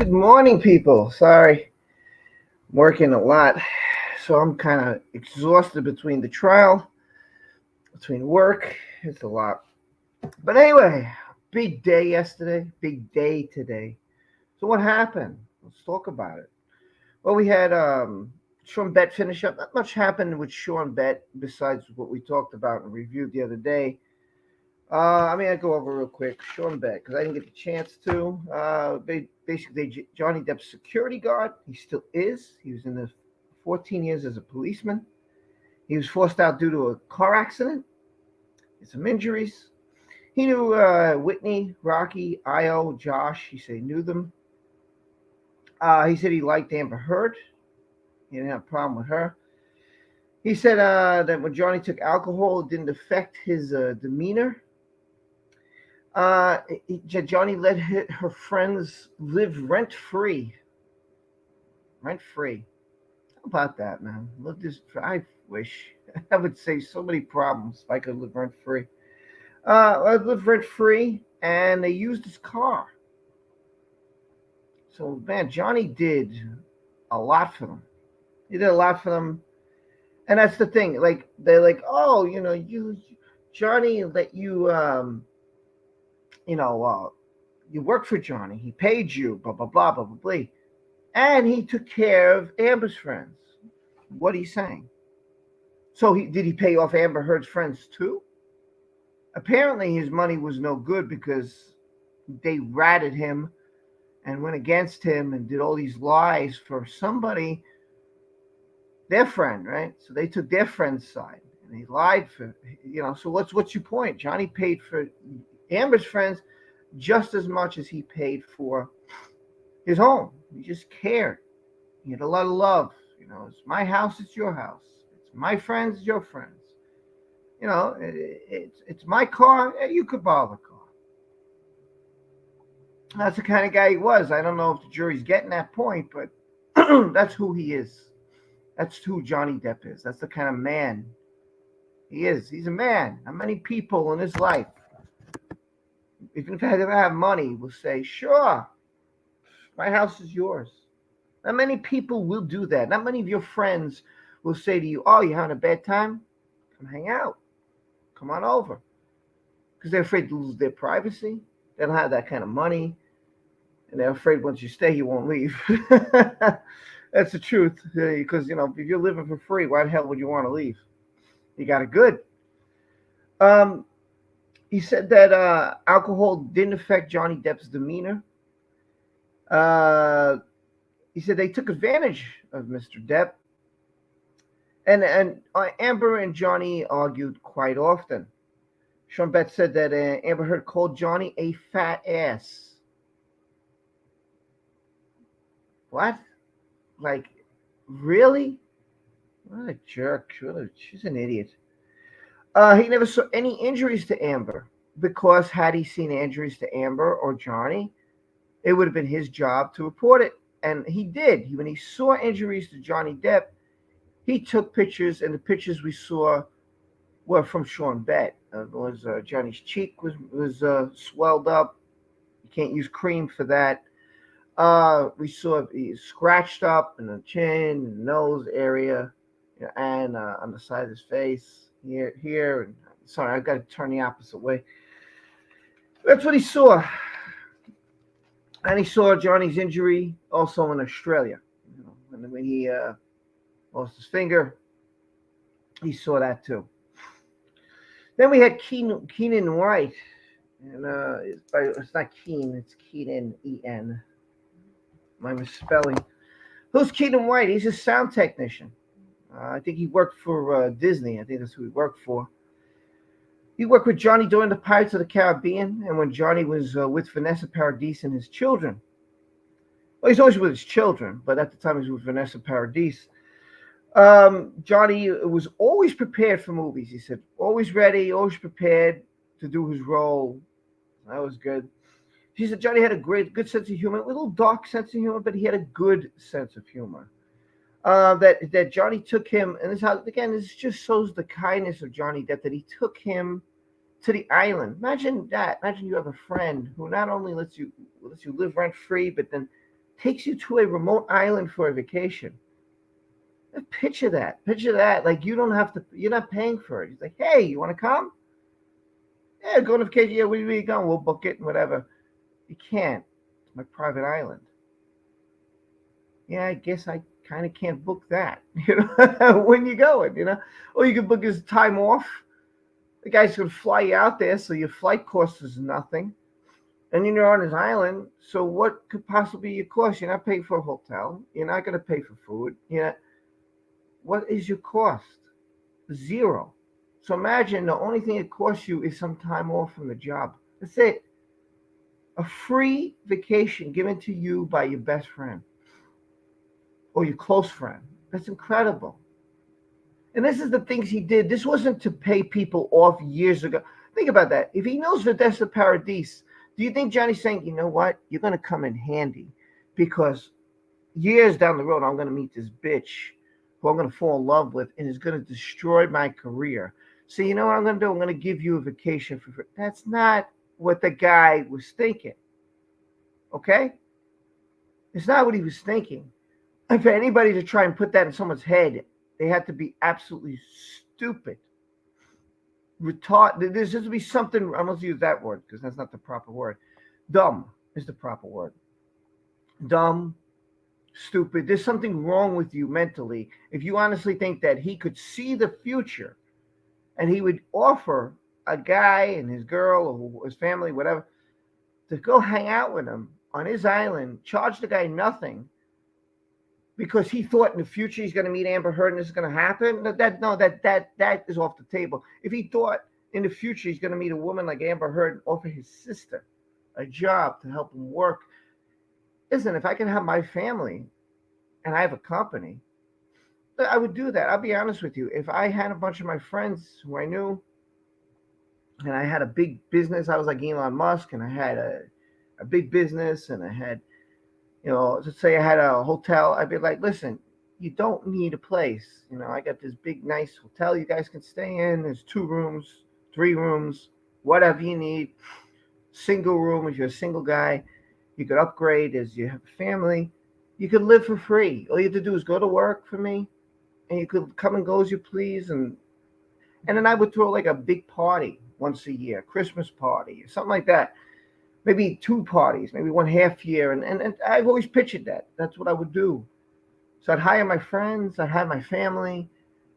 Good morning, people. Sorry, I'm working a lot, so I'm kind of exhausted between the trial, between work. It's a lot. But anyway, big day yesterday, big day today. So what happened? Let's talk about it. Well, we had Sean Bett finish up. Not much happened with Sean Bett besides what we talked about and reviewed the other day. I go over real quick. Sean Beck, because I didn't get the chance to. Basically, Johnny Depp's security guard. He still is. He was in the 14 years as a policeman. He was forced out due to a car accident. Some injuries. He knew Whitney, Rocky, Io, Josh. He said he knew them. He said he liked Amber Heard. He didn't have a problem with her. He said that when Johnny took alcohol, it didn't affect his demeanor. Johnny let her friends live rent free. Rent free. How about that, man? Look, I wish I would save so many problems if I could live rent free. I live rent free, and they used his car. So, man, Johnny did a lot for them. He did a lot for them, and that's the thing. Like they're like, oh, Johnny let you, you worked for Johnny. He paid you, blah, blah, blah, blah, blah, blah. And he took care of Amber's friends. What are you saying? So did he pay off Amber Heard's friends too? Apparently his money was no good because they ratted him and went against him and did all these lies for somebody, their friend, right? So they took their friend's side and they lied for, so what's your point? Johnny paid for Amber's friends just as much as he paid for his home. He just cared. He had a lot of love. It's my house, it's your house. It's my friends, it's your friends. It's my car. You could borrow the car. That's the kind of guy he was. I don't know if the jury's getting that point, but that's who he is. That's who Johnny Depp is. That's the kind of man he is. He's a man. Not many people in his life, even if I ever have money, will say, sure, my house is yours. Not many people will do that. Not many of your friends will say to you, oh, you're having a bad time? Come hang out. Come on over. Because they're afraid to lose their privacy. They don't have that kind of money. And they're afraid once you stay, you won't leave. That's the truth. Because, if you're living for free, why the hell would you want to leave? You got it good. He said that alcohol didn't affect Johnny Depp's demeanor. He said they took advantage of Mr. Depp. And Amber and Johnny argued quite often. Sean Bett said that Amber Heard called Johnny a fat ass. What? Like, really? What a jerk. She's an idiot. He never saw any injuries to Amber because had he seen injuries to Amber or Johnny, it would have been his job to report it. And he did. When he saw injuries to Johnny Depp, he took pictures, and the pictures we saw were from Sean Bett. Johnny's cheek was swelled up. You can't use cream for that. We saw he scratched up in the chin, and the nose area, and on the side of his face here. And sorry, I've got to turn the opposite way. That's what he saw. And he saw Johnny's injury also in Australia. And when he lost his finger, he saw that too. Then we had Keenan White. And it's not Keen, it's Keenan, E-N. My misspelling. Who's Keenan White? He's a sound technician. I think he worked for Disney. I think that's who he worked for. He worked with Johnny during the Pirates of the Caribbean and when Johnny was with Vanessa Paradis and his children. Well, he's always with his children, but at the time he was with Vanessa Paradis. Johnny was always prepared for movies. He said, always ready, always prepared to do his role. That was good. She said Johnny had a good sense of humor, a little dark sense of humor, but he had a good sense of humor. That Johnny took him, and this just shows the kindness of Johnny Depp, that he took him to the island. Imagine that. Imagine you have a friend who not only lets you live rent free, but then takes you to a remote island for a vacation. Picture that. Picture that. Like you don't have to. You're not paying for it. He's like, hey, you want to come? Yeah, go on vacation. Yeah, where you going? We'll book it and whatever. You can't. It's my private island. Yeah, I guess I kind of can't book that. When you going? Or you can book his time off. The guy's gonna fly you out there, so your flight cost is nothing. And then you're on his island. So what could possibly be your cost? You're not paying for a hotel. You're not gonna pay for food. What is your cost? Zero. So imagine the only thing it costs you is some time off from the job. That's it. A free vacation given to you by your best friend or your close friend. That's incredible. And this is the things he did. This wasn't to pay people off years ago. Think about that. If he knows Videssa Paradis, do you think Johnny's saying, you know what? You're going to come in handy because years down the road, I'm going to meet this bitch who I'm going to fall in love with and is going to destroy my career. So you know what I'm going to do? I'm going to give you a vacation for free. That's not what the guy was thinking. Okay? It's not what he was thinking. And for anybody to try and put that in someone's head, they had to be absolutely stupid. Retard. There's just to be something. I'm going to use that word because that's not the proper word. Dumb is the proper word. Dumb, stupid. There's something wrong with you mentally if you honestly think that he could see the future and he would offer a guy and his girl or his family, whatever, to go hang out with him on his island, charge the guy nothing because he thought in the future he's going to meet Amber Heard and this is going to happen. That is off the table. If he thought in the future he's going to meet a woman like Amber Heard and offer his sister a job to help him work, listen, if I can have my family and I have a company, I would do that. I'll be honest with you. If I had a bunch of my friends who I knew and I had a big business, I was like Elon Musk and I had a big business and I had, let's say I had a hotel, I'd be like, listen, you don't need a place. I got this big, nice hotel you guys can stay in. There's 2 rooms, 3 rooms, whatever you need. Single room if you're a single guy. You could upgrade as you have a family. You could live for free. All you have to do is go to work for me, and you could come and go as you please. And then I would throw like a big party once a year, Christmas party, something like that. Maybe 2 parties, maybe 1 half year. And I've always pictured that. That's what I would do. So I'd hire my friends, I'd hire my family.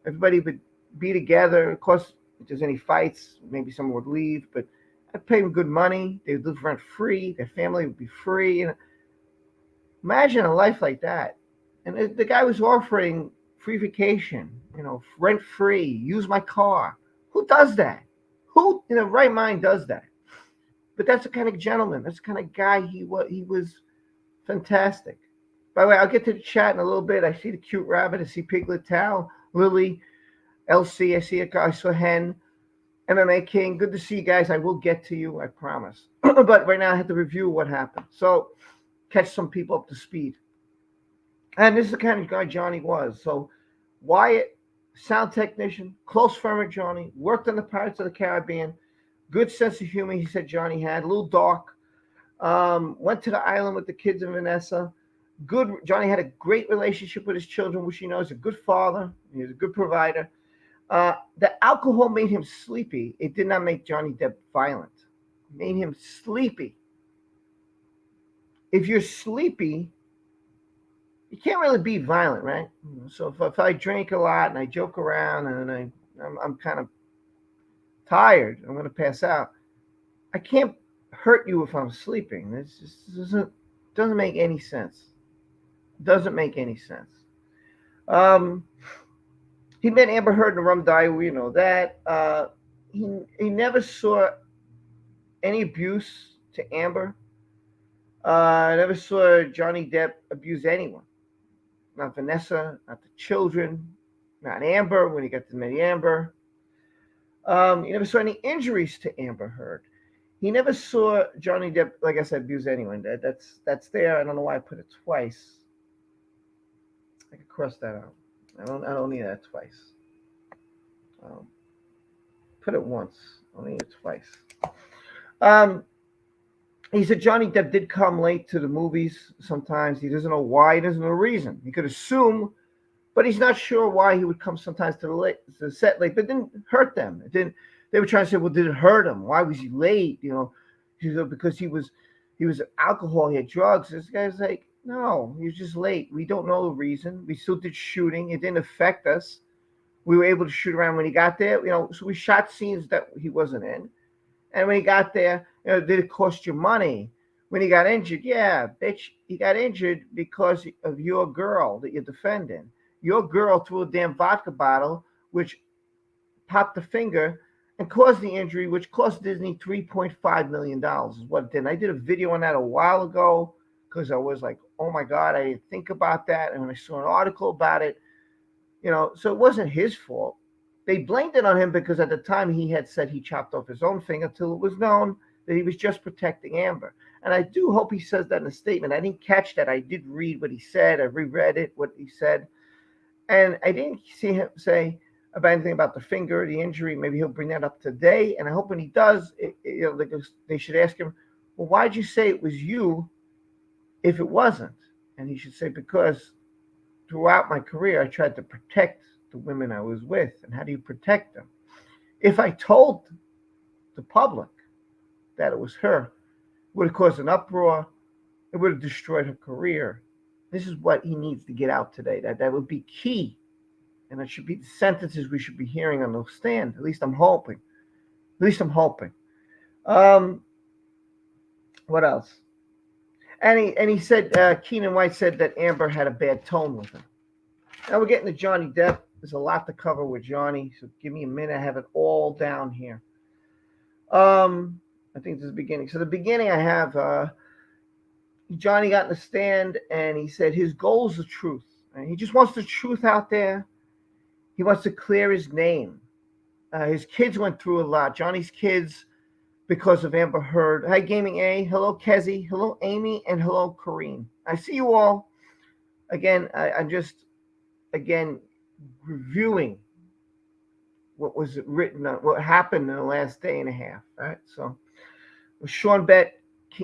Everybody would be together. Of course, if there's any fights, maybe someone would leave, but I'd pay them good money. They would live rent free. Their family would be free. Imagine a life like that. And the guy was offering free vacation, rent free, use my car. Who does that? Who in the right mind does that? But that's the kind of gentleman, that's the kind of guy he was. He was fantastic. By the way, I'll get to the chat in a little bit. I see the cute rabbit. I see Piglet Tao, Lily, LC. I saw Hen, MMA King. Good to see you guys. I will get to you, I promise. But right now I have to review what happened. So catch some people up to speed. And this is the kind of guy Johnny was. So Wyatt, sound technician, close friend with Johnny, worked on the Pirates of the Caribbean, good sense of humor, he said Johnny had, a little dark. Went to the island with the kids and Vanessa. Johnny had a great relationship with his children, which he knows, a good father. He was a good provider. The alcohol made him sleepy. It did not make Johnny Depp violent. It made him sleepy. If you're sleepy, you can't really be violent, right? So if I drink a lot and I joke around and I'm kind of tired, I'm going to pass out. I can't hurt you if I'm sleeping. This just doesn't make any sense. Doesn't make any sense. He met Amber Heard in the Rum Diary. We know that. He never saw any abuse to Amber. I never saw Johnny Depp abuse anyone. Not Vanessa, not the children, not Amber when he got to meet Amber. He never saw any injuries to Amber Heard. He never saw Johnny Depp, like I said, abuse anyone. That's there. I don't know why I put it twice. I could cross that out. I don't need that twice. Put it once. I don't need it twice. He said Johnny Depp did come late to the movies sometimes. He doesn't know why. He doesn't know the reason. He could assume, but he's not sure why he would come sometimes to the set late. But it didn't hurt them. It didn't. They were trying to say, well, did it hurt him? Why was he late? Because he was alcohol. He had drugs. This guy's like, no, he was just late. We don't know the reason. We still did shooting. It didn't affect us. We were able to shoot around when he got there. So we shot scenes that he wasn't in. And when he got there, did it cost you money? When he got injured, yeah, bitch, he got injured because of your girl that you're defending. Your girl threw a damn vodka bottle, which popped the finger and caused the injury, which cost Disney $3.5 million is what it did. And I did a video on that a while ago because I was like, oh my God, I didn't think about that. And when I saw an article about it, so it wasn't his fault. They blamed it on him because at the time he had said he chopped off his own finger until it was known that he was just protecting Amber. And I do hope he says that in a statement. I didn't catch that. I did read what he said. I reread it, what he said. And I didn't see him say about anything about the finger, the injury. Maybe he'll bring that up today. And I hope when he does, they should ask him, well, why'd you say it was you if it wasn't? And he should say, because throughout my career, I tried to protect the women I was with. And how do you protect them? If I told the public that it was her, it would have caused an uproar. It would have destroyed her career. This is what he needs to get out today. That would be key. And that should be the sentences we should be hearing on the stand. At least I'm hoping. What else? And he said, Keenan White said that Amber had a bad tone with him. Now we're getting to Johnny Depp. There's a lot to cover with Johnny, so give me a minute. I have it all down here. I think this is the beginning. So the beginning I have Johnny got in the stand and he said his goal is the truth. And he just wants the truth out there. He wants to clear his name. His kids went through a lot. Johnny's kids, because of Amber Heard. Hi, Gaming A. Hello, Kezi. Hello, Amy. And hello, Kareem. I see you all. Again, I'm just, reviewing what was written, what happened in the last day and a half. Right? So, with Sean Bett,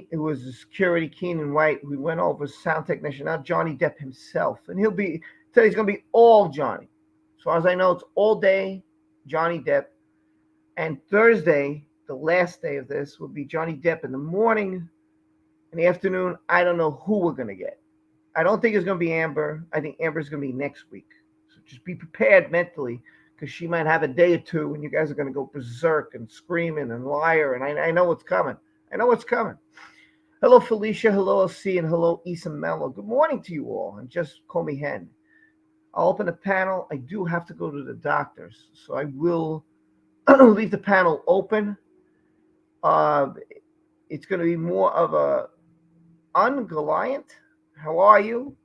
it was the security, Keenan White. We went over sound technician. Now Johnny Depp himself. And today's going to be all Johnny. As far as I know, it's all day Johnny Depp. And Thursday, the last day of this, will be Johnny Depp in the morning. In the afternoon, I don't know who we're going to get. I don't think it's going to be Amber. I think Amber's going to be next week. So just be prepared mentally because she might have a day or two and you guys are going to go berserk and screaming and liar. And I know what's coming. Hello, Felicia. Hello, LC. And hello, Issa Mello. Good morning to you all. And just call me Hen. I'll open the panel. I do have to go to the doctors. So I will leave the panel open. It's going to be more of a ungoliant. How are you?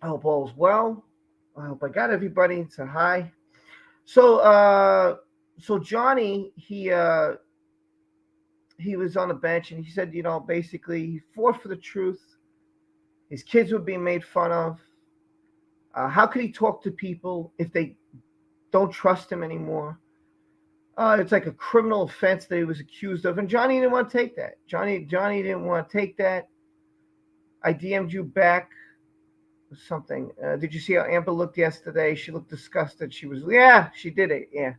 I hope all's well. I hope I got everybody. So hi. So Johnny, he was on the bench and he said, basically he fought for the truth. His kids were being made fun of. How could he talk to people if they don't trust him anymore? It's like a criminal offense that he was accused of, and Johnny didn't want to take that. Johnny didn't want to take that. I DM'd you back something. Did you see how Amber looked yesterday? She looked disgusted. She did it. Yeah.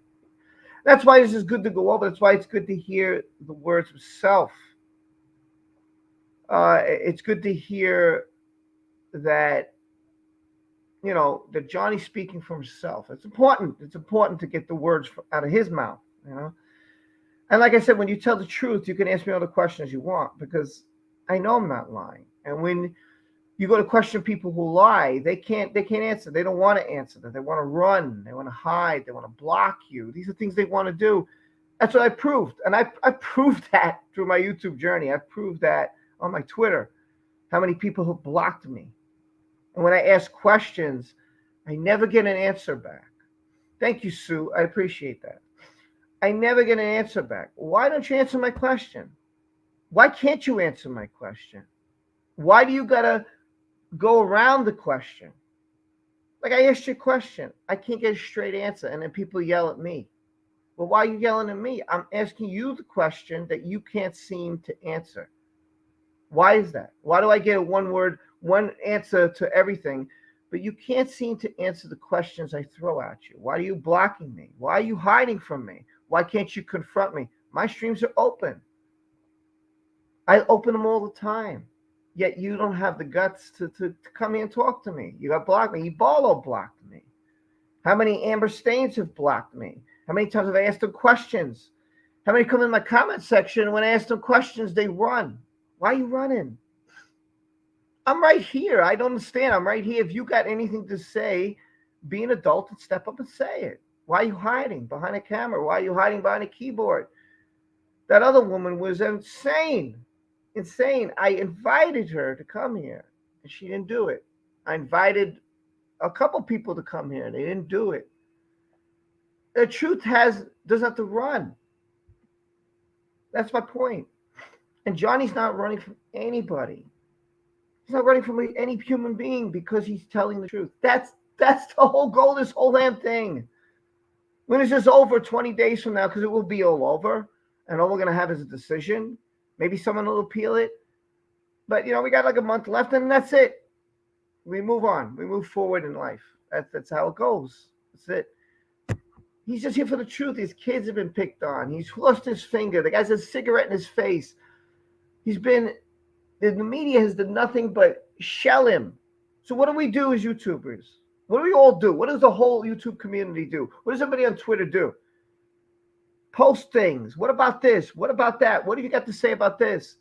That's why this is good to go over. That's why it's good to hear the words of self. It's good to hear that, that Johnny's speaking for himself. It's important. It's important to get the words out of his mouth, And like I said, when you tell the truth, you can ask me all the questions you want because I know I'm not lying. And when you go to question people who lie, they can't answer. They don't want to answer that. They want to run. They want to hide. They want to block you. These are things they want to do. That's what I proved. And I proved that through my YouTube journey. I proved that on my Twitter, how many people have blocked me. And when I ask questions, I never get an answer back. Thank you, Sue. I appreciate that. I never get an answer back. Why don't you answer my question? Why can't you answer my question? Why do you got to go around the question? Like I asked you a question. I can't get a straight answer. And then people yell at me. Well, why are you yelling at me? I'm asking you the question that you can't seem to answer. Why is that? Why do I get one word, one answer to everything, but you can't seem to answer the questions I throw at you? Why are you blocking me? Why are you hiding from me? Why can't you confront me? My streams are open. I open them all the time. Yet you don't have the guts to come here and talk to me. You got blocked me. Ebola blocked me. How many Amber Stains have blocked me? How many times have I asked them questions? How many come in my comment section when I ask them questions, they run? Why are you running? I'm right here. I don't understand. I'm right here. If you got anything to say, be an adult and step up and say it. Why are you hiding behind a camera? Why are you hiding behind a keyboard? That other woman was insane. Insane. I invited her to come here and she didn't do it. I invited a couple people to come here and they didn't do it. The truth doesn't have to run. That's my point. And Johnny's not running from anybody. He's not running from any human being because he's telling the truth. That's the whole goal of this whole damn thing. When is this over 20 days from now? Because it will be all over. And all we're going to have is a decision. Maybe someone will appeal it. But, we got like a month left and that's it. We move on. We move forward in life. That's how it goes. That's it. He's just here for the truth. His kids have been picked on. He's lost his finger. The guy's had a cigarette in his face. The media has done nothing but shell him. So what do we do as YouTubers? What do we all do? What does the whole YouTube community do? What does everybody on Twitter do? Post things. What about this? What about that? What have you got to say about this?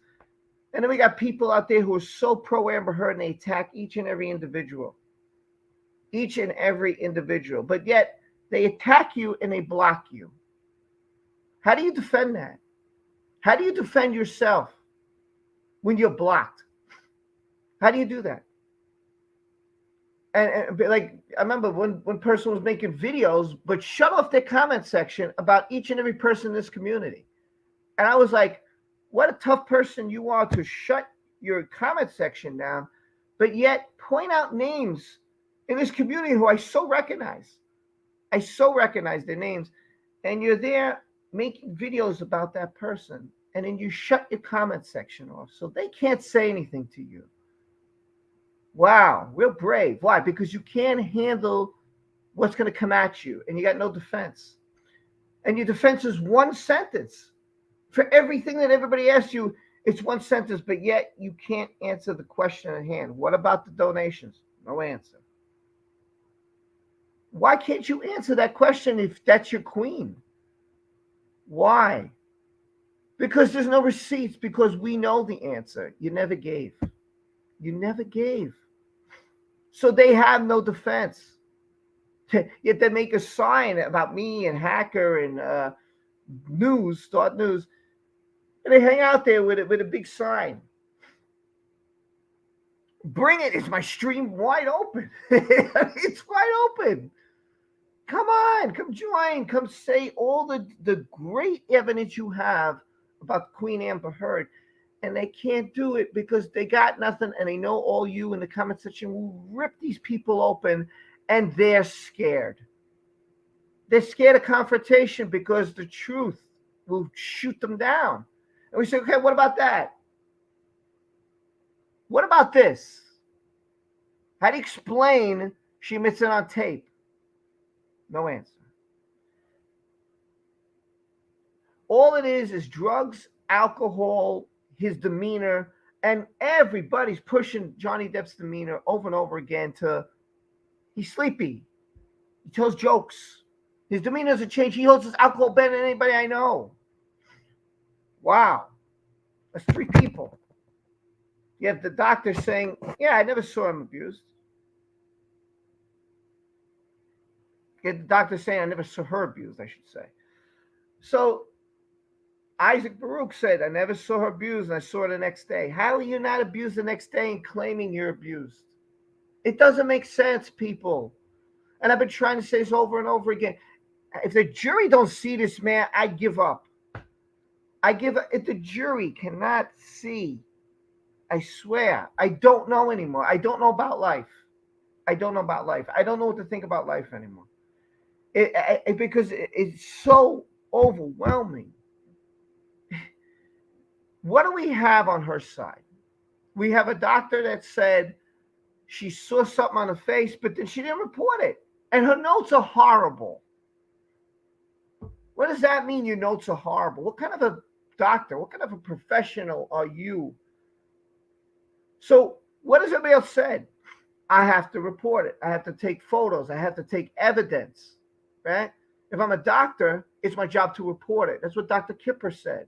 And then we got people out there who are so pro Amber Heard and they attack each and every individual. Each and every individual. But yet they attack you and they block you. How do you defend that? How do you defend yourself when you're blocked? How do you do that? And like, I remember one person was making videos, but shut off their comment section about each and every person in this community. And I was like, what a tough person you are to shut your comment section down, but yet point out names in this community who I so recognize. I so recognize their names. And you're there making videos about that person. And then you shut your comment section off so they can't say anything to you. Wow, real brave. Why? Because you can't handle what's going to come at you and you got no defense. And your defense is one sentence. For everything that everybody asks you, it's one sentence, but yet you can't answer the question at hand. What about the donations? No answer. Why can't you answer that question if that's your queen? Why? Because there's no receipts, because we know the answer. You never gave. You never gave. So they have no defense. Yet they make a sign about me and Hacker and Start News. And they hang out there with a big sign. Bring it. Is my stream wide open? It's wide open. Come on. Come join. Come say all the great evidence you have about Queen Amber Heard. And they can't do it because they got nothing. And they know all you in the comment section will rip these people open. And they're scared. They're scared of confrontation because the truth will shoot them down. And we say, okay, what about that? What about this? How do you explain she admits it on tape? No answer. All it is drugs, alcohol, his demeanor, and everybody's pushing Johnny Depp's demeanor over and over again to he's sleepy. He tells jokes. His demeanor doesn't change. He holds his alcohol better than anybody I know. Wow. That's three people. You have the doctor saying, yeah, I never saw him abused. You have the doctor saying, I never saw her abused, I should say. So Isaac Baruch said, I never saw her abused and I saw her the next day. How are you not abused the next day and claiming you're abused? It doesn't make sense, people. And I've been trying to say this over and over again. If the jury don't see this man, I give up. If the jury cannot see, I swear, I don't know anymore. I don't know about life. I don't know about life. I don't know what to think about life anymore. Because it's so overwhelming. What do we have on her side? We have a doctor that said she saw something on her face, but then she didn't report it. And her notes are horrible. What does that mean? Your notes are horrible. What kind of a doctor, what kind of a professional are you? So, what has everybody else said? I have to report it. I have to take photos. I have to take evidence, right? If I'm a doctor, it's my job to report it. That's what Dr. Kipper said.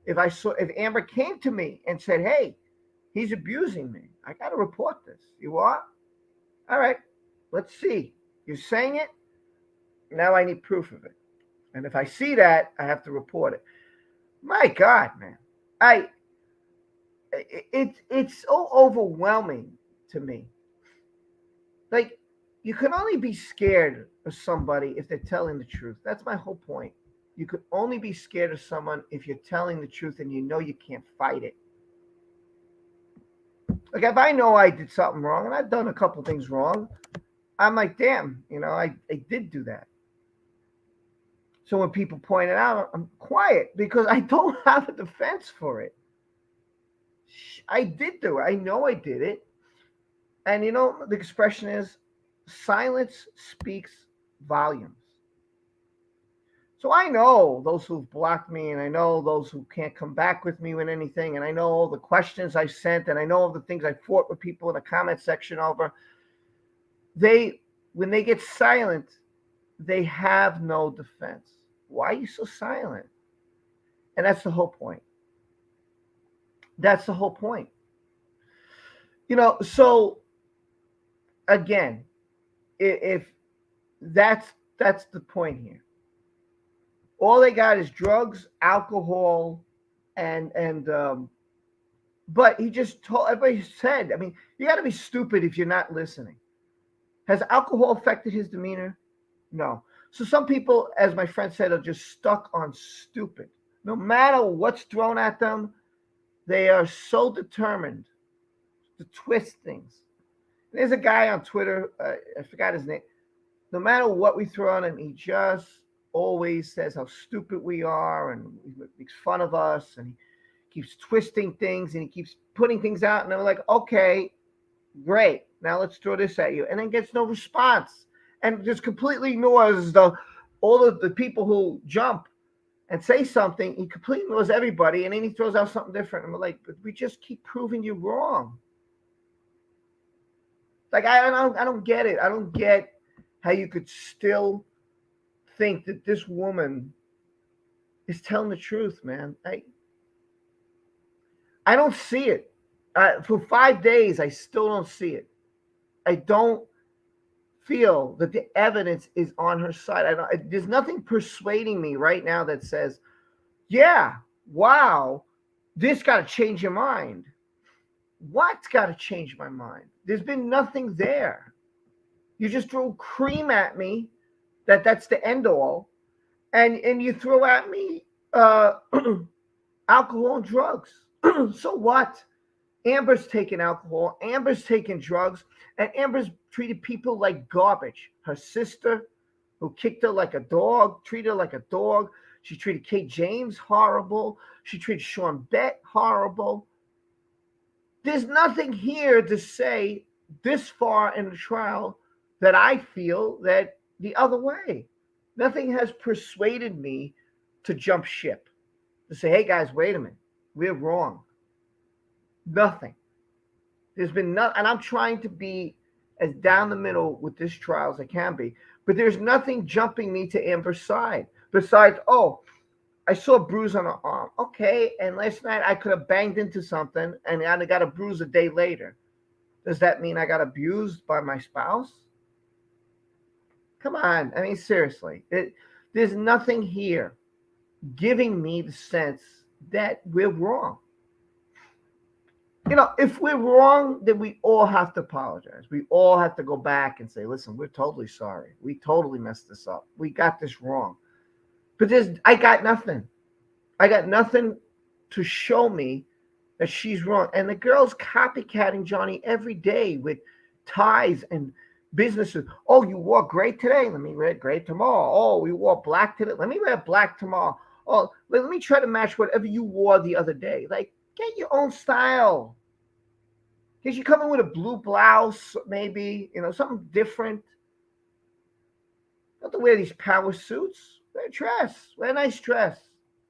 If Amber came to me and said, "Hey, he's abusing me," I got to report this. You are? All right. Let's see. You're saying it. Now I need proof of it. And if I see that, I have to report it. My God, man. It's so overwhelming to me. Like, you can only be scared of somebody if they're telling the truth. That's my whole point. You could only be scared of someone if you're telling the truth and you know you can't fight it. Like, if I know I did something wrong, and I've done a couple things wrong, I'm like, damn, I did do that. So when people point it out, I'm quiet because I don't have a defense for it. I did do it. I know I did it. And the expression is, silence speaks volumes. So I know those who've blocked me, and I know those who can't come back with me with anything, and I know all the questions I sent, and I know all the things I fought with people in the comment section over. When they get silent, they have no defense. Why are you so silent? And that's the whole point. That's the whole point. So again, if that's the point here. All they got is drugs, alcohol, and but he just told everybody said, I mean, you got to be stupid if you're not listening. Has alcohol affected his demeanor? No. So some people, as my friend said, are just stuck on stupid. No matter what's thrown at them, they are so determined to twist things. There's a guy on Twitter, I forgot his name. No matter what we throw on him, he just always says how stupid we are, and he makes fun of us, and he keeps twisting things, and he keeps putting things out, and they're like, okay, great, now let's throw this at you, and then gets no response, and just completely ignores all of the people who jump and say something. He completely ignores everybody, and then he throws out something different, and we're like, but we just keep proving you wrong. Like, I don't get it. I don't get how you could still think that this woman is telling the truth, man. I don't see it. For 5 days, I still don't see it. I don't feel that the evidence is on her side. There's nothing persuading me right now that says, yeah, wow, this got to change your mind. What's got to change my mind? There's been nothing there. You just throw cream at me that's the end all, and you throw at me alcohol and drugs. So what? Amber's taking alcohol, Amber's taking drugs, and Amber's treated people like garbage. Her sister, who kicked her like a dog, treated her like a dog. She treated Kate James horrible. She treated Sean Bett horrible. There's nothing here to say this far in the trial that I feel that the other way. Nothing has persuaded me to jump ship, to say, hey guys, wait a minute, we're wrong. Nothing. There's been nothing, and I'm trying to be as down the middle with this trial as I can be, but there's nothing jumping me to Amber's side besides, oh, I saw a bruise on her arm. Okay, and last night I could have banged into something and I got a bruise a day later. Does that mean I got abused by my spouse? Come on. I mean, seriously. There's nothing here giving me the sense that we're wrong. If we're wrong, then we all have to apologize. We all have to go back and say, listen, we're totally sorry. We totally messed this up. We got this wrong. But I got nothing. I got nothing to show me that she's wrong. And the girl's copycatting Johnny every day with ties and Businesses. Oh, you wore gray today. Let me wear gray tomorrow. Oh, you wore black today. Let me wear black tomorrow. Oh, let me try to match whatever you wore the other day. Like, get your own style. Because you come in with a blue blouse, maybe, something different. Don't have to wear these power suits. Wear a dress. Wear a nice dress.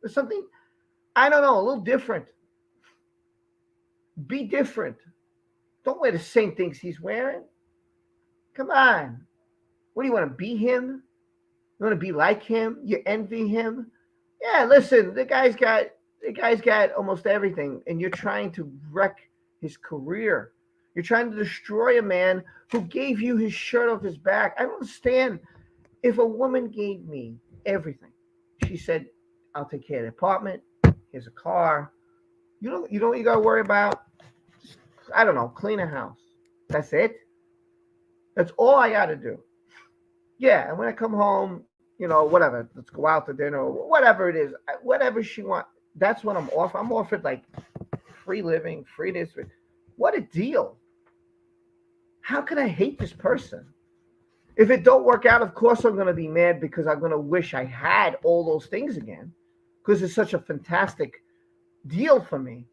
There's something, I don't know, a little different. Be different. Don't wear the same things he's wearing. Come on. What do you want to be him? You want to be like him? You envy him? Yeah, listen, the guy's got almost everything, and you're trying to wreck his career. You're trying to destroy a man who gave you his shirt off his back. I don't understand. If a woman gave me everything, she said, "I'll take care of the apartment. Here's a car. You know what you gotta worry about? Just, I don't know, clean a house. That's it. That's all I gotta do. Yeah, and when I come home, whatever, let's go out to dinner or whatever it is, whatever she wants. That's what I'm offered. I'm offered like free living, free this. What a deal! How can I hate this person? If it don't work out, of course I'm going to be mad because I'm going to wish I had all those things again because it's such a fantastic deal for me.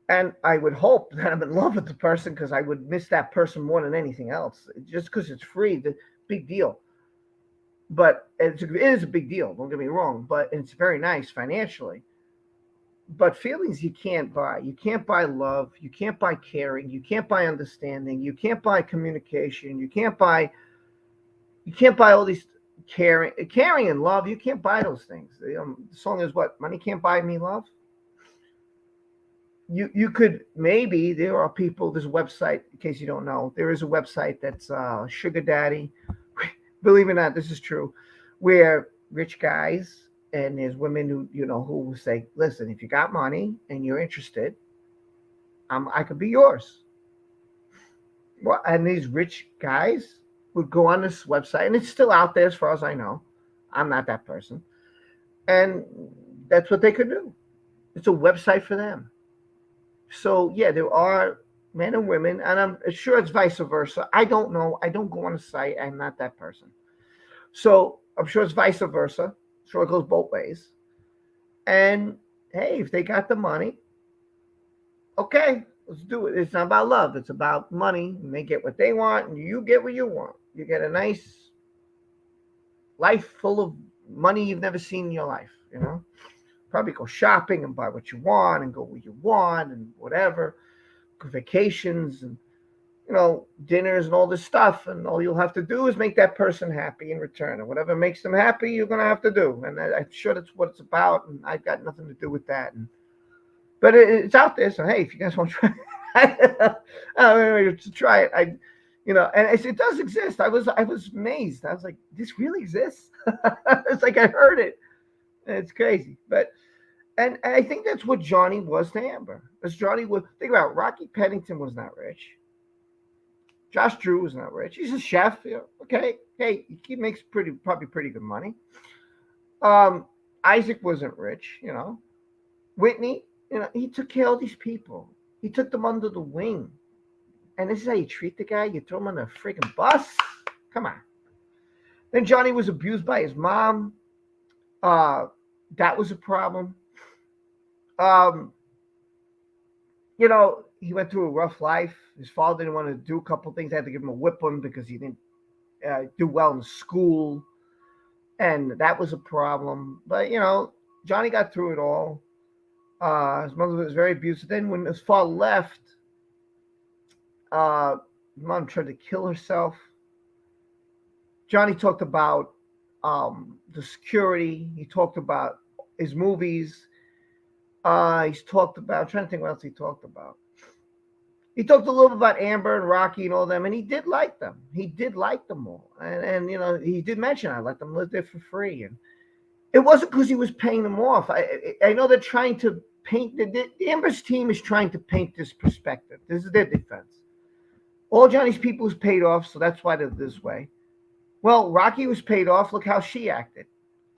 And I would hope that I'm in love with the person because I would miss that person more than anything else. Just because it's free, the big deal. But it is a big deal. Don't get me wrong. But it's very nice financially. But feelings you can't buy. You can't buy love. You can't buy caring. You can't buy understanding. You can't buy communication. You can't buy all these caring and love. You can't buy those things. The song is what? Money can't buy me love. You could, maybe there are people. There's a website, in case you don't know. There is a website that's Sugar Daddy. Believe it or not, this is true. Where rich guys and there's women who will say, listen, if you got money and you're interested, I could be yours. Well, and these rich guys would go on this website, and it's still out there as far as I know. I'm not that person. And that's what they could do. It's a website for them. So, yeah, there are men and women, and I'm sure it's vice versa. I don't know. I don't go on a site. I'm not that person. So I'm sure it's vice versa. Sure, it goes both ways. And hey, if they got the money, okay, let's do it. It's not about love. It's about money. And they get what they want, and you get what you want. You get a nice life full of money you've never seen in your life. Probably go shopping and buy what you want and go where you want and whatever. Vacations and dinners and all this stuff, and all you'll have to do is make that person happy in return, and whatever makes them happy, you're gonna have to do. And I'm sure that's what it's about, and I've got nothing to do with that. But it's out there, so hey, if you guys want to try, to try it, and it does exist. I was amazed. I was like, this really exists. It's like I heard it. It's crazy, but. And I think that's what Johnny was to Amber. As Johnny was, think about it, Rocky Pennington was not rich. Josh Drew was not rich. He's a chef. Okay. Hey, he makes probably pretty good money. Isaac wasn't rich, Whitney, he took care of all these people. He took them under the wing. And this is how you treat the guy? You throw him on a freaking bus? Come on. Then Johnny was abused by his mom. That was a problem. He went through a rough life. His father didn't want to do a couple things. They had to give him a whipping because he didn't do well in school. And that was a problem. But, Johnny got through it all. His mother was very abusive. Then when his father left, his mom tried to kill herself. Johnny talked about the security. He talked about his movies. He's talked about, I'm trying to think what else he talked about. He talked a little bit about Amber and Rocky and all them, and he did like them. He did like them all. And he did mention I let them live there for free. And it wasn't because he was paying them off. I know they're trying to paint, the Amber's team is trying to paint this perspective. This is their defense. All Johnny's people was paid off, so that's why they're this way. Well, Rocky was paid off. Look how she acted.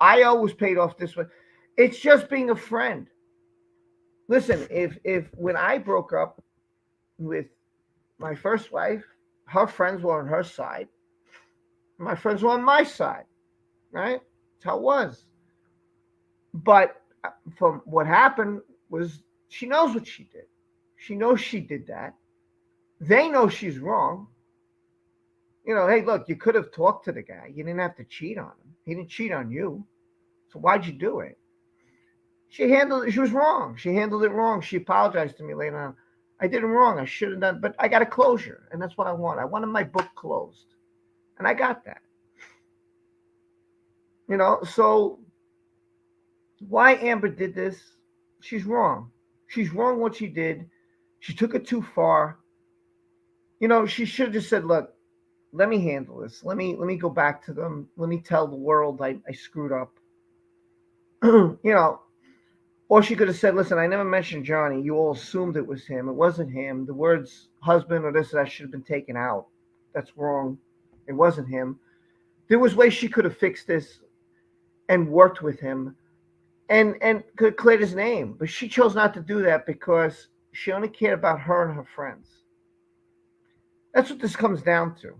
Io was paid off this way. It's just being a friend. Listen, if when I broke up with my first wife, her friends were on her side. My friends were on my side, right? That's how it was. But from what happened was she knows what she did. She knows she did that. They know she's wrong. Hey, look, you could have talked to the guy. You didn't have to cheat on him. He didn't cheat on you. So why'd you do it? She handled it. She was wrong. She handled it wrong. She apologized to me later on. I did it wrong. I should have done, but I got a closure, and that's what I want. I wanted my book closed, and I got that. So why Amber did this? She's wrong. She's wrong what she did. She took it too far. She should have just said, "Look, let me handle this. Let me go back to them. Let me tell the world I screwed up." you know, Or she could have said, "Listen, I never mentioned Johnny. You all assumed it was him. It wasn't him. The words husband or this or that should have been taken out. That's wrong. It wasn't him." There was ways she could have fixed this and worked with him and could have cleared his name. But she chose not to do that because she only cared about her and her friends. That's what this comes down to.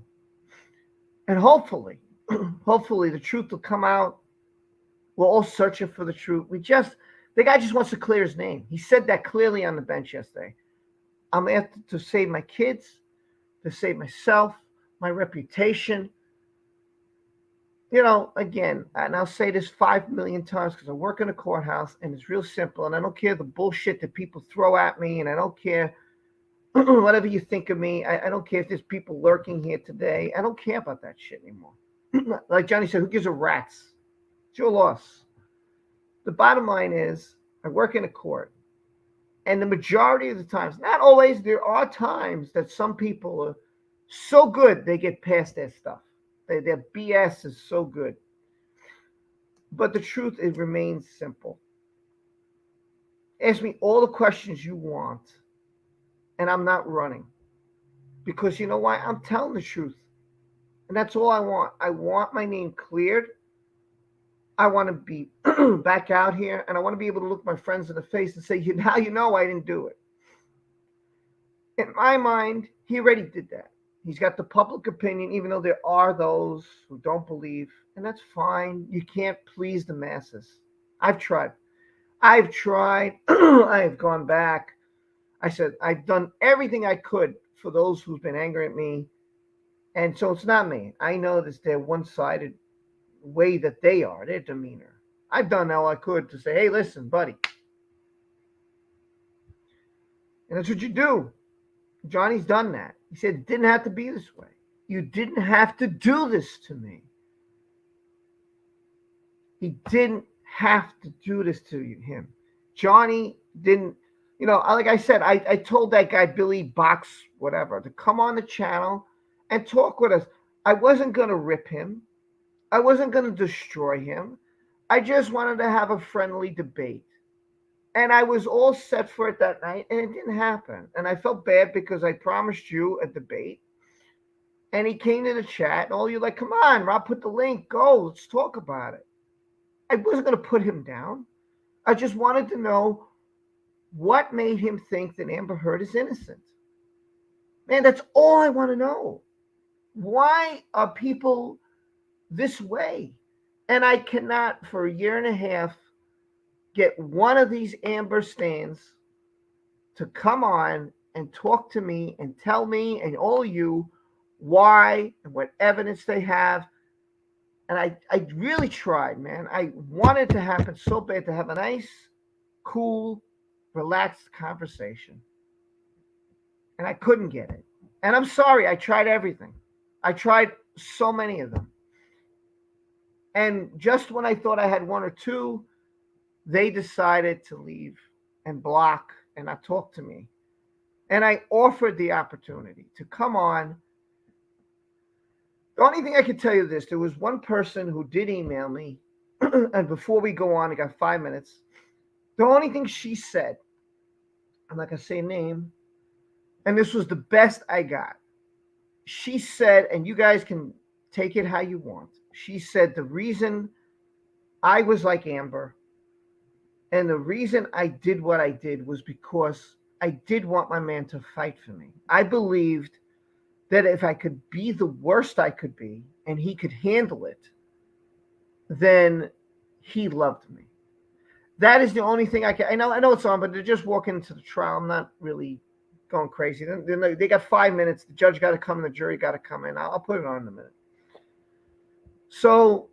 And hopefully, hopefully the truth will come out. We're all searching for the truth. The guy just wants to clear his name. He said that clearly on the bench yesterday. I'm after to save my kids, to save myself, my reputation. Again, and I'll say this 5 million times because I work in a courthouse and it's real simple. And I don't care the bullshit that people throw at me. And I don't care whatever you think of me. I don't care if there's people lurking here today. I don't care about that shit anymore. Like Johnny said, who gives a rat's? It's your loss. The bottom line is I work in a court. And the majority of the times, not always, there are times that some people are so good they get past their stuff. Their BS is so good. But the truth, it remains simple. Ask me all the questions you want, and I'm not running. Because you know why? I'm telling the truth. And that's all I want. I want my name cleared. I want to be back out here, and I want to be able to look my friends in the face and say, now you know I didn't do it. In my mind, he already did that. He's got the public opinion, even though there are those who don't believe, and that's fine. You can't please the masses. I've tried. I have gone back. I said, I've done everything I could for those who've been angry at me. And so it's not me. I know this their one-sided way that they are, their demeanor. I've done all I could to say, hey, listen, buddy. And that's what you do. Johnny's done that. He said it didn't have to be this way. You didn't have to do this to me. He didn't have to do this to him. Johnny didn't, like I said, I told that guy, Billy Box, whatever, to come on the channel and talk with us. I wasn't going to rip him. I wasn't going to destroy him. I just wanted to have a friendly debate. And I was all set for it that night, and it didn't happen. And I felt bad because I promised you a debate. And he came to the chat, and all you like, come on, Rob, put the link, go, let's talk about it. I wasn't going to put him down. I just wanted to know what made him think that Amber Heard is innocent. Man, that's all I want to know. Why are people this way? And I cannot, for a year and a half, get one of these Amber stands to come on and talk to me and tell me and all of you why and what evidence they have. And I really tried, man. I wanted to happen so bad to have a nice, cool, relaxed conversation. And I couldn't get it. And I'm sorry, I tried everything. I tried so many of them. And just when I thought I had one or two, they decided to leave and block and not talk to me. And I offered the opportunity to come on. The only thing I can tell you this, there was one person who did email me, and before we go on, I got 5 minutes. The only thing she said, I'm not going to say a name, and this was the best I got. She said, and you guys can take it how you want. She said the reason I was like Amber and the reason I did what I did was because I did want my man to fight for me. I believed that if I could be the worst I could be and he could handle it, then he loved me. That is the only thing I can. I know it's on, but they're just walking into the trial. I'm not really going crazy. They got 5 minutes. The judge got to come, and the jury got to come in. I'll put it on in a minute. So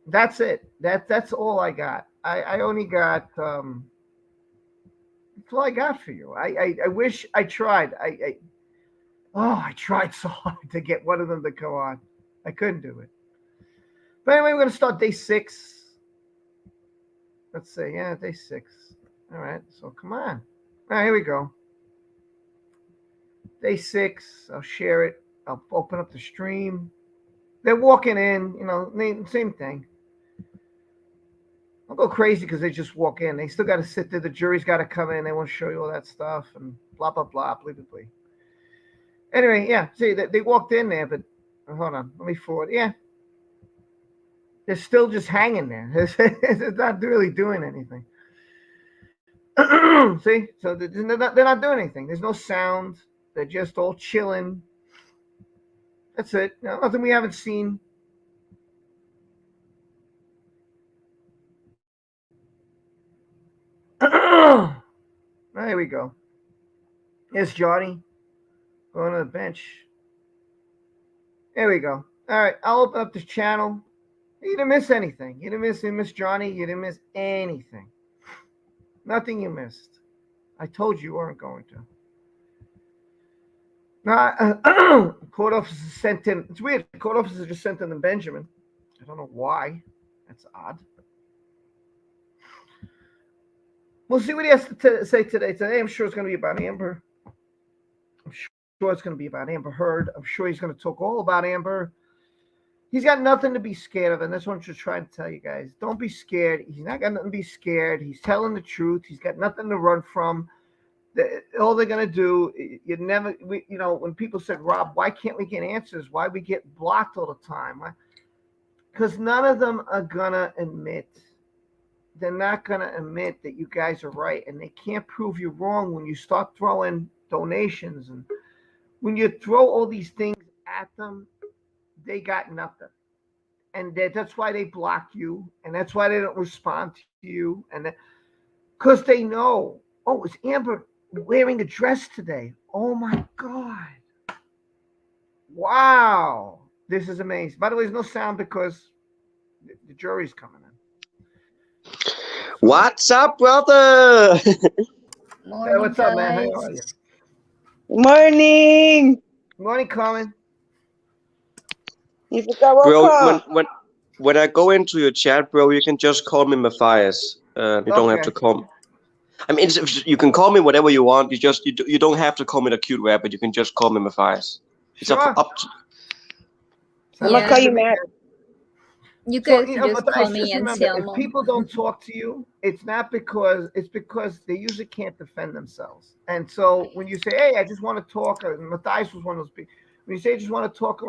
that's it. That's all I got. I only got. That's all I got for you. I wish I tried. I tried so hard to get one of them to go on. I couldn't do it. But anyway, we're going to start day 6. Let's see. Yeah, day 6. All right. So come on. All right, here we go. Day 6. I'll share it. I'll open up the stream. They're walking in, same thing. I'll go crazy because they just walk in. They still got to sit there. The jury's got to come in. They want to show you all that stuff and blah, blah, blah, blah, blah, blah. Anyway, yeah. See, they walked in there, but hold on. Let me forward. Yeah. They're still just hanging there. They're not really doing anything. See? So they're not doing anything. There's no sound. They're just all chilling. That's it. Nothing we haven't seen. There we go. Here's Johnny going to the bench. There we go. All right. I'll open up this channel. You didn't miss anything. You didn't miss Johnny. You didn't miss anything. Nothing you missed. I told you weren't going to. Now, court officer sent in. It's weird. The court officer just sent in the Benjamin. I don't know why. That's odd. We'll see what he has to say today. Today, I'm sure it's going to be about Amber. I'm sure it's going to be about Amber Heard. I'm sure he's going to talk all about Amber. He's got nothing to be scared of, and that's what I'm just trying to tell you guys. Don't be scared. He's not got nothing to be scared. He's telling the truth. He's got nothing to run from. All they're going to do, when people said, Rob, why can't we get answers? Why we get blocked all the time? Because none of them are going to admit. They're not going to admit that you guys are right, and they can't prove you wrong when you start throwing donations. And when you throw all these things at them, they got nothing. And that's why they block you, and that's why they don't respond to you. And because they know, is Amber wearing a dress today? Oh, my God. Wow. This is amazing. By the way, there's no sound because the jury's coming in. What's up, brother? Morning, what's up, man? How are you? Morning. Morning, Colin. Bro, when I go into your chat, bro, you can just call me Matthias. You don't have to call. I mean, you can call me whatever you want. You don't have to call me the cute rapper. You can just call me Matthias. It's up to. I'm gonna call you Matt. You can just call me Anselmo. If people don't talk to you, it's because they usually can't defend themselves. And so when you say, "Hey, I just want to talk," or Matthias was one of those people. When you say, "I just want to talk,"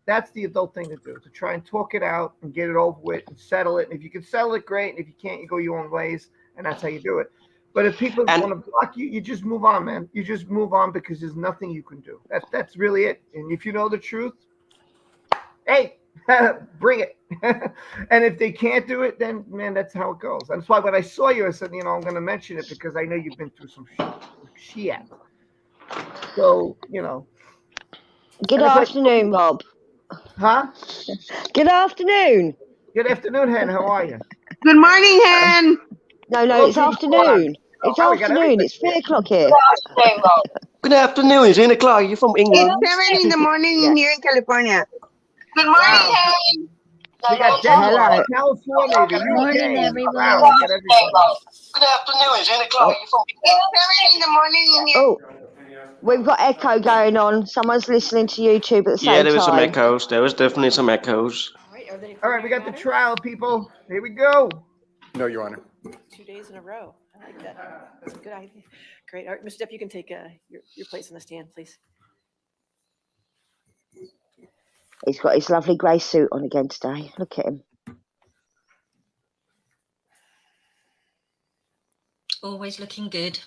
that's the adult thing to do, to try and talk it out and get it over with and settle it. And if you can settle it, great. And if you can't, you go your own ways, and that's how you do it. But if people want to block you, you just move on, man. You just move on because there's nothing you can do. That's really it. And if you know the truth, hey, bring it. And if they can't do it, then, man, that's how it goes. That's why when I saw you, I said, I'm going to mention it because I know you've been through some shit. So, Good afternoon, Rob. Huh? Good afternoon. Good afternoon, Hen. How are you? Good morning, Hen. No, it's afternoon. It's afternoon. It's 3 o'clock here. Good afternoon. It's 8 o'clock. You're from England. It's 7 in the morning here in California. Good morning, Hen. We got Denver, California, the UK. Good morning, everyone. Wow, Good afternoon. It's 8 o'clock. It's 7 in the morning here. Oh, we've got echo going on. Someone's listening to YouTube at the same time. Yeah, there was some echoes. There was definitely some echoes. All right, we got the trial, people. Here we go. No, Your Honor. 2 days in a row. I like that. That's a good idea. Great. All right, Mr. Depp, you can take your place in the stand, please. He's got his lovely grey suit on again today. Look at him. Always looking good.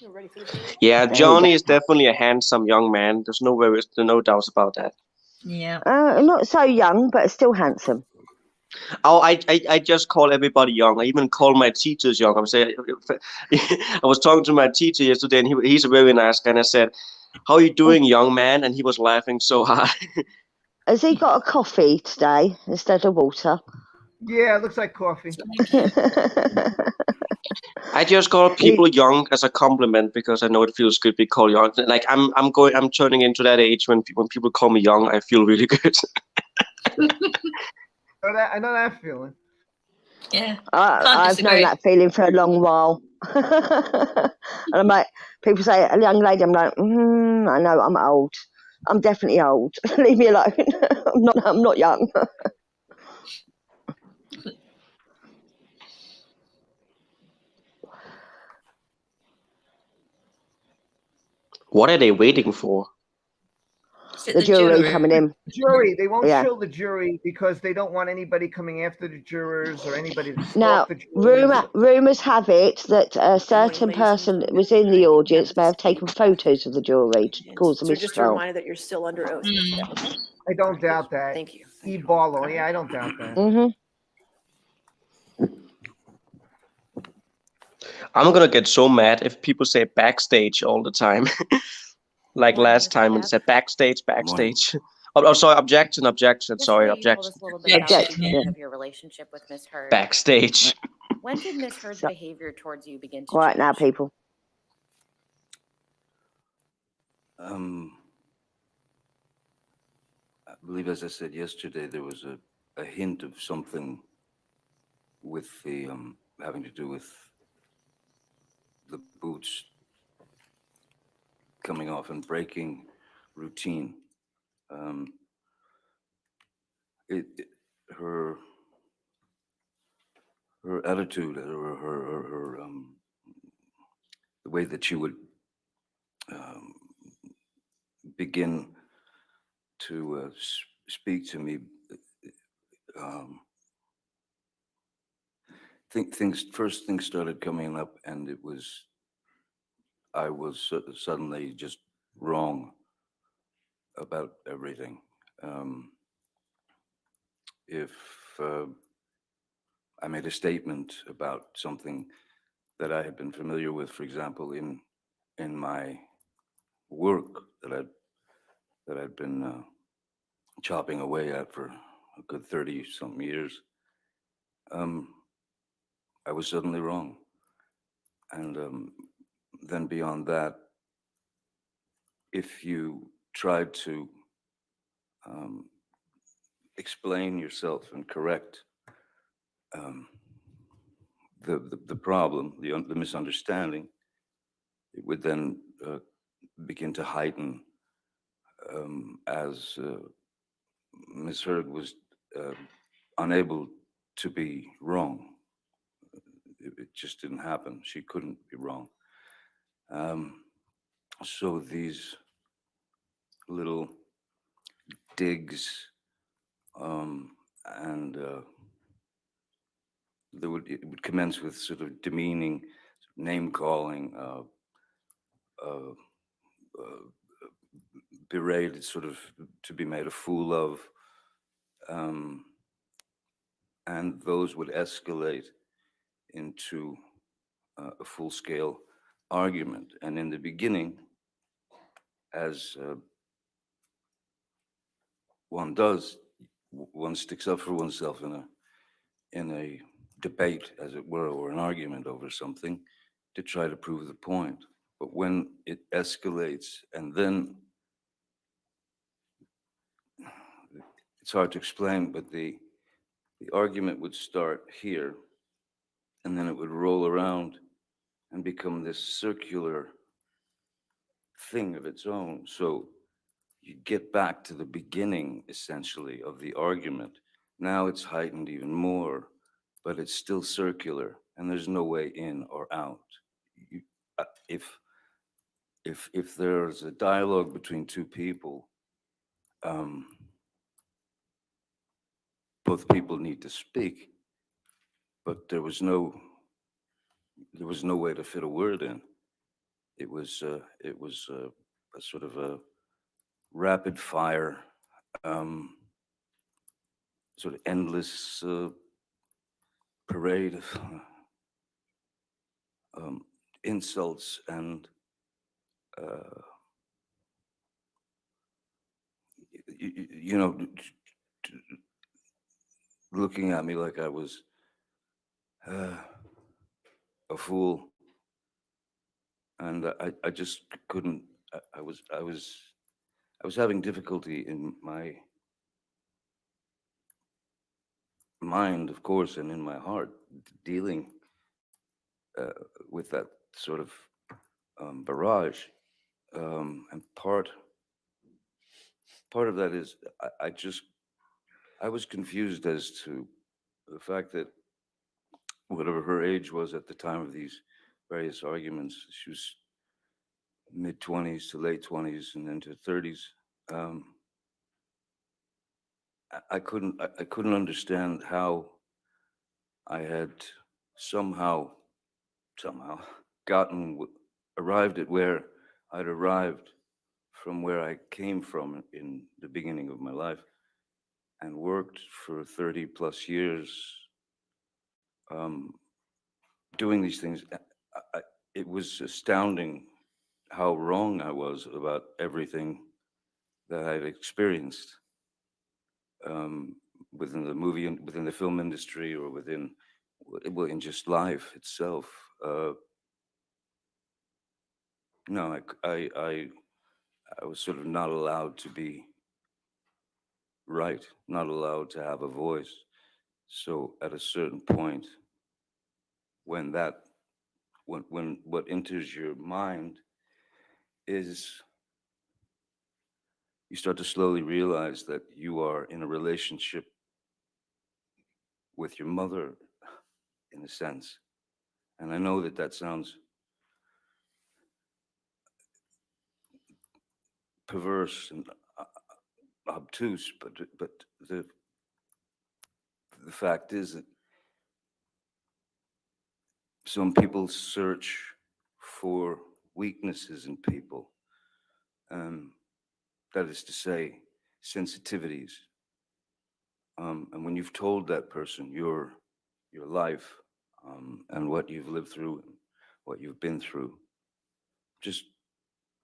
We're ready for the jury. Yeah, There you Johnny go. is definitely a handsome young man. There's no doubts about that. Yeah. Not so young, but still handsome. Oh, I just call everybody young. I even call my teachers young. I'm saying, I was talking to my teacher yesterday, and he's a very nice guy. And I said, "How are you doing, young man?" And he was laughing so hard. Has he got a coffee today instead of water? Yeah, it looks like coffee. I just call people young as a compliment because I know it feels good to be called young. Like I'm turning into that age when people call me young, I feel really good. I know that feeling. Yeah. I've known that feeling for a long while. And I'm like, people say, a young lady, I'm like, I know, I'm old. I'm definitely old. Leave me alone. I'm not young. What are they waiting for? The jury coming in. Jury. They won't Yeah. show the jury because they don't want anybody coming after the jurors or anybody to Now, stalk the jurors. rumours have it that a certain ladies and person that gentlemen. was in the audience may have taken photos of the jury to cause a So just a mistrial. reminder that you're still under oath. Mr. Depp, okay? I don't doubt that. Thank you. E. Barlow. Yeah, I don't doubt that. Mm-hmm. I'm gonna get so mad if people say backstage all the time. Like Morning, last Mr. time when Depp. it said backstage. Oh, sorry, objection, Just sorry, so you told objection. us a little bit about the Objection. beginning of your relationship with Miss Heard. Backstage. When did Miss Heard's So- behavior towards you begin to Quiet change? now, people. I believe, as I said yesterday, there was a hint of something with the having to do with the boots coming off and breaking routine. Her attitude, or her the way that she would begin to speak to me. Things started coming up, and I was suddenly just wrong about everything. If I made a statement about something that I had been familiar with, for example, in my work that I'd been chopping away at for a good 30-something years, I was suddenly wrong. And then beyond that, if you tried to explain yourself and correct the problem, the misunderstanding, it would then begin to heighten as Ms. Heard was unable to be wrong. It just didn't happen. She couldn't be wrong. So these little digs, and it would commence with sort of demeaning, name calling, berated, sort of to be made a fool of, and those would escalate into a full-scale argument. And in the beginning, as one does, one sticks up for oneself in a debate, as it were, or an argument over something to try to prove the point. But when it escalates, and then it's hard to explain, but the argument would start here, and then it would roll around and become this circular thing of its own. So you get back to the beginning, essentially, of the argument. Now it's heightened even more, but it's still circular, and there's no way in or out. If there's a dialogue between two people, both people need to speak, but there was no way to fit a word in. It was a sort of a rapid fire, sort of endless parade of insults and you know, looking at me like I was a fool, and I just couldn't. I was having difficulty in my mind, of course, and in my heart, dealing with that sort of barrage. And part of that is I was confused as to the fact that whatever her age was at the time of these various arguments, she was mid-20s to late 20s and into 30s. Um, I couldn't understand how I had somehow gotten arrived at where I'd arrived from where I came from in the beginning of my life, and worked for 30 plus years um, doing these things. I, it was astounding how wrong I was about everything that I've experienced um, within the movie and within the film industry, or within, well, in just life itself. No, I was sort of not allowed to be right, not allowed to have a voice. So at a certain point, when that, when what enters your mind is, you start to slowly realize that you are in a relationship with your mother, in a sense. And I know that that sounds perverse and obtuse, but the the fact is that some people search for weaknesses in people. Um, that is to say, sensitivities. And when you've told that person your life and what you've lived through, what you've been through, just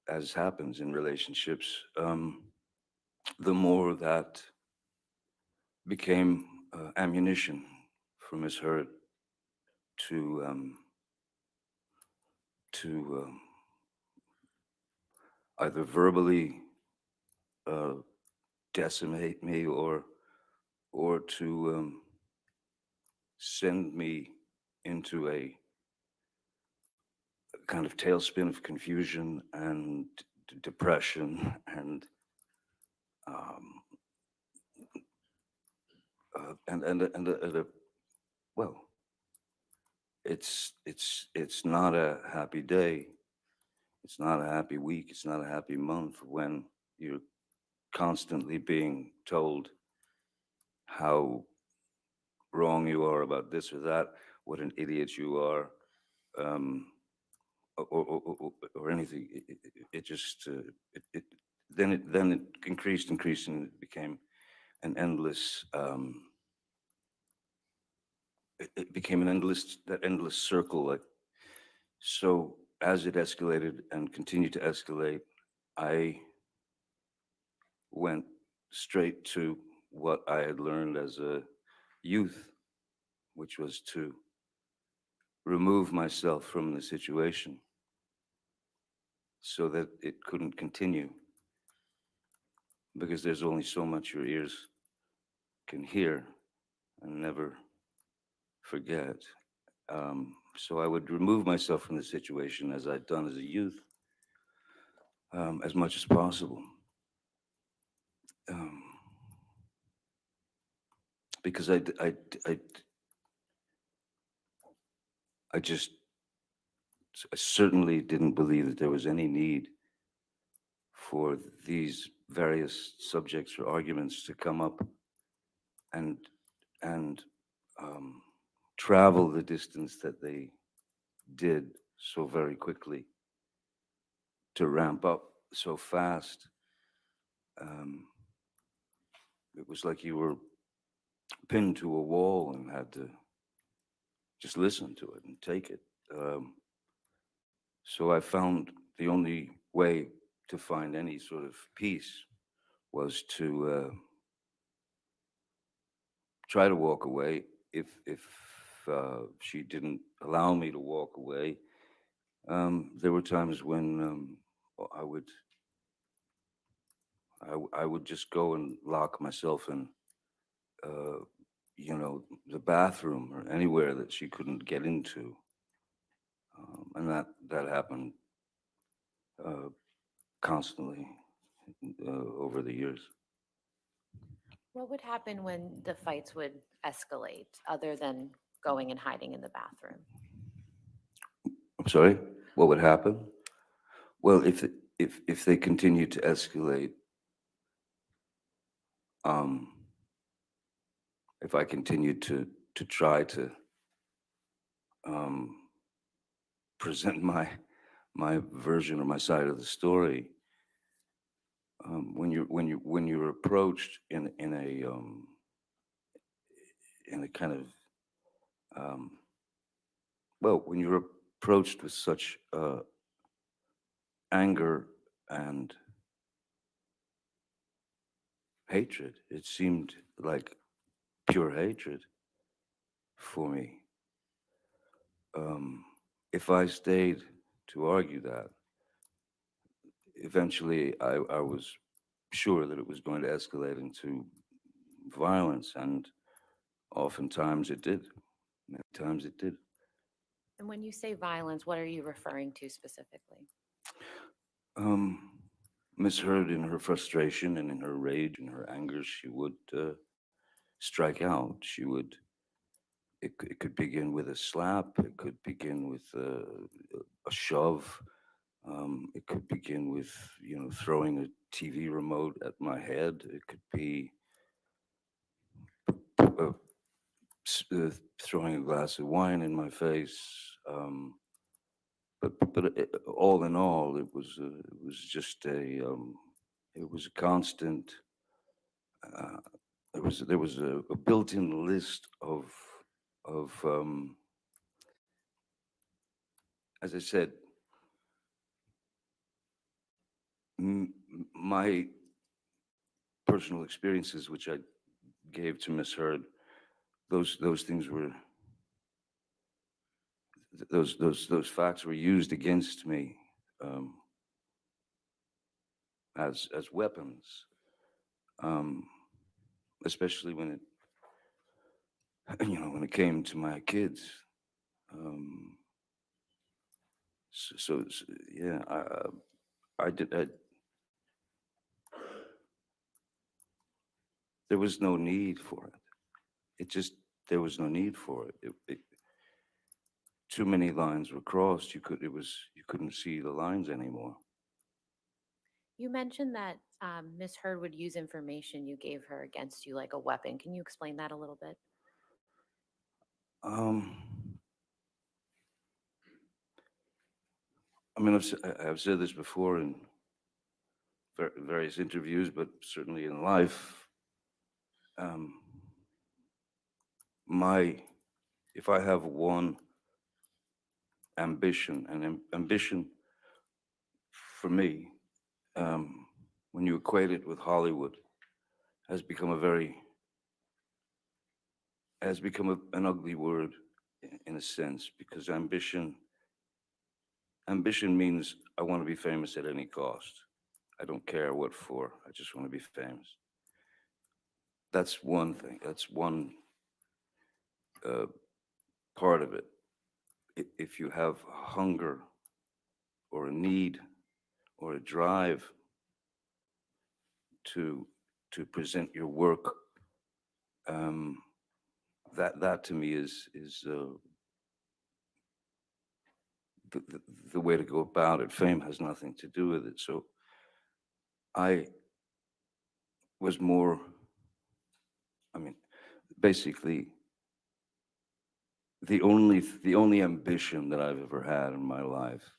as happens in relationships, the more that became ammunition for Miss Heard to to either verbally uh, decimate me, or to send me into a kind of tailspin of confusion and depression and um, well, it's not a happy day. It's not a happy week. It's not a happy month when you're constantly being told how wrong you are about this or that, what an idiot you are, um, or anything. It just then it increased, and it became an endless. It became that endless circle. Like, so as it escalated and continued to escalate, I went straight to what I had learned as a youth, which was to remove myself from the situation so that it couldn't continue, because there's only so much your ears can hear and never forget. So I would remove myself from the situation, as I'd done as a youth, as much as possible. Um, because I just, I certainly didn't believe that there was any need for these various subjects or arguments to come up and and um, travel the distance that they did so very quickly. ramp up so fast. It was like you were pinned to a wall and had to just listen to it and take it. So I found the only way to find any sort of peace was to try to walk away. If she didn't allow me to walk away, there were times when I would I would just go and lock myself in, uh, the bathroom or anywhere that she couldn't get into, and that happened constantly over the years. What would happen when the fights would escalate, other than going and hiding in the bathroom? I'm sorry, what would happen? Well, if they continue to escalate, um, if I continued to try to um, present my version or my side of the story, when you're approached in a kind of well, when you're approached with such anger and hatred, it seemed like pure hatred for me. If I stayed to argue that, eventually I was sure that it was going to escalate into violence, and oftentimes it did. Many times it did. And when you say violence, what are you referring to specifically? Miss Heard, in her frustration and in her rage and her anger, she would strike out. She would. It could begin with a slap. It could begin with a shove. It could begin with throwing a TV remote at my head. It could be uh, throwing a glass of wine in my face. But all in all, it was just it was a constant. Uh, there was a built-in list of as I said, my personal experiences, which I gave to Miss Heard, those things were those facts were used against me as weapons, especially when it when it came to my kids. So yeah, I did. There was no need for it. It just there was no need for it. Too many lines were crossed. You couldn't see the lines anymore. You mentioned that Ms. Heard would use information you gave her against you like a weapon. Can you explain that a little bit? I mean, I've said this before in various interviews, but certainly in life. If I have one ambition, and ambition for me, when you equate it with Hollywood, has become an ugly word in a sense, because ambition means I want to be famous at any cost. I don't care what for. I just want to be famous. That's one thing. That's one part of it. If you have hunger or a need or a drive to present your work, that to me is the way to go about it. Fame has nothing to do with it. So I was more, I mean, basically the only ambition that I've ever had in my life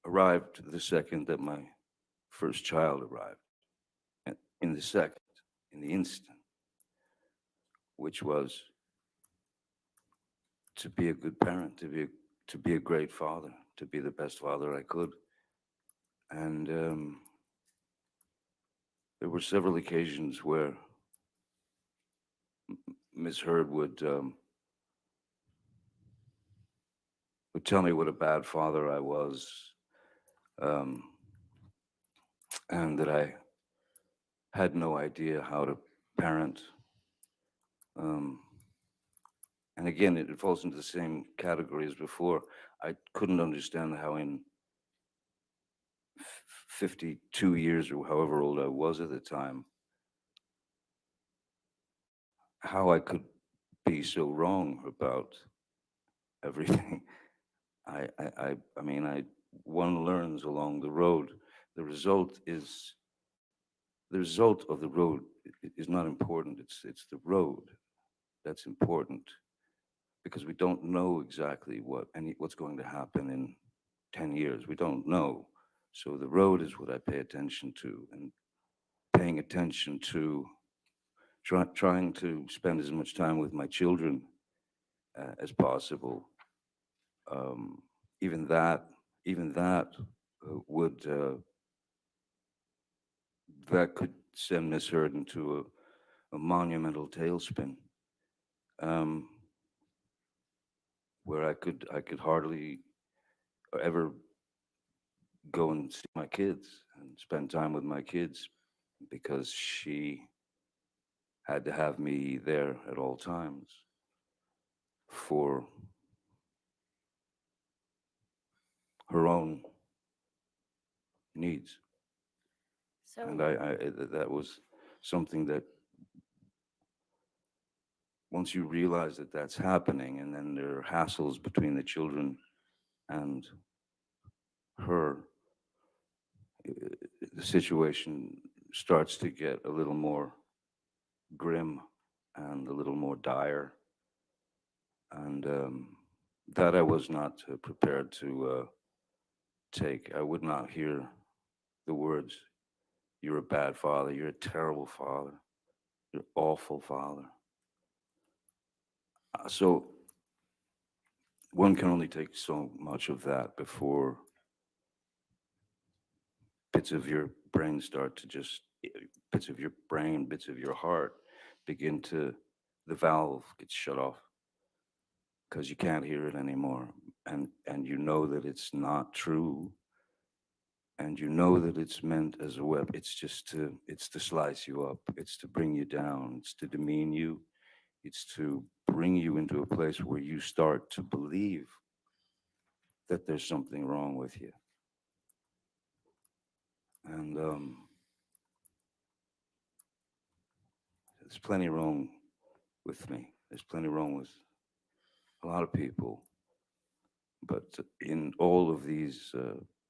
arrived the second that my first child arrived. And in the second, in the instant, which was to be a good parent, to be a great father, to be the best father I could. And there were several occasions where Miss Heard would tell me what a bad father I was, um, and that I had no idea how to parent. Um, and again, it falls into the same category as before. I couldn't understand how in 52 years or however old I was at the time, how I could be so wrong about everything. I mean, one learns along the road. The result of the road is not important. It's the road that's important, because we don't know exactly what's going to happen in 10 years. We don't know. So the road is what I pay attention to, and paying attention to trying to spend as much time with my children as possible. Um, even that, even that would that could send Miss Heard into a monumental tailspin, um, where I could hardly ever go and see my kids and spend time with my kids, because she had to have me there at all times for her own needs. And So, that was something that once you realize that that's happening, and then there are hassles between the children and her, the situation starts to get a little more grim and a little more dire. And that I was not prepared to take. I would not hear the words, "You're a bad father, you're a terrible father, you're an awful father." So one can only take so much of that before bits of your brain start to just, bits of your brain, bits of your heart begin to, the valve gets shut off because you can't hear it anymore. And you know that it's not true, and you know that it's meant as a weapon. It's to slice you up, it's to bring you down, it's to demean you, it's to bring you into a place where you start to believe that there's something wrong with you. And there's plenty wrong with me. There's plenty wrong with a lot of people. But in all of these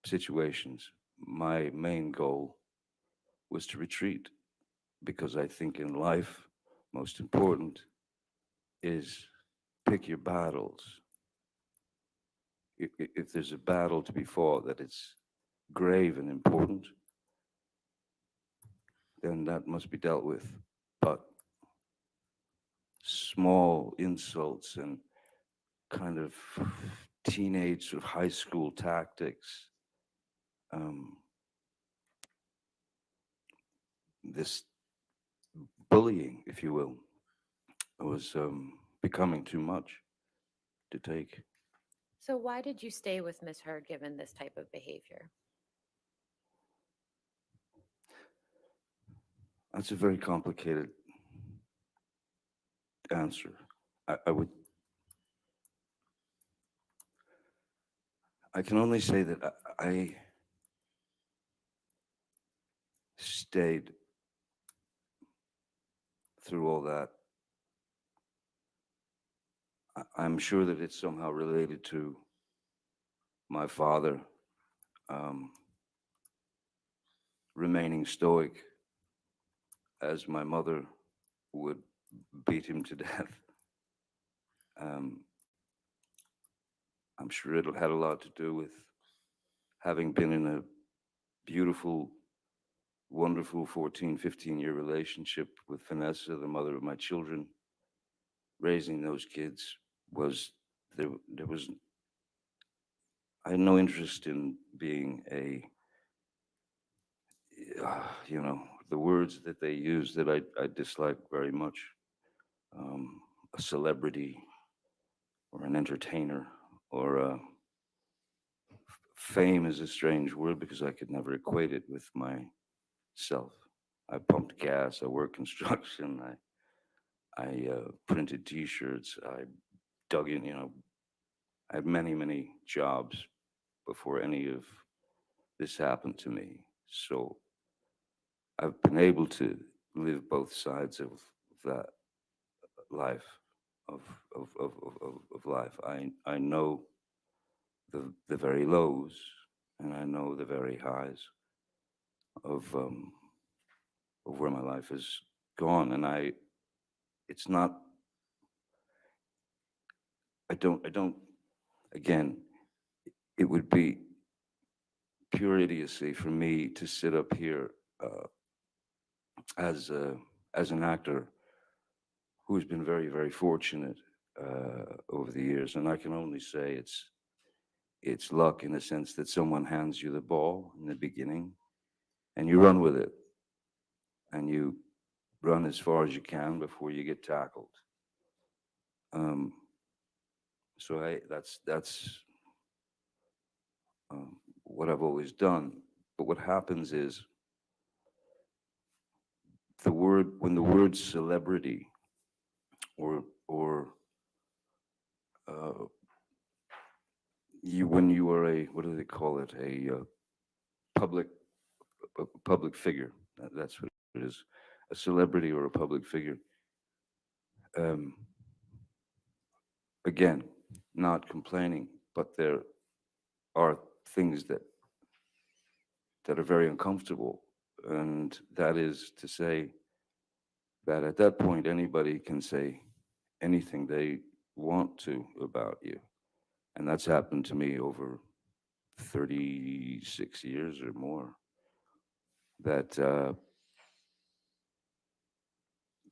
situations, my main goal was to retreat, because I think in life, most important is pick your battles. If there's a battle to be fought that is grave and important, then that must be dealt with. But small insults and kind of teenage sort of high school tactics, this bullying, if you will, was becoming too much to take. so why did you stay with Miss Heard given this type of behavior? That's a very complicated answer. I can only say that I stayed through all that. I'm sure that it's somehow related to my father remaining stoic as my mother would beat him to death. I'm sure it had a lot to do with having been in a beautiful, wonderful 14, 15-year relationship with Vanessa, the mother of my children, raising those kids was, there was, I had no interest in being you know, the words that they use that I dislike very much, a celebrity or an entertainer, or fame is a strange word because I could never equate it with myself. I pumped gas, I worked construction, I printed T-shirts, I dug in, you know, I had many, many jobs before any of this happened to me. So I've been able to live both sides of that life, of, of life. I know the very lows and I know the very highs of where my life has gone. And it's not, I don't, again, it would be pure idiocy for me to sit up here as an actor who's been very, very fortunate over the years. And I can only say it's luck in the sense that someone hands you the ball in the beginning and you run with it and you run as far as you can before you get tackled. So that's what I've always done. But what happens is when the word celebrity or when you are what do they call it, public public figure, that's what it is, a celebrity or a public figure. Again, not complaining, but there are things that are very uncomfortable, and that is to say that at that point anybody can say anything they want to about you. And that's happened to me over 36 years or more, that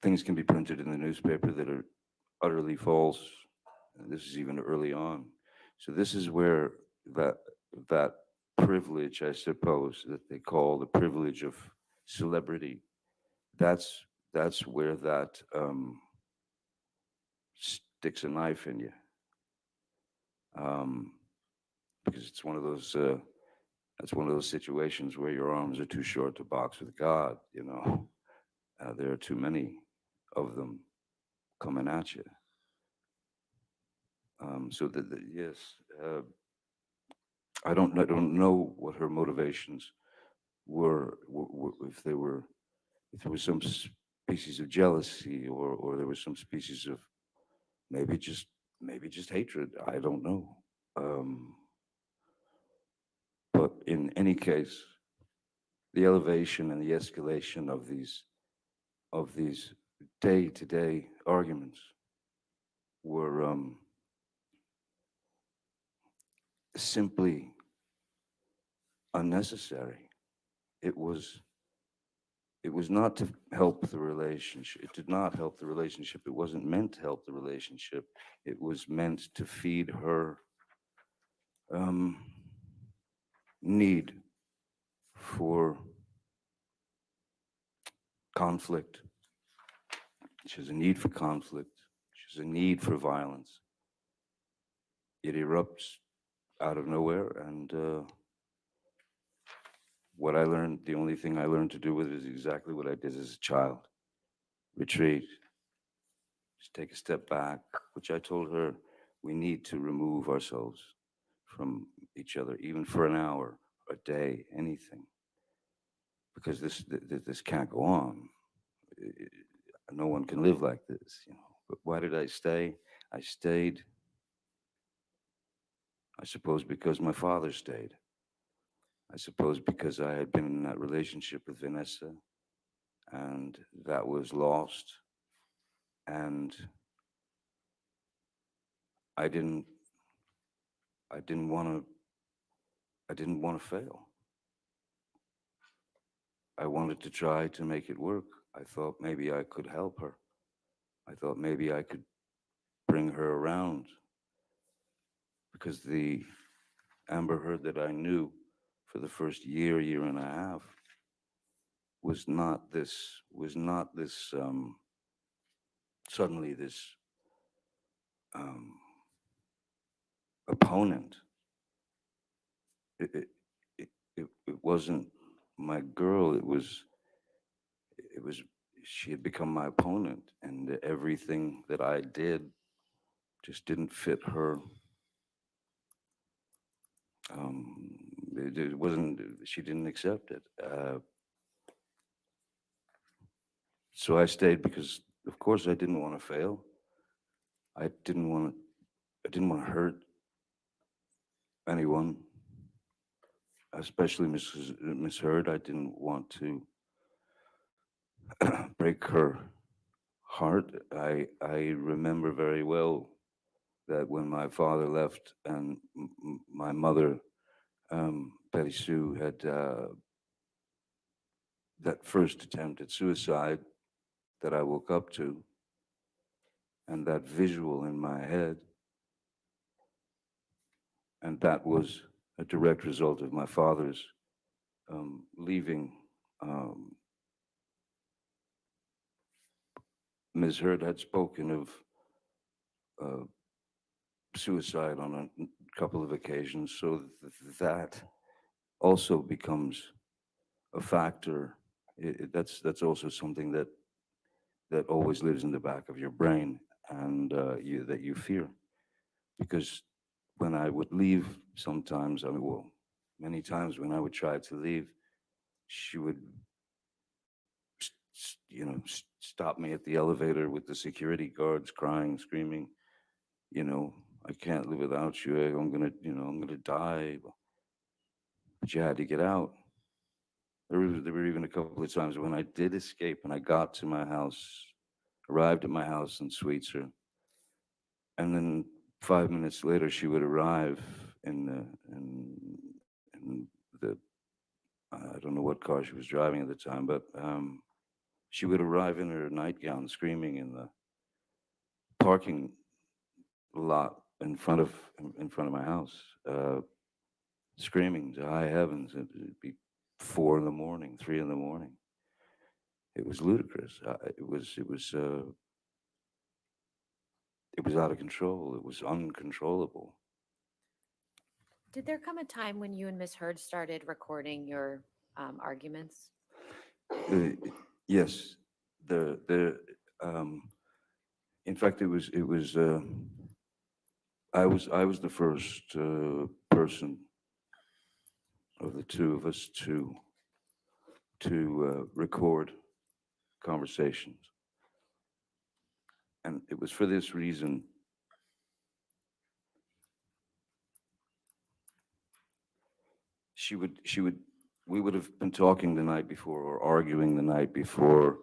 things can be printed in the newspaper that are utterly false. And this is even early on. So this is where that privilege, I suppose, that they call the privilege of celebrity, that's where that sticks a knife in you. Because it's one of those that's one of those situations where your arms are too short to box with God, you know. There are too many of them coming at you. So yes, I don't know what her motivations were, if there was some species of jealousy, or there was some species of maybe just hatred. I don't know. But in any case, the elevation and the escalation of these day-to-day arguments were simply unnecessary. It was not to help the relationship. It did not help the relationship. It wasn't meant to help the relationship. It was meant to feed her need for conflict. She has a need for conflict. She has a need for violence. It erupts out of nowhere, and what I learned, the only thing I learned to do with it is exactly what I did as a child. Retreat. Just take a step back, which I told her, we need to remove ourselves from each other, even for an hour, a day, anything. Because this can't go on. No one can live like this, you know. But why did I stay? I stayed, I suppose, because my father stayed. I suppose because I had been in that relationship with Vanessa, and that was lost. And I didn't want to I didn't want to fail. I wanted to try to make it work. I thought maybe I could help her. I thought maybe I could bring her around, because the Amber Heard that I knew for the first year and a half was not this suddenly this um, opponent. It, it, it wasn't my girl. It was she had become my opponent, and everything that I did just didn't fit her. It wasn't. She didn't accept it. So I stayed because, of course, I didn't want to fail. I didn't want to. I didn't want to hurt anyone, especially Miss Heard. I didn't want to break her heart. I remember very well that when my father left and my mother, Betty Sue, had that first attempt at suicide that I woke up to, and that visual in my head, and that was a direct result of my father's leaving. Um, Ms. Heard had spoken of uh, suicide on a couple of occasions, so that also becomes a factor. That's also something that always lives in the back of your brain, and that you fear, because when I would leave, sometimes, I mean, well, many times when I would try to leave, she would, stop me at the elevator with the security guards, crying, screaming, I can't live without you. I'm gonna die. But you had to get out. There were even a couple of times when I did escape and I got to my house, arrived at my house in Sweetser, and then 5 minutes later she would arrive in the I don't know what car she was driving at the time, but she would arrive in her nightgown, screaming in the parking lot in front of my house, screaming to high heavens. It'd be 4 in the morning, 3 in the morning. It was ludicrous. It was out of control. It was uncontrollable. Did there come a time when you and Miss Heard started recording your arguments? Yes, um, in fact, I was the first person of the two of us to record conversations, and it was for this reason. We would have been talking the night before or arguing the night before,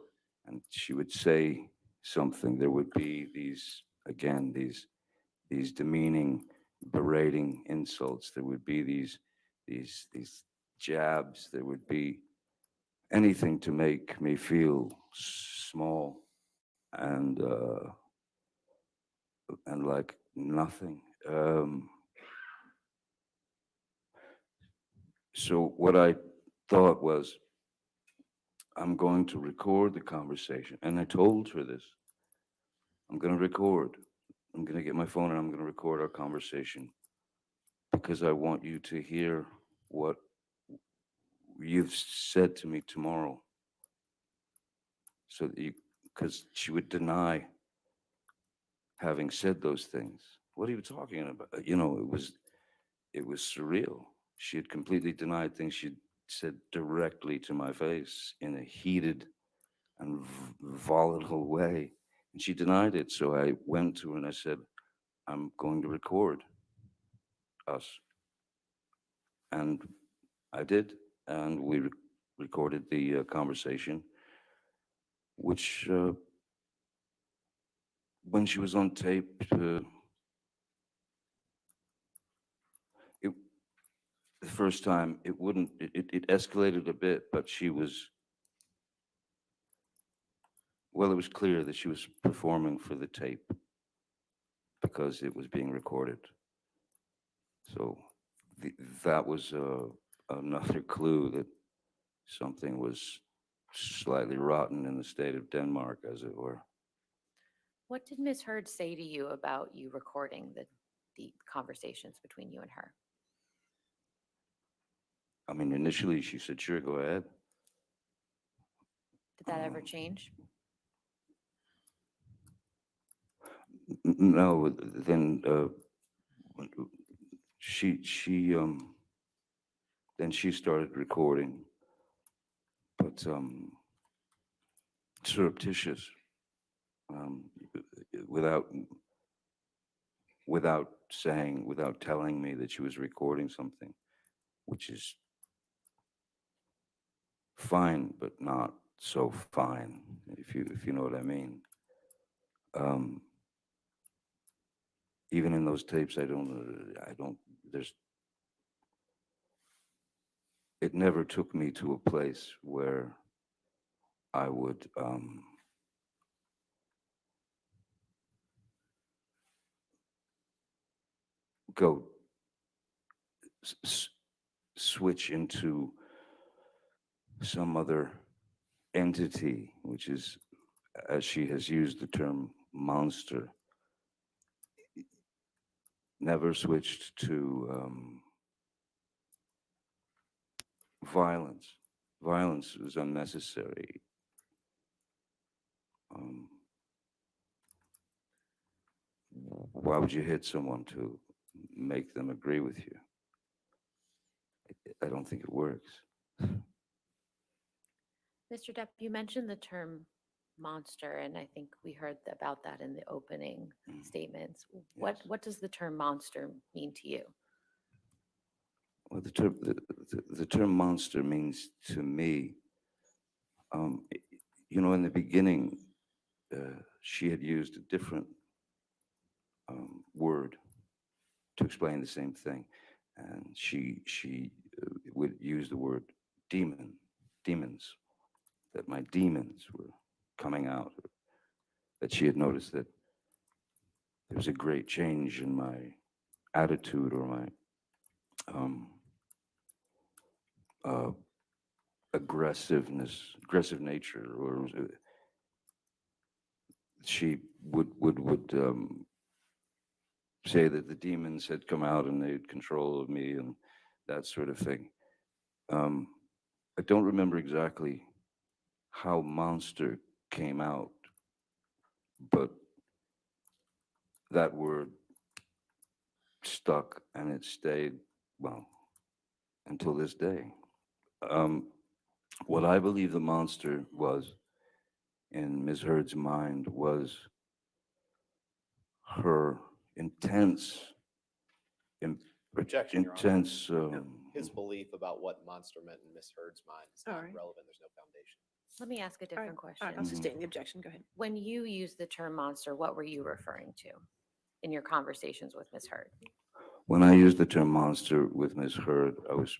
and she would say something. There would be these demeaning, berating insults. There would be these jabs. There would be anything to make me feel small and like nothing. So what I thought was, I'm going to record the conversation, and I told her this. I'm going to record. I'm going to get my phone and I'm going to record our conversation, because I want you to hear what you've said to me tomorrow. So that because she would deny having said those things. What are you talking about? It was surreal. She had completely denied things she'd said directly to my face in a heated and volatile way. And she denied it. So I went to her and I said, I'm going to record us. And I did. And we recorded the conversation, which, when she was on tape, it, the first time it wouldn't, it escalated a bit, but she was, well, it was clear that she was performing for the tape because it was being recorded. So that was another clue that something was slightly rotten in the state of Denmark, as it were. What did Ms. Heard say to you about you recording the conversations between you and her? I mean, initially she said, sure, go ahead. Did that ever change? No, then then she started recording, but surreptitious, without without telling me that she was recording something, which is fine, but not so fine, if you know what I mean. Even in those tapes, I don't, it never took me to a place where I would go switch into some other entity, which is, as she has used the term, monster. Never switched to violence. Violence was unnecessary. Why would you hit someone to make them agree with you? I don't think it works. Mr. Depp, you mentioned the term monster, and I think we heard about that in the opening statements. What does the term monster mean to you? Well, the term monster means to me, you know, in the beginning, she had used a different word to explain the same thing, and she would use the word demons, that my demons were coming out, that she had noticed that there was a great change in my attitude or my aggressive nature, or she would say that the demons had come out and they had control of me and that sort of thing. I don't remember exactly how monster came out, but that word stuck and it stayed, well, until this day. What I believe the monster was in Ms. Heard's mind was her intense, Projection, Your Honor. intense. His belief about what monster meant in Miss Heard's mind is not relevant. There's no foundation. Let me ask a different All question. right, I'll sustain the objection. Go ahead. When you use the term monster, what were you referring to in your conversations with Ms. Heard? When I used the term monster with Ms. Heard, I was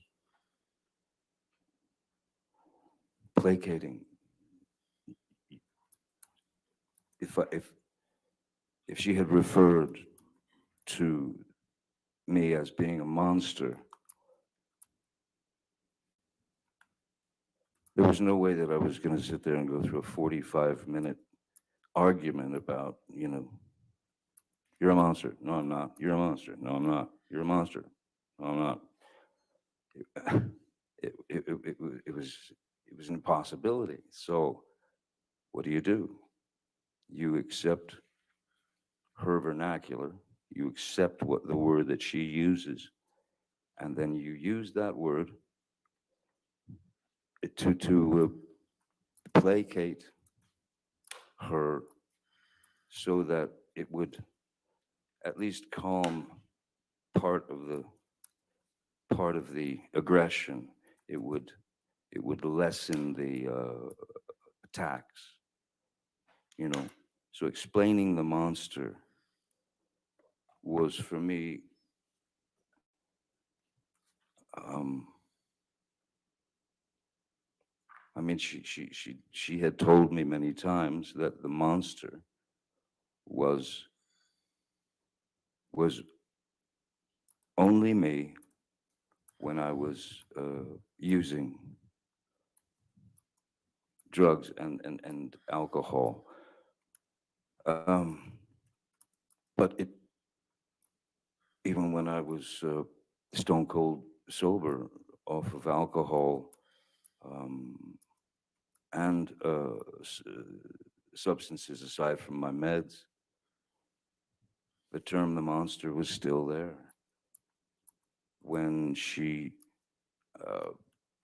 placating. If she had referred to me as being a monster, there was no way that I was going to sit there and go through a 45-minute argument about, you know, you're a monster. No, I'm not. You're a monster. No, I'm not. You're a monster. No, I'm not. It was an impossibility. So what do? You accept her vernacular. You accept what the word that she uses, and then you use that word to placate her so that it would at least calm part of the aggression. It would lessen the attacks, you know. So explaining the monster was for me I mean, she had told me many times that the monster was only me when I was using drugs and alcohol. But even when I was stone cold sober off of alcohol and substances aside from my meds, the term the monster was still there. When she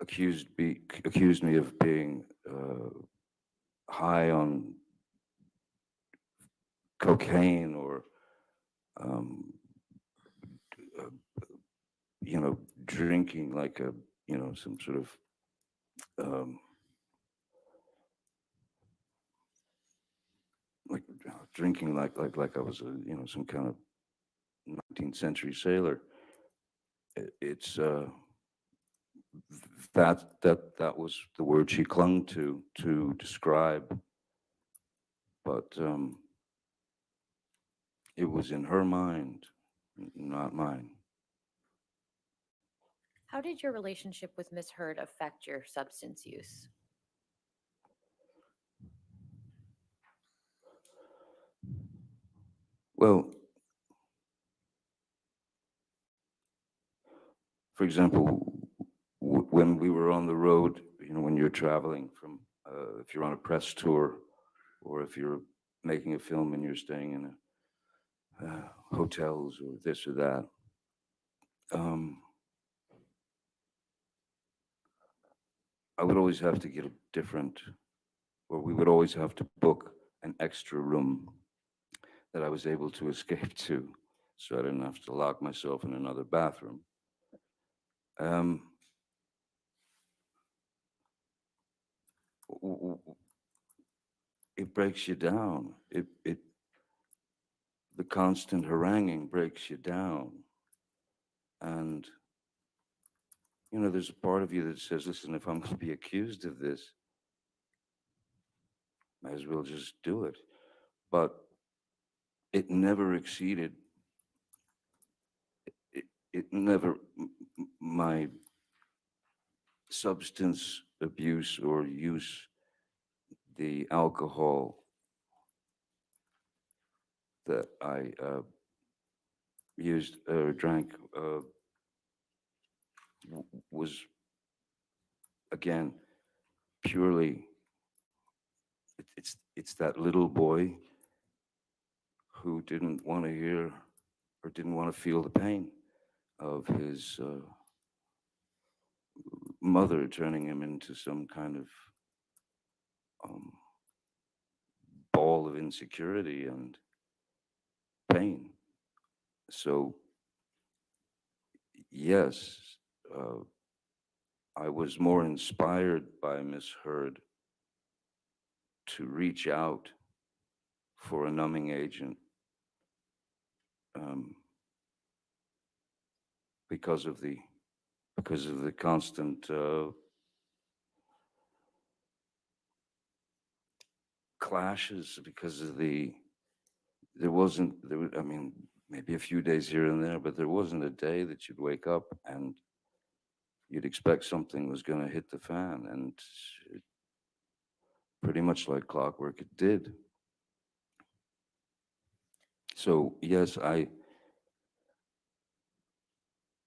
accused me of being high on cocaine or uh, drinking like some sort of like drinking like I was some kind of 19th century sailor. It's that was the word she clung to describe, but it was in her mind, not mine. How did your relationship with Miss Heard affect your substance use? Well, for example, when we were on the road, when you're traveling from, if you're on a press tour, or if you're making a film and you're staying in hotels or this or that, I would always have to get a different, or we would always have to book an extra room that I was able to escape to, so I didn't have to lock myself in another bathroom. It breaks you down. The constant haranguing breaks you down. And, there's a part of you that says, listen, if I'm going to be accused of this, might as well just do it. But it never exceeded, it never, my substance abuse or use, the alcohol that I used or drank was, again, purely, it's that little boy who didn't want to hear or didn't want to feel the pain of his mother turning him into some kind of ball of insecurity and pain. So, yes, I was more inspired by Miss Heard to reach out for a numbing agent because of the constant clashes, because of I mean, maybe a few days here and there, but there wasn't a day that you'd wake up and you'd expect something was going to hit the fan, and pretty much like clockwork, it did. So yes, I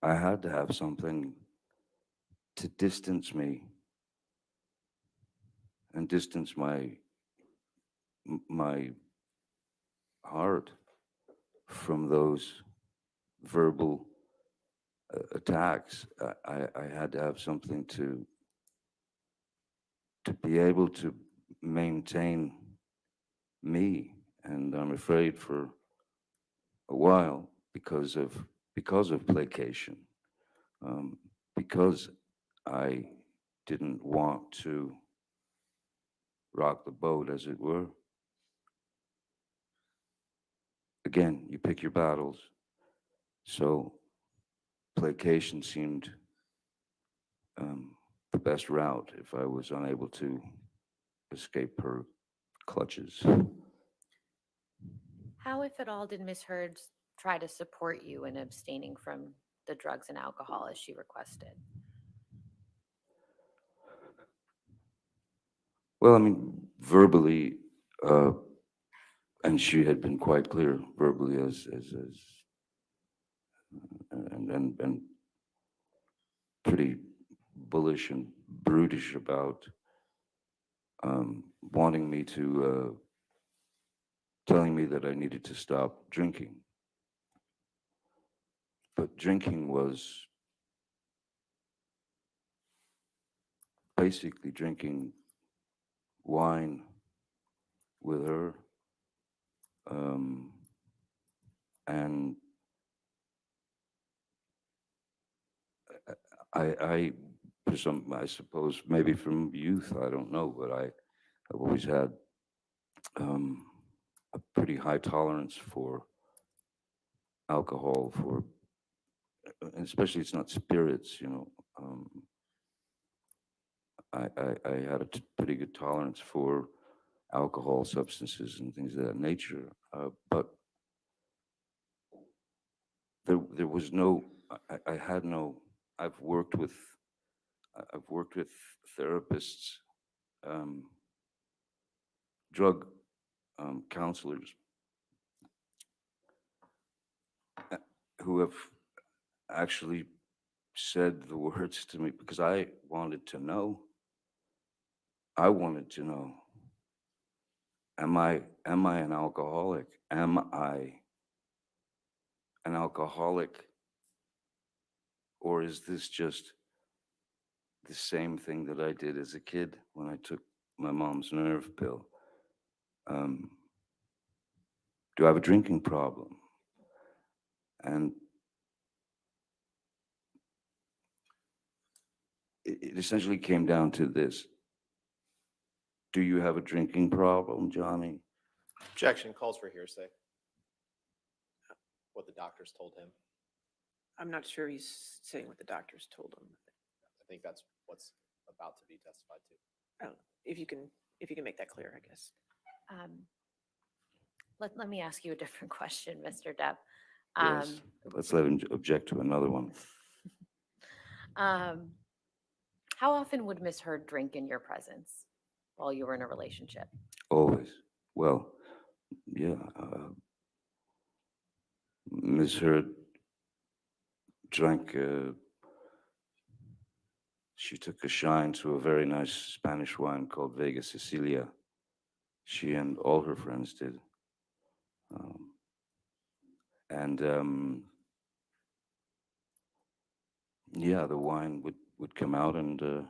had to have something to distance me and distance my heart from those verbal attacks. I had to have something to be able to maintain me, and I'm afraid for a while, because of placation, because I didn't want to rock the boat, as it were. Again, you pick your battles. So placation seemed the best route if I was unable to escape her clutches. How, if at all, did Miss Heard try to support you in abstaining from the drugs and alcohol as she requested? Well, I mean, verbally, and she had been quite clear verbally and pretty bullish and brutish about wanting me to, telling me that I needed to stop drinking. But drinking was basically drinking wine with her, and I, I suppose maybe from youth, I don't know, but I've always had a pretty high tolerance for alcohol, for, and especially it's not spirits, you know. I had a pretty good tolerance for alcohol, substances, and things of that nature, but there was no, I had no. I've worked with therapists, um, drug counselors who have actually said the words to me because I wanted to know. I wanted to know, am I an alcoholic? Am I an alcoholic? Or is this just the same thing that I did as a kid when I took my mom's nerve pill? Do I have a drinking problem? And it essentially came down to this. Do you have a drinking problem, Johnny? Objection calls for hearsay. What the doctors told him. I'm not sure he's saying what the doctors told him. I think that's what's about to be testified to. Oh, if you can make that clear, I guess. Let me ask you a different question, Mr. Depp. Yes. Let's let him object to another one. How often would Miss Heard drink in your presence while you were in a relationship? Always. Well, yeah. Ms. Heard drank, she took a shine to a very nice Spanish wine called Vega Sicilia. She and all her friends did. Yeah, the wine would come out, and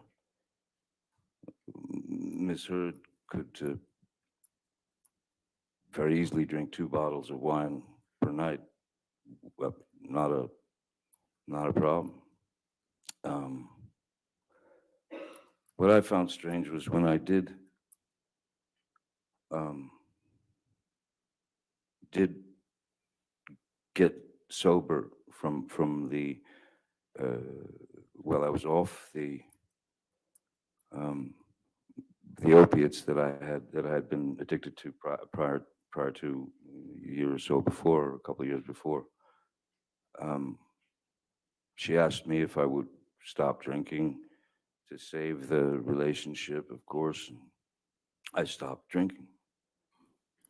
Miss Heard could very easily drink 2 bottles of wine per night. Well, not a problem. What I found strange was when I did get sober from the well, I was off the opiates that I had been addicted to prior to a year or so before, a couple of years before. She asked me if I would stop drinking to save the relationship, of course. I stopped drinking.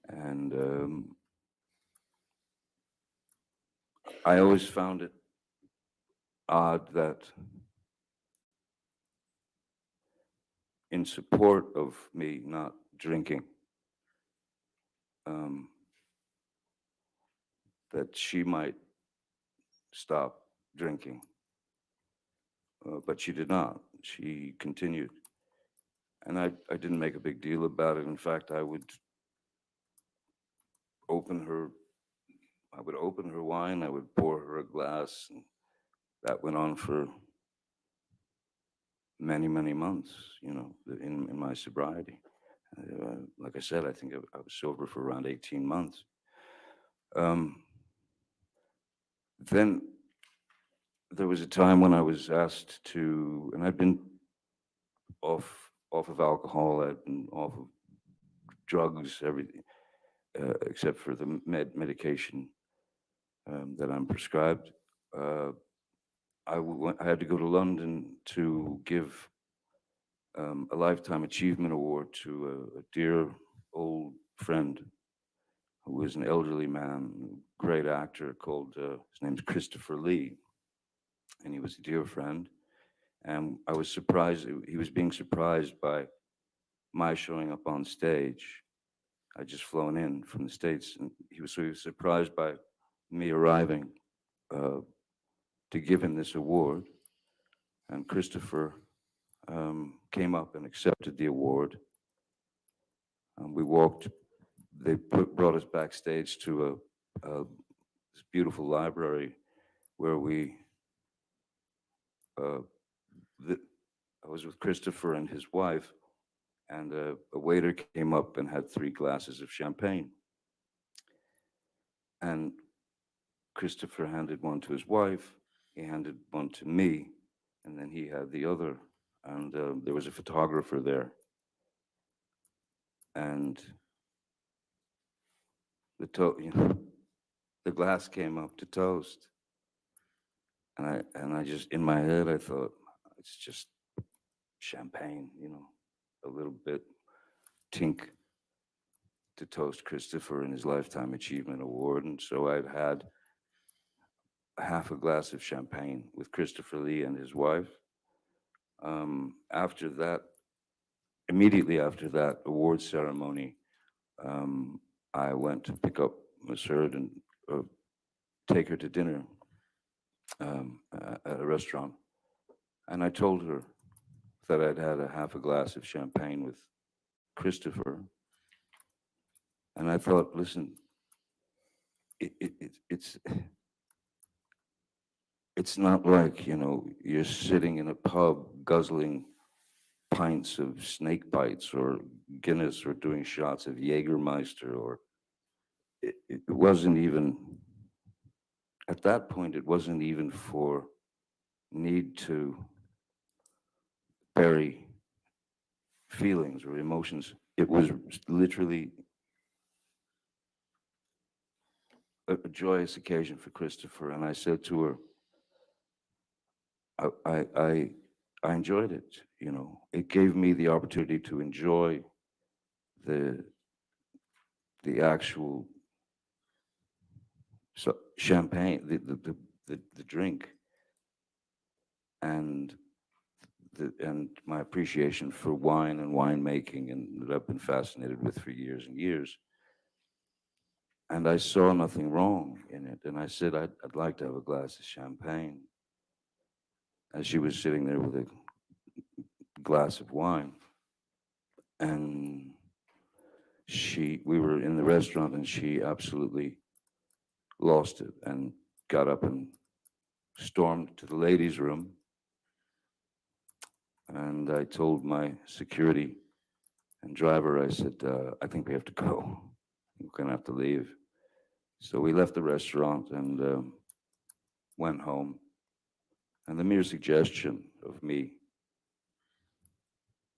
And I always found it odd that in support of me not drinking, that she might stop drinking. But she did not. She continued. And I didn't make a big deal about it. In fact, I would open her wine, I would pour her a glass, and that went on for many, many months, you know, in my sobriety. Like I said, I think I was sober for around 18 months. Then there was a time when I was asked to, and I'd been off of alcohol, I'd been off of drugs, everything, except for the medication that I'm prescribed. I had to go to London to give a Lifetime Achievement Award to a dear old friend who was an elderly man, great actor called, his name's Christopher Lee, and he was a dear friend. And I was surprised, he was being surprised by my showing up on stage. I'd just flown in from the States, and he was surprised by me arriving to give him this award. And Christopher came up and accepted the award. We walked, they brought us backstage to this beautiful library where I was with Christopher and his wife, and a waiter came up and had 3 glasses of champagne. And Christopher handed one to his wife, he handed one to me, and then he had the other. And there was a photographer there. And the glass came up to toast. And I just, in my head, I thought, it's just champagne, a little bit tink to toast Christopher and his Lifetime Achievement Award. And so I've had half a glass of champagne with Christopher Lee and his wife. After that, immediately after that award ceremony, I went to pick up Miss Heard and take her to dinner at a restaurant. And I told her that I'd had a half a glass of champagne with Christopher. And I thought, listen, it's not like, you're sitting in a pub guzzling pints of snake bites or Guinness or doing shots of Jägermeister, or it wasn't even, at that point, it wasn't even for need to bury feelings or emotions. It was literally a joyous occasion for Christopher. And I said to her, I enjoyed it, It gave me the opportunity to enjoy the actual champagne, the drink, and my appreciation for wine and winemaking, and that I've been fascinated with for years and years. And I saw nothing wrong in it. And I said, I'd like to have a glass of champagne. As she was sitting there with a glass of wine. And we were in the restaurant, and she absolutely lost it and got up and stormed to the ladies' room. And I told my security and driver, I said, I think we have to go. We're gonna have to leave. So we left the restaurant and went home. And the mere suggestion of me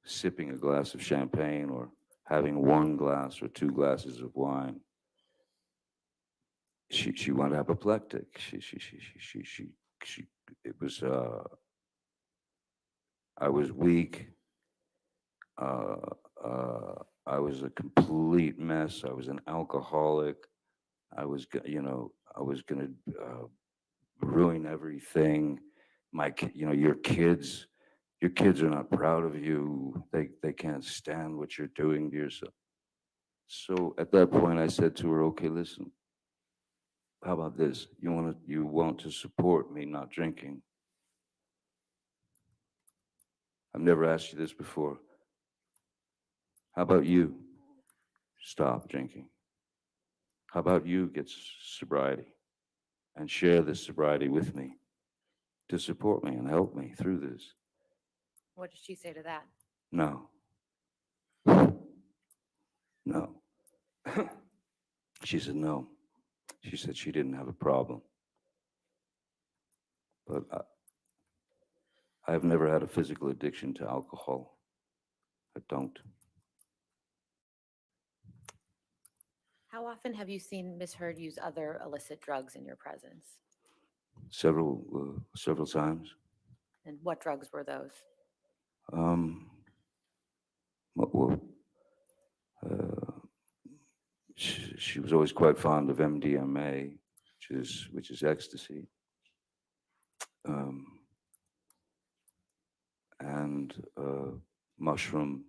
sipping a glass of champagne or having 1 glass or 2 glasses of wine, she went apoplectic. It was, I was weak. I was a complete mess. I was an alcoholic. I was gonna ruin everything. Your kids are not proud of you. They can't stand what you're doing to yourself. So at that point, I said to her, okay, listen, how about this? You want to support me not drinking? I've never asked you this before. How about you stop drinking? How about you get sobriety and share this sobriety with me to support me and help me through this? What did she say to that? No. No. She said no. She said she didn't have a problem. but I've never had a physical addiction to alcohol. I don't. How often have you seen Miss Heard use other illicit drugs in your presence? Several times. And what drugs were those? Well, uh, she was always quite fond of MDMA, which is ecstasy, and mushrooms,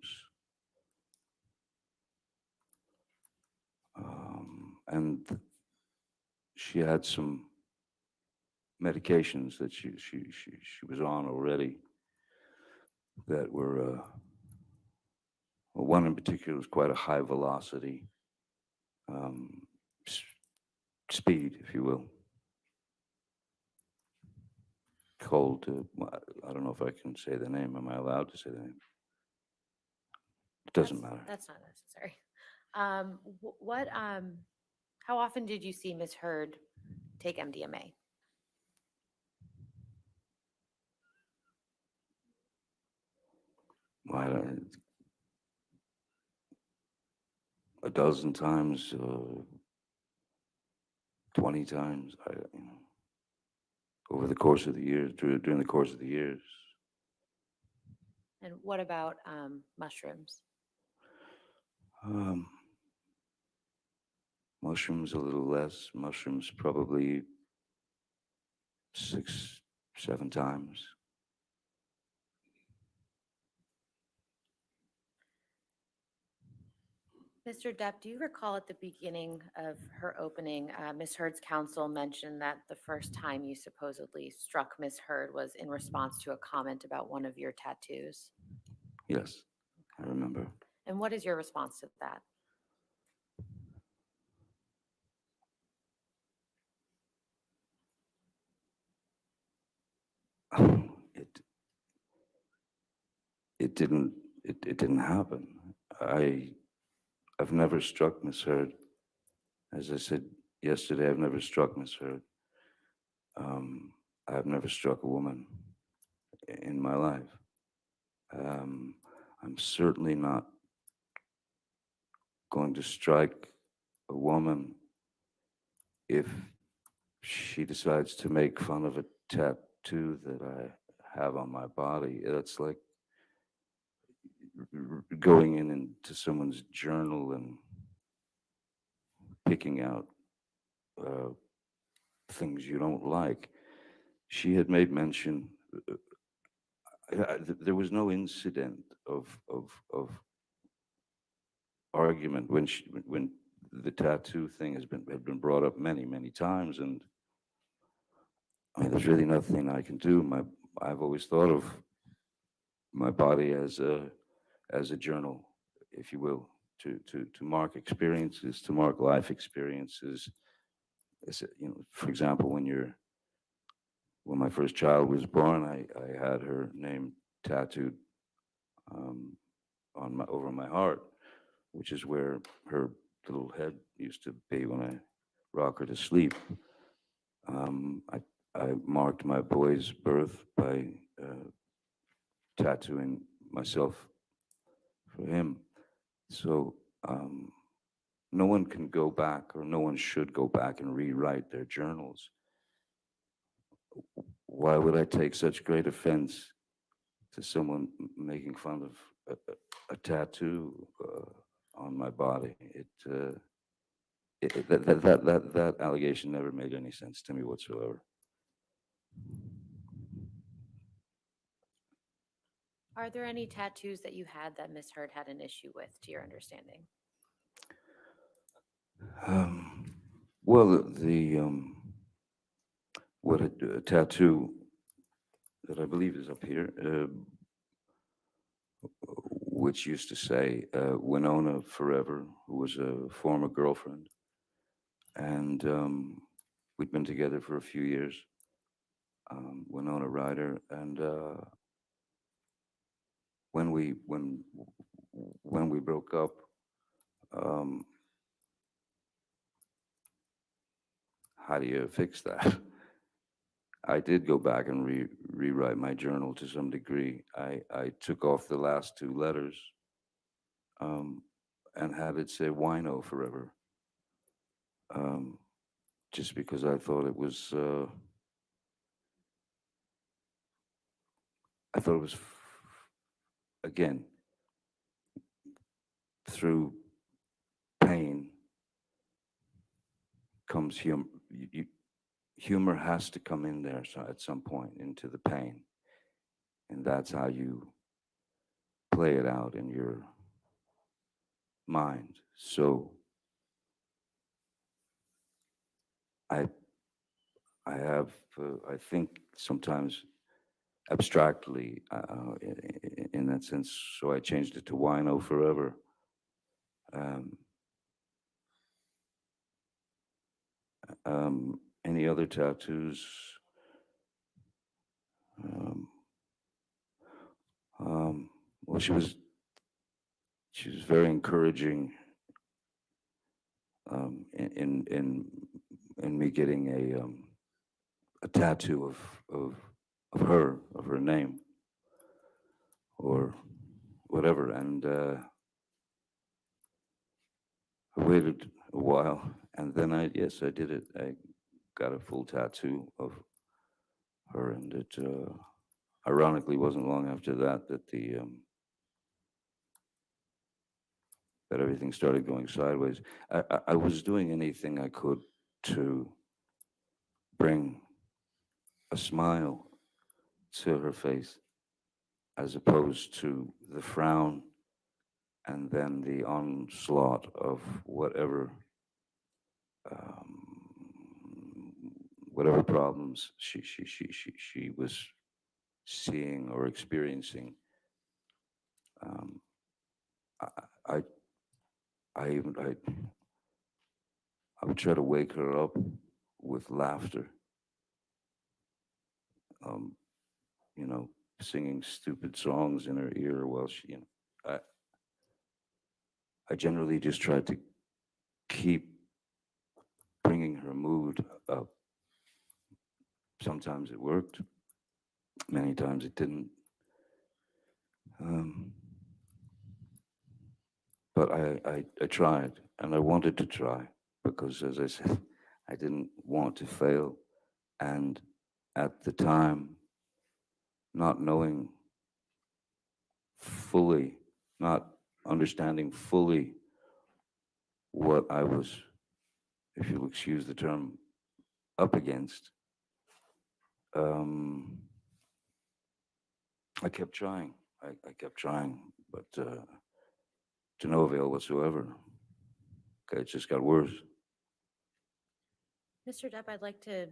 and she had some medications that she was on already that were well, one in particular was quite a high velocity speed, if you will, called I don't know if I can say the name. Am I allowed to say the name? It doesn't matter. That's not necessary. How often did you see Miss Heard take MDMA? Well, a dozen times, 20 times, over the course of the years, during the course of the years. And what about mushrooms? Mushrooms a little less. Mushrooms probably 6, 7 times. Mr. Depp, do you recall at the beginning of her opening, Miss Heard's counsel mentioned that the first time you supposedly struck Miss Heard was in response to a comment about one of your tattoos? Yes, I remember. And what is your response to that? It didn't happen. I've never struck Miss Heard. As I said yesterday, I've never struck Miss Heard. I've never struck a woman in my life. I'm certainly not going to strike a woman if she decides to make fun of a tattoo that I have on my body. That's like going into someone's journal and picking out things you don't like. She had made mention. There was no incident of argument when the tattoo thing had been brought up many times, and I mean, there's really nothing I can do. I've always thought of my body as a journal, if you will, to mark experiences, to mark life experiences. For example, when my first child was born, I had her name tattooed over my heart, which is where her little head used to be when I rock her to sleep. I marked my boy's birth by tattooing myself for him. So no one can go back, or no one should go back and rewrite their journals. Why would I take such great offense to someone making fun of a tattoo on my body? That allegation never made any sense to me whatsoever. Are there any tattoos that you had that Miss Heard had an issue with, to your understanding? Well, a tattoo that I believe is up here, which used to say Winona Forever, who was a former girlfriend, and we'd been together for a few years. Winona Ryder, and when we broke up, how do you fix that? I did go back and rewrite my journal to some degree. I took off the last two letters um, and had it say wino forever, um, just because I thought it was. I thought it was again through pain comes humor. Humor has to come in there at some point into the pain, and that's how you play it out in your mind. So I I have I think sometimes abstractly in that sense. So I changed it to wino forever. Um, any other tattoos? Um, well, she was very encouraging in me getting a tattoo of her name or whatever, and I waited a while, and then I did it. I got a full tattoo of her, and it ironically wasn't long after that that the that everything started going sideways. I was doing anything I could to bring a smile to her face, as opposed to the frown and then the onslaught of um, whatever problems she was seeing or experiencing. Um, I, I I even I would try to wake her up with laughter. Um, you know, singing stupid songs in her ear while I generally just tried to keep bringing her mood up. Sometimes it worked, many times it didn't. Um, but I tried, and I wanted to try because, as I said, I didn't want to fail. And at the time, not knowing fully, not understanding fully what I was, if you'll excuse the term, up against, um, I kept trying. I kept trying, but to no avail whatsoever. Okay, it just got worse. Mr. Depp, I'd like to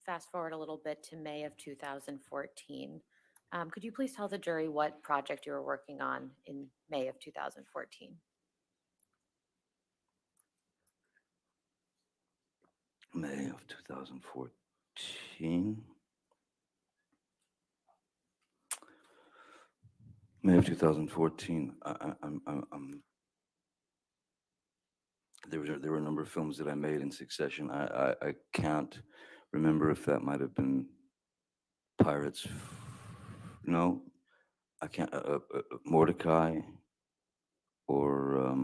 fast forward a little bit to May of 2014. Could you please tell the jury what project you were working on in May of 2014? May of 2014. May of 2014. There were a number of films that I made in succession. I can't remember if that might have been Pirates. No, I can't. Mordecai or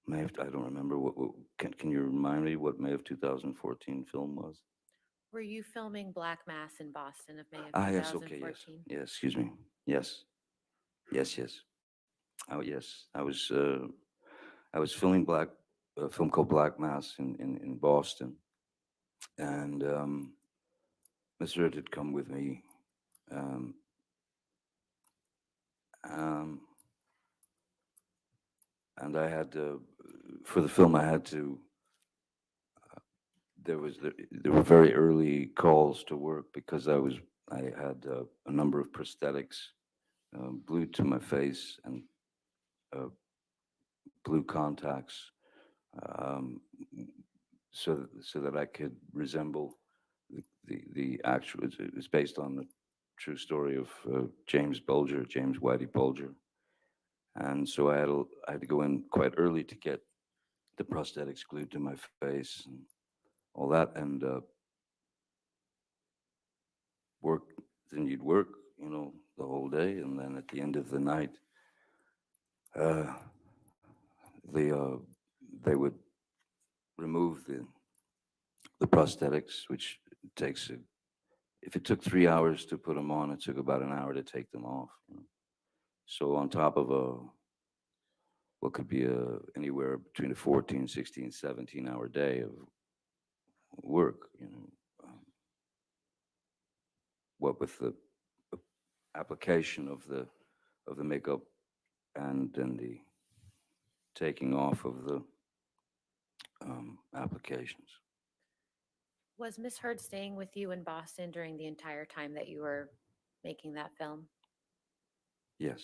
May of, I don't remember what can you remind me what May of 2014 film was? Were you filming Black Mass in Boston of May of Yes, okay, 2014? yes, excuse me. Yes, yes, yes. Oh, yes. I was filming a film called Black Mass in Boston, and Mr. Ed had come with me. Um, um, and I had to, for the film, I had to, there were very early calls to work because I had a number of prosthetics glued to my face and uh, blue contacts, um, so that I could resemble the actual. It's based on the true story of James Whitey Bulger, and so I had to go in quite early to get the prosthetics glued to my face. And all that, and work. Then you'd work, the whole day, and then at the end of the night, uh, the they would remove the prosthetics, which takes if it took 3 hours to put them on, it took about an hour to take them off. So on top of what could be anywhere between a 14, 16, 17-hour day of work, what with the application of the makeup and then the taking off of the applications. Was Miss Heard staying with you in Boston during the entire time that you were making that film? Yes.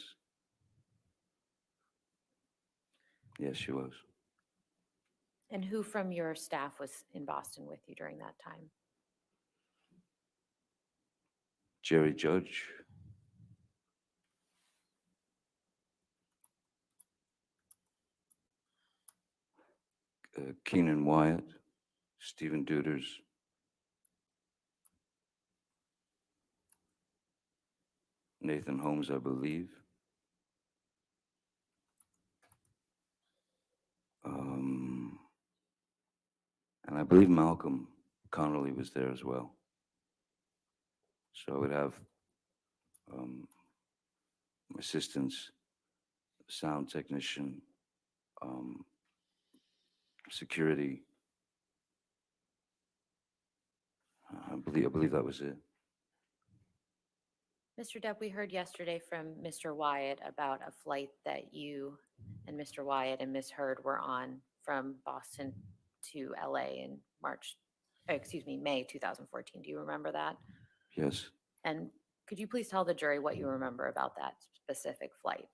Yes, she was. And who from your staff was in Boston with you during that time? Jerry Judge. Keenan Wyatt, Stephen Duders, Nathan Holmes, I believe. And I believe Malcolm Connolly was there as well. So I would have assistants, sound technician, security. I believe that was it. Mr. Depp, we heard yesterday from Mr. Wyatt about a flight that you and Mr. Wyatt and Miss Heard were on from Boston to LA in May 2014. Do you remember that? Yes. And could you please tell the jury what you remember about that specific flight?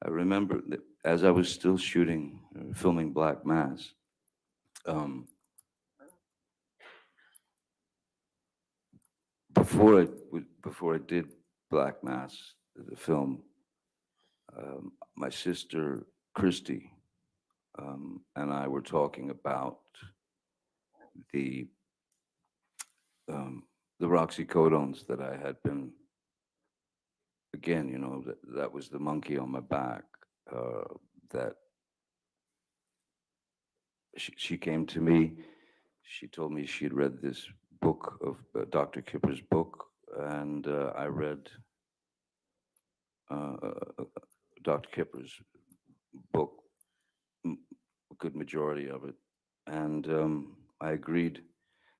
I remember that as I was still shooting, filming Black Mass, before I did Black Mass, the film, my sister Christy and I were talking about the oxycodones that I had been. Again, that was the monkey on my back. That she came to me. She told me she had read this book of Dr. Kipper's book, and I read Dr. Kipper's book, a good majority of it, and I agreed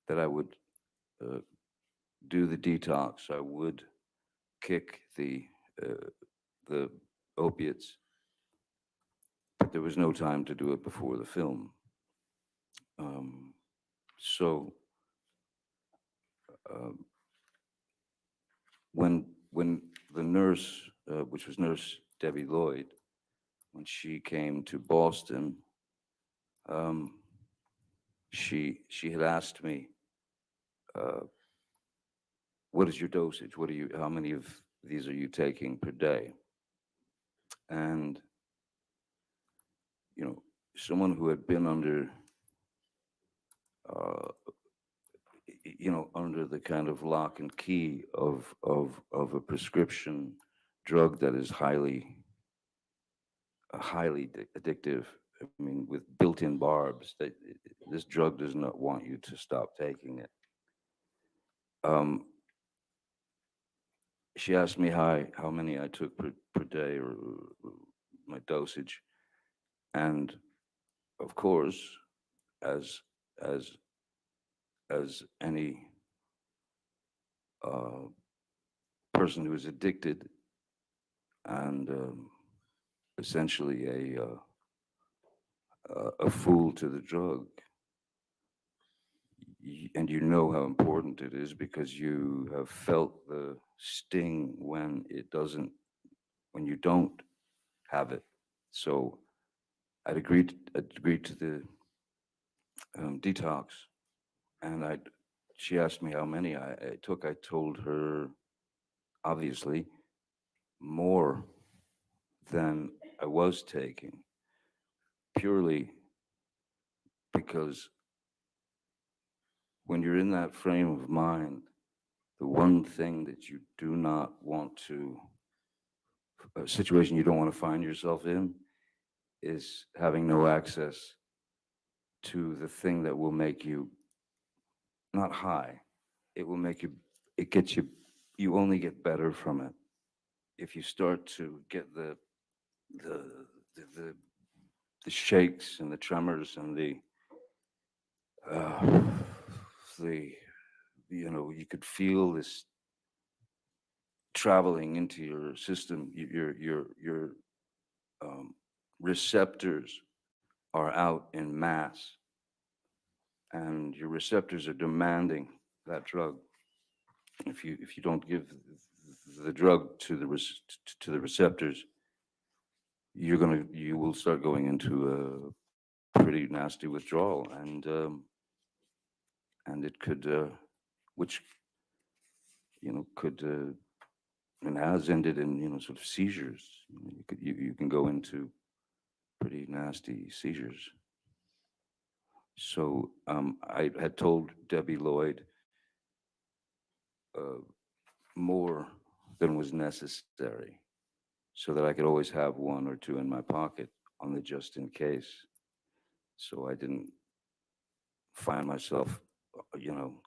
that I would do the detox. I would kick the opiates, but there was no time to do it before the film. So when the nurse, which was Nurse Debbie Lloyd, when she came to Boston, she had asked me, "What is your dosage? How many of these are you taking per day?" And someone who had been under under the kind of lock and key of a prescription drug that is highly addictive. I mean, with built-in barbs, that this drug does not want you to stop taking it. She asked me how many I took per day, or my dosage, and of course, as any person who is addicted and essentially a fool to the drug, and you know how important it is because you have felt the sting when you don't have it. So I'd agreed to the detox, and she asked me how many I took. I told her, obviously, more than I was taking. purely because when you're in that frame of mind, the one thing that you do not want to, a situation you don't want to find yourself in, is having no access to the thing that will make you not high. It will make you, it gets you, you only get better from it. If you start to get the the, the shakes and the tremors and uh, the you could feel this traveling into your system. Your receptors are out in mass, and your receptors are demanding that drug. If you don't give the drug to the receptors, you will start going into a pretty nasty withdrawal, and it could which could and has ended in sort of seizures. You can go into pretty nasty seizures. So I had told Debbie Lloyd uh, more than was necessary, so that I could always have one or two in my pocket on the just in case. So I didn't find myself,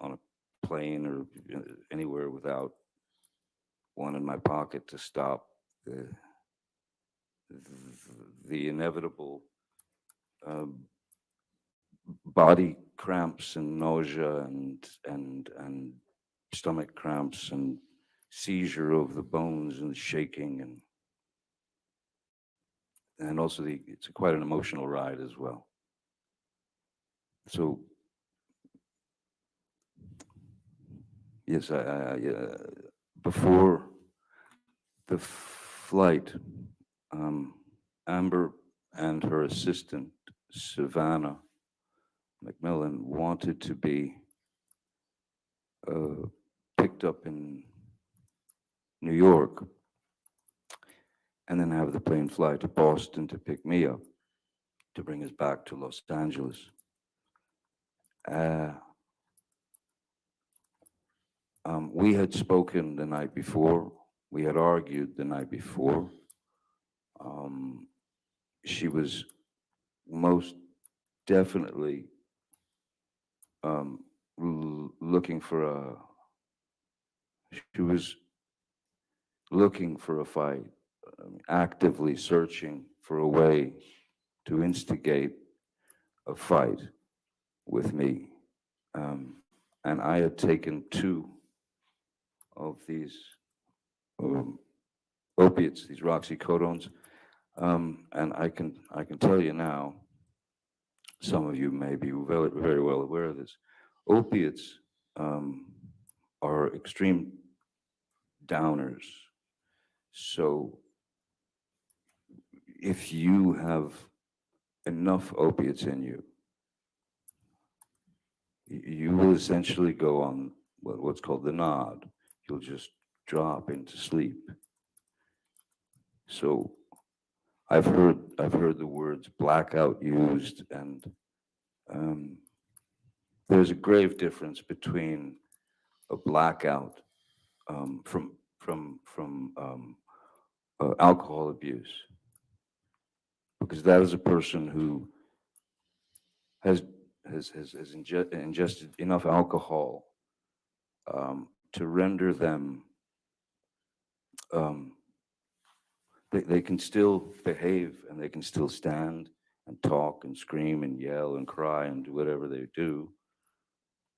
on a plane or anywhere without one in my pocket to stop the inevitable um, body cramps and nausea and stomach cramps and seizure of the bones and the shaking and also it's quite an emotional ride as well. So yes, before the flight, Amber and her assistant Savannah McMillan wanted to be picked up in New York and then have the plane fly to Boston to pick me up to bring us back to Los Angeles. We had spoken the night before. We had argued the night before. She was most definitely looking for a. She was looking for a fight, actively searching for a way to instigate a fight with me. And I had taken 2 of these opiates, these roxycodones, and I can tell you now, some of you may be very, very well aware of this. Opiates are extreme downers. So if you have enough opiates in you, you will essentially go on what's called the nod. You'll just drop into sleep. So I've heard the words blackout used, and there's a grave difference between a blackout from alcohol abuse, because that is a person who has ingested enough alcohol to render them they can still behave and they can still stand and talk and scream and yell and cry and do whatever they do,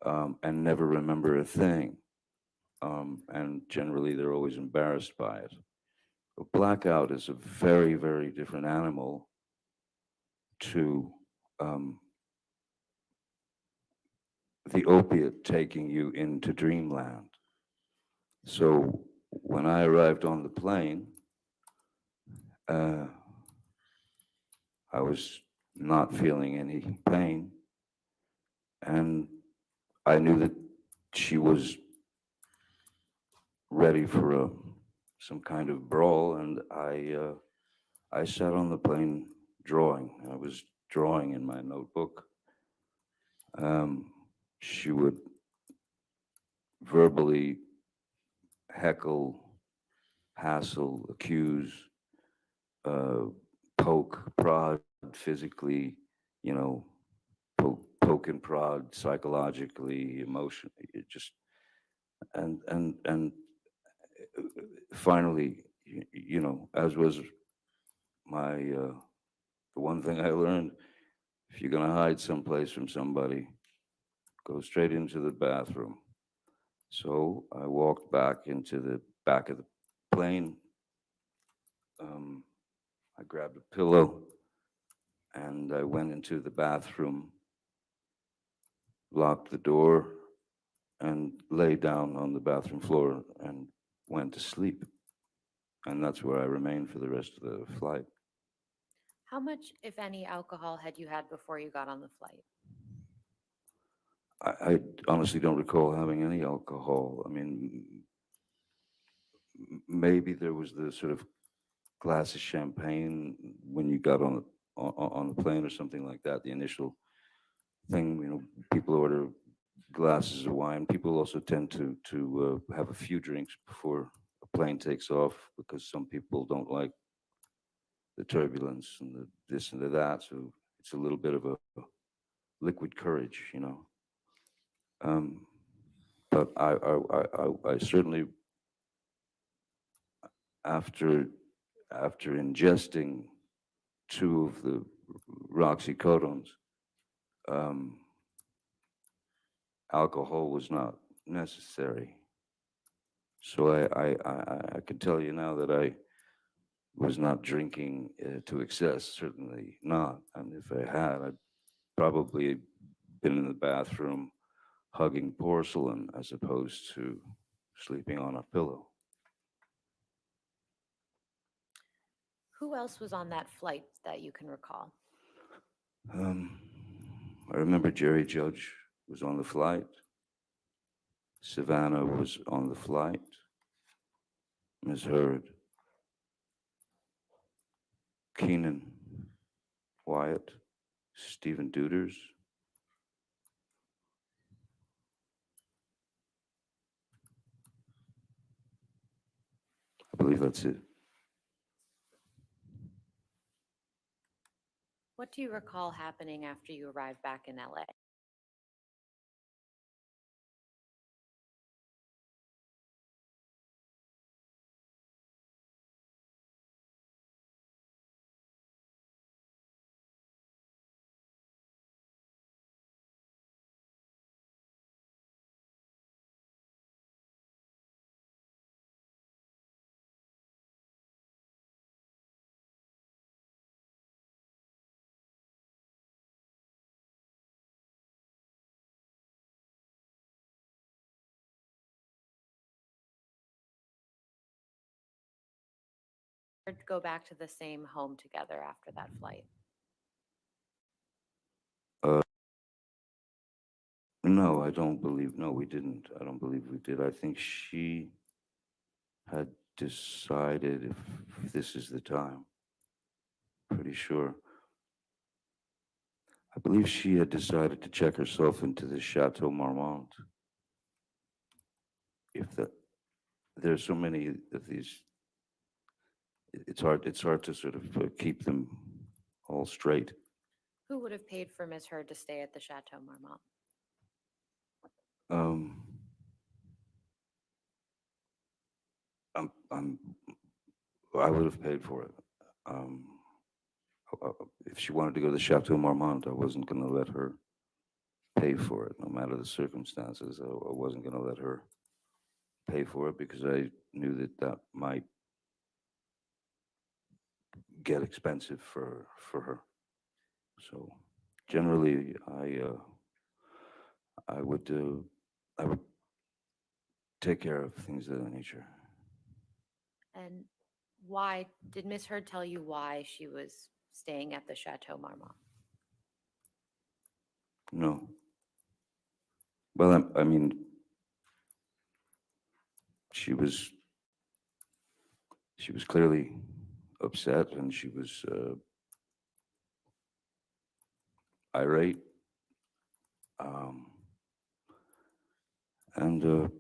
and never remember a thing. And generally, they're always embarrassed by it. A blackout is a very, very different animal to the opiate taking you into dreamland. So when I arrived on the plane, I was not feeling any pain, and I knew that she was ready for some kind of brawl, and I sat on the plane drawing. I was drawing in my notebook. She would verbally heckle, hassle, accuse, poke, prod physically, you know, poke and prod psychologically, emotionally, it just, and finally, you know, as was my, the one thing I learned, if you're gonna hide someplace from somebody, go straight into the bathroom. So I walked back into the back of the plane. I grabbed a pillow and I went into the bathroom, locked the door, and lay down on the bathroom floor and went to sleep. And that's where I remained for the rest of the flight. How much, if any, alcohol had you had before you got on the flight? I honestly don't recall having any alcohol. I mean, maybe there was the sort of glass of champagne when you got on the plane or something like that. The initial thing, you know, people order glasses of wine. People also tend to have a few drinks before a plane takes off because some people don't like the turbulence and the this and the that. So it's a little bit of a liquid courage, you know. But I certainly, after ingesting two of the roxycodones, alcohol was not necessary. So I can tell you now that I was not drinking to excess, certainly not. And if I had, I'd probably been in the bathroom hugging porcelain as opposed to sleeping on a pillow. Who else was on that flight that you can recall? I remember Jerry Judge was on the flight. Savannah was on the flight. Ms. Heard. Keenan, Wyatt, Stephen Duders. I believe that's it. What do you recall happening after you arrived back in LA? Go back to the same home together after that flight? No, I don't believe, no, we didn't. I don't believe we did. I think she had decided if this is the time. Pretty sure. I believe she had decided to check herself into the Chateau Marmont. If there's so many of these, it's hard to sort of keep them all straight. Who would have paid for Ms. Heard to stay at the Chateau Marmont? I would have paid for it. If she wanted to go to the Chateau Marmont, I wasn't going to let her pay for it, no matter the circumstances. I wasn't going to let her pay for it because I knew that that might get expensive for her. So generally, I would take care of things of that nature. And why did Ms. Heard tell you why she was staying at the Chateau Marmont? No. Well, I mean, she was clearly upset, and she was irate. And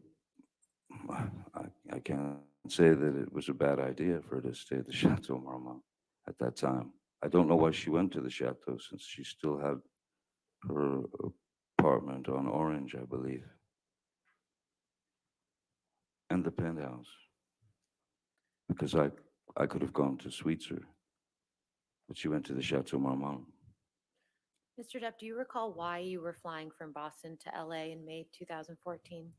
I can't say that it was a bad idea for her to stay at the Chateau Marmont at that time. I don't know why she went to the Chateau, since she still had her apartment on Orange, I believe, and the penthouse, because I could have gone to Sweetser, but she went to the Chateau Marmont. Mr. Depp, do you recall why you were flying from Boston to LA in May 2014?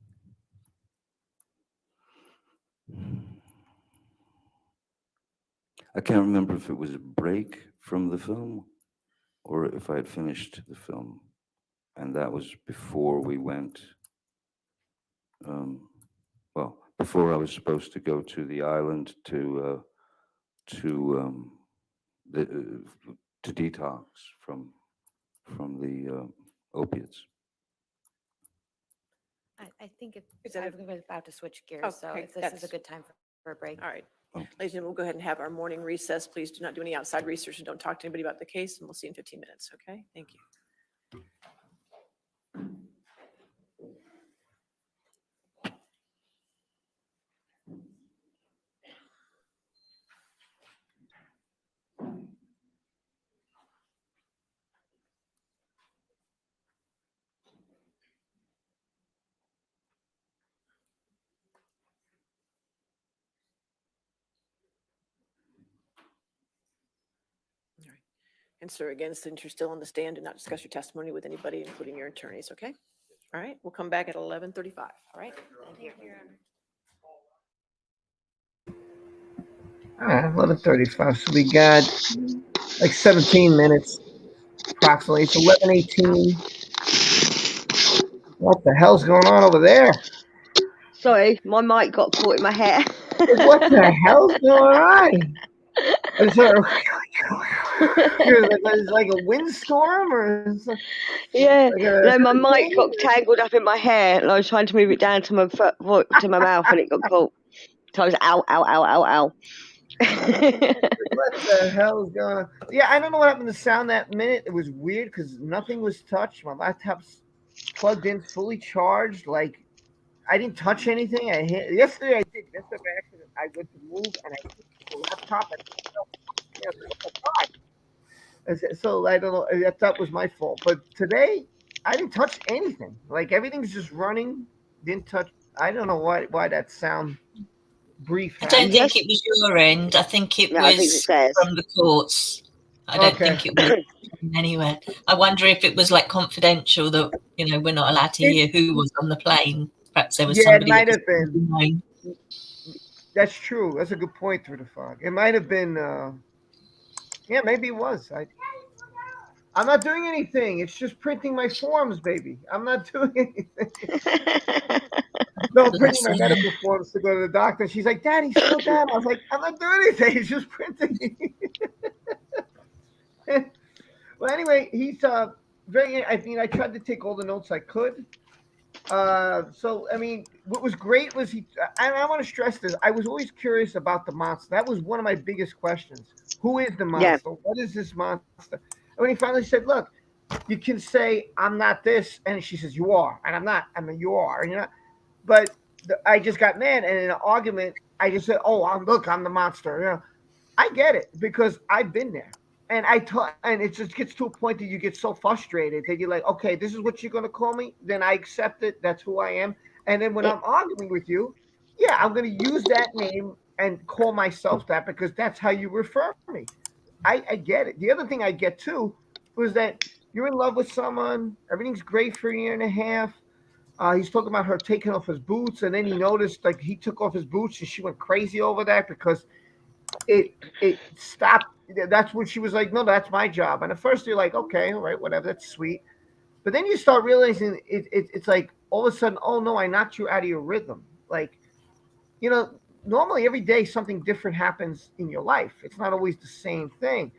I can't remember if it was a break from the film or if I had finished the film, and that was before we went. Well, before I was supposed to go to the island to detox from the opiates. I think Is that I'm about to switch gears, so Okay, if this is a good time for a break. All right. Oh. Ladies and gentlemen, we'll go ahead and have our morning recess. Please do not do any outside research and don't talk to anybody about the case, and we'll see you in 15 minutes, okay? Thank you. All right. And sir, again, since you're still on the stand, do not discuss your testimony with anybody, including your attorneys, okay? All right, we'll come back at 11:35, all right? Thank you. All right, 11:35. So we got like 17 minutes approximately. It's 11:18. What the hell's going on over there? Sorry, my mic got caught in my hair. What the hell's going on? It's like a windstorm, or Yeah, like no, my mic got tangled up in my hair, and I was trying to move it down to my mouth, and it got caught. So I was ow, ow, ow, ow, ow. What the hell is going on? Yeah, I don't know what happened to sound that minute. It was weird because nothing was touched. My laptop's plugged in, fully charged. Like I didn't touch anything. Yesterday I did. Yesterday by accident I went to move and I hit the laptop and so I don't know. That was my fault. But today I didn't touch anything. Like everything's just running. Didn't touch. I don't know why that sound brief. I don't think it was your end. I think it was from the courts. I don't think it was anywhere. I wonder if it was like confidential that, you know, we're not allowed to hear who was on the plane. Perhaps there was somebody. Yeah, it might have been. That's true. That's a good point through the fog. It might have been. Yeah, maybe it was. I'm not doing anything. It's just printing my forms, baby. I'm not doing anything. No, I'm printing my medical forms to go to the doctor. She's like, Daddy, slow down. I was like, I'm not doing anything. It's just printing. Well, anyway, he's very. I mean, I tried to take all the notes I could. So I mean, what was great was I want to stress this. I was always curious about the monster. That was one of my biggest questions. Who is the monster? Yeah. What is this monster? And when he finally said, "Look, you can say I'm not this," and she says, "You are," and I'm not. I mean, you are, and you're not. But I just got mad, and in an argument, I just said, "Oh, I'm the monster." You know, I get it because I've been there. And and it just gets to a point that you get so frustrated that you're like, okay, this is what you're gonna call me. Then I accept it. That's who I am. And then when I'm arguing with you, yeah, I'm gonna use that name and call myself that because that's how you refer to me. I get it. The other thing I get too was that you're in love with someone. Everything's great for a year and a half. He's talking about her taking off his boots, and then he noticed like he took off his boots, and she went crazy over that because it stopped. That's when she was like, no, that's my job. And at first you're like, okay, all right, whatever, that's sweet. But then you start realizing it's like all of a sudden, oh no, I knocked you out of your rhythm. Like, you know, normally every day something different happens in your life. It's not always the same thing.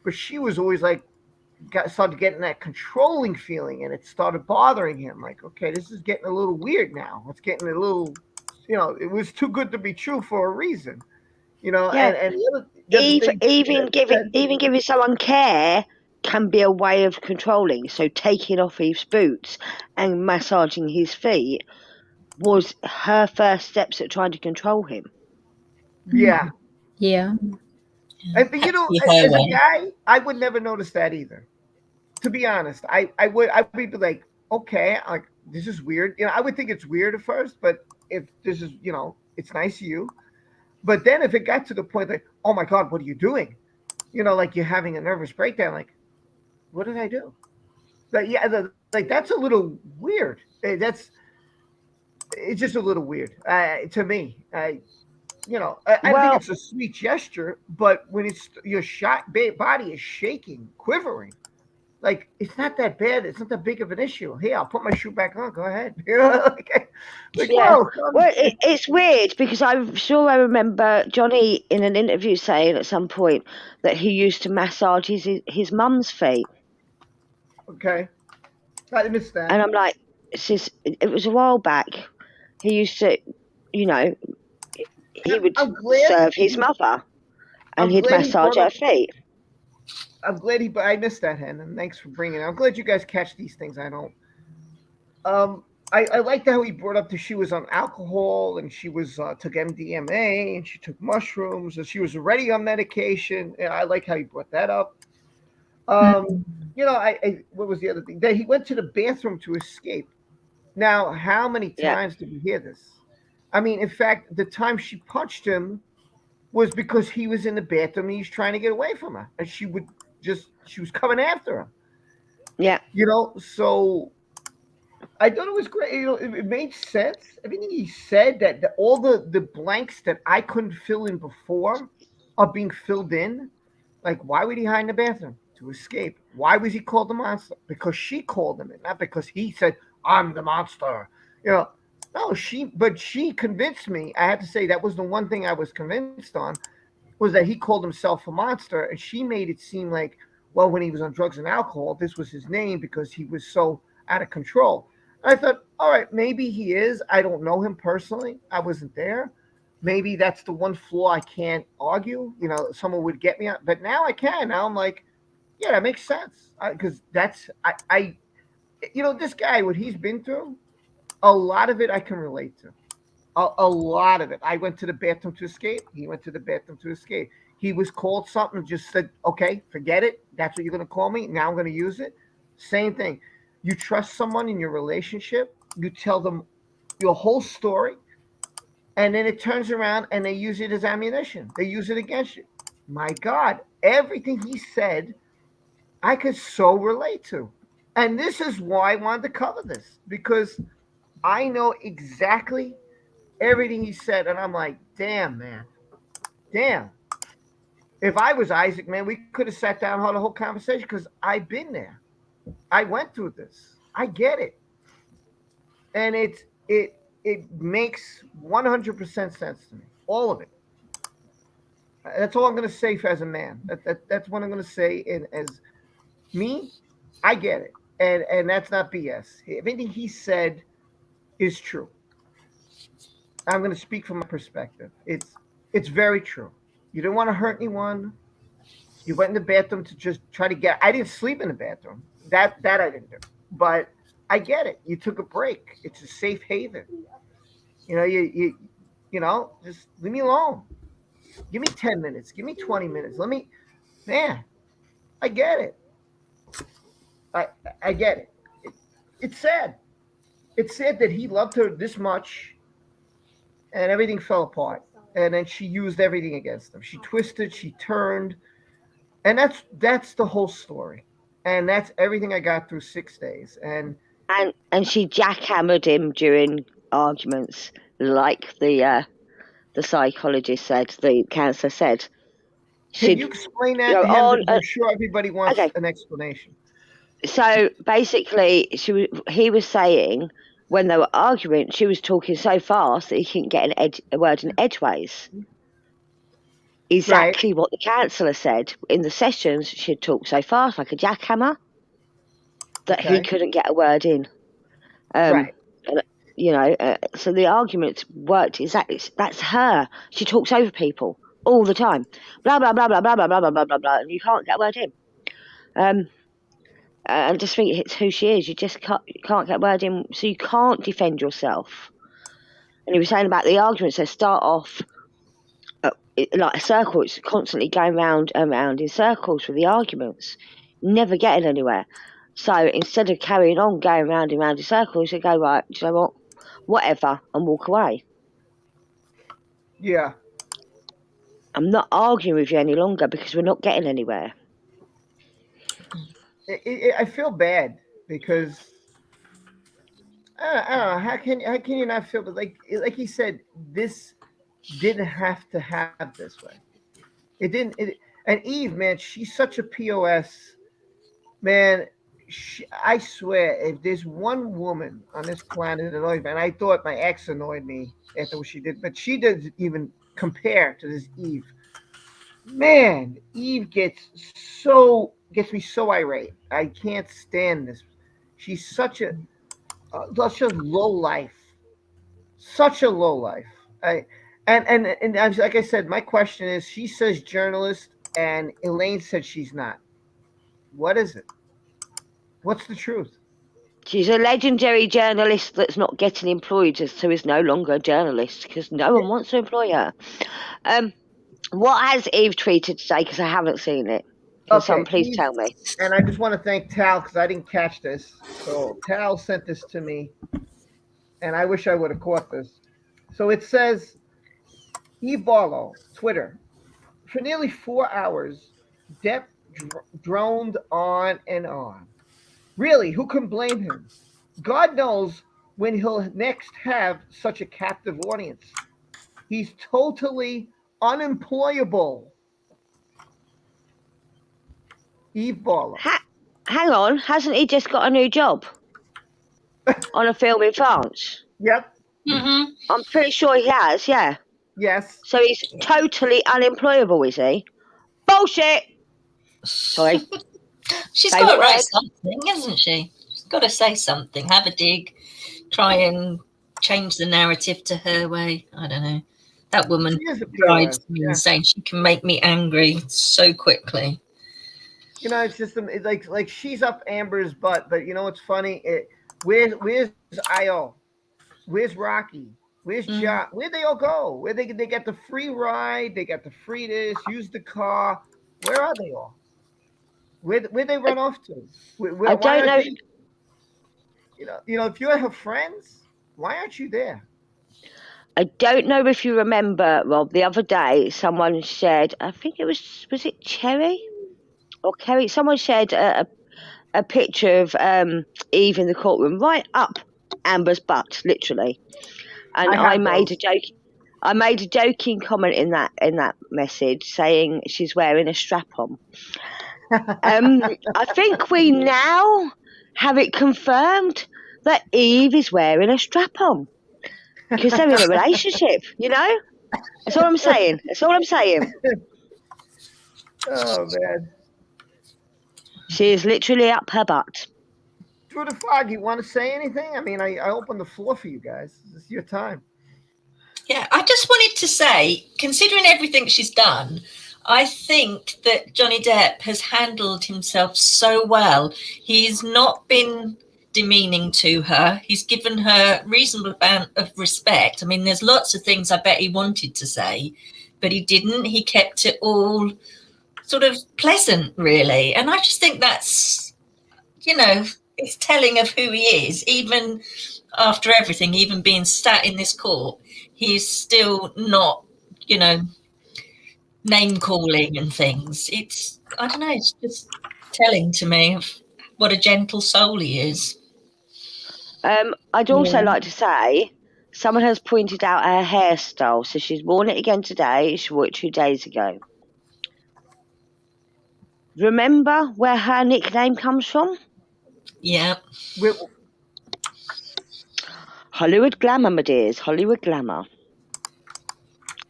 But she was always like, started getting that controlling feeling, and it started bothering him. Like, okay, this is getting a little weird now. It's getting a little, you know, it was too good to be true for a reason. You know, yeah. and even giving someone care can be a way of controlling. So taking off his boots and massaging his feet was her first steps at trying to control him. Yeah. Yeah. But you know, as a guy, I would never notice that either. To be honest, I would be like, okay, like this is weird. You know, I would think it's weird at first, but if this is, you know, it's nice of you. But then if it got to the point like, oh my God, what are you doing? You know, like you're having a nervous breakdown. Like, what did I do? Like, yeah, like that's a little weird. It's just a little weird to me. You know, I think it's a sweet gesture, but when it's your body is shaking, quivering, like it's not that bad. It's not that big of an issue. Hey, I'll put my shoe back on. Go ahead. You know, yeah. Whoa, well, it's weird because I'm sure I remember Johnny in an interview saying at some point that he used to massage his mum's feet. Okay, I missed that. And I'm like, it was a while back. He used to, you know, he would serve his mother, and he'd massage her feet. I'm glad I missed that, Hen, and thanks for bringing it. I'm glad you guys catch these things. I don't. I liked how he brought up that she was on alcohol and she was took MDMA and she took mushrooms and she was already on medication. And I like how he brought that up. You know, what was the other thing? That he went to the bathroom to escape. Now, how many times did we hear this? I mean, in fact, the time she punched him was because he was in the bathroom and he was trying to get away from her, and she was coming after him. Yeah. You know, so I thought it was great. You know, it made sense. Everything he said, that all the blanks that I couldn't fill in before are being filled in. Like, why would he hide in the bathroom? To escape. Why was he called the monster? Because she called him it, not because he said, I'm the monster. You know, no, she convinced me. I had to say that was the one thing I was convinced on, was that he called himself a monster, and she made it seem like, well, when he was on drugs and alcohol, this was his name because he was so out of control. And I thought, all right, maybe he is. I don't know him personally. I wasn't there. Maybe that's the one flaw I can't argue. You know, someone would get me on, but now I can. Now I'm like, yeah, that makes sense. Because you know, this guy, what he's been through, a lot of it I can relate to. A lot of it. I went to the bathroom to escape. He went to the bathroom to escape. He was called something, just said, okay, forget it. That's what you're going to call me. Now I'm going to use it. Same thing. You trust someone in your relationship. You tell them your whole story. And then it turns around and they use it as ammunition. They use it against you. My God, everything he said, I could so relate to. And this is why I wanted to cover this, because I know exactly everything he said. And I'm like, damn, man. Damn. If I was Isaac, man, we could have sat down and had a whole conversation, because I've been there. I went through this. I get it. And it makes 100% sense to me. All of it. That's all I'm going to say as a man. That's what I'm going to say. And as me, I get it. And that's not BS. Everything he said is true. I'm going to speak from my perspective. It's very true. You didn't want to hurt anyone. You went in the bathroom to just try to get. I didn't sleep in the bathroom. That I didn't do. But I get it. You took a break. It's a safe haven. You know, you know, just leave me alone. Give me 10 minutes. Give me 20 minutes. Man, I get it. I get it. It's sad. It's sad that he loved her this much and everything fell apart. And then she used everything against him. She twisted, she turned. And that's the whole story. And that's everything I got through 6 days. And she jackhammered him during arguments, like the psychologist said, the counselor said. Can you explain that to him? I'm sure everybody wants an explanation. So basically, he was saying when they were arguing, she was talking so fast that he couldn't get a word in edgeways. Exactly what the counsellor said. In the sessions, she'd talk so fast, like a jackhammer, that he couldn't get a word in. And, you know, so the arguments worked exactly. That's her. She talks over people all the time. Blah, blah, blah, blah, blah, blah, blah, blah, blah, blah, and you can't get a word in. I just think it's who she is. You just can't get word in, so you can't defend yourself. And you were saying about the arguments, they start off like a circle. It's constantly going round and round in circles with the arguments, never getting anywhere. So instead of carrying on going round and round in circles, you go, right, do you know what? Whatever, and walk away. Yeah. I'm not arguing with you any longer because we're not getting anywhere. I feel bad because I don't know how can you not feel, but like he said, this didn't have to have this way. It didn't. And Eve, man, she's such a pos, man. I swear, if there's one woman on this planet that annoys me, and I thought my ex annoyed me after what she did, but she doesn't even compare to this Eve. Man, Eve gets me so irate. I can't stand this. She's such such a low life, such a low life. I and like I said, my question is: she says journalist, and Elaine said she's not. What is it? What's the truth? She's a legendary journalist that's not getting employed, so is no longer a journalist because no one wants to employ her. What has Eve tweeted today? Because I haven't seen it. Can someone please tell me? And I just want to thank Tal because I didn't catch this. So Tal sent this to me, and I wish I would have caught this. So it says, Eve Barlow, Twitter. For nearly 4 hours, Depp droned on and on. Really, who can blame him? God knows when he'll next have such a captive audience. He's totally unemployable. Eve Barlow. Hang on, hasn't he just got a new job on a film in France? Yep. Mm-hmm. I'm pretty sure he has, yeah. Yes. So he's totally unemployable, is he? Bullshit! Sorry. She's got to write something, isn't she? She's got to say something, have a dig, try and change the narrative to her way. I don't know. That woman drives me insane. She can make me angry so quickly. You know, it's just like she's up Amber's butt, but you know what's funny? Where's Io? Where's Rocky? Where's John? Where'd they all go? Where they get the free ride? They got the free this. Use the car. Where are they all? Where they run off to? I don't know. You know, if you're her friends, why aren't you there? I don't know if you remember, Rob. The other day, someone shared. I think it was it Cherry or Kerry? Someone shared a picture of Eve in the courtroom, right up Amber's butt, literally. And I made a joke. I made a joking comment in that message saying she's wearing a strap on. I think we now have it confirmed that Eve is wearing a strap on because they're in a relationship. You know, that's all I'm saying. That's all I'm saying. Oh man, she is literally up her butt. Through the fog, you want to say anything? I mean, I open the floor for you guys. This is your time. Yeah, I just wanted to say, considering everything she's done, I think that Johnny Depp has handled himself so well. He's not been demeaning to her. He's given her reasonable amount of respect. I mean, there's lots of things I bet he wanted to say, but he didn't. He kept it all sort of pleasant, really. And I just think that's, you know, it's telling of who he is. Even after everything, even being sat in this court, he's still not, you know, name calling and things. It's, I don't know, it's just telling to me of what a gentle soul he is. I'd also like to say someone has pointed out her hairstyle. So she's worn it again today. She wore it 2 days ago. Remember where her nickname comes from? Yeah. Hollywood glamour, my dears. Hollywood glamour.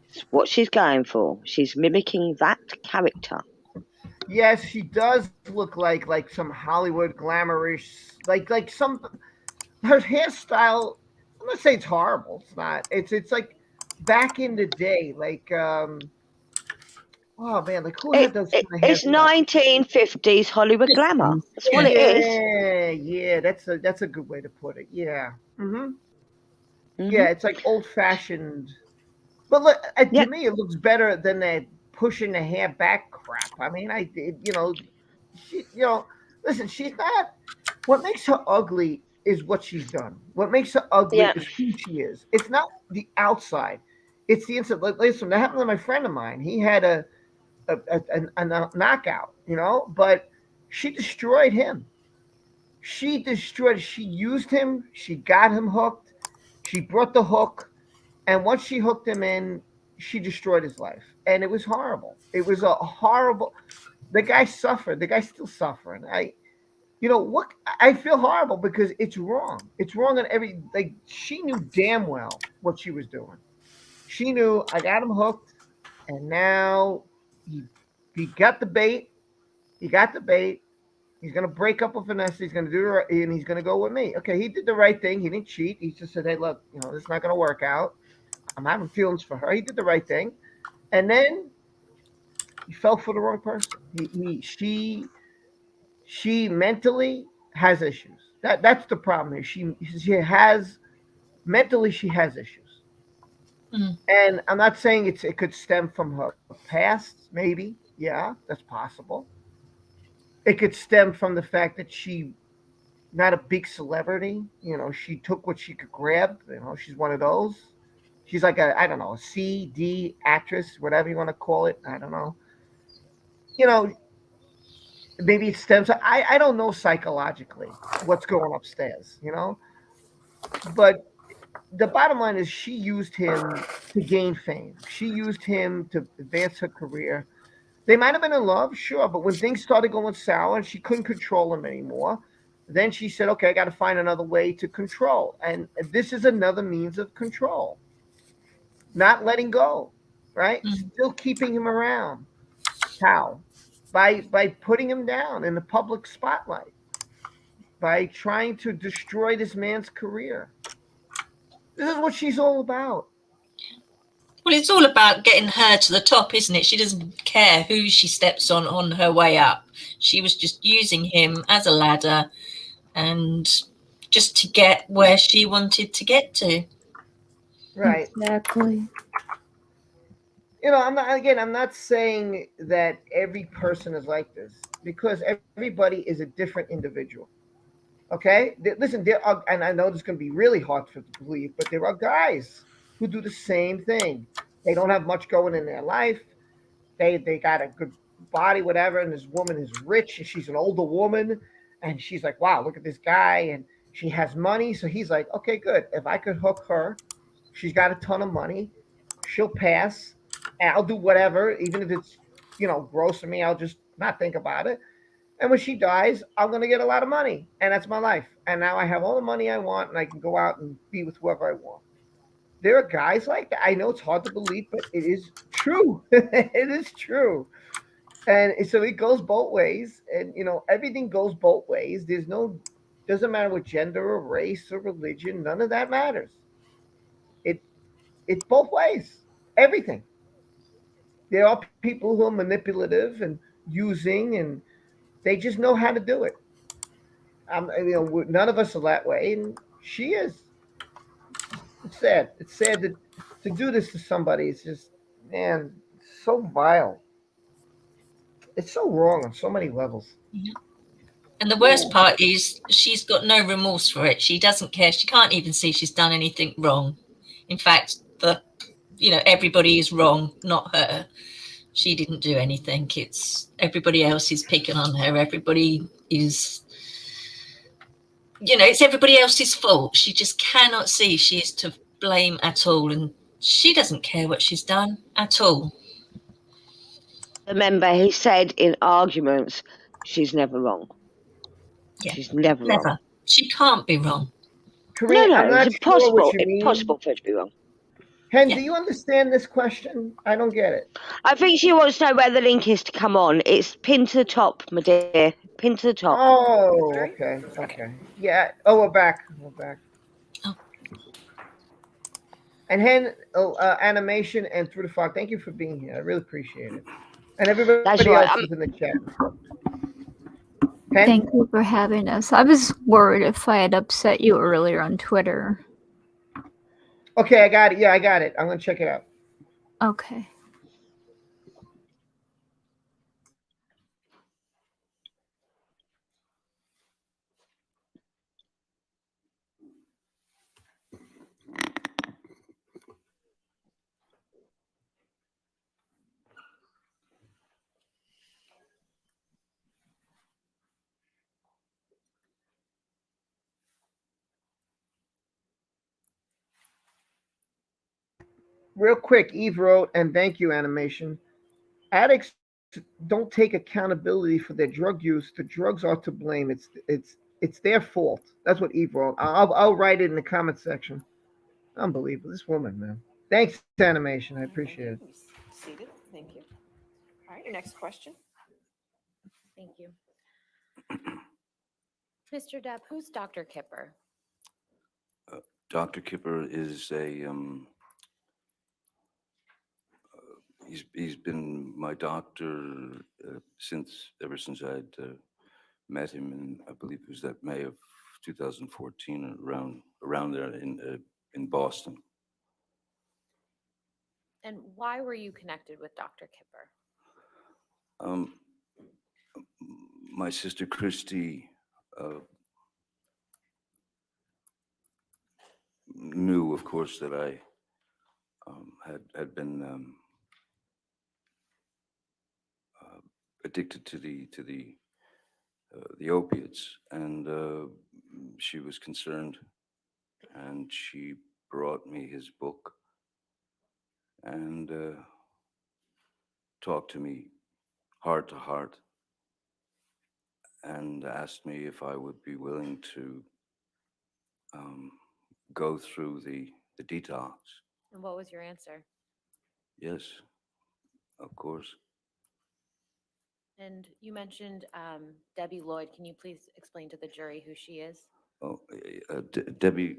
It's what she's going for. She's mimicking that character. Yes, she does look like some Hollywood glamorous, like some. Her hairstyle, I'm not saying it's horrible. It's not. It's like back in the day, like Oh man, like who had those? It's 1950s Hollywood glamour. That's what it is. Yeah, that's a good way to put it. Yeah. Mm-hmm. Yeah, it's like old fashioned. But look, to me, it looks better than that pushing the hair back crap. I mean, she, listen, she's not. What makes her ugly is what she's done. What makes her ugly is who she is. It's not the outside. It's the inside. Listen, that happened to my friend of mine. He had a knockout, but she destroyed him. She used him. She got him hooked. She brought the hook. And once she hooked him in, she destroyed his life. And it was horrible. It was a horrible. The guy suffered. The guy's still suffering. What? I feel horrible because it's wrong. It's wrong on every. Like, she knew damn well what she was doing. She knew I got him hooked, and now he got the bait. He got the bait. He's gonna break up with Vanessa. He's gonna do it, and he's gonna go with me. Okay, he did the right thing. He didn't cheat. He just said, "Hey, look, this is not gonna work out. I'm having feelings for her." He did the right thing, and then he fell for the wrong person. She mentally has issues. That's the problem here. She has mentally she has issues, and I'm not saying it could stem from her past. Maybe, yeah, that's possible. It could stem from the fact that she not a big celebrity. She took what she could grab. She's one of those. She's like I don't know, a C, D actress, whatever you want to call it. I don't know. Maybe it stems. I don't know psychologically what's going upstairs. But the bottom line is she used him to gain fame. She used him to advance her career. They might have been in love, sure, but when things started going sour and she couldn't control him anymore, then she said, okay, I got to find another way to control. And this is another means of control. Not letting go, right? Still keeping him around. How? By putting him down in the public spotlight. By trying to destroy this man's career. This is what she's all about. Well, it's all about getting her to the top, isn't it? She doesn't care who she steps on her way up. She was just using him as a ladder and just to get where she wanted to get to. Right. Exactly. I'm not saying that every person is like this because everybody is a different individual. Okay? Listen, there are, and I know this is going to be really hard to believe, but there are guys who do the same thing. They don't have much going in their life. They got a good body, whatever, and this woman is rich, and she's an older woman, and she's like, wow, look at this guy, and she has money. So he's like, okay, good. If I could hook her, she's got a ton of money. She'll pass, and I'll do whatever, even if it's, gross for me. I'll just not think about it. And when she dies, I'm going to get a lot of money. And that's my life. And now I have all the money I want, and I can go out and be with whoever I want. There are guys like that. I know it's hard to believe, but it is true. It is true. And so it goes both ways. And, everything goes both ways. Doesn't matter what gender or race or religion. None of that matters. It's both ways. Everything. There are people who are manipulative and using, and they just know how to do it. None of us are that way, and she is. It's sad. It's sad to do this to somebody. It's just, man, it's so vile. It's so wrong on so many levels. Yeah. And the worst part is she's got no remorse for it. She doesn't care. She can't even see she's done anything wrong. In fact, everybody is wrong, not her. She didn't do anything. It's everybody else is picking on her. Everybody is, it's everybody else's fault. She just cannot see she is to blame at all. And she doesn't care what she's done at all. Remember, he said in arguments, she's never wrong. Yeah, she's never wrong. She can't be wrong. Corinne, no, it's impossible. Impossible for her to be wrong. Hen, do you understand this question? I don't get it. I think she wants to know where the link is to come on. It's pinned to the top, my dear. Pinned to the top. Oh, okay. Yeah. Oh, we're back. Oh. And Hen, animation and Through the Fog, thank you for being here. I really appreciate it. And everybody That's else right. is in the chat. Pen? Thank you for having us. I was worried if I had upset you earlier on Twitter. Okay, I got it. Yeah, I got it. I'm going to check it out. Okay. Real quick, Eve wrote, and thank you, animation. Addicts don't take accountability for their drug use. The drugs are to blame. It's their fault. That's what Eve wrote. I'll write it in the comment section. Unbelievable. This woman, man. Thanks, animation. I appreciate it. Seated. Thank you. All right, your next question. Thank you. Mr. Depp, who's Dr. Kipper? Dr. Kipper is a he's been my doctor ever since I'd met him in, I believe it was that May of 2014, around there in Boston. And why were you connected with Dr. Kipper? My sister Christy knew, of course, that I had been addicted to the opiates, and she was concerned, and she brought me his book and talked to me heart to heart and asked me if I would be willing to go through the detox. And what was your answer? Yes, of course. And you mentioned Debbie Lloyd. Can you please explain to the jury who she is? Oh, Debbie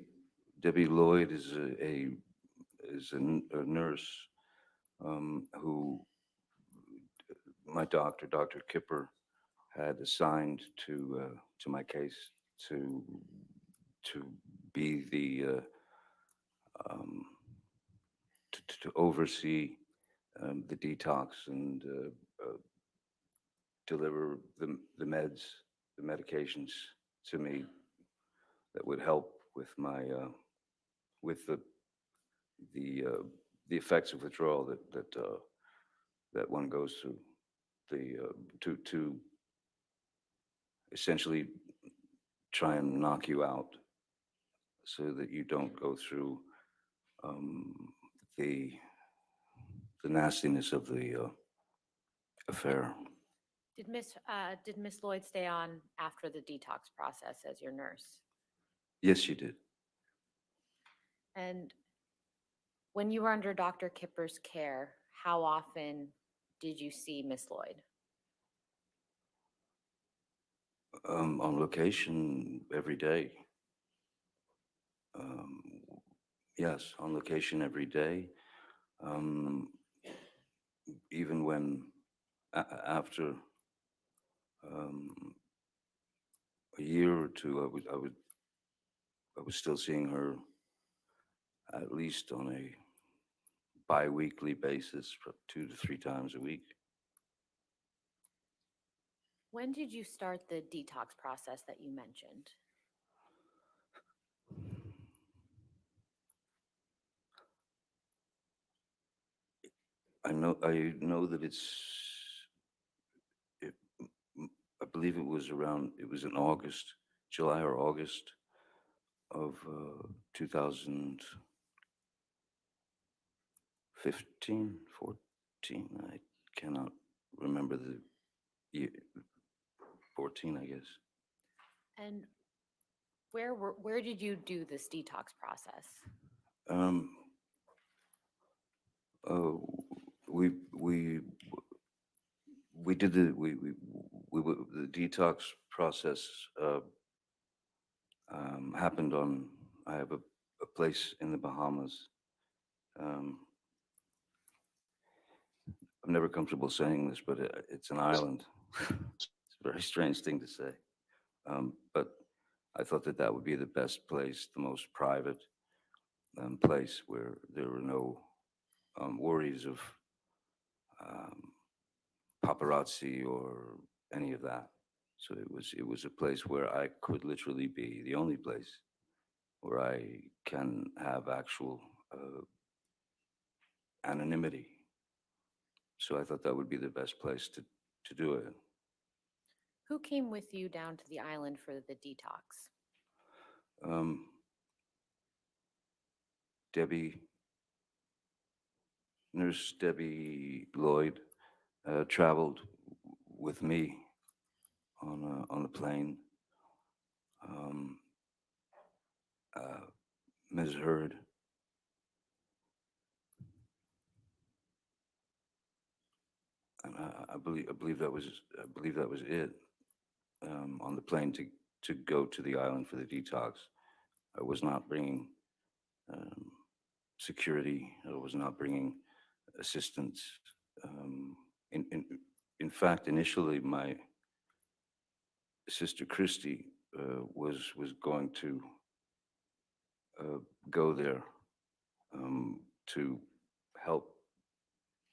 Lloyd is a nurse who my doctor, Dr. Kipper, had assigned to my case to be the to oversee the detox and deliver the medications to me that would help with my with the effects of withdrawal that one goes through, to essentially try and knock you out so that you don't go through the nastiness of the affair. Did Miss Lloyd stay on after the detox process as your nurse? Yes, she did. And when you were under Dr. Kipper's care, how often did you see Miss Lloyd? On location every day. Yes, on location every day. Even when after a year or two, I was still seeing her at least on a bi-weekly basis, 2 to 3 times a week. When did you start the detox process that you mentioned? I know that I believe it was in August, July or August of 2015, 14. I cannot remember the year. 14, I guess. And where did you do this detox process? We did the detox process happened on. I have a place in the Bahamas. I'm never comfortable saying this, but it's an island. It's a very strange thing to say. But I thought that that would be the best place, the most private place where there were no worries of um, paparazzi or any of that. So it was a place where I could literally be the only place where I can have actual anonymity. So I thought that would be the best place to do it. Who came with you down to the island for the detox? Um, Nurse Debbie Lloyd traveled with me on a plane. Um, uh, Ms. Heard, and I believe that was it. On the plane to go to the island for the detox, I was not bringing um, security. I was not bringing assistance. Um, in, in in fact, initially my sister Christy was going to uh, go there to help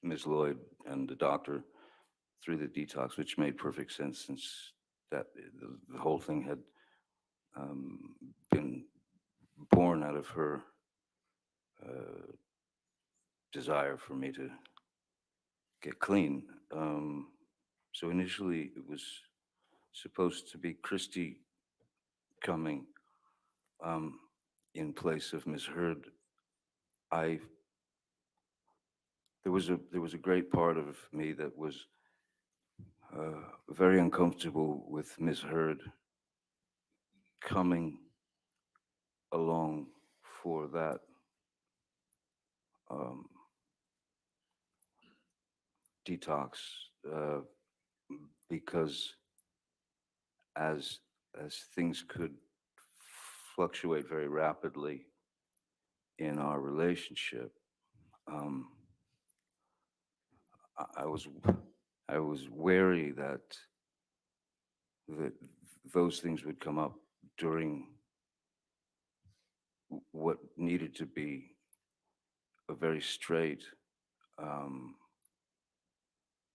Ms. Lloyd and the doctor through the detox, which made perfect sense since that the whole thing had been born out of her uh, desire for me to get clean. So initially, it was supposed to be Christy coming in place of Ms. Heard. I there was a great part of me that was very uncomfortable with Ms. Heard coming along for that um, detox uh, because as as things could fluctuate very rapidly in our relationship, um, I was wary that those things would come up during what needed to be a very straight um,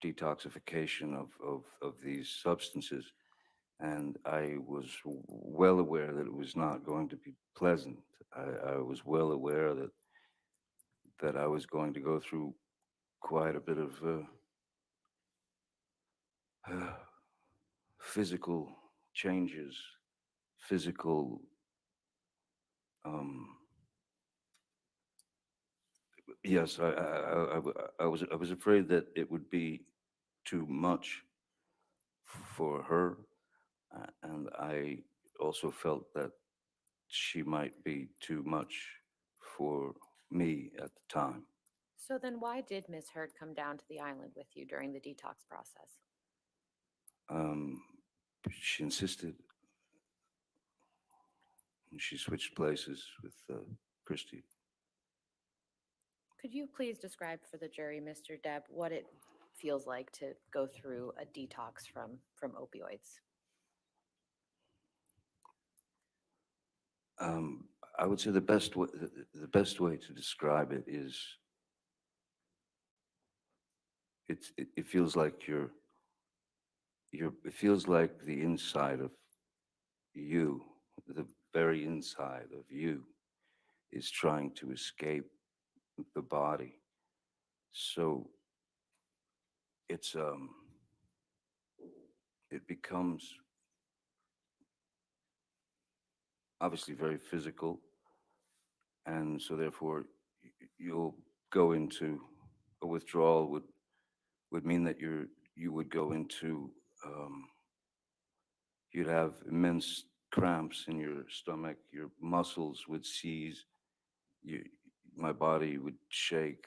detoxification of these substances. And I was well aware that it was not going to be pleasant. I was well aware that I was going to go through quite a bit of physical changes, physical. Um, yes, I was afraid that it would be too much for her, and I also felt that she might be too much for me at the time. So then why did Miss Heard come down to the island with you during the detox process? Um, she insisted, and she switched places with Christy. Could you please describe for the jury, Mr. Depp, what it feels like to go through a detox from opioids? I would say the best way to describe it is it feels like it feels like the inside of you, the very inside of you, is trying to escape the body. So it's it becomes obviously very physical, and so therefore you'll go into a withdrawal would mean that you would go into you'd have immense cramps in your stomach, your muscles would seize, you, my body would shake.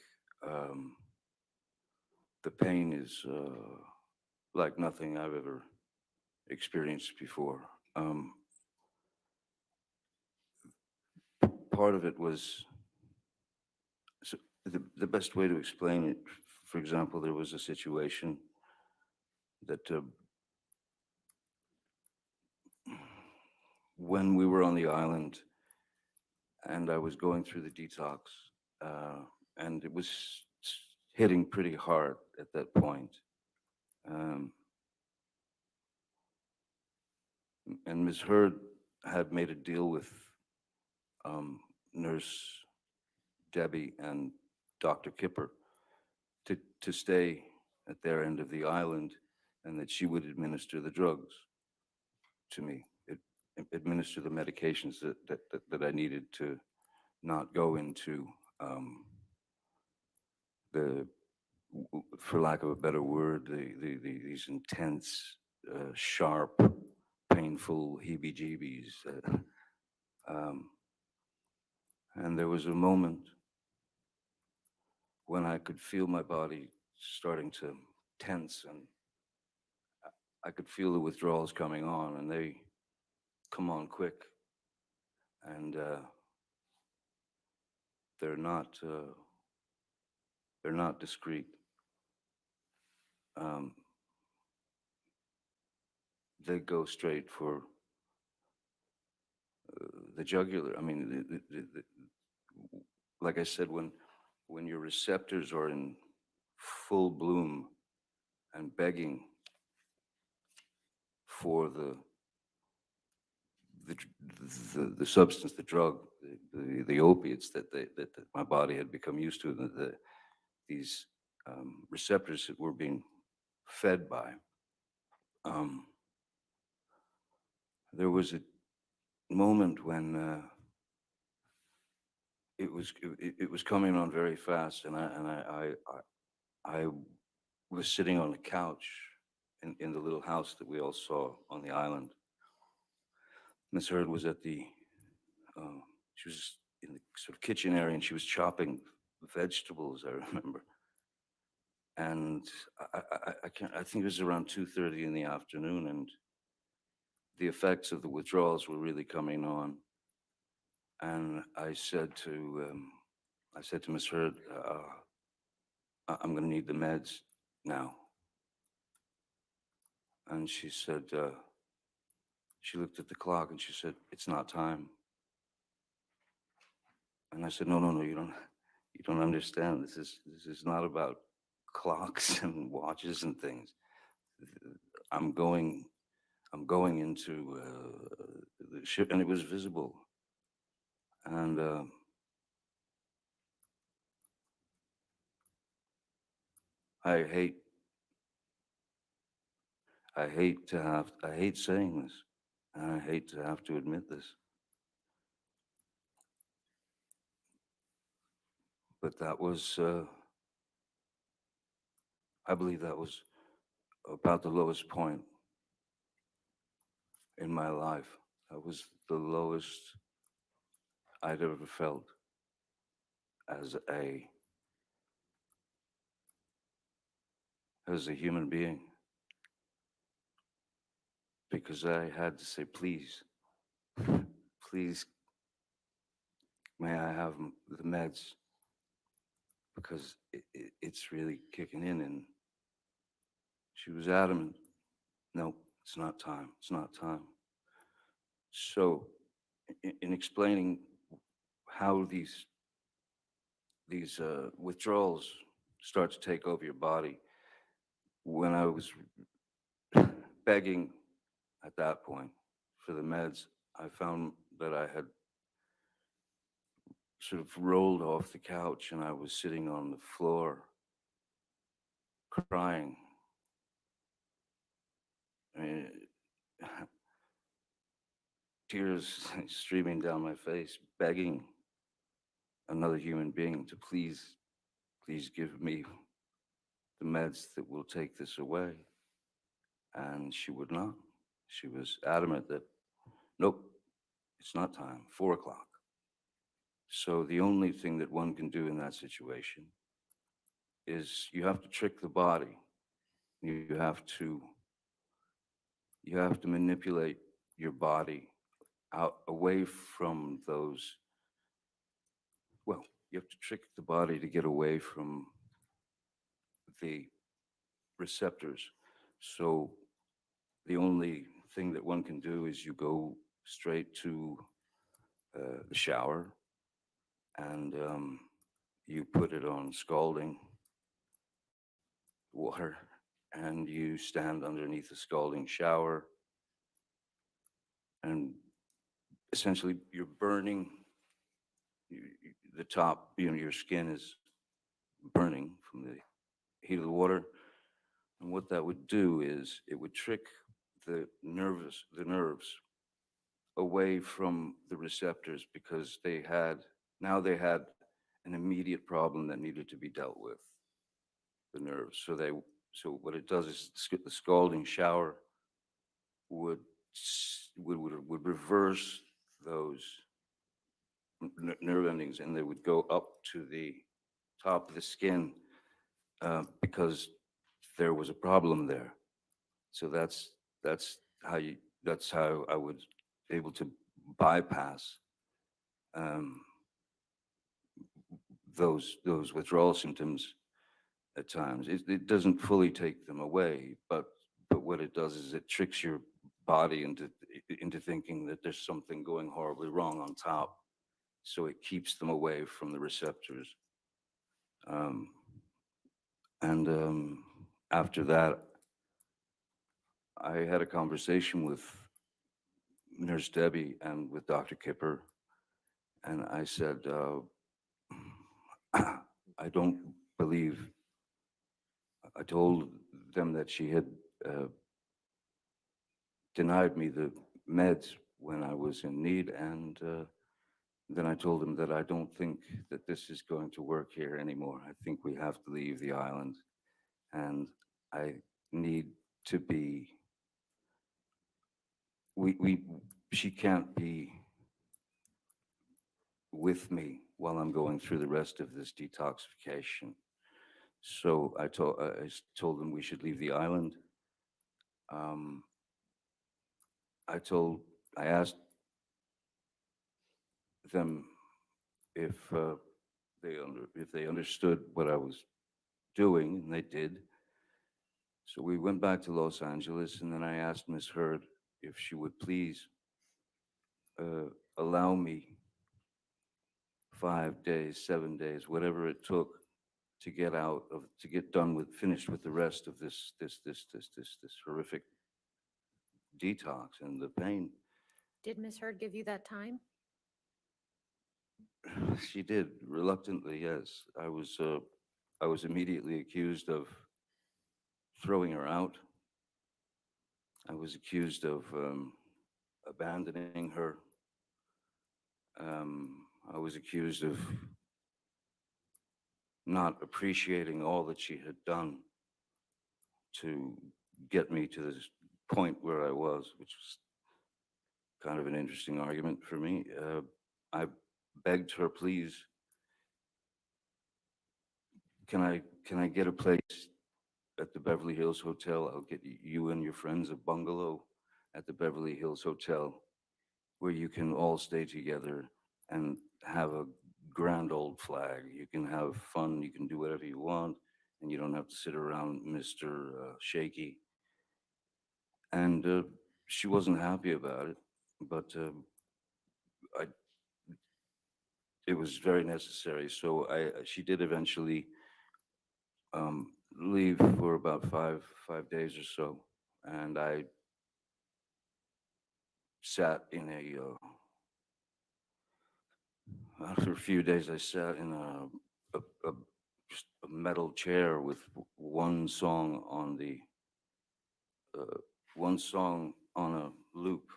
The pain is like nothing I've ever experienced before. Part of it was so the best way to explain it for example, there was a situation that when we were on the island and I was going through the detox, and it was hitting pretty hard at that point. And Ms. Heard had made a deal with Nurse Debbie and Dr. Kipper to stay at their end of the island, and that she would administer the drugs to me, administer the medications that I needed to not go into the, for lack of a better word, these intense, sharp, painful heebie-jeebies. And there was a moment when I could feel my body starting to tense, and I could feel the withdrawals coming on, and they come on quick, and they're not discreet. They go straight for the jugular. I mean, like I said, when your receptors are in full bloom and begging for the substance, the drug, the opiates that my body had become used to, these receptors that were being fed by. There was a moment when it was coming on very fast, and I was sitting on a couch in the little house that we all saw on the island. Miss Heard was at the she was in the sort of kitchen area, and she was chopping vegetables, I remember. And I think it was around 2:30 in the afternoon, and the effects of the withdrawals were really coming on. And I said to Miss Heard, I'm going to need the meds now. And she said, she looked at the clock and she said, it's not time. And I said, no, you don't understand. This is not about clocks and watches and things. I'm going into the ship, and it was visible. And I hate saying this, and I hate to have to admit this, but that was, I believe that was about the lowest point in my life. That was the lowest I'd ever felt as a human being, because I had to say, please, may I have the meds, because it's really kicking in. And she was adamant, no, it's not time, it's not time. So in explaining how these withdrawals start to take over your body, when I was begging at that point for the meds, I found that I had sort of rolled off the couch, and I was sitting on the floor crying. I mean, tears streaming down my face, begging another human being to please give me the meds that will take this away. And she would not. She was adamant that, nope, it's not time, 4 o'clock. So the only thing that one can do in that situation is you have to trick the body. You have to manipulate your body out away from those. Well, you have to trick the body to get away from the receptors. So the only thing that one can do is you go straight to the shower, and you put it on scalding water, and you stand underneath the scalding shower, and essentially you're burning the top, your skin is burning from the heat of the water. And what that would do is it would trick the nerves away from the receptors, because they had an immediate problem that needed to be dealt with, the nerves. So what it does is the scalding shower would reverse those nerve endings, and they would go up to the top of the skin, because there was a problem there. So that's how I was able to bypass um, those withdrawal symptoms at times. It doesn't fully take them away, but what it does is it tricks your body into thinking that there's something going horribly wrong on top. So it keeps them away from the receptors. And after that, I had a conversation with Nurse Debbie and with Dr. Kipper, and I said, I don't believe, I told them that she had denied me the meds when I was in need, and then I told them that I don't think that this is going to work here anymore. I think we have to leave the island, and I need to be, she can't be with me while I'm going through the rest of this detoxification. So I told them we should leave the island. Um, I asked them if they understood what I was doing, and they did. So we went back to Los Angeles, and then I asked Miss Heard if she would please allow me 5 days, 7 days, whatever it took to get finished with the rest of this horrific detox and the pain. Did Miss Heard give you that time? She did, reluctantly, yes. I was immediately accused of throwing her out. I was accused of abandoning her. I was accused of not appreciating all that she had done to get me to this point where I was, which was kind of an interesting argument for me. I begged her, please, can I get a place at the Beverly Hills Hotel? I'll get you and your friends a bungalow at the Beverly Hills Hotel where you can all stay together and have a grand old flag. You can have fun, you can do whatever you want, and you don't have to sit around Mr. Shaky. And she wasn't happy about it, but it was very necessary. So she did eventually leave for about five days or so, and I sat in after a few days, I sat in just a metal chair with one song on a loop,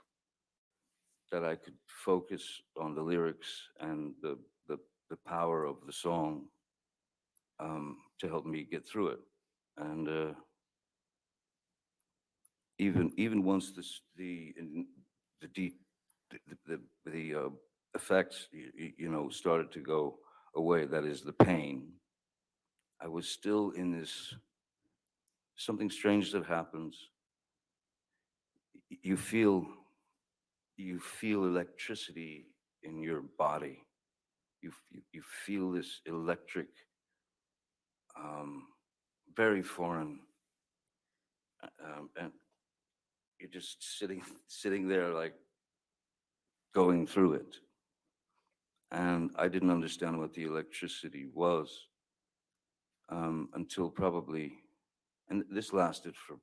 that I could focus on the lyrics and the power of the song to help me get through it. And even once the effects started to go away, that is the pain, I was still in this something strange that happens. You feel electricity in your body. You feel this electric very foreign. And you're just sitting there like going through it. And I didn't understand what the electricity was until probably, and this lasted for,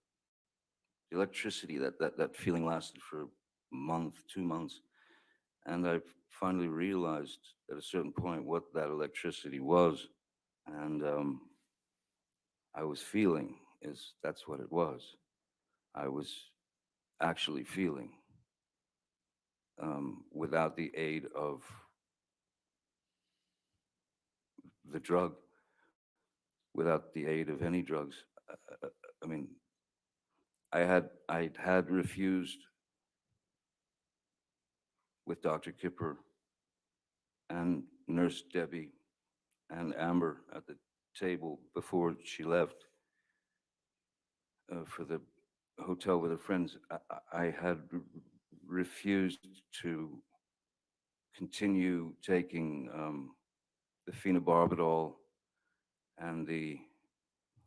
the electricity, that feeling lasted for a month, 2 months. And I finally realized at a certain point what that electricity was. And I was feeling, that's what it was. I was actually feeling without the aid of the drug, without the aid of any drugs. I mean, I had refused with Dr. Kipper and Nurse Debbie and Amber at the table before she left for the hotel with her friends. I had refused to continue taking the phenobarbital and the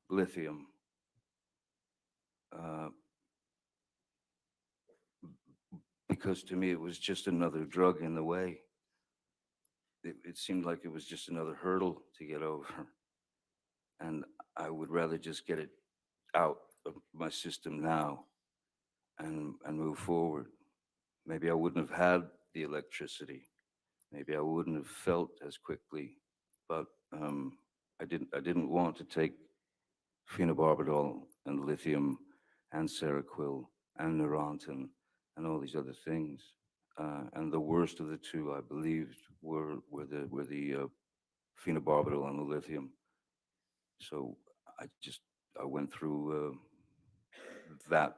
lithium because to me it was just another drug in the way. It seemed like it was just another hurdle to get over. And I would rather just get it out of my system now and move forward. Maybe I wouldn't have had the electricity. Maybe I wouldn't have felt as quickly, but I didn't want to take phenobarbital and lithium and Seroquel and Neurontin and all these other things. And the worst of the two, I believed, were the phenobarbital and the lithium. So I went through that.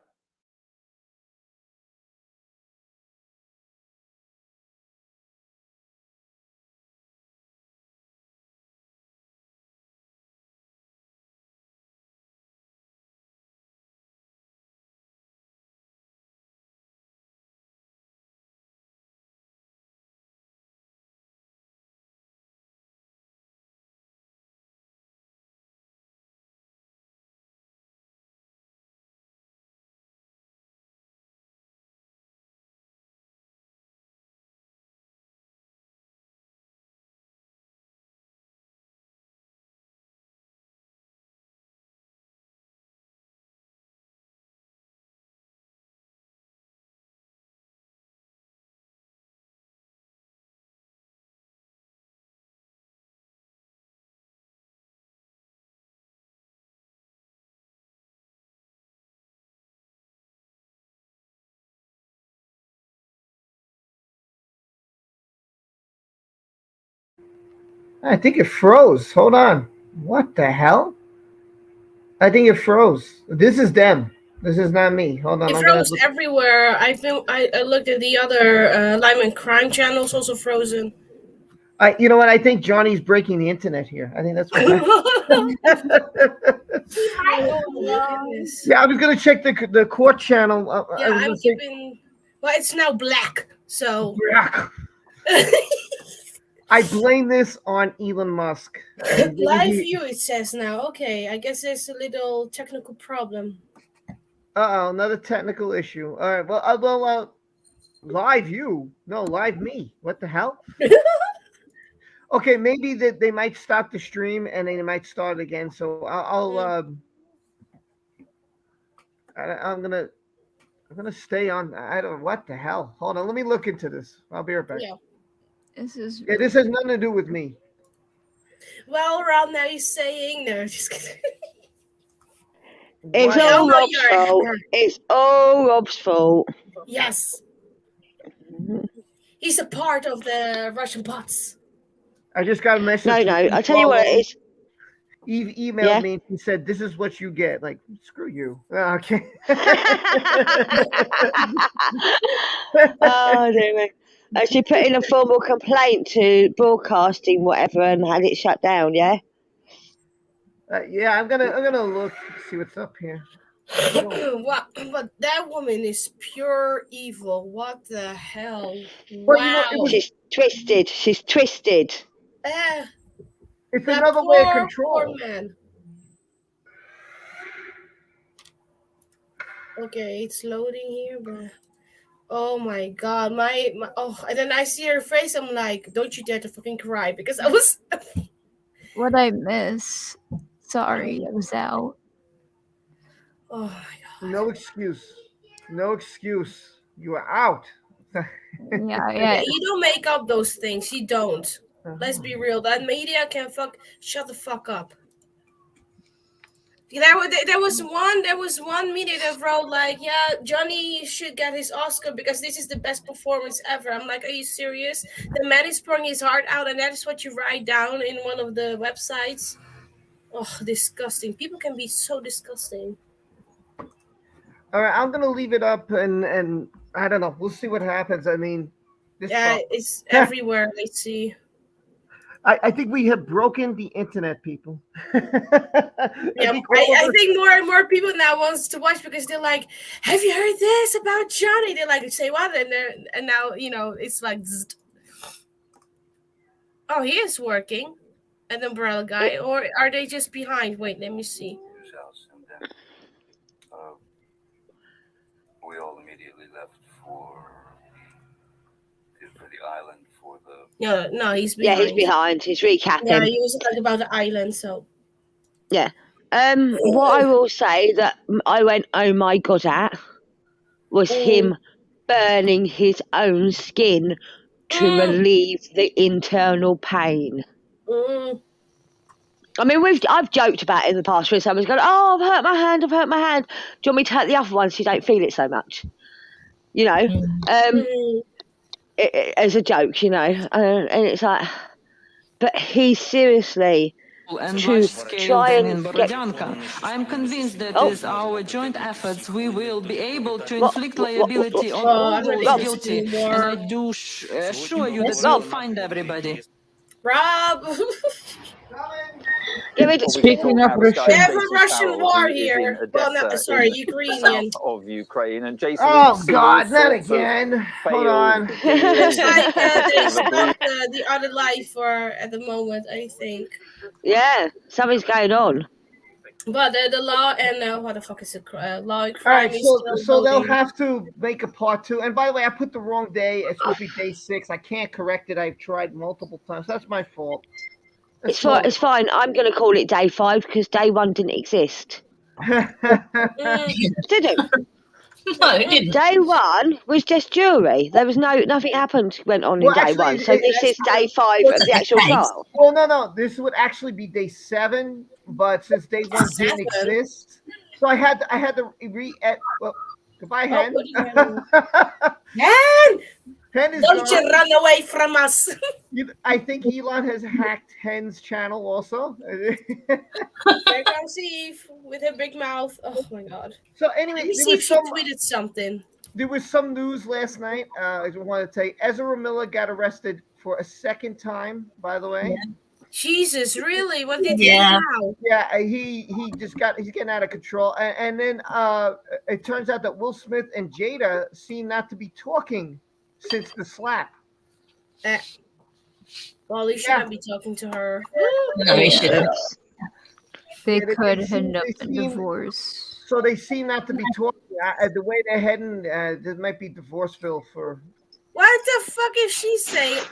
I think it froze. Hold on. What the hell? I think it froze. This is them. This is not me. Hold on. It froze everywhere. I looked at the other Lyman crime channels, also frozen. You know what? I think Johnny's breaking the internet here. I think that's what Yeah, I was gonna check the court channel. Yeah, I'm keeping. Well, it's now black. So. Black. I blame this on Elon Musk. Live view, it says now. Okay, I guess there's a little technical problem. Another technical issue. All right. Well, live you. No, live me. What the hell? Okay, maybe that they might stop the stream and they might start again. So I'm gonna stay on. I don't. What the hell? Hold on. Let me look into this. I'll be right back. Yeah. This has nothing to do with me. Well, Rob, now you're saying no. Just kidding. It's all Rob's fault. It's all Rob's fault. Yes. He's a part of the Russian bots. I just got a message. No. I'll tell you what it is. Eve emailed me. He said, "This is what you get." Like, screw you. Okay. Oh, dear me. She put in a formal complaint to broadcasting, whatever, and had it shut down. Yeah. Yeah, I'm gonna look, see what's up here. What? But that woman is pure evil. What the hell? Wow. She's twisted. She's twisted. It's another way of control. Poor man. Okay, it's loading here, but oh my god, my and then I see her face. I'm like, don't you dare to fucking cry because I was. What I miss? Sorry, I was out. Oh my god. No excuse. No excuse. You are out. Yeah. You don't make up those things. You don't. Let's be real. That media can shut the fuck up. There was one media that wrote like, yeah, Johnny should get his Oscar because this is the best performance ever. I'm like, are you serious? The man is pouring his heart out, and that is what you write down in one of the websites. Oh, disgusting. People can be so disgusting. All right, I'm gonna leave it up, and I don't know. We'll see what happens. I mean, it's everywhere. I see. I think we have broken the internet, people. Yeah, I think more and more people now wants to watch because they're like, "Have you heard this about Johnny?" They're like, "Say what?" And now it's like, zzz. Oh, he is working, an umbrella guy, or are they just behind? Wait, let me see. We all immediately left for the island for the. No, he's behind. Yeah, he's behind. He's recapping. Yeah, he was like about the island, so. Yeah. What I will say that I went, oh my god, at was him burning his own skin to relieve the internal pain. I mean, I've joked about it in the past where someone's going, oh, I've hurt my hand. Do you want me to hurt the other one so you don't feel it so much? As a joke, and it's like, but he seriously to try and get... I'm convinced that with our joint efforts we will be able to inflict liability on all those guilty, and I do assure you that we'll find everybody. Rob! Speaking of Russian, they have a Russian war here. Well, no, sorry, Ukrainian. Of Ukraine, and Jason. Oh God, not again! Hold on. It's like they stopped the other life at the moment, I think. Yeah, something's going on. But the law and what the fuck is it? Law and All right, crime. so they'll have to make a part 2. And by the way, I put the wrong day. It's supposed to be day 6. I can't correct it. I've tried multiple times. That's my fault. It's fine. I'm going to call it day 5 because day 1 didn't exist. Did it? No, it didn't. Day 1 was just jury. There was nothing happened went on in day 1. So this is day 5 of the actual trial. Well, no. This would actually be day 7, but since day 1 didn't exist, so I had to well, goodbye, Hen. Hen is don't you run away from us. I think Elon has hacked Hen's channel also. There comes Eve with her big mouth. Oh my god. So anyway, she tweeted something. There was some news last night. I just want to tell you, Ezra Miller got arrested for a second time, by the way. Yeah. Jesus, really? What did he do now? Yeah, he's getting out of control. And then it turns out that Will Smith and Jada seem not to be talking since the slap. Well, he shouldn't be talking to her. No, he shouldn't. They could end up in divorce. So they seem not to be talking. The way they're heading, there might be Divorceville for. What the fuck is she saying?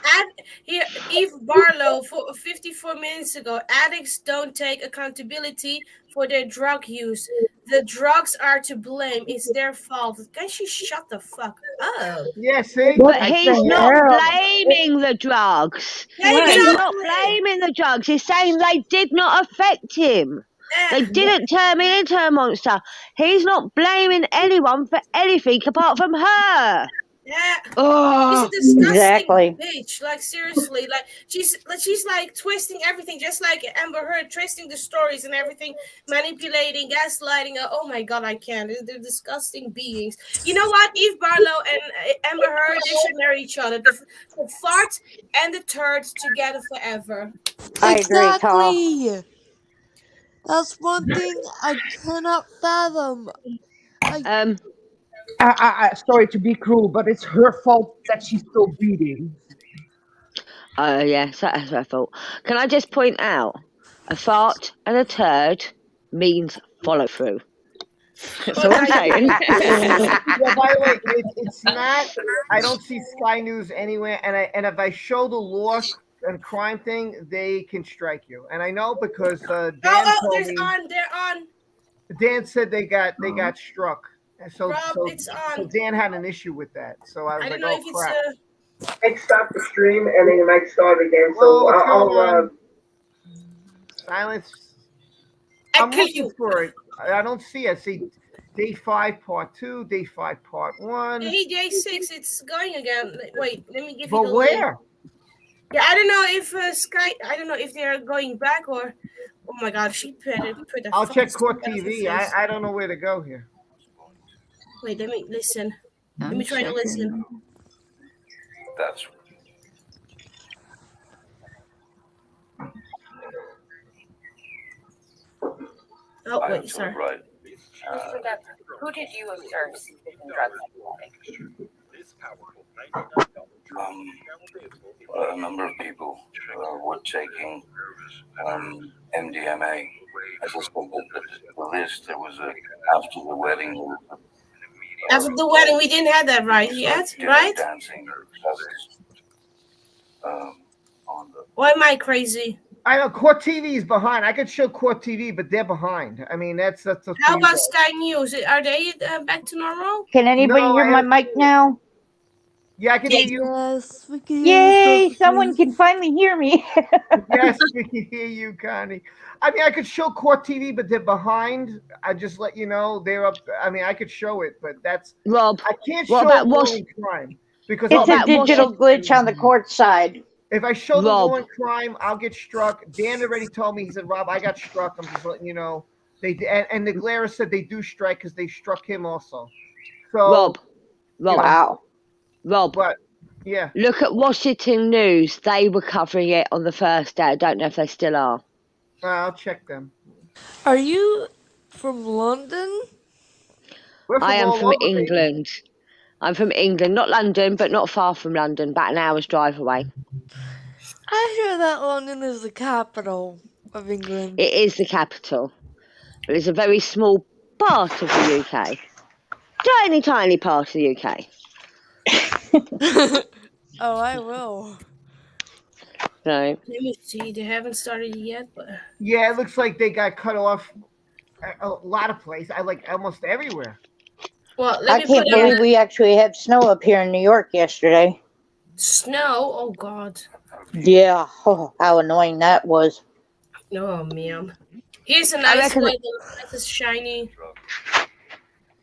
Eve Barlow, 54 minutes ago, addicts don't take accountability for their drug use. The drugs are to blame. It's their fault. Can she shut the fuck up? Yeah, see? But he's not blaming the drugs. He's not blaming the drugs. He's saying they did not affect him. They didn't turn him into a monster. He's not blaming anyone for anything apart from her. Yeah, oh, she's a disgusting bitch. Like seriously, like she's like twisting everything, just like Amber Heard, twisting the stories and everything, manipulating, gaslighting. Oh my god, I can't. They're disgusting beings. You know what? Eve Barlow and Amber Heard, they should marry each other. The fart and the turd together forever. I agree, Tom. That's one thing I cannot fathom. Sorry to be cruel, but it's her fault that she's still bleeding. Oh, yes, that's her fault. Can I just point out, a fart and a turd means follow through. That's all I'm saying. Well, by the way, it's not. I don't see Sky News anywhere, and if I show the law and crime thing, they can strike you. And I know because Dan told me. They're on. Dan said they got struck. And so, Rob, so, it's on. so Dan had an issue with that. So I was I like, don't know oh if crap. it's Might stop the stream and then it might start again. So I'll silence. I'm looking for it. I don't see it. I see day 5 part 2, day 5 part 1. Hey, day 6, it's going again. Wait, let me give you But the where? link. Yeah, I don't know if Sky. I don't know if they are going back or. Oh my God, she put a. I'll check fucking Court smile on her TV. face. I don't know where to go here. Wait, let me listen. Let me try to checking. listen. That's Oh wait, sorry. right. Who did you observe using drugs? A number of people were taking MDMA. I suspect that the list there was after the wedding. After the wedding, we didn't have that right yet, right? Dancing. Why am I crazy? I know Court TV is behind. I could show Court TV, but they're behind. I mean, that's up to How you about guys. Sky News? Are they back to normal? Can anybody hear my mic now? Yeah, I can hear you. Yes, we can hear you. Yay! Someone can finally hear me. Yes, we can hear you, Connie. I mean, I could show Court TV, but they're behind. I just let you know they're up. I mean, I could show it, but that's Rob. I can't What show about law Was- and crime because It's a digital glitch on the court side. If I show the Rob. law and crime, I'll get struck. Dan already told me. He said, "Rob, I got struck." I'm just letting you know. They and the Glare said they do strike because they struck him also. So Rob. Wow. Rob. But yeah. Look at Washington News. They were covering it on the first day. I don't know if they still are. I'll check them. Are you from London? I am from England. I'm from England, not London, but not far from London, about an hour's drive away. I hear that London is the capital of England. It is the capital, but it's a very small part of the UK. Tiny, tiny part of the UK. Oh, I will. So. Let me see. They haven't started yet, but Yeah, it looks like they got cut off a lot of places. I like almost everywhere. well, I can't believe we actually had snow up here in New York yesterday. Snow. Oh God. Yeah. Oh, how annoying that was. Oh man. Here's a nice weather. This is shiny.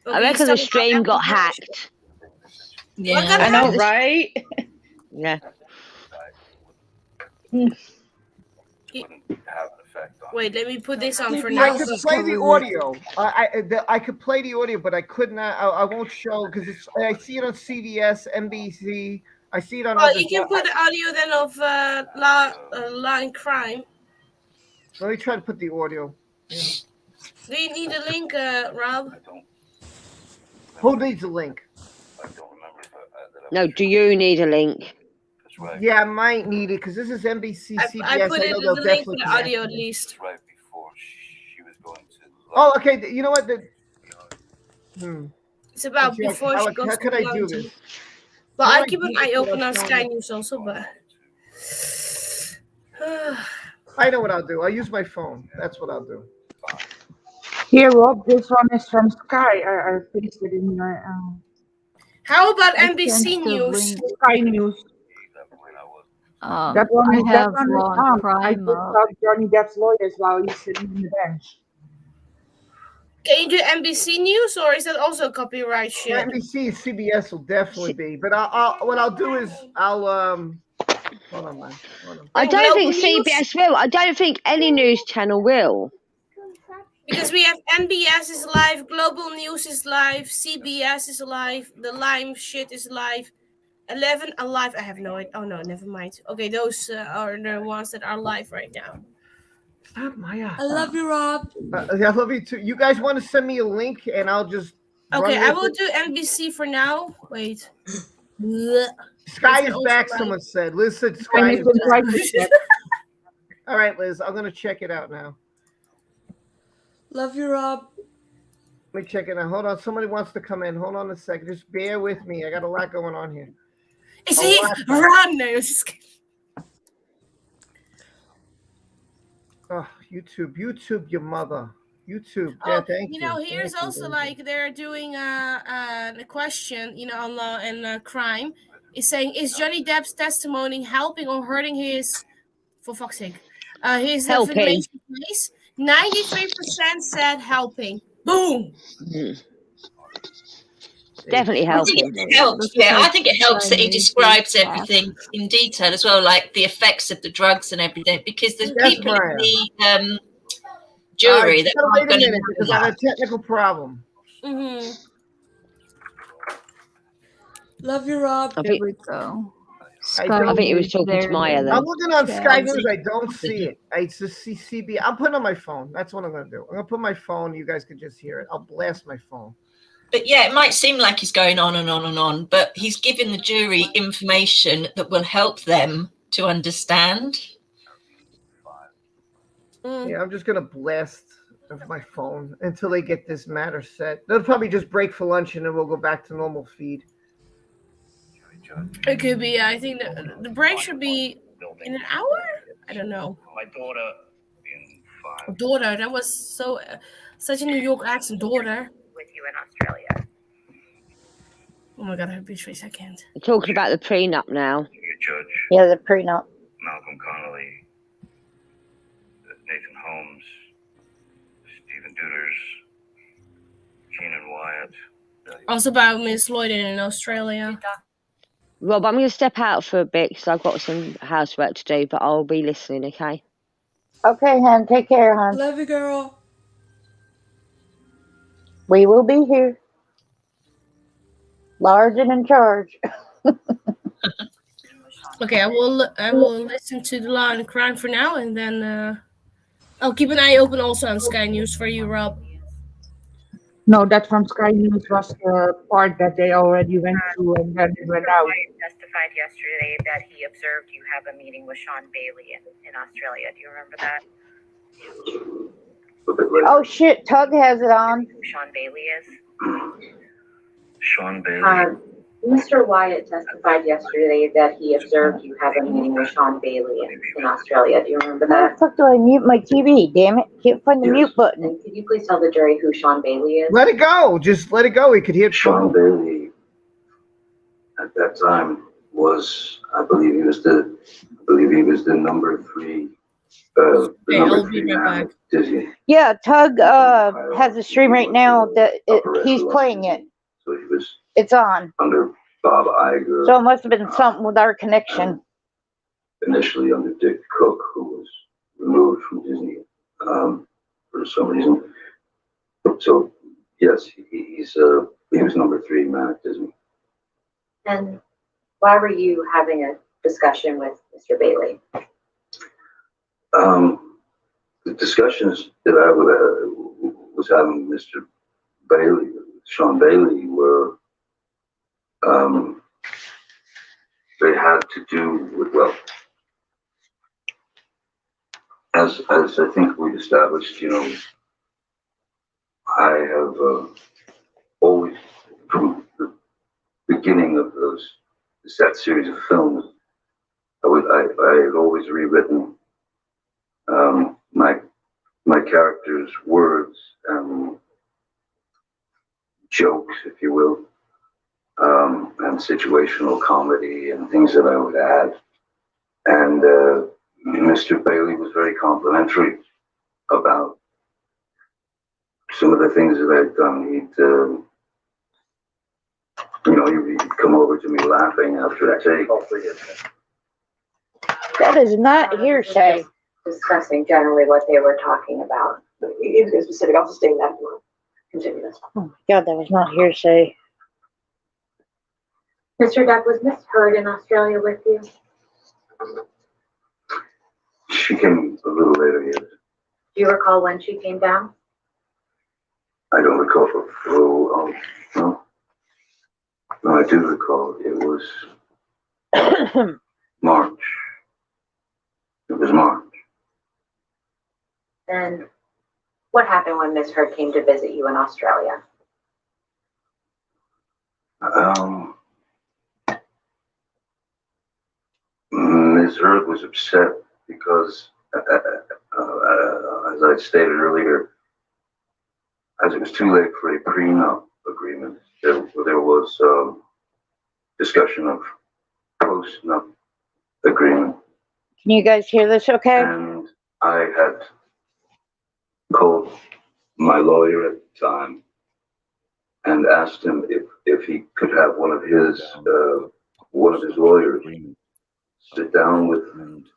I reckon the stream got hacked. Yeah, I know, right? Yeah. Wait, let me put this on for I now. could play the audio. I could play the audio, but I could not. I won't show because I see it on CBS, NBC. I see it on. Well, you can put the audio then of Law and Crime. Let me try to put the audio. Yeah. Do you need a link, Rob? Who needs a link? No, do you need a link? Yeah, I might need it because this is NBC, CBS. I put it know in they'll the link for definitely the audio connect at least. Oh, okay. You know what? It's about Jack, before she goes how to could I do London. this? Well, How I do keep do an this eye without open on showing Sky it? News also, but I know what I'll do. I'll use my phone. That's what I'll do. Here, Rob, this one is from Sky. I pasted in my. how about I NBC sent the News? link. Sky News. I have Law and I Crime just up. saw Johnny Depp's lawyers while he's sitting on the bench. Can you do NBC News or is that also copyright shit? NBC, CBS will definitely be. But what I'll do is I'll hold on, man. Hold on. I don't Global think News? CBS will. I don't think any news channel will. Because we have NBS is live, Global News is live, CBS is live, the Lime shit is live, 11 alive. I have no idea. Oh no, never mind. Okay, those are the ones that are live right now. Stop, Maya. I love you, Rob. I love you too. You guys want to send me a link and I'll just. Okay, run I with will it? do NBC for now. Wait. Sky is back. Someone said. Liz said Sky is back. All right, Liz. I'm gonna check it out now. Love you, Rob. Let me check it out. Hold on. Somebody wants to come in. Hold on a second. Just bear with me. I got a lot going on here. It's Eve. Run! No, just kidding. Oh, YouTube, your mother. YouTube. Oh, Yeah, thank you you. know, here's Thank you, also thank like they're doing a question, on law and crime. Is saying, is Johnny Depp's testimony helping or hurting his, for fuck's sake, his Helping. defamation case? 93% said helping. Boom. Definitely helping. It helps. Yeah, I think it helps that he describes everything in detail as well, like the effects of the drugs and everything, because there's people in the jury that wait a minute because I have a technical problem. Mm-hmm. Love you, Rob. There we go. I think he was talking to Maya then. I'm looking on Sky News. I don't see it. I just see CB. I'm putting on my phone. That's what I'm going to do. I'm going to put my phone. You guys can just hear it. I'll blast my phone. But yeah, it might seem like he's going on and on and on, but he's giving the jury information that will help them to understand. Yeah, I'm just going to blast my phone until they get this matter set. They'll probably just break for lunch and then we'll go back to normal feed. It could be. I think the break should be in an hour. I don't know. My daughter in 5. Daughter, that was so such a New York accent. Daughter. With you in Australia. Oh my God, I have a bitch face. I can't. We're talking about the prenup now. Judge. Yeah, the prenup. Malcolm Connolly, Nathan Holmes, Stephen Duders, Keenan Wyatt. Also about Miss Lloyd in Australia. Rob, I'm going to step out for a bit because I've got some housework to do, but I'll be listening, okay? Okay, hon. Take care, hon. Love you, girl. We will be here. Large and in charge. Okay, I will listen to the law and crime for now, and then I'll keep an eye open also on Sky News for you, Rob. No, that from Sky News was the part that they already went through and then it went out. Testified yesterday that he observed you have a meeting with Sean Bailey in Australia. Do you remember that? Oh shit, Tug has it on. Who Sean Bailey is? Sean Bailey. Mr. Wyatt testified yesterday that he observed you have a meeting with Sean Bailey in Australia. Do you remember How the that? fuck do I mute my TV? Damn it! Can't find the mute button. And could you please tell the jury who Sean Bailey is? Let it go. Just let it go. He could hear Sean Bailey at that time was, I believe he was the number 3. The number 3 man at Disney. Yeah, Tug has a stream right now that he's playing it. So he was. It's on. Under Bob Iger. So it must have been something with our connection. Initially under Dick Cook, who was removed from Disney for some reason. So yes, he was number 3 man at Disney. And why were you having a discussion with Mr. Bailey? The discussions that I was having with Mr. Bailey, Sean Bailey, were they had to do with, well, as I think we've established, I have always, from the beginning of that series of films, I had always rewritten my character's words and jokes, if you will, and situational comedy and things that I would add. And Mr. Bailey was very complimentary about some of the things that I'd done. He'd come over to me laughing after a take. That is not hearsay. Discussing generally what they were talking about. You get specific. I'll sustain that if you want. Continue this. Oh my God, that was not hearsay. Mr. Depp, was Miss Heard in Australia with you? She came a little later, yes. Do you recall when she came down? I don't recall for full. No. No, I do recall. It was March. It was March. And What happened when Miss Heard came to visit you in Australia? Ms. Heard was upset because, as I stated earlier, as it was too late for a prenup agreement, there was discussion of post-nup agreement. Can you guys hear this okay? And I had called my lawyer at the time and asked him if he could have one of his lawyers sit down with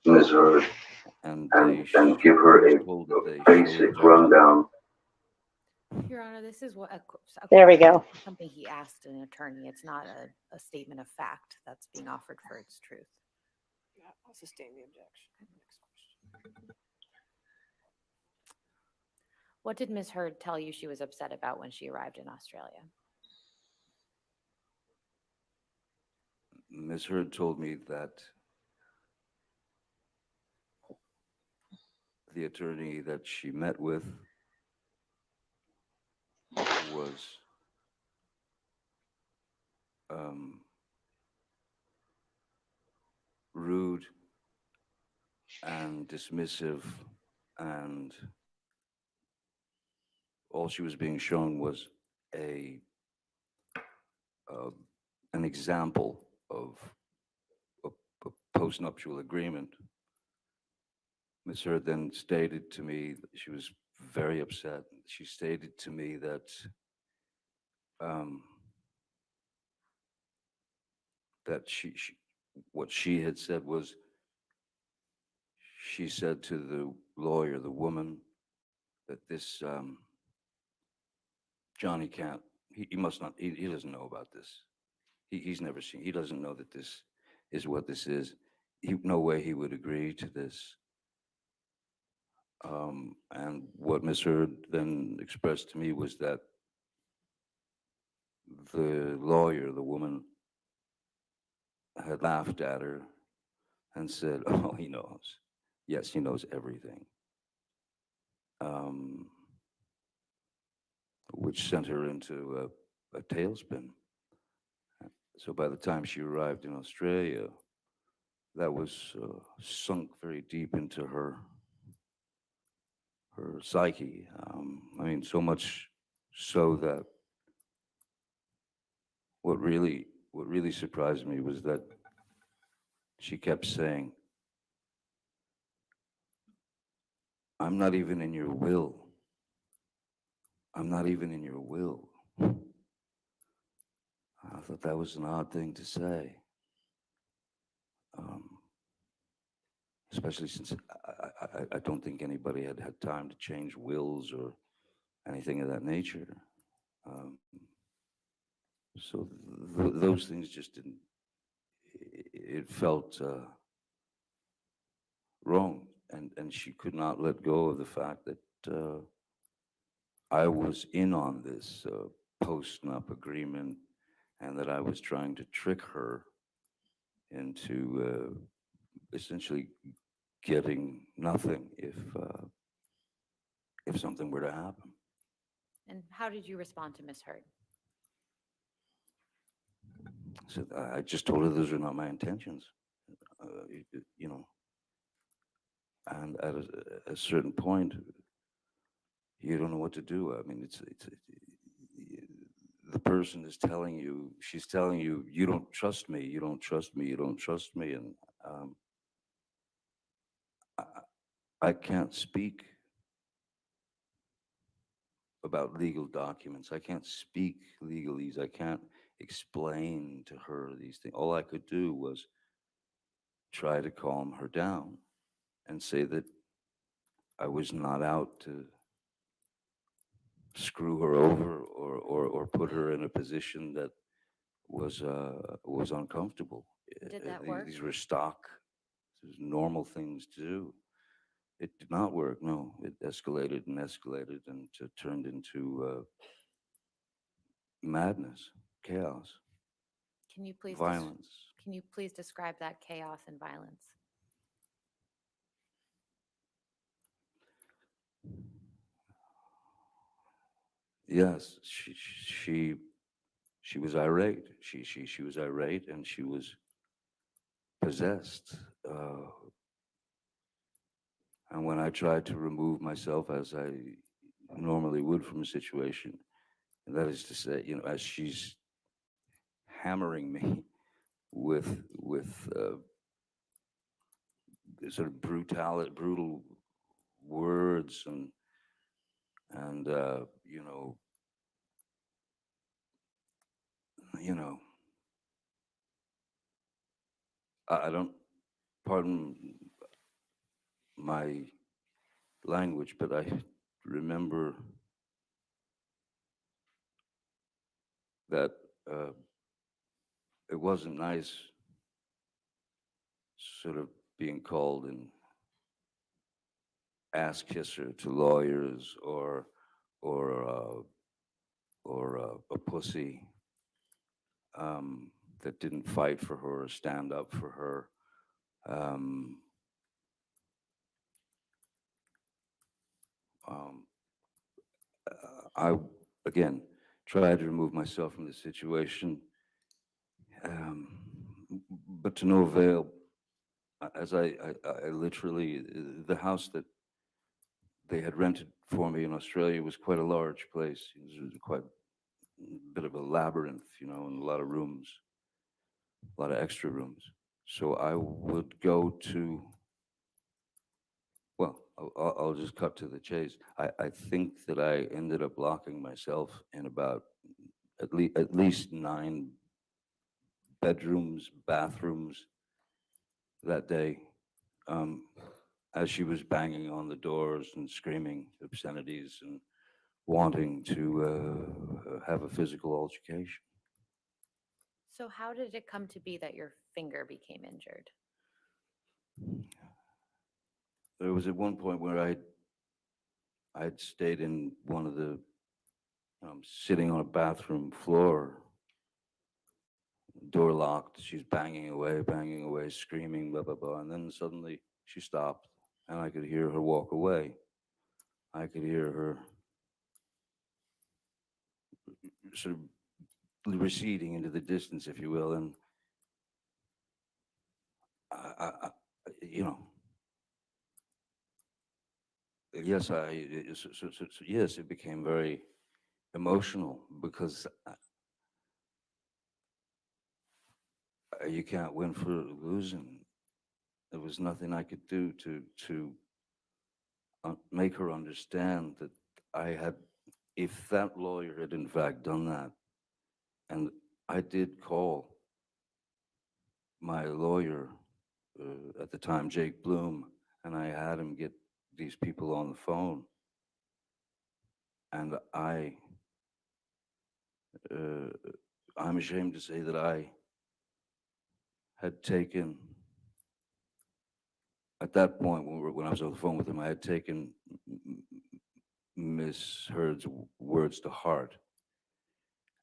Ms. Heard and give her a basic rundown. Your Honor, this is what There we go. Something he asked an attorney. It's not a statement of fact that's being offered for its truth. Yeah, I'll sustain the objection. Next question. What did Ms. Heard tell you she was upset about when she arrived in Australia? Ms. Heard told me that the attorney that she met with was rude and dismissive, and all she was being shown was an example of a postnuptial agreement. Ms. Heard then stated to me that she was very upset. She stated to me that what she had said was, she said to the lawyer, the woman, that this Johnny can't, he must not, he doesn't know about this. He's never seen, he doesn't know that this is what this is. No way he would agree to this. And what Ms. Heard then expressed to me was that the lawyer, the woman, had laughed at her and said, "Oh, he knows. Yes, he knows everything." Which sent her into a tailspin. So by the time she arrived in Australia, that was sunk very deep into her psyche. I mean, so much so that what really surprised me was that she kept saying, "I'm not even in your will. I'm not even in your will." I thought that was an odd thing to say. Especially since I don't think anybody had had time to change wills or anything of that nature. So those things just didn't, it felt wrong. And she could not let go of the fact that I was in on this post-nup agreement, and that I was trying to trick her into essentially getting nothing if something were to happen. And how did you respond to Ms. Heard? So I just told her those are not my intentions, you know. And at a certain point, you don't know what to do. I mean, it's the person is telling you, she's telling you, you don't trust me, you don't trust me, you don't trust me, and I can't speak about legal documents. I can't speak legalese. I can't explain to her these things. All I could do was try to calm her down and say that I was not out to screw her over or put her in a position that was uncomfortable. Did that work? These were stock, normal things to do. It did not work. No, it escalated and escalated and turned into madness, chaos, Can you please violence. Can you please describe that chaos and violence? yes, she was irate. She was irate, and she was possessed. And when I tried to remove myself, as I normally would from a situation, and that is to say, as she's hammering me with sort of brutal words and you know, I don't, pardon my language, but I remember that it wasn't nice sort of being called an ass kisser to lawyers or a pussy that didn't fight for her or stand up for her. I, again, tried to remove myself from the situation, but to no avail. As I literally, the house that they had rented for me in Australia was quite a large place. It was quite a bit of a labyrinth, and a lot of rooms, a lot of extra rooms. So I would go to, well, I'll just cut to the chase. I think that I ended up locking myself in about at least 9 bedrooms, bathrooms that day, as she was banging on the doors and screaming obscenities and wanting to have a physical altercation. So how did it come to be that your finger became injured? There was at one point where I'd stayed in one of the, sitting on a bathroom floor, door locked, she's banging away, screaming, blah, blah, blah. And then suddenly she stopped and I could hear her walk away. I could hear her sort of receding into the distance, if you will. And I yes, yes, it became very emotional because you can't win for losing. There was nothing I could do to make her understand that I had, if that lawyer had in fact done that, and I did call my lawyer at the time, Jake Bloom, and I had him get these people on the phone, and I'm ashamed to say that I had taken, at that point when I was on the phone with him, I had taken Miss Heard's words to heart,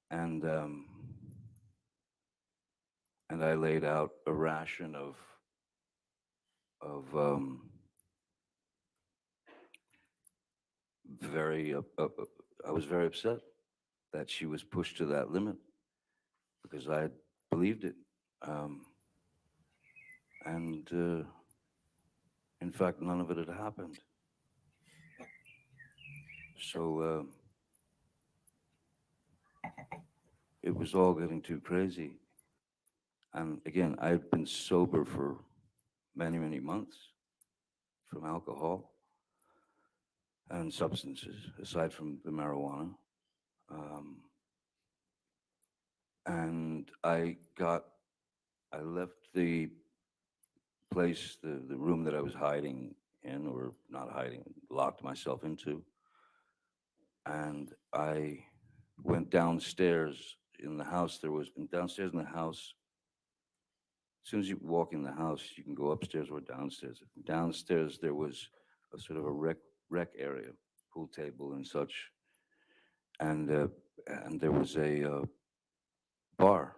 and I laid out a ration of very. I was very upset that she was pushed to that limit because I had believed it, and in fact, none of it had happened. So it was all getting too crazy. And again, I've been sober for many, many months from alcohol and substances, aside from the marijuana. And I left the place, the room that I was hiding in, or not hiding, locked myself into. And I went downstairs in the house. Downstairs in the house, as soon as you walk in the house, you can go upstairs or downstairs. Downstairs, there was a sort of a rec area, pool table and such. And there was a bar.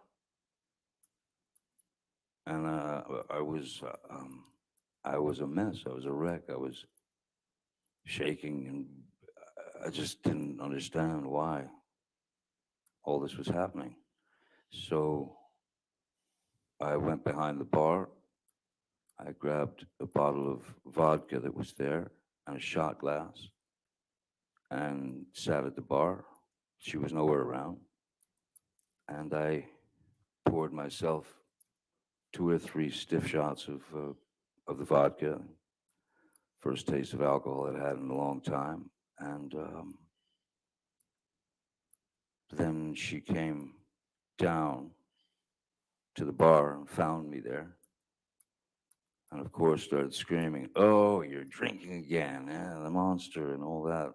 And I was a mess. I was a wreck. I was shaking, and I just didn't understand why all this was happening. So I went behind the bar. I grabbed a bottle of vodka that was there and a shot glass and sat at the bar. She was nowhere around. And I poured myself 2 or 3 stiff shots of the vodka. First taste of alcohol I'd had in a long time. And then she came down to the bar and found me there. And of course started screaming, "Oh, you're drinking again, yeah, the monster," and all that.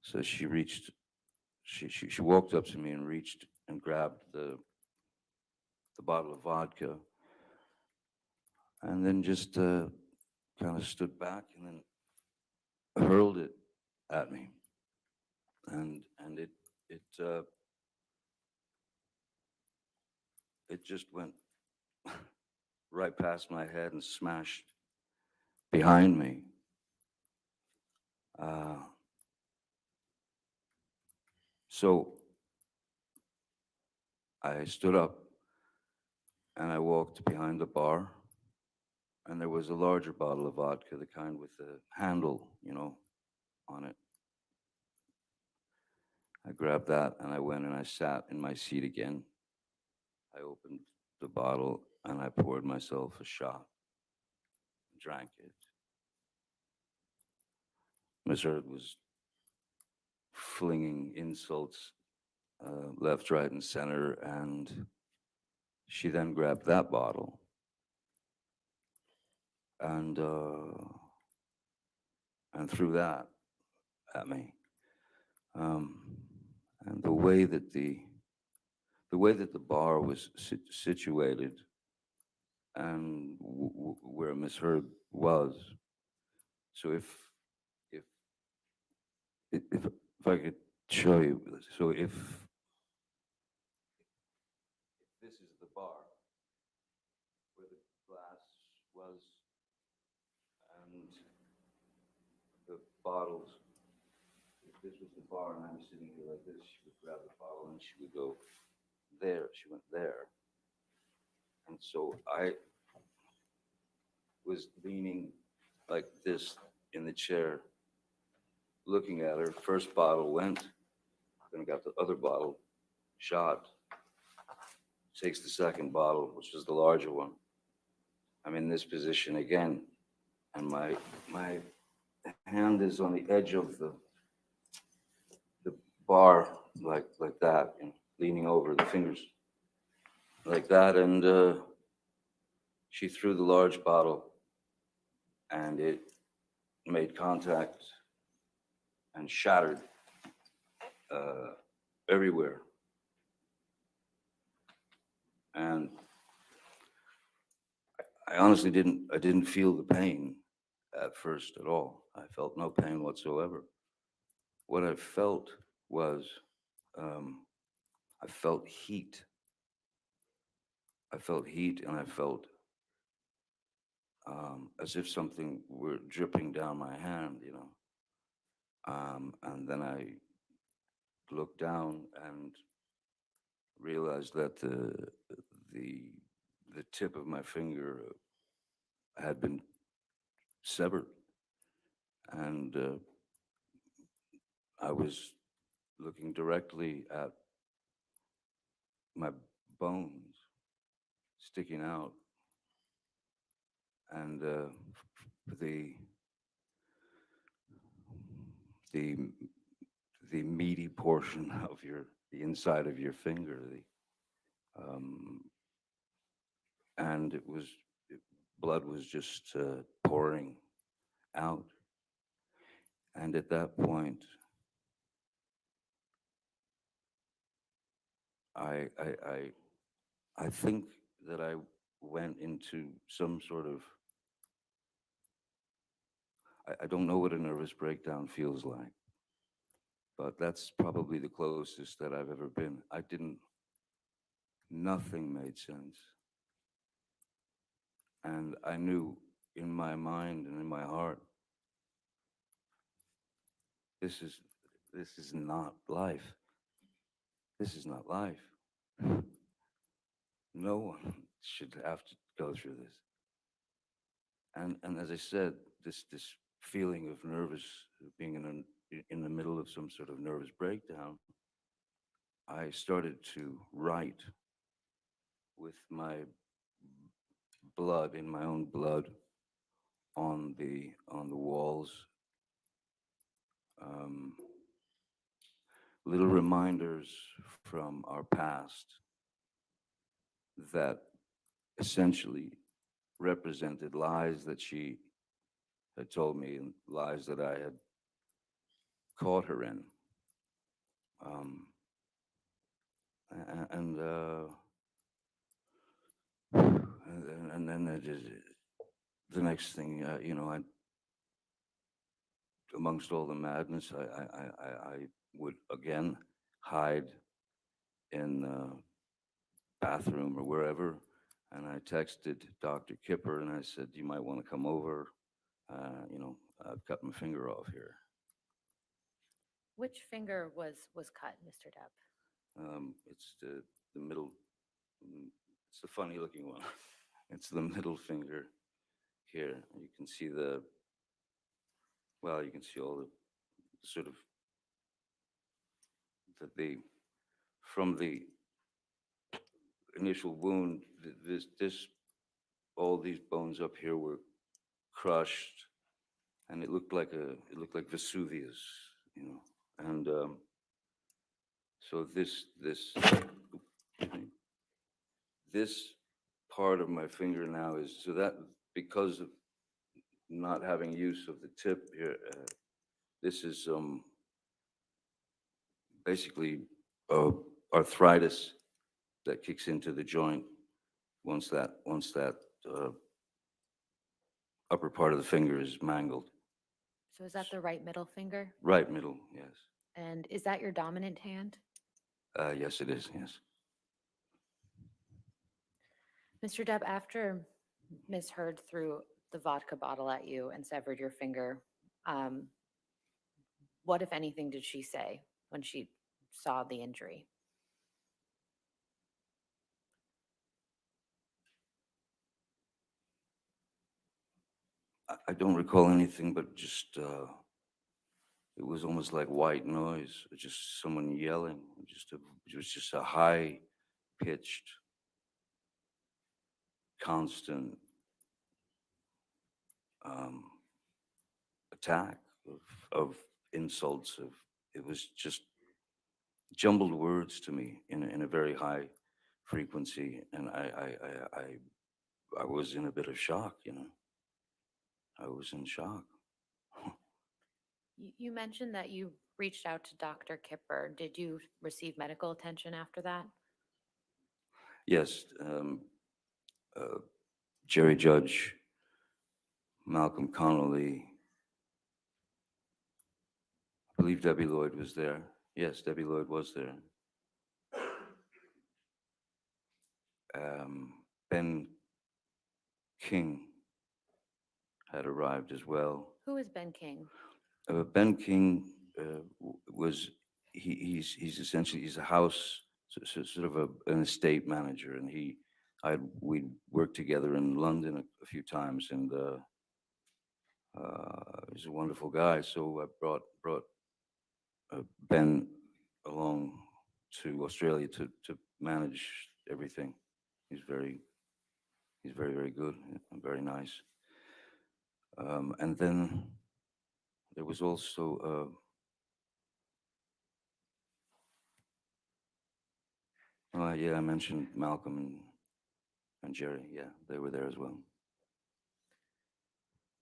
So she reached, she walked up to me and reached and grabbed the bottle of vodka, and then just kind of stood back and then hurled it at me, and it just went right past my head and smashed behind me. So I stood up and I walked behind the bar, and there was a larger bottle of vodka, the kind with the handle, on it. I grabbed that and I went and I sat in my seat again. I opened the bottle and I poured myself a shot, drank it. Miss Heard was flinging insults left, right, and center, and she then grabbed that bottle and threw that at me. And the way that the bar was situated and where Miss Heard was, so if I could show you, so if this is the bar where the glass was and the bottles, if this was the bar and I'm sitting here like this, she would grab the bottle and she would go there. She went there. And so I was leaning like this in the chair, looking at her. First bottle went, then I got the other bottle, shot, takes the second bottle, which is the larger one. I'm in this position again, and my hand is on the edge of the bar, like that, and leaning over, the fingers like that, and she threw the large bottle, and it made contact and shattered everywhere. And I honestly didn't feel the pain at first at all. I felt no pain whatsoever. What I felt was, I felt heat. I felt heat, and I felt as if something were dripping down my hand, and then I looked down and realized that the tip of my finger had been severed, and I was looking directly at my bones sticking out, and the meaty portion of the inside of your finger, and blood was just pouring out. And at that point, I think that I went into some sort of, I don't know what a nervous breakdown feels like, but that's probably the closest that I've ever been. Nothing made sense. And I knew in my mind and in my heart this is not life. This is not life. No one should have to go through this. And as I said, this feeling of being in the middle of some sort of nervous breakdown, I started to write with my blood, in my own blood, on the walls, um, little reminders from our past that essentially represented lies that she had told me and lies that I had caught her in. And then the next thing, amongst all the madness, I would again hide in the bathroom or wherever, and I texted Dr. Kipper and I said, "You might want to come over. I've cut my finger off here." Which finger was cut, Mr. Depp? It's the middle. It's the funny looking one. It's the middle finger here. You can see you can see all the sort of from the initial wound, all these bones up here were crushed, and it looked like Vesuvius, and so this part of my finger now is so that because of not having use of the tip here, this is basically arthritis that kicks into the joint once that upper part of the finger is mangled. So is that the right middle finger? Right middle, yes. And is that your dominant hand? Yes, it is, yes. Mr. Depp, after Ms. Heard threw the vodka bottle at you and severed your finger, what, if anything, did she say when she saw the injury? I don't recall anything, but just it was almost like white noise, just someone yelling. It was just a high-pitched, constant attack of insults. It was just jumbled words to me in a very high frequency, and I was in a bit of shock. I was in shock. You mentioned that you reached out to Dr. Kipper. Did you receive medical attention after that? Yes, Jerry Judge, Malcolm Connolly, I believe Debbie Lloyd was there. Yes, Debbie Lloyd was there. Ben King had arrived as well. Who is Ben King? Ben King he's essentially he's a house sort of an estate manager, and we worked together in London a few times, and he's a wonderful guy. So I brought Ben along to Australia to manage everything. He's very very good and very nice. And then there was also I mentioned Malcolm and Jerry. Yeah, they were there as well.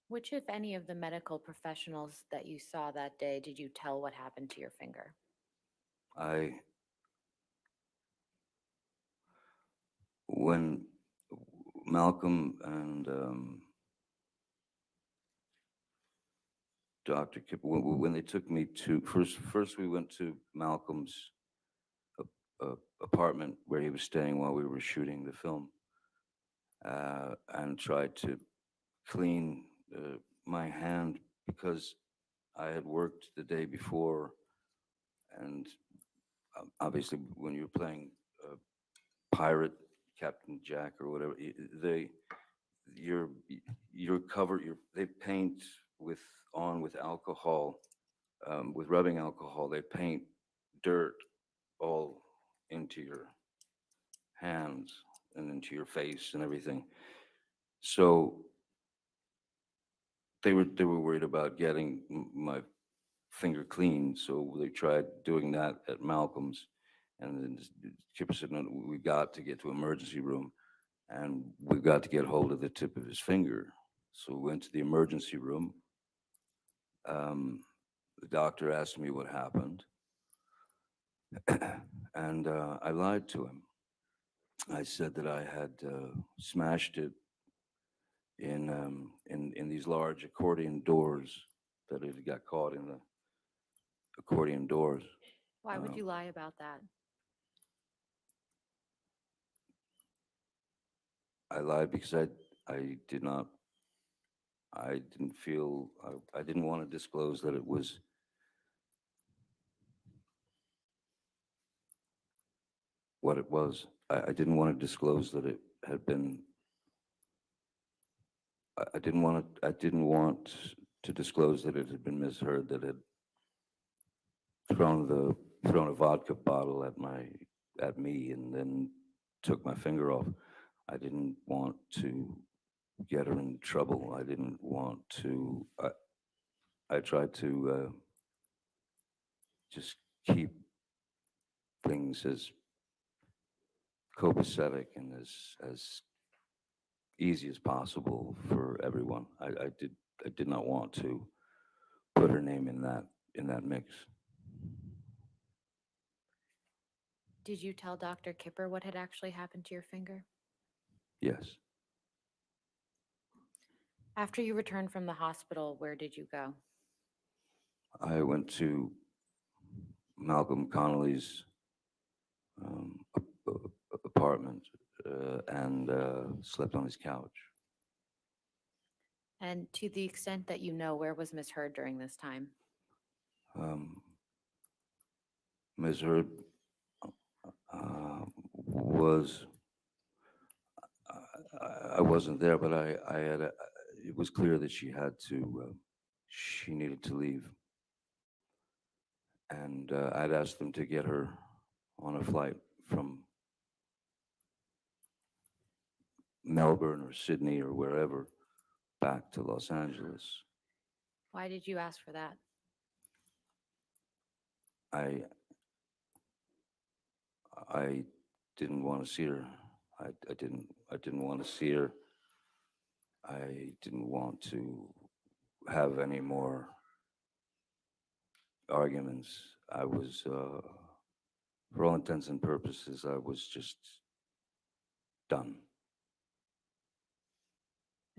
Which, if any, of the medical professionals that you saw that day did you tell what happened to your finger? When Malcolm and Dr. Kipper, when they took me to first we went to Malcolm's apartment where he was staying while we were shooting the film, and tried to clean my hand because I had worked the day before, and obviously when you're playing pirate, Captain Jack or whatever, you're covered. They paint with alcohol, with rubbing alcohol. They paint dirt all into your hands and into your face and everything. So they were worried about getting my finger clean, so they tried doing that at Malcolm's, and then Kipper said, "No, we got to get to emergency room, and we got to get hold of the tip of his finger." So we went to the emergency room. The doctor asked me what happened, and I lied to him. I said that I had smashed it in these large accordion doors, that it got caught in the accordion doors. Why would you lie about that? I lied because I didn't feel, I didn't want to disclose that it was what it was. I didn't want to disclose that it had been, I didn't want to disclose that it had been misheard, that it thrown a vodka bottle at me and then took my finger off. I didn't want to get her in trouble. I didn't want to. I tried to just keep things as copacetic and as easy as possible for everyone. I did not want to put her name in that mix. Did you tell Dr. Kipper what had actually happened to your finger? Yes. After you returned from the hospital, where did you go? I went to Malcolm Connolly's apartment and slept on his couch. And to the extent that you know, where was Miss Heard during this time? Ms. Heard was, I wasn't there, but I had, it was clear that she needed to leave. And I'd asked them to get her on a flight from Melbourne or Sydney or wherever back to Los Angeles. Why did you ask for that? I didn't want to see her. I didn't want to see her. I didn't want to have any more arguments. I was, for all intents and purposes, I was just done.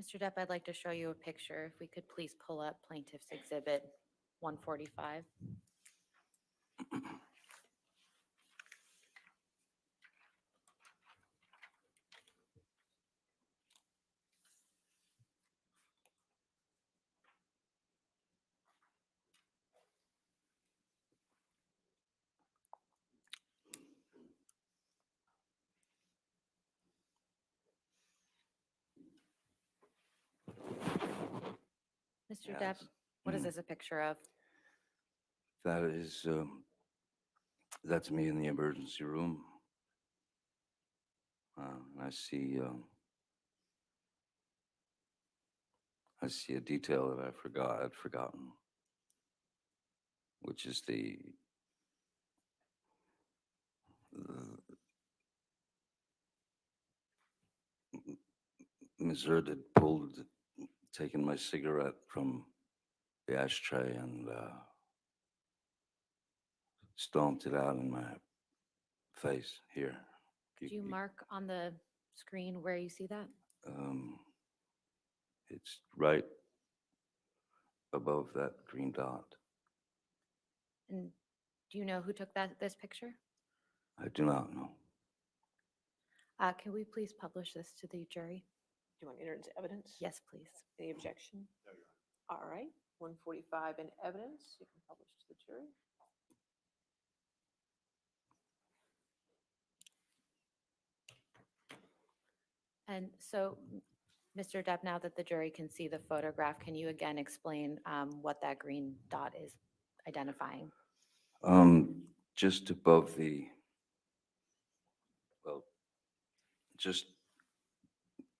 Mr. Depp, I'd like to show you a picture. If we could please pull up Plaintiff's Exhibit 145. Mr. Depp, what is this a picture of? That is, that's me in the emergency room. I see a detail that I'd forgotten, which is Ms. Heard had taken my cigarette from the ashtray and stomped it out in my face here. Could you mark on the screen where you see that? It's right above that green dot. And do you know who took this picture? I do not know. Can we please publish this to the jury? Do you want to enter into evidence? Yes, please. Any objection? No, Your Honor. All right. 145 in evidence. You can publish to the jury. And so, Mr. Depp, now that the jury can see the photograph, can you again explain what that green dot is identifying? Just above the, well, just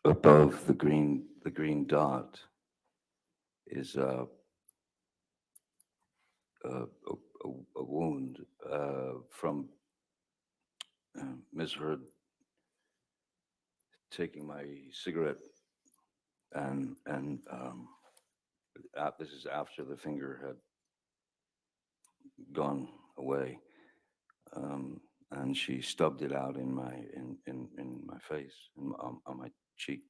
above the green dot is a wound from Ms. Heard taking my cigarette, and this is after the finger had gone away, and she stubbed it out in my face, on my cheek.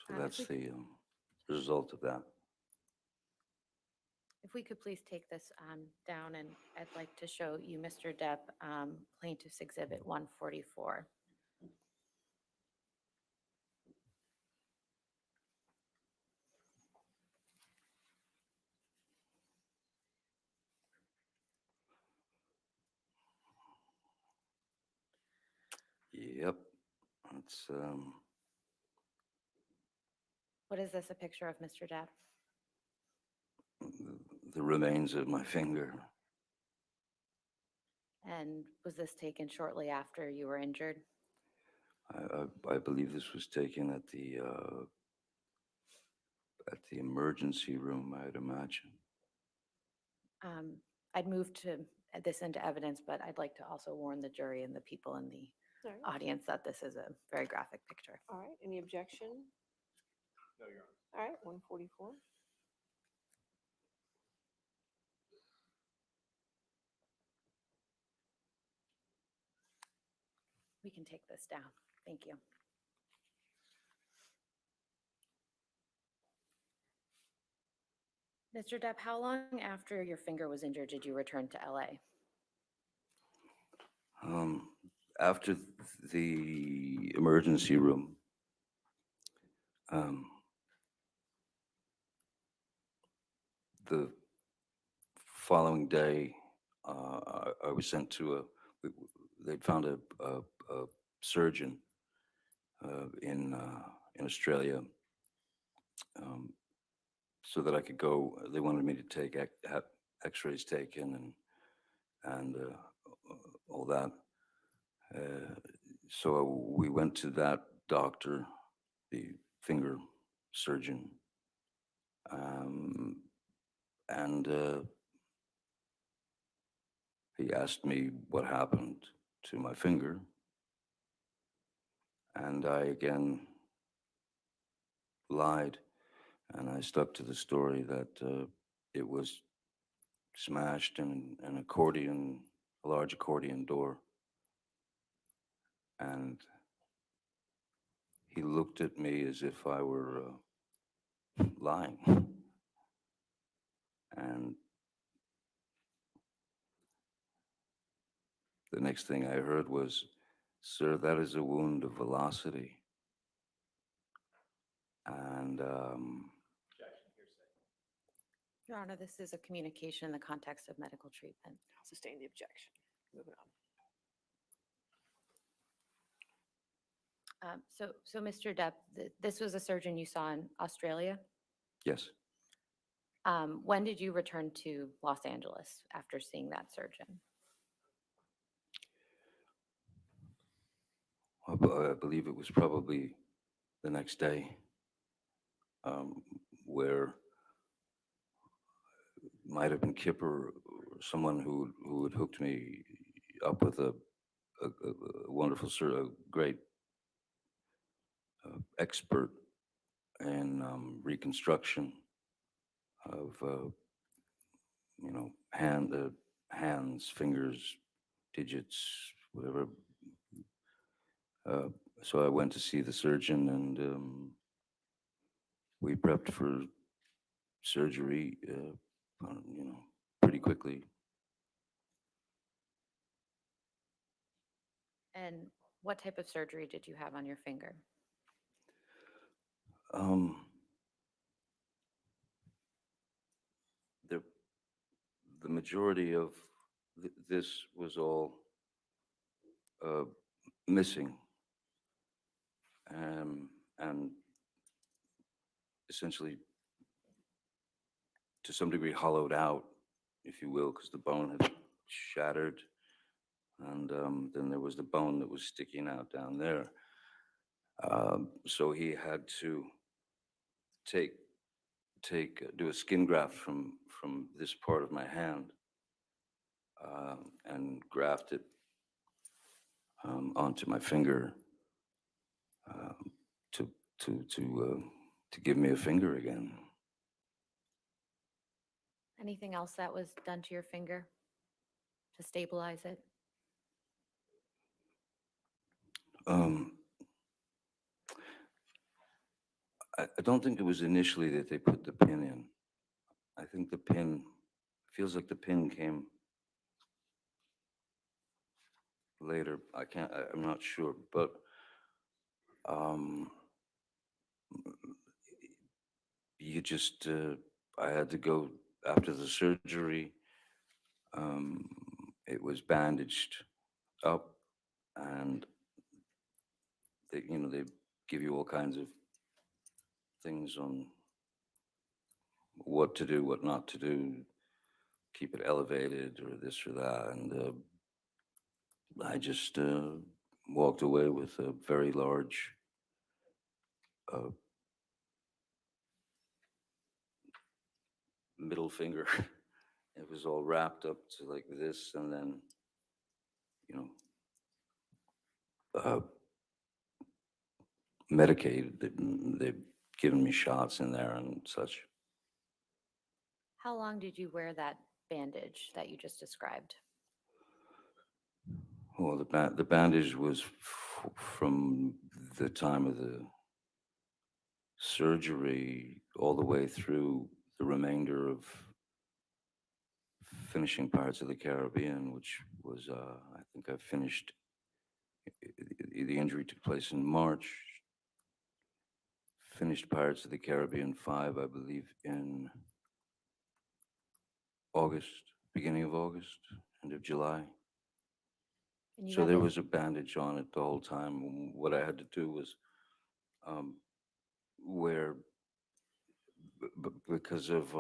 So that's the result of that. If we could please take this down, and I'd like to show you, Mr. Depp, Plaintiff's Exhibit 144. Yep, it's What is this a picture of, Mr. Depp? the remains of my finger. And was this taken shortly after you were injured? I believe this was taken at the emergency room, I'd imagine. I'd move to this into evidence, but I'd like to also warn the jury and the people in the audience that this is a very graphic picture. All right, any objection? No, Your Honor. All right, 144. We can take this down. Thank you. Mr. Depp, how long after your finger was injured did you return to LA? After the emergency room, the following day, I was sent to they'd found a surgeon in Australia, so that I could go. They wanted me to take have X-rays taken and all that. So we went to that doctor, the finger surgeon, and he asked me what happened to my finger, and I again lied, and I stuck to the story that it was smashed in an accordion, a large accordion door, and he looked at me as if I were lying, and the next thing I heard was, "Sir, that is a wound of velocity." And Your Honor, this is a communication in the context of medical treatment. I'll sustain the objection. Moving on. So Mr. Depp, this was a surgeon you saw in Australia? yes, When did you return to Los Angeles after seeing that surgeon? I believe it was probably the next day, where might have been Kipper or someone who had hooked me up with a wonderful, a great expert in reconstruction of hands, fingers, digits, whatever. So I went to see the surgeon, and we prepped for surgery, pretty quickly. And what type of surgery did you have on your finger? the majority of this was all missing, and essentially, to some degree, hollowed out, if you will, because the bone had shattered, and then there was the bone that was sticking out down there. So he had to do a skin graft from this part of my hand, and graft it onto my finger, to to give me a finger again. Anything else that was done to your finger to stabilize it? I don't think it was initially that they put the pin in. I think the pin, feels like the pin came later. I'm not sure, but you just, I had to go after the surgery. It was bandaged up, and they give you all kinds of things on what to do, what not to do, keep it elevated or this or that. And I just walked away with a very large middle finger. It was all wrapped up to like this, and then, medicated. They've given me shots in there and such. How long did you wear that bandage that you just described? Well, the bandage was from the time of the surgery all the way through the remainder of finishing Pirates of the Caribbean, which was, I think I finished, the injury took place in March. Finished Pirates of the Caribbean 5, I believe, in August, beginning of August, end of July. So there was a bandage on it the whole time. What I had to do was wear, because of,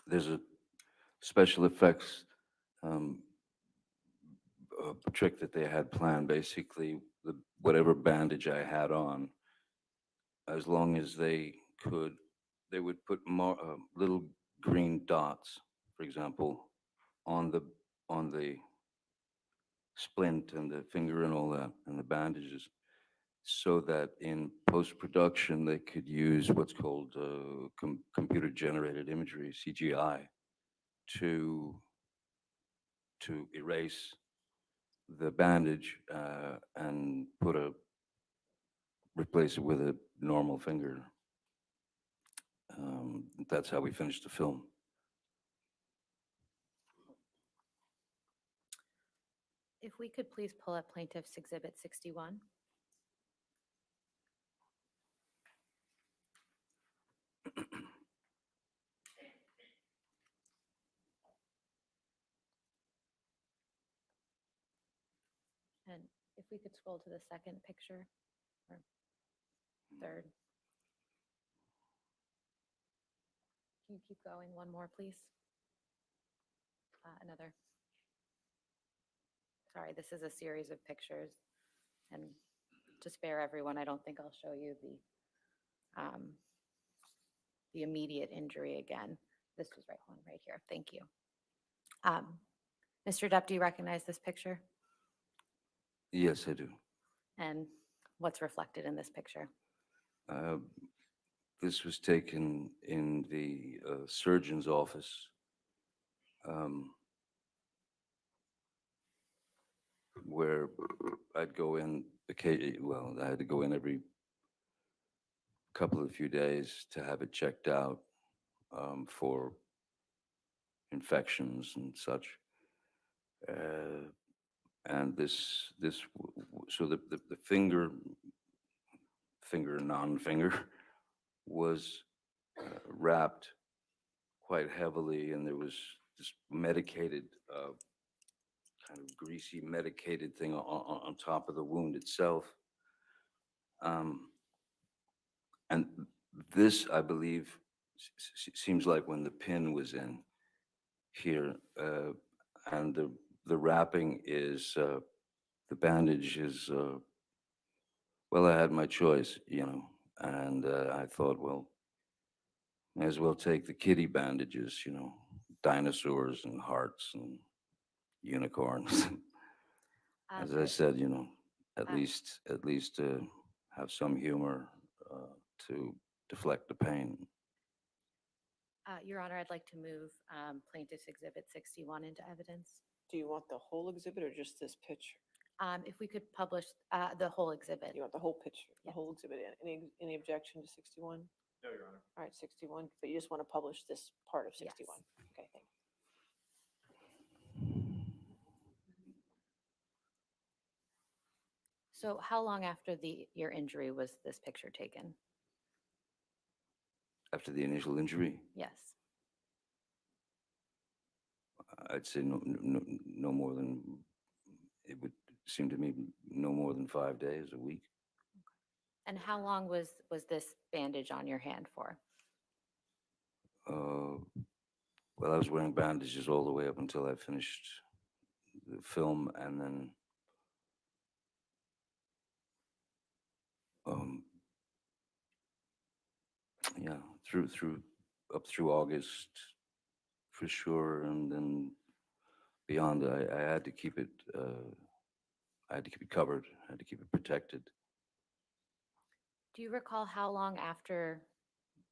there's a special effects trick that they had planned. Basically, whatever bandage I had on, as long as they could, they would put more little green dots, for example, on the splint and the finger and all that, and the bandages, so that in post-production they could use what's called computer-generated imagery, CGI, to erase the bandage and replace it with a normal finger. That's how we finished the film. If we could please pull up Plaintiff's Exhibit 61. And if we could scroll to the second picture, or third. Can you keep going? One more, please. Another. Sorry, this is a series of pictures, and to spare everyone, I don't think I'll show you the immediate injury again. This was one right here. Thank you. Mr. Depp, do you recognize this picture? Yes, I do. And what's reflected in this picture? This was taken in the surgeon's office. Where I'd go in, well, I had to go in every couple of few days to have it checked out for infections and such. And so the finger finger, non-finger, was wrapped quite heavily, and there was this medicated, kind of greasy medicated thing on top of the wound itself. And this, I believe, seems like when the pin was in here, and the wrapping is, the bandage is, well, I had my choice, and I thought, well, may as well take the kitty bandages, dinosaurs and hearts and unicorns. As I said, at least have some humor to deflect the pain. Your Honor, I'd like to move Plaintiff's Exhibit 61 into evidence. Do you want the whole exhibit or just this picture? If we could publish the whole exhibit. You want the whole picture, the whole exhibit? Any objection to 61? No, Your Honor. All right, 61, but you just want to publish this part of 61? Yes. Okay, thank you. So how long after your injury was this picture taken? After the initial injury, Yes. I'd say no more than, it would seem to me, no more than 5 days, a week. And how long was this bandage on your hand for? Well, I was wearing bandages all the way up until I finished the film, and then yeah, up through August for sure, and then beyond, I had to keep it. I had to keep it covered. I had to keep it protected. Do you recall how long after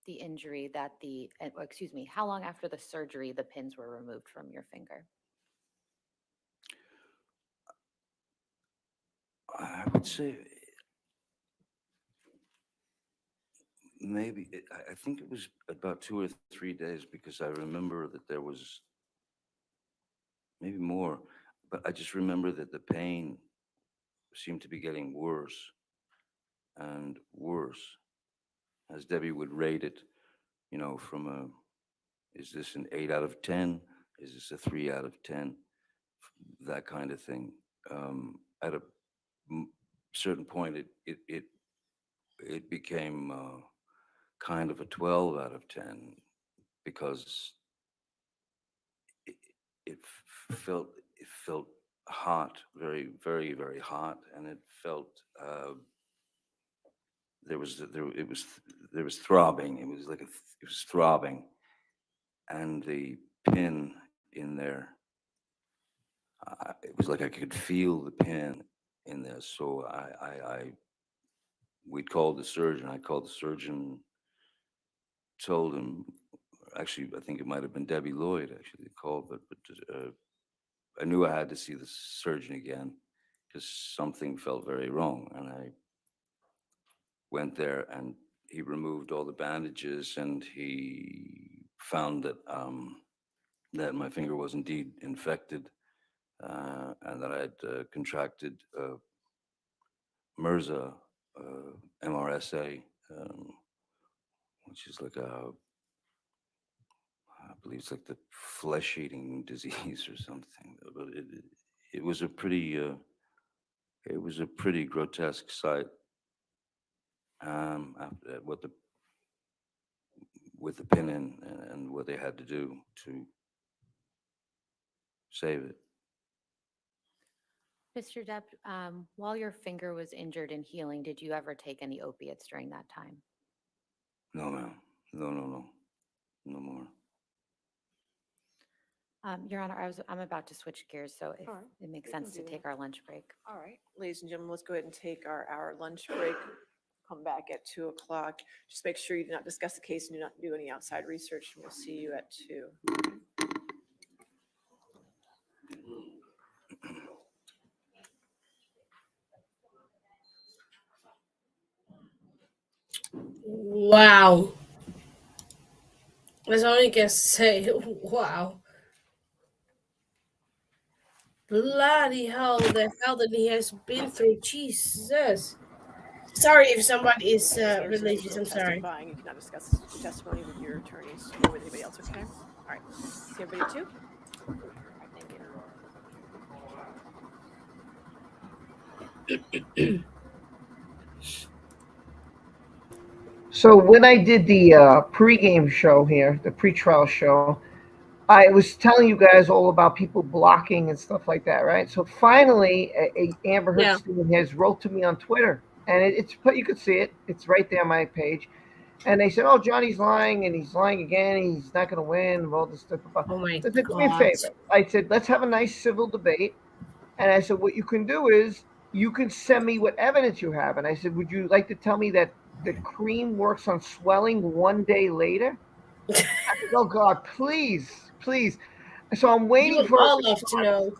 the injury that how long after the surgery the pins were removed from your finger? I would say maybe, I think it was about 2 or 3 days, because I remember that there was maybe more, but I just remember that the pain seemed to be getting worse and worse as Debbie would rate it, from is this an 8 out of 10? Is this a 3 out of 10? That kind of thing. At a certain point, it became kind of a 12 out of 10, because it felt hot, very, very, very hot, and it felt there was throbbing. It was like it was throbbing, and the pin in there. It was like I could feel the pin in there. So we called the surgeon. I called the surgeon, told him. Actually, I think it might have been Debbie Lloyd actually called, but I knew I had to see the surgeon again because something felt very wrong, and I went there, and he removed all the bandages, and he found that that my finger was indeed infected, and that I had contracted MRSA, MRSA, which is like I believe it's like the flesh-eating disease or something. But it was a pretty grotesque sight. After with the pin in, and what they had to do to save it. Mr. Depp, while your finger was injured and healing, did you ever take any opiates during that time? No, ma'am. No more. Your Honor, I'm about to switch gears, so if it makes sense to take our lunch break. All right, ladies and gentlemen, let's go ahead and take our lunch break. Come back at 2 o'clock. Just make sure you do not discuss the case and do not do any outside research. And we'll see you at 2. Wow. That's all I can say. Wow. Bloody hell, the hell that he has been through. Jesus. Sorry if somebody is religious. I'm sorry. Testifying, you cannot discuss the testimony with your attorneys or with anybody else, okay? All right. See everybody at 2? All right, thank you. So when I did the pregame show here, the pretrial show, I was telling you guys all about people blocking and stuff like that, right? So finally, Amber Heard has wrote to me on Twitter, and it's you could see it. It's right there on my page. And they said, "Oh, Johnny's lying, and he's lying again. He's not going to win." All this stuff about. Oh my God! Do me a favor. I said, "Let's have a nice civil debate." And I said, "What you can do is you can send me what evidence you have." And I said, "Would you like to tell me that the cream works on swelling 1 day later?" I said, "Oh God, please, please." So I'm waiting for. All love to know.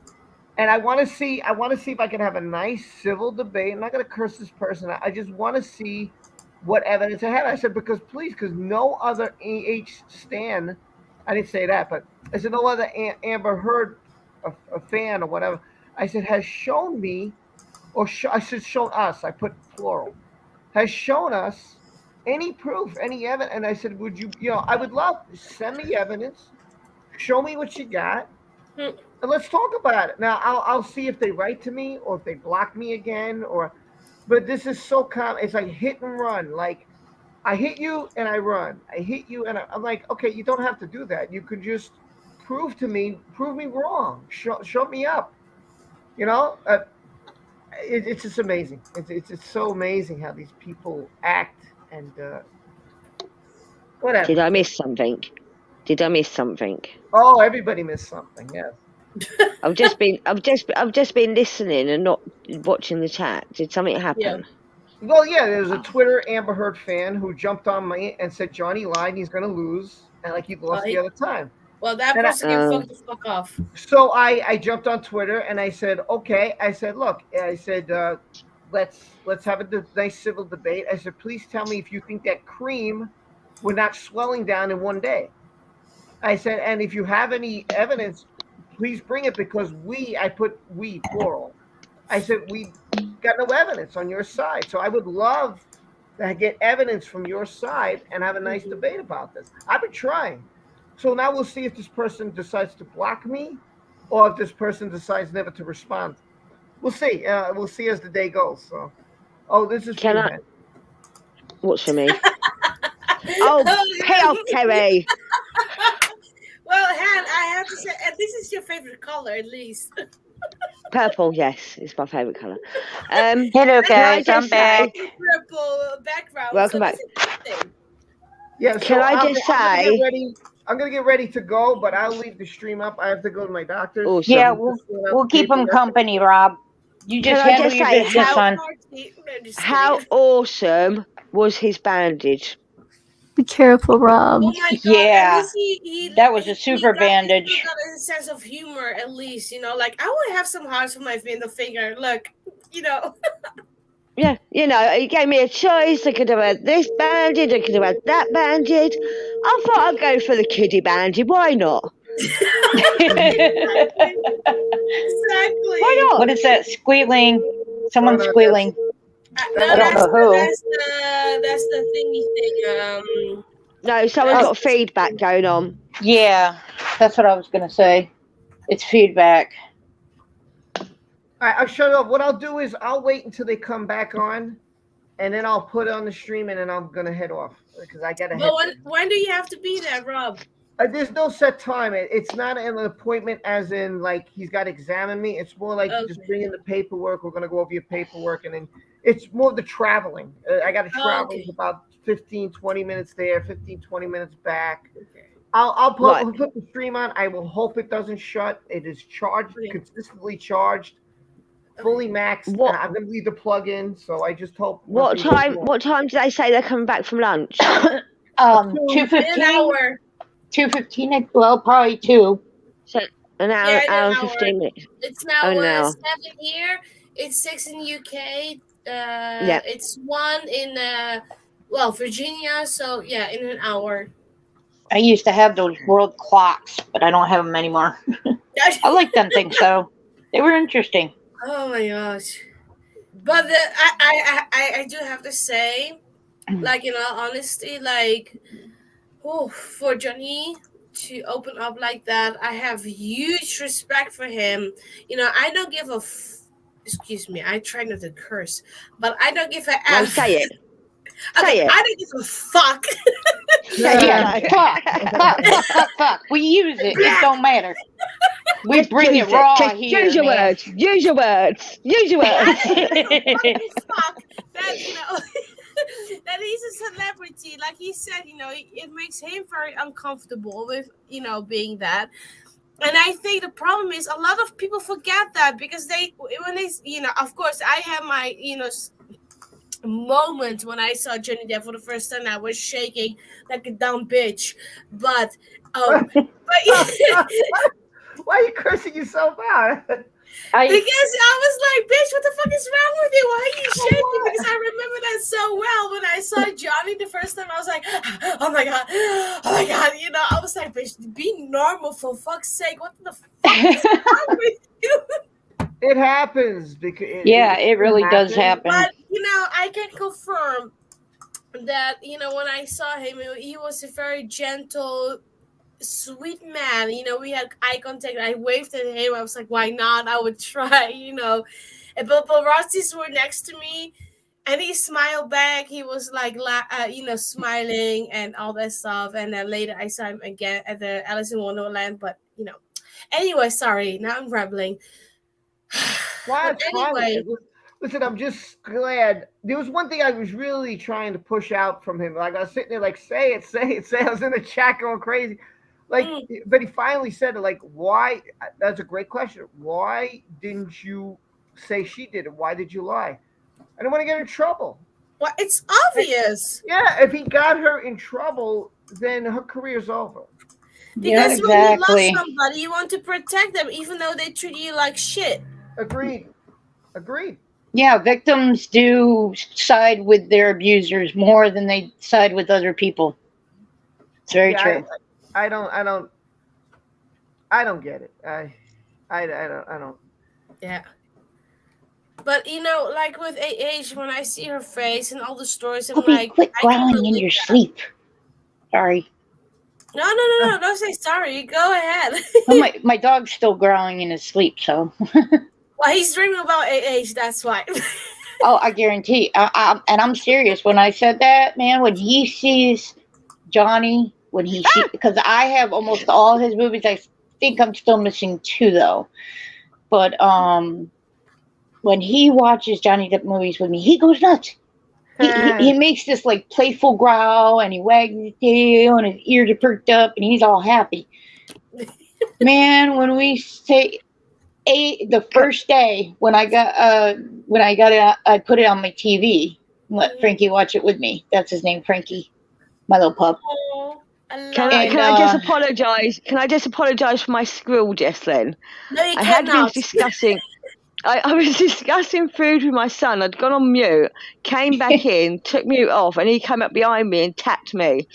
And I want to see if I can have a nice civil debate. I'm not going to curse this person. I just want to see what evidence I have. I said, because no other stan, I didn't say that, but I said no other Amber Heard a fan or whatever. I said has shown me, I said shown us. I put plural. Has shown us any proof, any evidence. And I said, would you, I would love send me evidence, show me what you got. And let's talk about it. Now, I'll see if they write to me or if they block me again. But this is so common. It's like hit and run. Like, I hit you and I run. I hit you and I'm like, okay, you don't have to do that. You could just prove me wrong. Show me up. It's just amazing. It's so amazing how these people act and whatever. Did I miss something? Oh, everybody missed something. Yes. I've just been listening and not watching the chat. Did something happen? Yeah. Well, yeah, there's a Twitter Amber Heard fan who jumped on me and said Johnny lied and he's going to lose, and like he lost the other time. Well, that person can fuck off. So I jumped on Twitter and I said, okay. I said, look, let's have a nice civil debate. I said, please tell me if you think that cream would not swelling down in 1 day. I said, and if you have any evidence, please bring it because I put we plural. I said, we got no evidence on your side. So I would love to get evidence from your side and have a nice debate about this. I've been trying. So now we'll see if this person decides to block me or if this person decides never to respond. We'll see. We'll see as the day goes. So, this is What's for me? Pay off, Terry. Well, Han, I have to say, this is your favorite color, at least. Purple, yes, it's my favorite color. Hello, guys, I'm back. Purple background. Welcome back. Yeah. So Can I just say? I'm gonna get ready to go, but I'll leave the stream up. I have to go to my doctor's. Awesome. Yeah, we'll keep them company, Rob. You just handle your business, son. How awesome was his bandage? Be careful, Rob. Oh my God. Yeah, he that was a super bandage. He got a sense of humor, at least, like I would have some hearts for my middle finger. Look, Yeah, he gave me a choice. I could have had this bandage, I could have had that bandage. I thought I'd go for the kiddie bandage. Why not? Exactly. Why not? What is that squealing? Someone's squealing. No, I don't know who. That's the thingy thing. No, someone's got feedback going on. Yeah, that's what I was going to say. It's feedback. All right, I'll shut up. What I'll do is I'll wait until they come back on, and then I'll put it on the stream, and then I'm going to head off because I got to head. But when do you have to be there, Rob? There's no set time. It's not an appointment as in like he's got to examine me. It's more like just bring in the paperwork. We're going to go over your paperwork, and then it's more the traveling. I got to travel about 15, 20 minutes there, 15, 20 minutes back. Okay. I'll put the stream on. I will hope it doesn't shut. It is charged, consistently charged, fully maxed. I'm going to leave the plug in, so I just hope. What time do they say they're coming back from lunch? 2:15. 2:15. Well, probably 2. So an hour and 15 minutes. It's now 7 here. It's 6 in UK. It's 1 in Virginia. So yeah, in an hour. I used to have those world clocks, but I don't have them anymore. I like them things though. They were interesting. Oh my gosh. But I do have to say, like, in all honesty, like, for Johnny to open up like that, I have huge respect for him. I don't give a excuse me, I try not to curse, but I don't give a No, F. say it. Okay, Say it. I don't give a fuck. Fuck. We use it. It don't matter. We bring it raw here. Use your words. Use your words. Use your words. Fuck that, that he's a celebrity. Like he said, it makes him very uncomfortable with, being that. And I think the problem is a lot of people forget that because when they, of course, I have my, moment when I saw Johnny Depp for the first time. I was shaking like a dumb bitch. But, why are you cursing yourself out? Because I was like, bitch, what the fuck is wrong with you? Why are you shaking? Because I remember that so well. When I saw Johnny the first time, I was like, oh my God. I was like, bitch, be normal for fuck's sake. What the fuck is wrong with you? It happens. Because it really does happen. But, I can confirm that, when I saw him, he was a very gentle, sweet man. We had eye contact. I waved at him. I was like, why not? I would try, And paparazzis were next to me, and he smiled back. He was like, smiling and all that stuff. And then later I saw him again at the Alice in Wonderland. But, anyway, sorry. Now I'm rambling. Anyway. Listen, I'm just glad. There was one thing I was really trying to push out from him. Like, I was sitting there like, say it. I was in the chat going crazy. Like, but he finally said it. Like, why? That's a great question. Why didn't you say she did it? Why did you lie? I don't want to get in trouble. Well, it's obvious. Yeah, if he got her in trouble, then her career's over. Because when you love somebody, you want to protect them, even though they treat you like shit. Agreed. Yeah, victims do side with their abusers more than they side with other people. It's very true. I don't get it. I don't. Yeah. But like with AH, when I see her face and all the stories, I'm like, quit growling in your sleep. Sorry. No, don't say sorry. Go ahead. Well, my dog's still growling in his sleep, so. Well, he's dreaming about AH, that's why. Oh, I guarantee. And I'm serious. When I said that, man, when he sees Johnny, because I have almost all his movies. I think I'm still missing 2, though. But when he watches Johnny Depp movies with me, he goes nuts. He makes this like playful growl, and he wags his tail, and his ears are perked up, and he's all happy. Man, when we say the first day when I got it, I put it on my TV. Let Frankie watch it with me. That's his name, Frankie, my little pup. Can I just apologise? Can I just apologise for my squirrel just then? No, you I cannot. had been discussing. I was discussing food with my son. I'd gone on mute, came back in, took mute off, and he came up behind me and tapped me.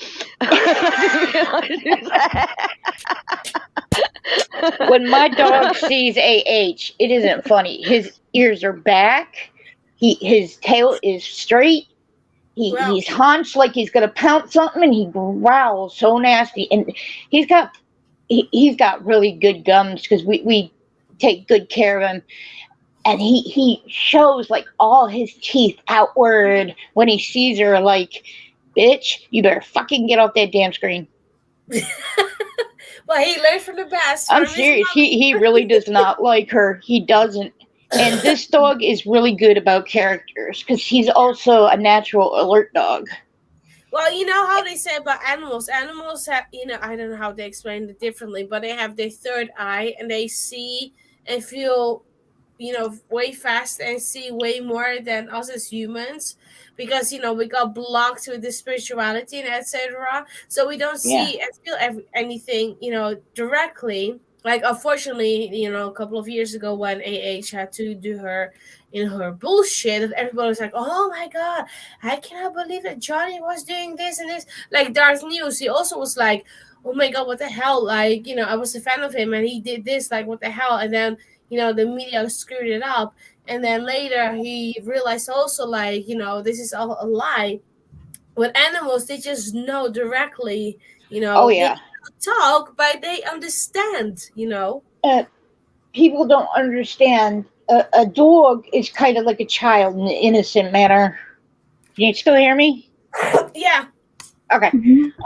When my dog sees AH, it isn't funny. His ears are back. His tail is straight. He's hunched like he's gonna pounce something, and he growls so nasty. And he's got really good gums because we take good care of him. And he shows like all his teeth outward when he sees her. Like, bitch, you better fucking get off that damn screen. Well, he learned from the best. I'm serious. He really does not like her. He doesn't. And this dog is really good about characters because he's also a natural alert dog. Well, you know how they say about animals. Animals have, I don't know how they explain it differently, but they have their third eye and they see and feel, way faster and see way more than us as humans because, we got blocked with the spirituality and etc. So we don't see and feel anything, directly. Like, unfortunately, a couple of years ago when AH had to do her bullshit, everybody was like, oh my God, I cannot believe that Johnny was doing this and this. Like Darth News, he also was like, oh my God, what the hell? Like, I was a fan of him and he did this, like, what the hell? And then, the media screwed it up. And then later he realized also, like, this is all a lie. With animals, they just know directly, Oh they yeah. cannot talk, but they understand, People don't understand. A dog is kind of like a child in an innocent manner. Can you still hear me? Yeah. Okay.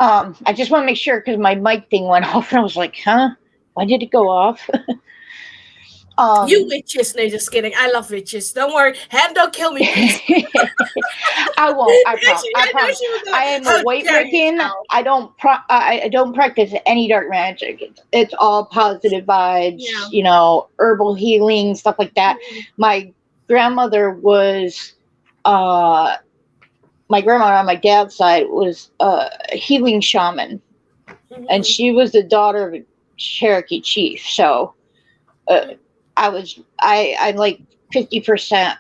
I just want to make sure because my mic thing went off, and I was like, "Huh? Why did it go off?" You witches. No, just kidding. I love witches. Don't worry. Ham, don't kill me, please. I won't. I promise. I promise. I am a How white dare you Wiccan. now? I don't practice any dark magic. It's all positive vibes. Yeah. Herbal healing, stuff like that. My grandmother was, my grandma on my dad's side was a healing shaman, and she was the daughter of a Cherokee chief. So, I'm like 50%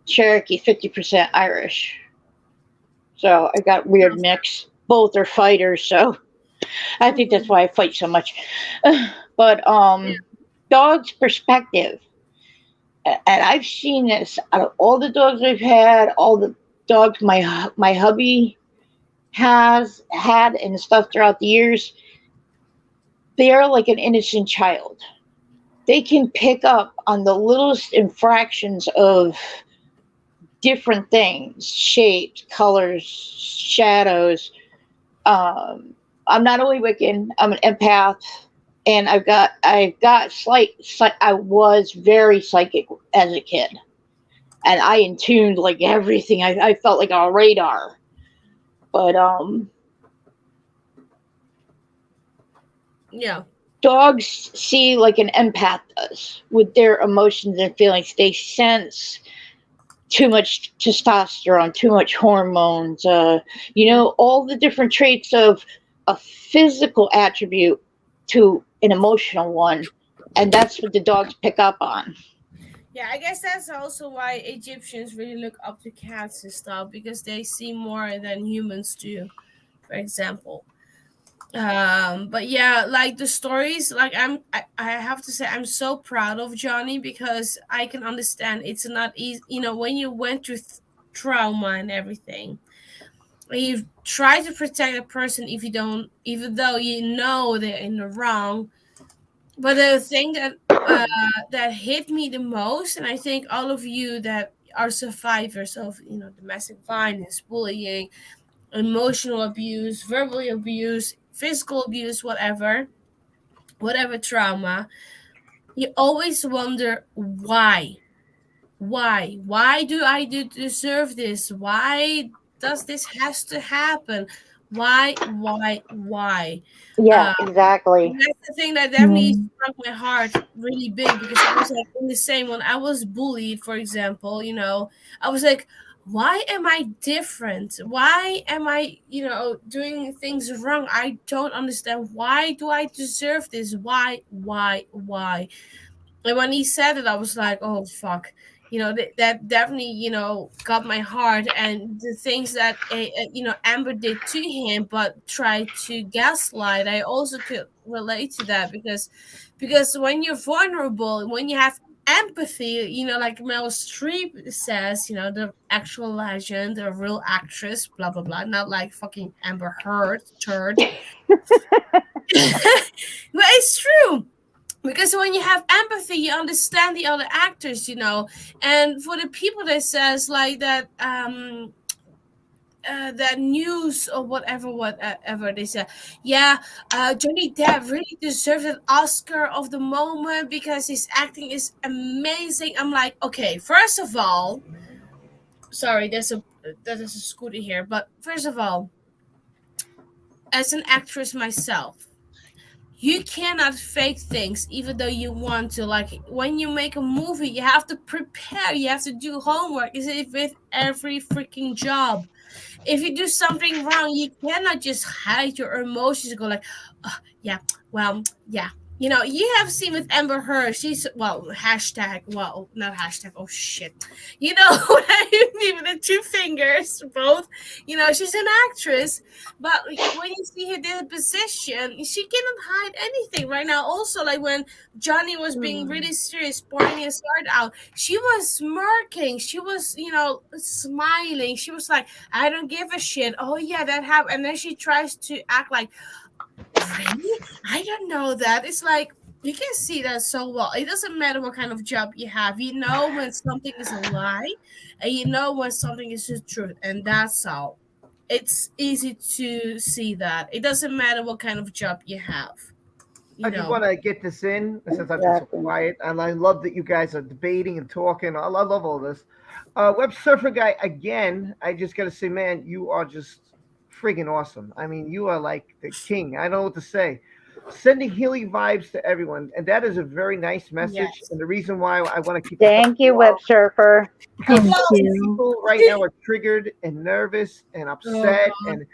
Cherokee, 50% Irish. So I got weird mix. Both are fighters, so I think that's why I fight so much. But dog's perspective, and I've seen this out of all the dogs I've had, all the dogs my hubby has had and stuff throughout the years. They are like an innocent child. They can pick up on the littlest infractions of different things, shapes, colors, shadows. I'm not only Wiccan, I'm an empath, and I've got I was very psychic as a kid, and I intuned like everything. I felt like a radar, but yeah. Dogs see like an empath does with their emotions and feelings. They sense too much testosterone, too much hormones, all the different traits of a physical attribute to an emotional one. And that's what the dogs pick up on. Yeah, I guess that's also why Egyptians really look up to cats and stuff, because they see more than humans do, for example. But yeah, like the stories, like I have to say I'm so proud of Johnny, because I can understand it's not easy, when you went through trauma and everything, you try to protect a person even though they're in the wrong. But the thing that hit me the most, and I think all of you that are survivors of domestic violence, bullying, emotional abuse, verbal abuse, physical abuse, whatever trauma, you always wonder why do I deserve this? Why does this has to happen? Why? Yeah, exactly. That's the thing that definitely struck my heart really big, because I was like in the same when I was bullied, for example, I was like, why am I different? Why am I, doing things wrong? I don't understand. Why do I deserve this? Why? And when he said it, I was like, oh fuck. That definitely, got my heart. And the things that Amber did to him, but tried to gaslight, I also could relate to that, because when you're vulnerable, when you have empathy, like Meryl Streep says, the actual legend, the real actress, blah blah blah, not like fucking Amber Heard turd. But it's true, because when you have empathy, you understand the other actors, and for the people that says like that that news or whatever they say, yeah, Johnny Depp really deserves an Oscar of the moment because his acting is amazing. I'm like, okay, first of all, sorry, that is a scooter here, but first of all, as an actress myself, you cannot fake things even though you want to. Like when you make a movie, you have to prepare, you have to do homework. Is it with every freaking job? If you do something wrong, you cannot just hide your emotions and go like, oh, yeah, well, yeah, You know, you have seen with Amber Heard, she's, well, hashtag, well, not hashtag, oh shit. You know what I mean, with the two fingers, both. You know, she's an actress, but when you see her in position, she cannot hide anything right now. Also, like when Johnny was being really serious, pouring his heart out, she was smirking. She was, you know, smiling. She was like, I don't give a shit. Oh, yeah, that happened. And then she tries to act like, really? I don't know that. It's like you can see that so well. It doesn't matter what kind of job you have. You know when something is a lie, and you know when something is the truth, and that's all. It's easy to see that. It doesn't matter what kind of job you have. I just want to get this in since I've been so quiet, and I love that you guys are debating and talking. I love all this. Web Surfer Guy, again, I just got to say, man, you are just friggin' awesome. I mean, you are like the king. I don't know what to say. Sending healing vibes to everyone, and that is a very nice message. Yes. And the reason why I want to keep Thank you, Web Surfer. because people right now are triggered and nervous and upset, and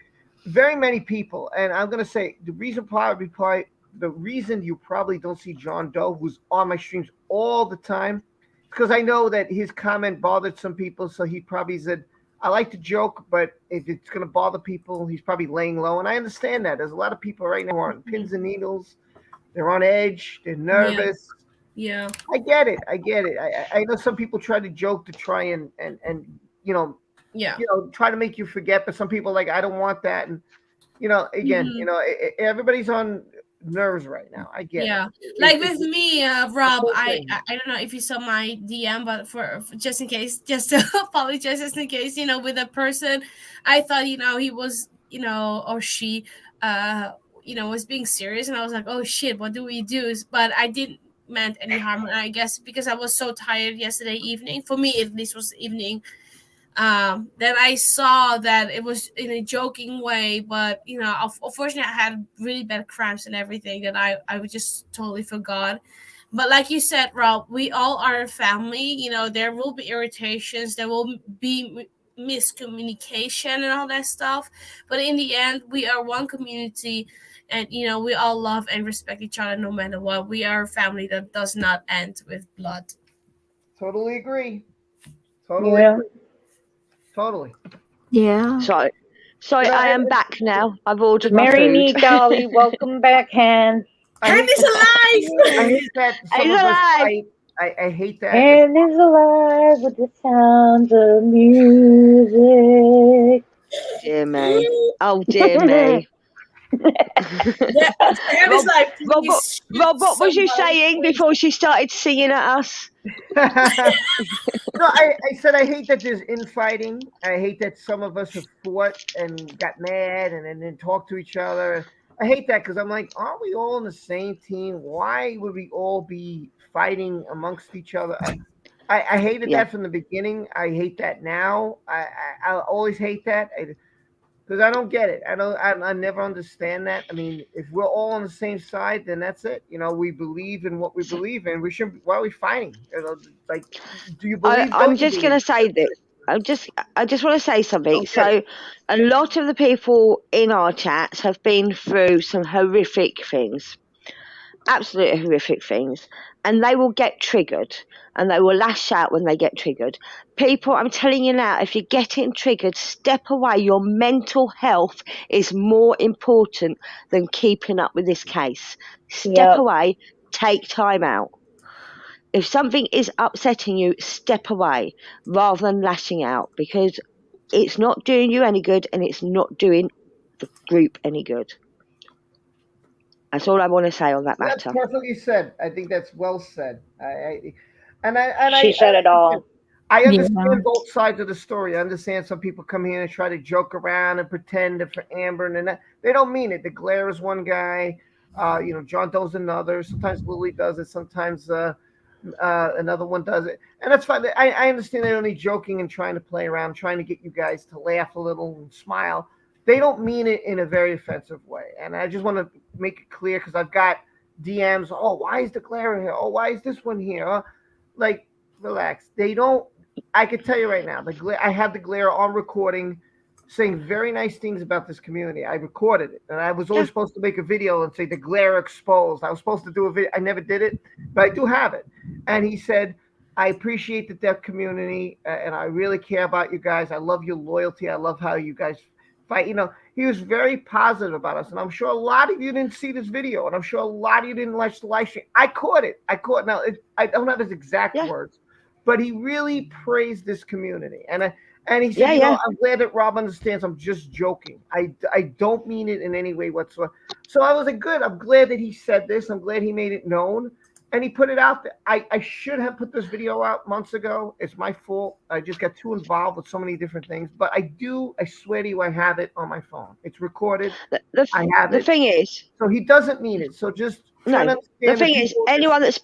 very many people. And I'm gonna say the reason the reason you probably don't see John Doe, who's on my streams all the time, because I know that his comment bothered some people, so he probably said, I like to joke, but if it's going to bother people, he's probably laying low. And I understand that. There's a lot of people right now who are on pins and needles. They're on edge. They're nervous. Yeah. I get it. I know some people try to joke to try and try to make you forget, but some people are like, I don't want that. And, again, everybody's on nerves right now. I get it. Like with me, Rob, I don't know if you saw my DM, but for just in case, just to apologize, just in case, with a person, I thought, he was, or she, was being serious, and I was like, oh shit, what do we do? But I didn't meant any harm, and I guess because I was so tired yesterday evening, for me at least was evening, that I saw that it was in a joking way, but unfortunately I had really bad cramps and everything that I just totally forgot. But like you said, Rob, we all are a family. There will be irritations, there will be miscommunication and all that stuff, but in the end we are one community, and we all love and respect each other no matter what. We are a family that does not end with blood. Totally agree. Agree. Totally. Yeah. Sorry, I am back now. I've ordered my Mary food. me, Dolly, welcome back, Hen. Hen is alive! I hate that some He's of us alive! fight. I hate that. Hen is alive with the sounds of music. Dear me. Oh, dear me. Rob, what was you saying before she started singing at us? No, I said I hate that there's infighting. I hate that some of us have fought and got mad and then talked to each other. I hate that because I'm like, aren't we all on the same team? Why would we all be fighting amongst each other? I hated that from the beginning. I hate that now. I always hate that. Because I don't get it. I never understand that. I mean, if we're all on the same side, then that's it. We believe in what we believe in. We shouldn't. Why are we fighting? Like, do you believe? I'm just going to say that. I just want to say something. Okay. So, a lot of the people in our chats have been through some horrific things, absolutely horrific things, and they will get triggered and they will lash out when they get triggered. People, I'm telling you now, if you're getting triggered, step away. Your mental health is more important than keeping up with this case. Step away, take time out. If something is upsetting you, step away rather than lashing out, because it's not doing you any good and it's not doing the group any good. That's all I want to say on that matter. That's perfectly said. I think that's well said. She said it all. I understand both sides of the story. I understand some people come here and try to joke around and pretend for Amber, and they don't mean it. The Glare is one guy. John Doe's another. Sometimes Lily does it. Sometimes another one does it, and that's fine. I understand they're only joking and trying to play around, trying to get you guys to laugh a little and smile. They don't mean it in a very offensive way, and I just want to make it clear because I've got DMs. Oh, why is the Glare here? Oh, why is this one here? Like, relax. They don't. I can tell you right now, I have the Glare on recording saying very nice things about this community. I recorded it, and I was always supposed to make a video and say the glare exposed. I was supposed to do a video. I never did it, but I do have it. And he said, I appreciate the Depp community, and I really care about you guys. I love your loyalty. I love how you guys fight. You know, he was very positive about us, and I'm sure a lot of you didn't see this video, and I'm sure a lot of you didn't watch the live stream. I caught it. Now, I don't have his exact words, but he really praised this community, and he said, I'm glad that Rob understands I'm just joking. I don't mean it in any way whatsoever. So I was like, good. I'm glad that he said this. I'm glad he made it known. And he put it out there. I should have put this video out months ago. It's my fault. I just got too involved with so many different things. But I swear to you, I have it on my phone. It's recorded. I have it. The thing is. So he doesn't mean it. So just try to understand. The thing is, anyone that's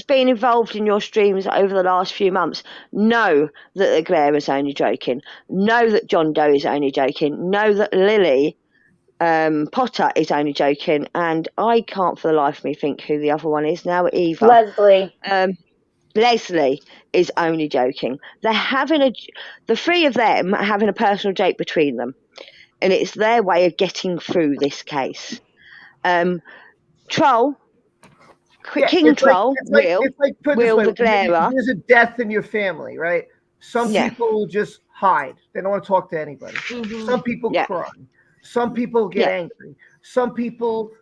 been involved in your streams over the last few months know that the glare is only joking, know that John Doe is only joking, know that Lily Potter is only joking, and I can't for the life of me think who the other one is now either. Leslie. Leslie is only joking. They're having the three of them are having a personal joke between them, and it's their way of getting through this case. Troll. King Troll will the glarer. There's a death in your family, right? Some people just hide. They don't want to talk to anybody. Some people cry. Some people get angry. Some people,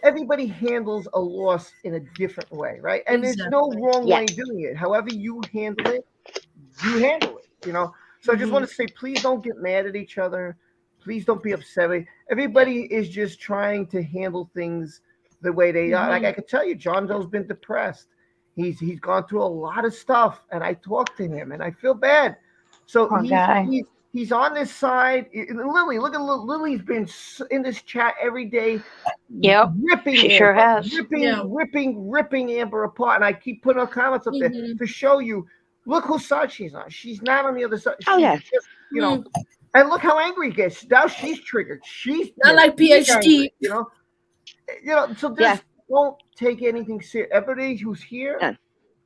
everybody handles a loss in a different way, right? And there's no wrong way of doing it. However you handle it, you handle it, So I just want to say, please don't get mad at each other. Please don't be upset. Everybody is just trying to handle things the way they are. Like I could tell you, John Doe's been depressed. He's gone through a lot of stuff, and I talked to him, and I feel bad. So he's on this side. Lily, look at Lily's been in this chat every day. Yep, ripping she Amber, sure has. Ripping Amber apart. And I keep putting her comments up there to show you. Look whose side she's on. She's not on the other side. She's just, and look how angry he gets. Now she's triggered. She's not like PhD. Angry, so just don't take anything serious. Everybody who's here,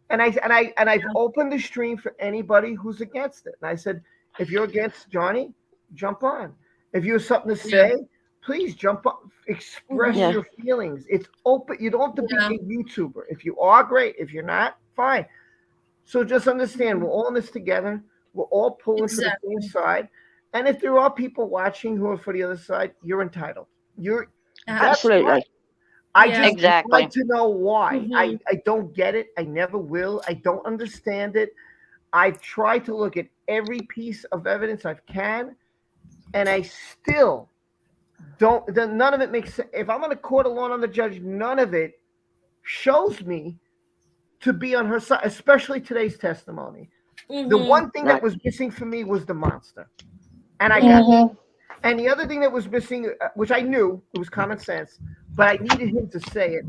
and I've opened the stream for anybody who's against it. And I said, if you're against Johnny, jump on. If you have something to say, please jump on. Express your feelings. It's open. You don't have to be a YouTuber. If you are, great. If you're not, fine. So just understand, we're all in this together. We're all pulling for the same side. And if there are people watching who are for the other side, you're entitled. Absolutely. Right. I just like to know why. I don't get it. I never will. I don't understand it. I try to look at every piece of evidence I can, and I still don't. None of it makes sense. If I'm on a court alone on the judge, none of it shows me to be on her side, especially today's testimony. The one thing that was missing for me was the monster, and I got it. And the other thing that was missing, which I knew, it was common sense, but I needed him to say it,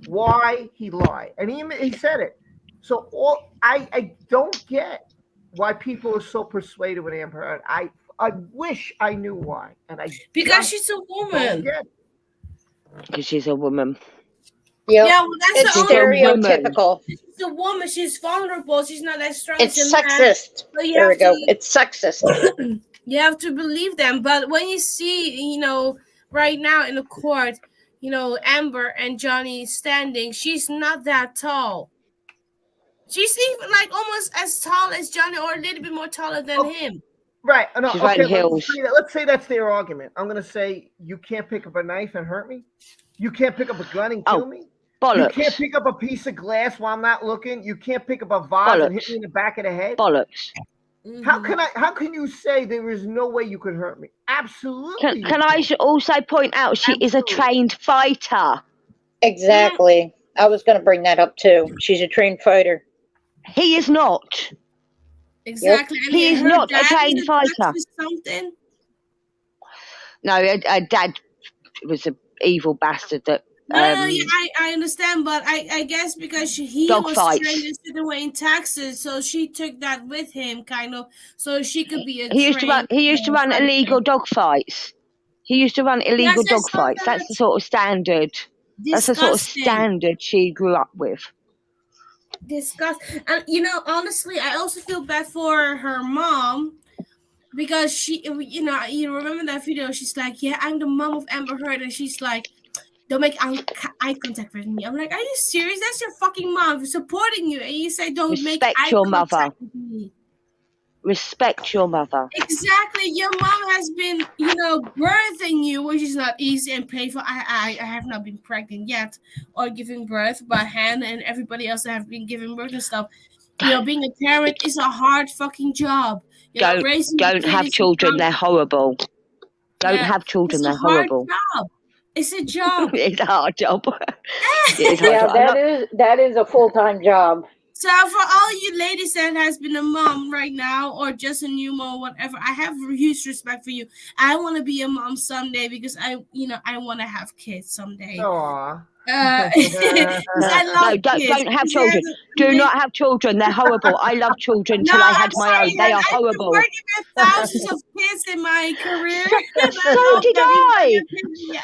why he lied. And he said it. So I don't get why people are so persuaded with Amber Heard. I wish I knew why. Because she's a woman. Because she's a woman. Yep. Yeah, well, that's it's stereotypical. She's a woman. She's vulnerable. She's not as strong. It's sexist. There we go. It's sexist. You have to believe them. But when you see, right now in the court, Amber and Johnny standing, she's not that tall. She's even like almost as tall as Johnny, or a little bit more taller than him. Right. No, she's okay. Hills. Let's say that's their argument. I'm going to say you can't pick up a knife and hurt me. You can't pick up a gun and kill me. Bollocks. You can't pick up a piece of glass while I'm not looking. You can't pick up a vase and hit me in the back of the head. Bollocks. How can you say there is no way you could hurt me? Absolutely. Can I also point out she is a trained fighter? Exactly. I was going to bring that up too. She's a trained fighter. He is not. Exactly. Yep. He is not a trained fighter. Something. No, her dad was an evil bastard that. I understand, but I guess because he was trained in certain way in Texas, so she took that with him, kind of, so she could be a. He used to run illegal dog fights. He used to run illegal dog fights. That's the sort of standard. That's the sort of standard she grew up with. Disgusting. And honestly, I also feel bad for her mom, because she, you know, you remember that video? She's like, "Yeah, I'm the mom of Amber Heard," and she's like, "Don't make eye contact with me." I'm like, "Are you serious? That's your fucking mom supporting you," and you say, "Don't make eye contact with me." Respect your mother. Exactly. Your mom has been, you know, birthing you, which is not easy and painful. I have not been pregnant yet or giving birth, but Hannah and everybody else that have been giving birth and stuff. You know, being a parent is a hard fucking job. You know, raising Don't have children. They're horrible. Don't have children. They're horrible. Job. It's a job. It's a hard job. That is a full-time job. So for all you ladies that has been a mom right now or just a new mom or whatever, I have huge respect for you. I want to be a mom someday because I want to have kids someday. Aww. No, don't have children. Do not have children. They're horrible. I love children till I had my own. They are horrible. I've worked with thousands of kids in my career. So did I.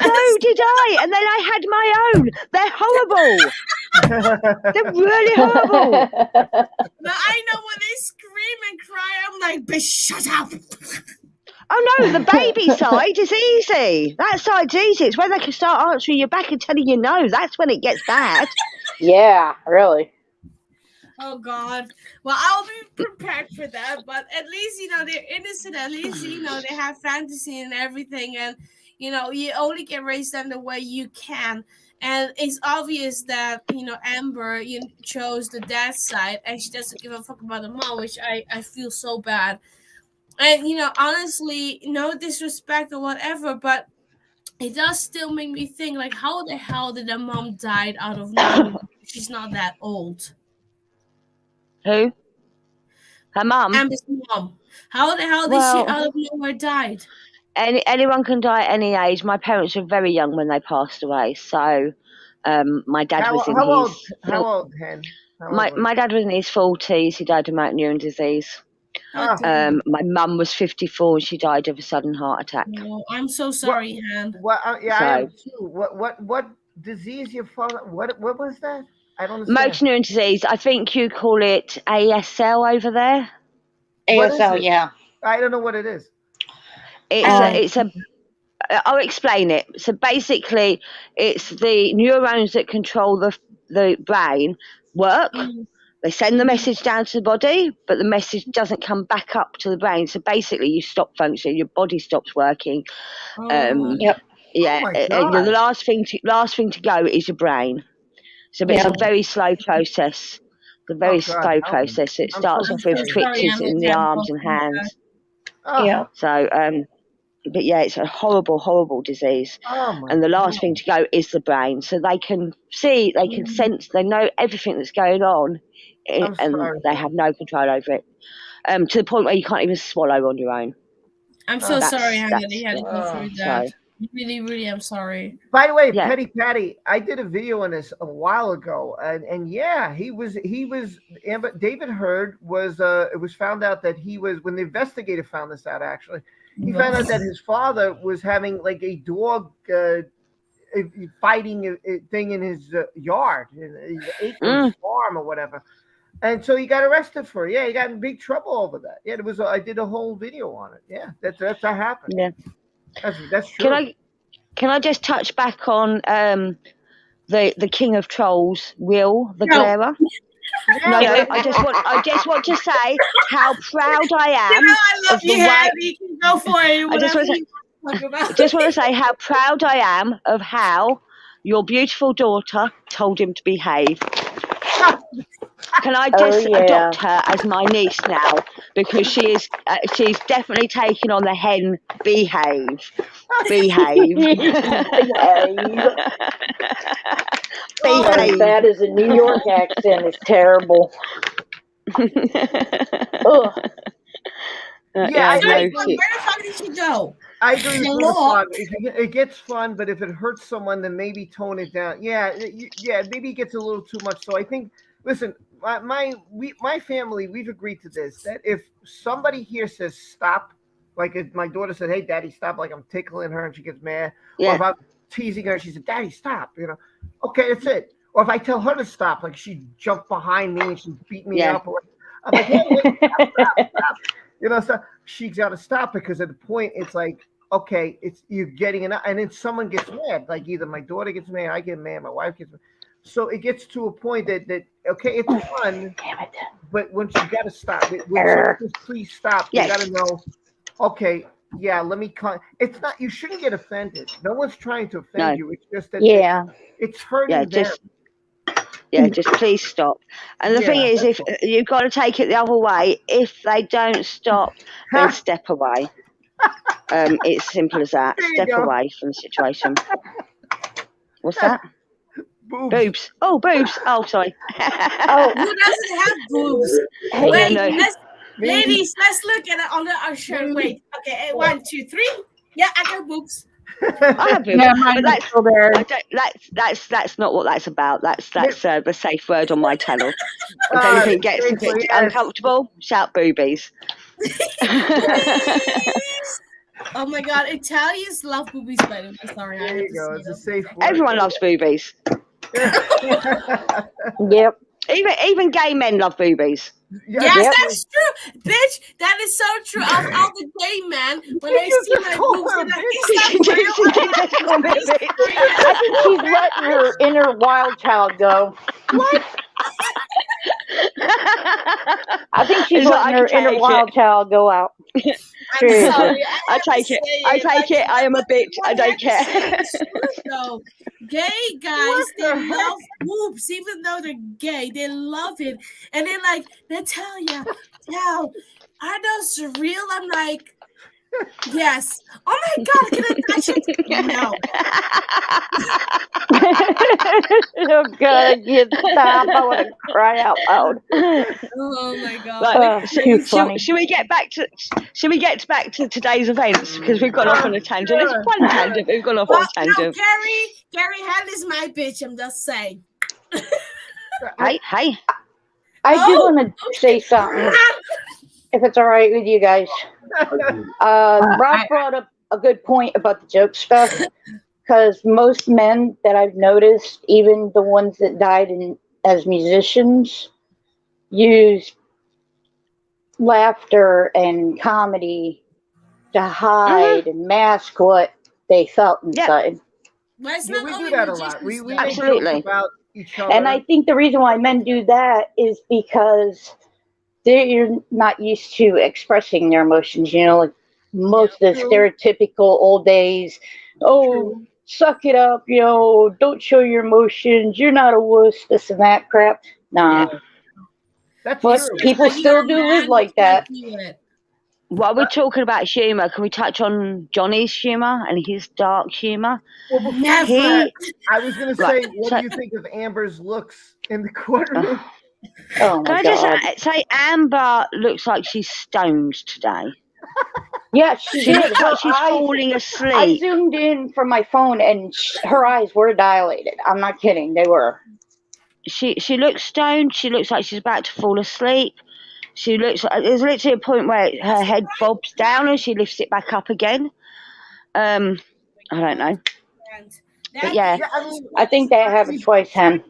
So did I. And then I had my own. They're horrible. They're really horrible. But I know when they scream and cry, I'm like, bitch, shut up. Oh no, the baby side is easy. That side's easy. It's when they can start answering you back and telling you no. That's when it gets bad. Yeah, really. Oh God. Well, I'll be prepared for that. But at least, you know, they're innocent. At least, you know, they have fantasy and everything. And, you know, you only can raise them the way you can. And it's obvious that, you know, Amber chose the dad side and she doesn't give a fuck about the mom, which I feel so bad. And, you know, honestly, no disrespect or whatever, but it does still make me think, like, how the hell did the mom die out of nowhere? She's not that old. Who? Her mum? Amber's mom. How the hell did she out of nowhere died? Anyone can die at any age. My parents were very young when they passed away. So my dad was in his... How old, Hen? My dad was in his 40s. He died of motor neuron disease. My mum was 54 and she died of a sudden heart attack. Oh, I'm so sorry, Han. I am too. What disease your father? What was that? I don't understand. Motor neuron disease. I think you call it ASL over there. ASL, yeah. I don't know what it is. I'll explain it. So basically, it's the neurons that control the brain work. They send the message down to the body, but the message doesn't come back up to the brain. So basically, you stop functioning. Your body stops working. Yep. Yeah. And the last thing to go is your brain. So it's a very slow process. It's a very slow process. It starts off with twitches in the arms and hands. Yeah. So, but yeah, it's a horrible, horrible disease. And the last thing to go is the brain. So they can see, they can sense, they know everything that's going on, and they have no control over it. To the point where you can't even swallow on your own. I'm so sorry, Hannah, that you had to go through that. Really, really, I'm sorry. By the way, Petty Patty, I did a video on this a while ago, and yeah, he was David Heard was it was found out that he was, when the investigator found this out, actually, he found out that his father was having like a dog fighting thing in his yard, in his acre farm or whatever. And so he got arrested for it. Yeah, he got in big trouble over that. Yeah, it was. I did a whole video on it. Yeah, that's what happened. Yeah, that's true. Can I just touch back on the King of Trolls, Will the Glarer? No, I just want to say how proud I am. I love you, Abby. You can go for it. I just want to say how proud I am of how your beautiful daughter told him to behave. Can I just adopt her as my niece now? Because she's definitely taken on the hen behave. Behave. That is a New York accent. It's terrible. Yeah, where the fuck did she go? I agree with fun. It gets fun, but if it hurts someone, then maybe tone it down. Yeah, maybe it gets a little too much. So I think, listen, my family, we've agreed to this, that if somebody here says stop, like if my daughter said, "Hey, Daddy, stop," like I'm tickling her and she gets mad, or if I'm teasing her, she said, "Daddy, stop," okay, that's it. Or if I tell her to stop, like she jumped behind me and she beat me up, or I'm like, "Hey, stop. So she's got to stop it because at the point it's like, okay, it's you're getting enough, and then someone gets mad. Like either my daughter gets mad, I get mad, my wife gets mad. So it gets to a point that okay, it's fun, but once you got to stop it, when someone says, please stop, you got to know, okay, yeah, let me. It's not. You shouldn't get offended. No one's trying to offend you. It's just that it's hurting them. Just please stop. And the thing is, if you've got to take it the other way, if they don't stop, then step away. It's simple as that. Step away from the situation. What's that? Boobs. Oh, boobs. Oh, sorry. Who doesn't have boobs? Wait, ladies, let's look at it on our shirt. Wait. Okay, 1, 2, 3. Yeah, I got boobs. I have boobs, but that's not what that's about. That's the safe word on my channel. If anything gets a bit uncomfortable, shout boobies. Oh my God, Italians love boobies, by the way. Sorry, there you go. It's a safe word. Everyone loves boobies. Yep. Even gay men love boobies. Yes, that's true, bitch. That is so true. All the gay men, when they see my boobs, they're like, I think she's letting her inner wild child go. What? I think she's letting her inner wild child go out. I'm sorry. I take it. I take it. I am a bitch. I don't care. So, gay guys, they love boobs, even though they're gay. They love it, and they're like, Natalia, are those real? I'm like, yes. Oh my God, can I touch it? No. Oh God, you stop! I want to cry out loud. Oh my God. Right, too funny. Should we get back to today's events, because we've gone off on a tangent? It's one tangent. We've gone off on a tangent. No, Gary Hall is my bitch. I'm just saying. Hey. I do want to say something, if it's all right with you guys. Rob brought up a good point about the joke stuff, because most men that I've noticed, even the ones that died as musicians, use laughter and comedy to hide and mask what they felt inside. We do that a lot. We absolutely make jokes about each other. And I think the reason why men do that is because they're not used to expressing their emotions. Like most of the stereotypical old days, suck it up, don't show your emotions, you're not a wuss, this and that crap. Nah. That's but true. People still do live like that. While we're talking about humour, can we touch on Johnny's humour and his dark humour? Well, before that, I was going to say, what do you think of Amber's looks in the courtroom? Oh my Can God. I just say, Amber looks like she's stoned today. Yeah, she did. Looks like she's falling asleep. I zoomed in from my phone, and her eyes were dilated. I'm not kidding; they were. She looks stoned. She looks like she's about to fall asleep. She looks like there's literally a point where her head bobs down and she lifts it back up again. I don't know. But yeah, I think that happened twice, Hen.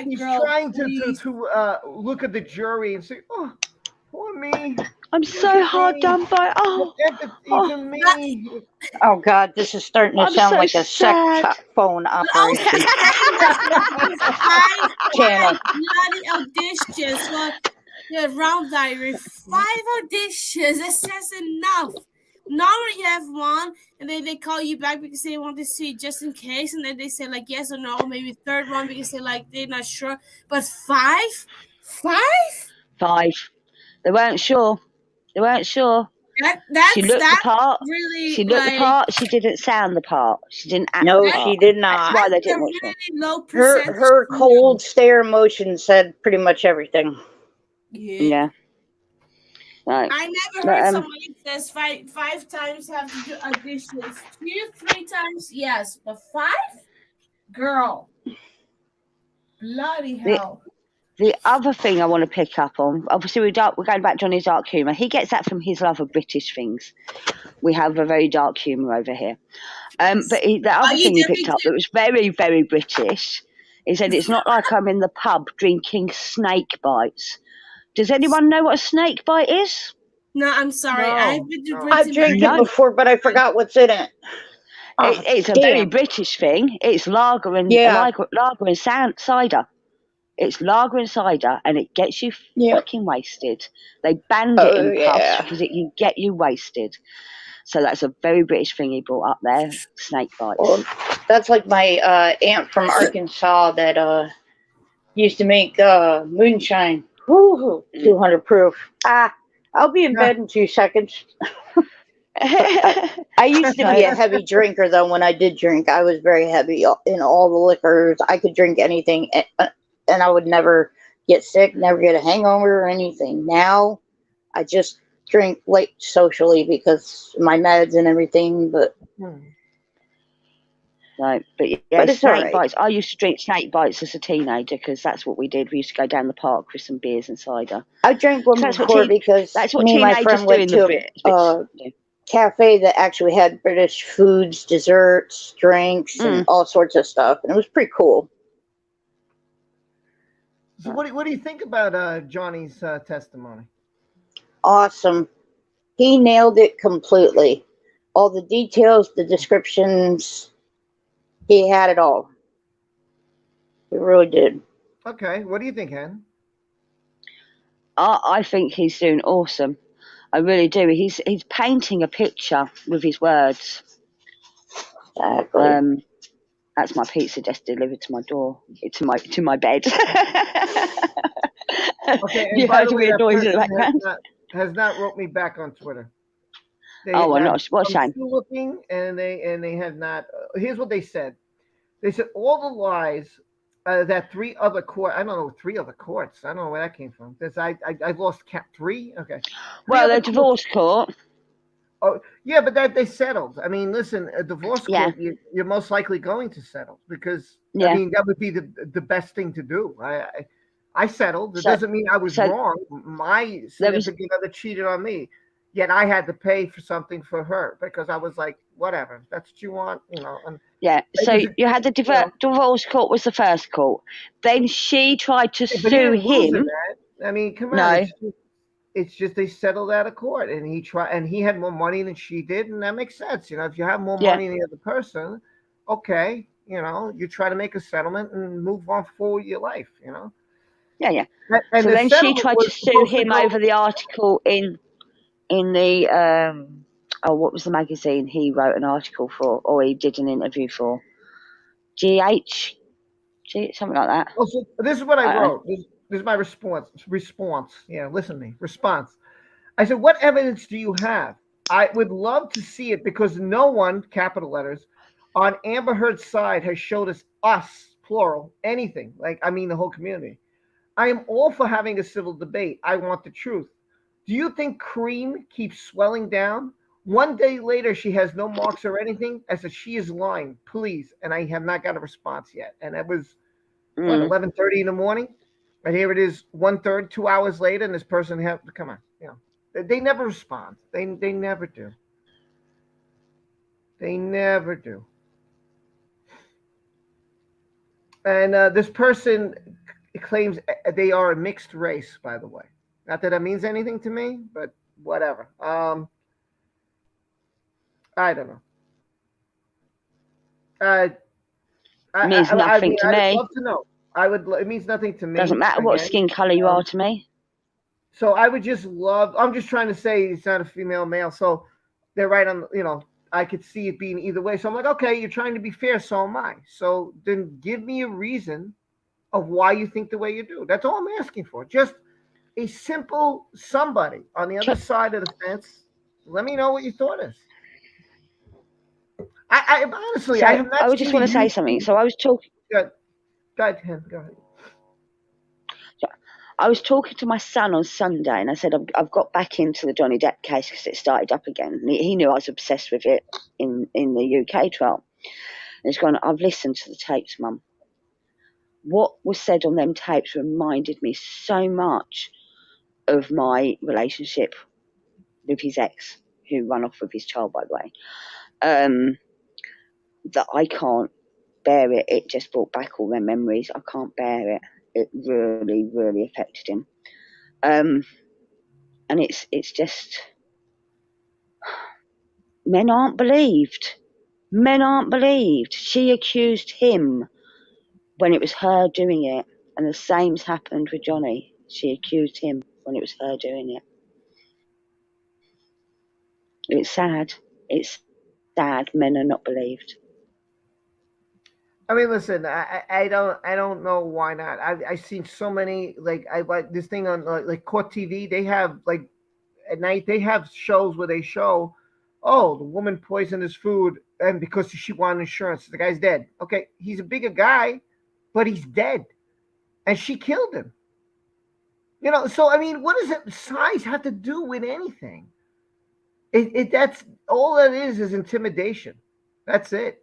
He's trying to look at the jury and say, "Oh, poor me. I'm so hard done by. Even me." Oh God, this is starting to sound like a sex phone operation. Channel. Bloody auditions. Well, round diary. 5 auditions. That says enough. Normally you have one, and then they call you back because they want to see just in case, and then they say like yes or no, maybe third one because they're not sure. But 5? 5. They weren't sure. She looked the part. Really, she looked the part. She didn't sound the part. She didn't act. No, the part. she did not. That's why they didn't watch her. Her cold stare emotion said pretty much everything. Yeah. Right. I never heard somebody says 5 times have to do auditions. 2, 3 times, yes, but 5, girl, bloody hell. The other thing I want to pick up on, obviously we're going back to Johnny's dark humour. He gets that from his love of British things. We have a very dark humour over here. But the other thing he picked up that was very, very British, he said, it's not like I'm in the pub drinking snake bites. Does anyone know what a snake bite is? No, I'm sorry. No, I've been no. I've drank it before, but I forgot what's in it. Oh, It's a very British thing. It's lager and cider. It's lager and cider, and it gets you fucking wasted. They banned it in pubs because it can get you wasted. So that's a very British thing he brought up there. Snake bites. Well, that's like my aunt from Arkansas that used to make moonshine. Woo-hoo, 200 proof. I'll be in bed in 2 seconds. I used to be a heavy drinker, though. When I did drink, I was very heavy in all the liquors. I could drink anything, and I would never get sick, never get a hangover or anything. Now, I just drink late socially because my meds and everything, but... No, but snake bites. I used to drink snake bites as a teenager because that's what we did. We used to go down the park with some beers and cider. I drank one before because that's what me and my teenagers friend do went in to the a cafe that actually had British foods, desserts, drinks, and all sorts of stuff, and it was pretty cool. So what do you think about Johnny's testimony? Awesome. He nailed it completely. All the details, the descriptions, he had it all. He really did. Okay, what do you think, Hen? I think he's doing awesome. I really do. He's painting a picture with his words. Exactly. That's my pizza just delivered to my door, to my bed. Okay, and You by heard the a way, weird that noise in the person background. has not wrote me back on Twitter. Oh, well, not what a shame. I'm still looking, and they have not. Here's what they said. They said all the lies that 3 other courts. I don't know 3 other courts. I don't know where that came from. Because I lost count 3. Okay. Well, the divorce court. Oh yeah, but that they settled. I mean, listen, a divorce court, you're most likely going to settle because I mean that would be the best thing to do. I settled. It doesn't mean I was wrong. My significant other cheated on me, yet I had to pay for something for her because I was like, whatever, that's what you want, you know. And so you had the divorce court was the first court. Then she tried to sue him. I mean, come on. It's just they settled out of court, and he had more money than she did, and that makes sense. You know, if you have more money than the other person, okay, you know, you try to make a settlement and move on forward your life. You know. Yeah. And so then she tried to sue him over the article in the what was the magazine he wrote an article for, or he did an interview for? Something like that. Well, so this is what I wrote. This is my response. Yeah, listen to me. Response. I said, what evidence do you have? I would love to see it because no one, capital letters, on Amber Heard's side has showed us, plural, anything. Like, I mean, the whole community. I am all for having a civil debate. I want the truth. Do you think cream keeps swelling down? One day later, she has no marks or anything. I said, she is lying, please. And I have not got a response yet. And that was, 11:30 in the morning? And here it is, 1:30, 2 hours later, and this person come on, you know. They never respond. They never do. They never do. And this person claims they are a mixed race, by the way. Not that means anything to me, but whatever. I don't know. It means nothing to me. I'd love to know. It means nothing to me. Doesn't matter what skin color you are to me. So I would just love. I'm just trying to say it's not a female, male. So they're right on. You know, I could see it being either way. So I'm like, okay, you're trying to be fair. So am I. So then give me a reason of why you think the way you do. That's all I'm asking for. Just a simple somebody on the other side of the fence. Let me know what your thought is. I honestly, I have not. I just want to say something. So I was talking. Go ahead. I was talking to my son on Sunday, and I said I've got back into the Johnny Depp case because it started up again. And he knew I was obsessed with it in the UK trial. And he's gone, I've listened to the tapes, Mum. What was said on them tapes reminded me so much of my relationship with his ex, who ran off with his child, by the way, that I can't bear it. It just brought back all their memories. I can't bear it. It really, really affected him. And it's just, men aren't believed. Men aren't believed. She accused him when it was her doing it, and the same's happened with Johnny. She accused him when it was her doing it. It's sad. It's sad. Men are not believed. I mean, listen, I don't know why not. I've seen so many, like, I like this thing on like Court TV. They have, like, at night they have shows where they show, oh, the woman poisoned his food and because she wanted insurance, the guy's dead. Okay, he's a bigger guy, but he's dead, and she killed him. You know, so I mean, what does it size have to do with anything? That's all that is intimidation. That's it.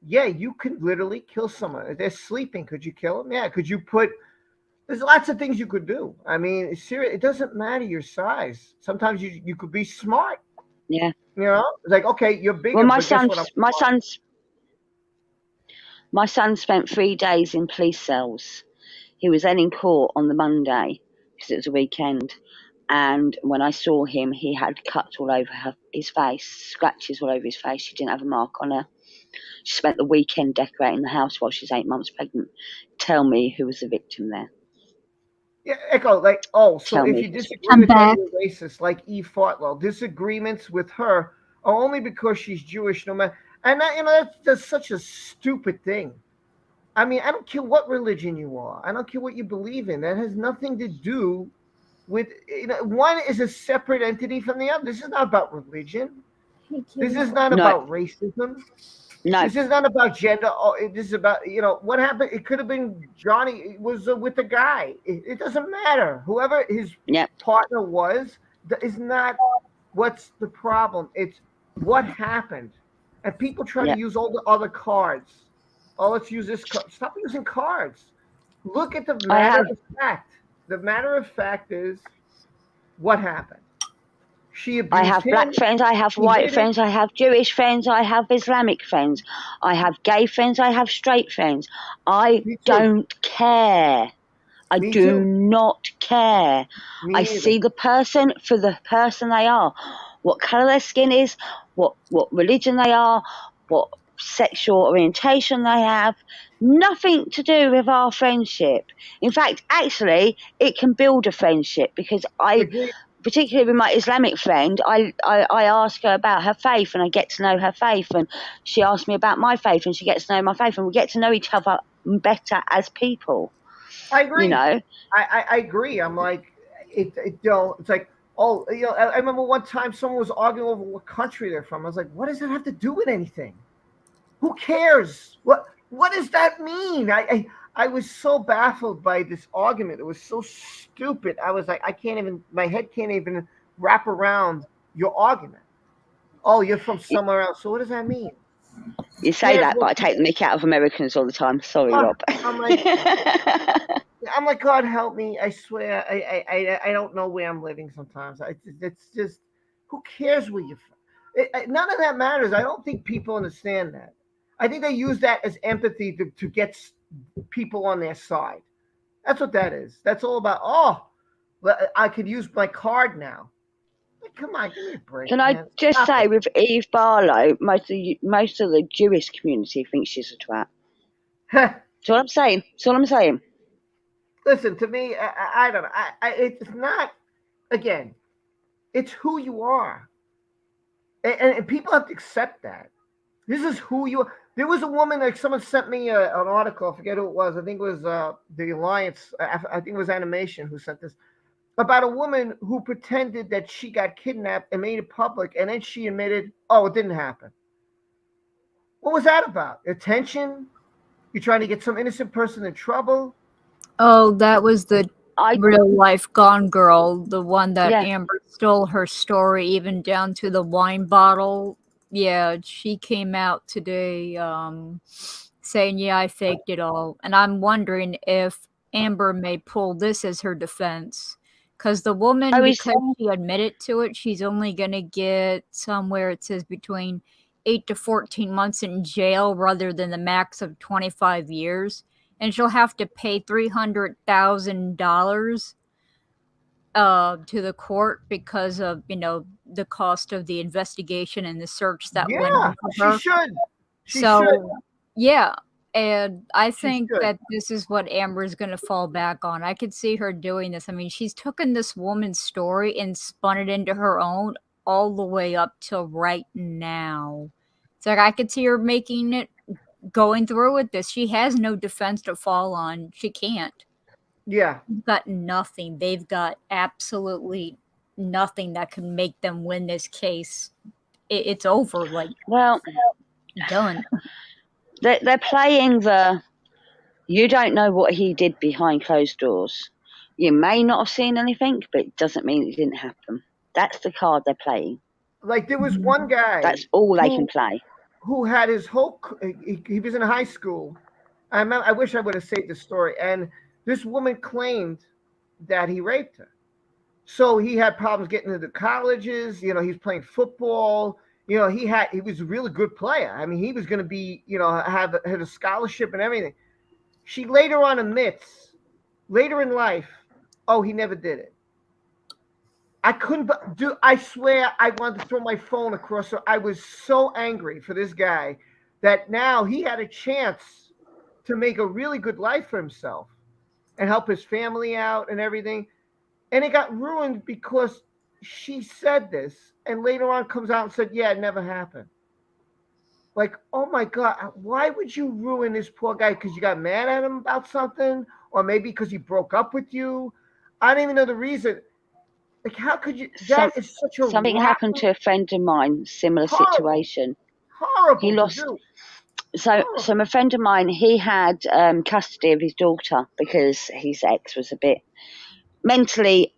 Yeah, you could literally kill someone. If they're sleeping, could you kill them? Yeah. Could you put? There's lots of things you could do. I mean, it's serious. It doesn't matter your size. Sometimes you could be smart. Yeah. You know, it's like, okay, you're bigger. Well, but guess what? My son spent 3 days in police cells. He was then in court on the Monday because it was a weekend. And when I saw him, he had cuts all over his face, scratches all over his face. She didn't have a mark on her. She spent the weekend decorating the house while she's 8 months pregnant. Tell me who was the victim there. Yeah, Echo, like, oh, so Tell if me. you disagree with her, you're racist, like Eve Fartwell. Disagreements with her are only because she's Jewish, no matter. And that, you know, that's such a stupid thing. I mean, I don't care what religion you are. I don't care what you believe in. That has nothing to do with, you know, one is a separate entity from the other. This is not about religion. This is not about racism. No. This is not about gender. Oh, this is about, you know, what happened. It could have been Johnny was with the guy. It doesn't matter. Whoever his partner was is not what's the problem. It's what happened. And people try to use all the other cards. Oh, let's use this card. Stop using cards. Look at the matter of fact. The matter of fact is what happened. She abused I have black him. friends, I have white friends, I have Jewish friends, I have Islamic friends, I have gay friends, I have straight friends. I don't care. I do not care. I see the person for the person they are. What colour their skin is, what religion they are, what sexual orientation they have. Nothing to do with our friendship. In fact, actually, it can build a friendship because particularly with my Islamic friend, I ask her about her faith and I get to know her faith, and she asks me about my faith and she gets to know my faith, and we get to know each other better as people. I agree. You know, I agree. I'm like, you know, it's like, oh, you know, I remember one time someone was arguing over what country they're from. I was like, what does that have to do with anything? Who cares? What does that mean? I was so baffled by this argument. It was so stupid. I was like, my head can't even wrap around your argument. Oh, you're from somewhere else. So what does that mean? You say that, but I take the mick out of Americans all the time. Sorry, Rob. I'm like, God help me. I swear, I don't know where I'm living sometimes. It's just, who cares where you're from? None of that matters. I don't think people understand that. I think they use that as empathy to get people on their side. That's what that is. That's all about, oh, I could use my card now. Like, come on, give me a break. Can I just say, with Eve Barlow, most of the Jewish community thinks she's a twat. That's all I'm saying. That's all I'm saying. Listen, to me, I don't know. It's not, again, it's who you are. And people have to accept that. This is who you are. There was a woman, like someone sent me an article, I forget who it was. I think it was the Alliance, I think it was Animation who sent this, about a woman who pretended that she got kidnapped and made it public, and then she admitted, oh, it didn't happen. What was that about? Attention? You're trying to get some innocent person in trouble? Oh, that was the real life Gone Girl, the one that Amber stole her story, even down to the wine bottle. Yeah, she came out today saying, yeah, I faked it all. And I'm wondering if Amber may pull this as her defense. Because the woman, because she admitted to it, she's only going to get somewhere, it says, between 8 to 14 months in jail rather than the max of 25 years. And she'll have to pay $300,000 to the court because of, you know, the cost of the investigation and the search that went Yeah, into she her. should. She So, should. yeah. And I She think should. that this is what Amber's going to fall back on. I could see her doing this. I mean, she's taken this woman's story and spun it into her own all the way up till right now. It's like I could see her making it, going through with this. She has no defense to fall on. She can't. Yeah. They've got nothing. They've got absolutely nothing that can make them win this case. It's over. Like, well, done. They're playing the. You don't know what he did behind closed doors. You may not have seen anything, but it doesn't mean it didn't happen. That's the card they're playing. Like there was one guy. That's all they can play. Who had his whole. He was in high school. I wish I would have saved the story. And this woman claimed that he raped her. So he had problems getting into colleges. You know, he's playing football. You know, he was a really good player. I mean, he was going to be, you know, had a scholarship and everything. She later on admits, later in life, oh, he never did it. I couldn't do. I swear, I wanted to throw my phone across her. I was so angry for this guy that now he had a chance to make a really good life for himself and help his family out and everything. And it got ruined because she said this and later on comes out and said, yeah, it never happened. Like, oh my God, why would you ruin this poor guy? Because you got mad at him about something? Or maybe because he broke up with you? I don't even know the reason. Like, how could you? That is such a something happened to a friend of mine, similar situation. Horrible. He lost. So a friend of mine, he had custody of his daughter because his ex was a bit mentally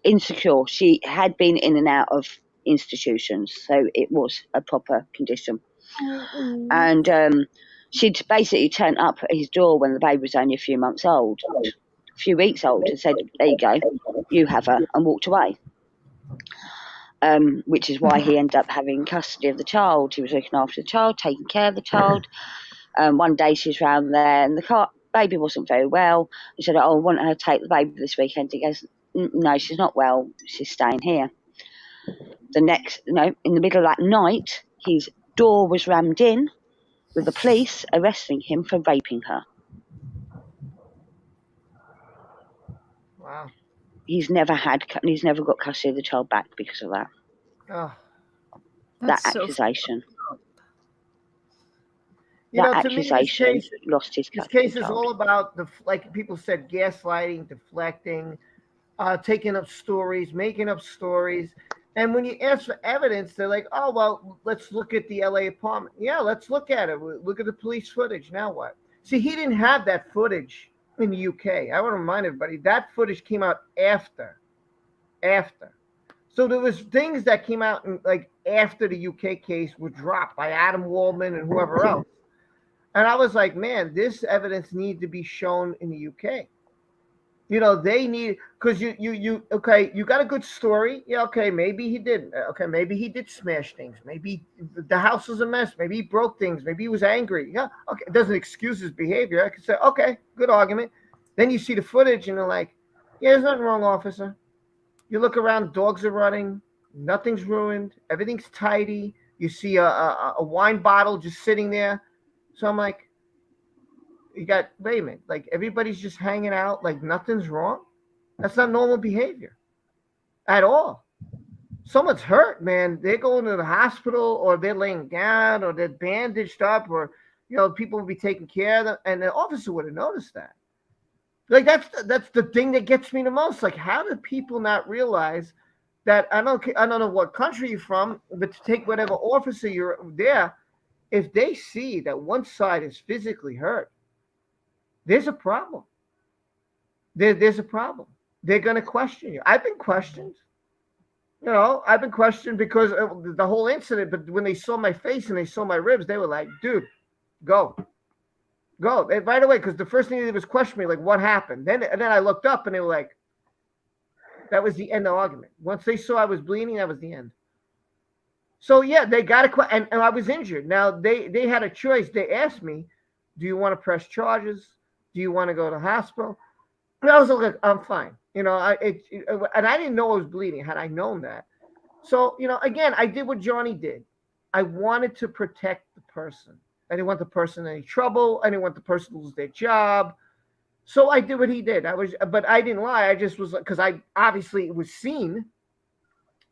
insecure. She had been in and out of institutions, so it was a proper condition. And she'd basically turned up at his door when the baby was only a few weeks old, and said, there you go, you have her, and walked away. Which is why he ended up having custody of the child. He was looking after the child, taking care of the child. One day she's round there and the baby wasn't very well. He said, oh, I want her to take the baby this weekend. He goes, no, she's not well. She's staying here. In the middle of that night, his door was rammed in with the police arresting him for raping her. Wow. He's never got custody of the child back because of that. Oh, that accusation. You that know, accusation to me, lost his custody. This case is all about like people said, gaslighting, deflecting, taking up stories, making up stories. And when you ask for evidence, they're like, oh, well, let's look at the LA apartment. Yeah, let's look at it. Look at the police footage. Now what? See, he didn't have that footage in the UK. I want to remind everybody, that footage came out after. So there was things that came out like after the UK case were dropped by Adam Waldman and whoever else. And I was like, man, this evidence needs to be shown in the UK. You know, they need, because you got a good story. Yeah, okay, maybe he didn't. Okay, maybe he did smash things. Maybe the house was a mess. Maybe he broke things. Maybe he was angry. Yeah, okay, it doesn't excuse his behavior. I could say, okay, good argument. Then you see the footage and they're like, yeah, there's nothing wrong, officer. You look around, dogs are running, nothing's ruined, everything's tidy. You see a wine bottle just sitting there. So I'm like, wait a minute, like everybody's just hanging out, like nothing's wrong? That's not normal behavior at all. Someone's hurt, man. They're going to the hospital or they're laying down or they're bandaged up or, you know, people will be taking care of them. And the officer would have noticed that. Like that's the thing that gets me the most. Like, how do people not realize that? I don't know what country you're from, but to take whatever officer you're there, if they see that one side is physically hurt, there's a problem. There's a problem. They're going to question you. I've been questioned. You know, I've been questioned because of the whole incident. But when they saw my face and they saw my ribs, they were like, "Dude, go." And right away, because the first thing they did was question me, like, what happened? And then I looked up and they were like, that was the end of the argument. Once they saw I was bleeding, that was the end. So yeah, they got to, and I was injured. Now they had a choice. They asked me, do you want to press charges? Do you want to go to the hospital? I was like, I'm fine. And I didn't know I was bleeding. Had I known that, so again, I did what Johnny did. I wanted to protect the person. I didn't want the person in any trouble. I didn't want the person to lose their job. So I did what he did. But I didn't lie. I just was like, because I obviously it was seen.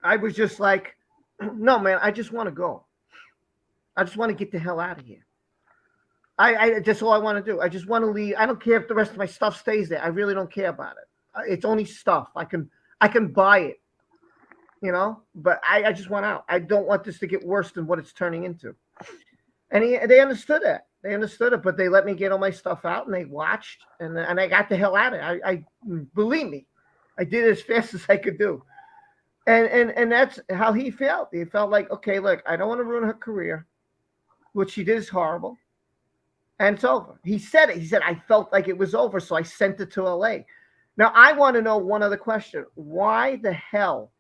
I was just like, no, man, I just want to go. I just want to get the hell out of here. I that's all I want to do. I just want to leave. I don't care if the rest of my stuff stays there. I really don't care about it. It's only stuff. I can buy it, but I just want out. I don't want this to get worse than what it's turning into. And they understood that. They understood it, but they let me get all my stuff out, and they watched, and I got the hell out of it. I believe me, I did it as fast as I could do. And that's how he felt. He felt like, okay, look, I don't want to ruin her career. What she did is horrible. And it's over. He said it. He said, I felt like it was over, so I sent it to LA. Now, I want to know one other question. Why the hell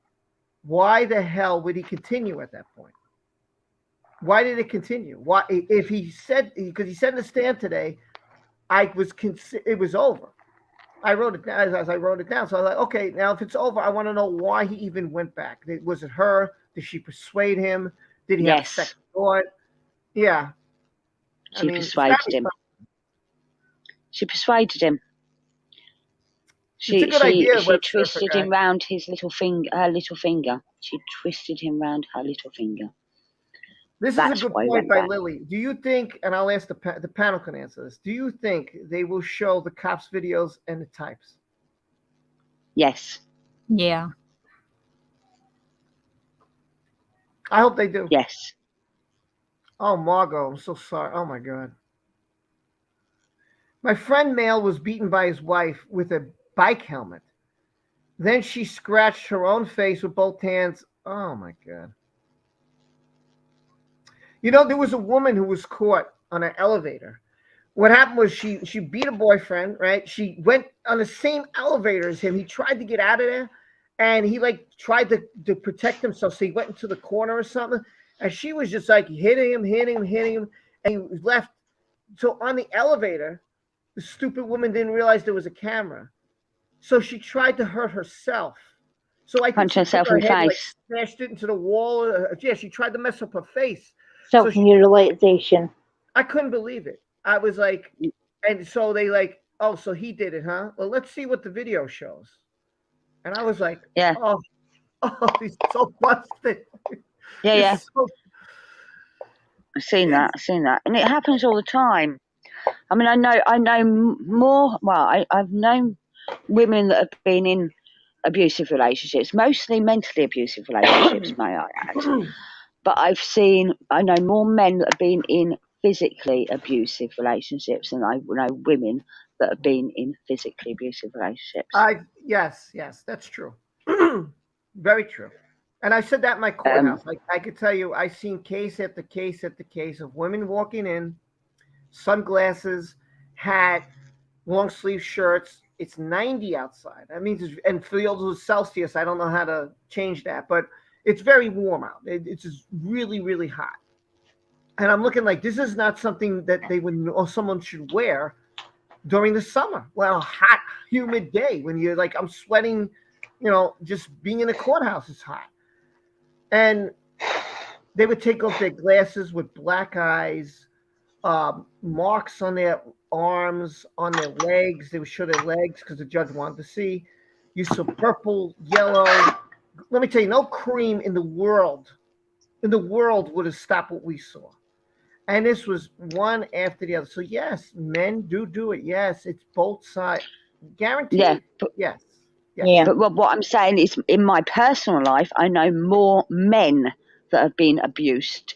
would he continue at that point? Why did it continue? Why, if he said, because he said in the stand today, it was over. I wrote it down as I wrote it down. So I was like, okay, now if it's over, I want to know why he even went back. Was it her? Did she persuade him? Did he have a second thought? Yeah. She persuaded him. She persuaded him. She twisted him round his little finger, her little finger. She twisted him round her little finger. This is a good point by Lily. Do you think, and I'll ask the panel can answer this, do you think they will show the cops' videos and the types? Yes. Yeah. I hope they do. Yes. Oh, Margot, I'm so sorry. Oh, my God. My friend Male was beaten by his wife with a bike helmet. Then she scratched her own face with both hands. Oh, my God. There was a woman who was caught on an elevator. What happened was she beat a boyfriend, right? She went on the same elevator as him. He tried to get out of there, and he tried to protect himself. So he went into the corner or something, and she was just hitting him, and he left. So on the elevator, the stupid woman didn't realize there was a camera, so she tried to hurt herself. So I punch herself in the face. Smashed it into the wall. Yeah, she tried to mess up her face. Self-mutilation. I couldn't believe it. I was like, and so they oh, so he did it, huh? Well, let's see what the video shows. And I was like, yeah. Oh, he's so busted. Yeah. I've seen that, and it happens all the time. I mean, I know more. Well, I've known women that have been in abusive relationships, mostly mentally abusive relationships, may I add. But I know more men that have been in physically abusive relationships than I know women that have been in physically abusive relationships. Yes, that's true. Very true. And I said that in my courthouse. I could tell you, I've seen case after case after case of women walking in, sunglasses, hat, long sleeve shirts. It's 90 outside. That means and fields with Celsius. I don't know how to change that, but it's very warm out. It's just really, really hot. And I'm looking like this is not something that they would or someone should wear during the summer. Well, a hot, humid day when you're I'm sweating, just being in a courthouse is hot. And they would take off their glasses with black eyes, marks on their arms, on their legs. They would show their legs because the judge wanted to see. You saw purple, yellow. Let me tell you, no cream in the world would have stopped what we saw. And this was one after the other. So yes, men do it. Yes, it's both sides. Guaranteed. Yeah. Yes. Yeah. But what I'm saying is, in my personal life, I know more men that have been abused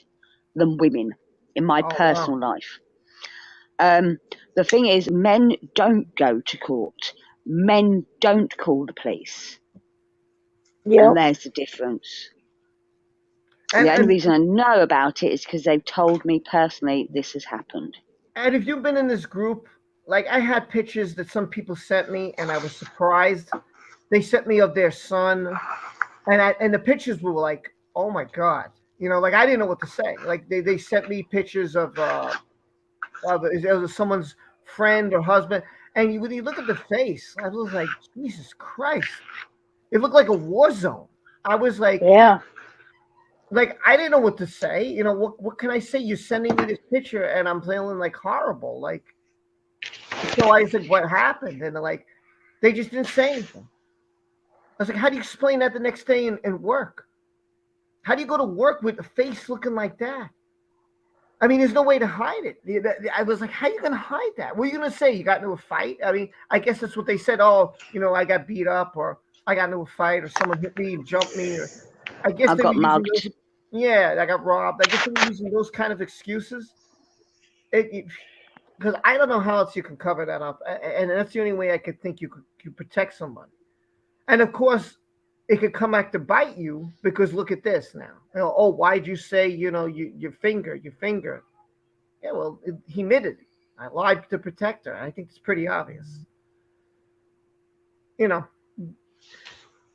than women in my personal life. The thing is, men don't go to court. Men don't call the police. Yeah. And there's the difference. And the only reason I know about it is because they've told me personally this has happened. And if you've been in this group, I had pictures that some people sent me, and I was surprised. They sent me of their son, and the pictures were like, oh my God, I didn't know what to say. They sent me pictures of someone's friend or husband, And when you look at the face, I was like, Jesus Christ. It looked like a war zone. I was like, yeah. Like, I didn't know what to say. You know, what can I say? You're sending me this picture and I'm feeling like horrible. Like, so I said, what happened? And they're like, they just didn't say anything. I was like, how do you explain that the next day in work? How do you go to work with a face looking like that? I mean, there's no way to hide it. I was like, how are you going to hide that? What are you going to say? You got into a fight? I mean, I guess that's what they said. Oh, you know, I got beat up, or I got into a fight, or someone hit me and jumped me. Or I guess they were using those. Yeah, I got robbed. I guess they were using those kind of excuses. Because I don't know how else you can cover that up. And that's the only way I could think you could protect someone. And of course, it could come back to bite you because look at this now. You know, oh, why'd you say, you know, your finger? Yeah, well, he admitted it. I lied to protect her. I think it's pretty obvious. You know.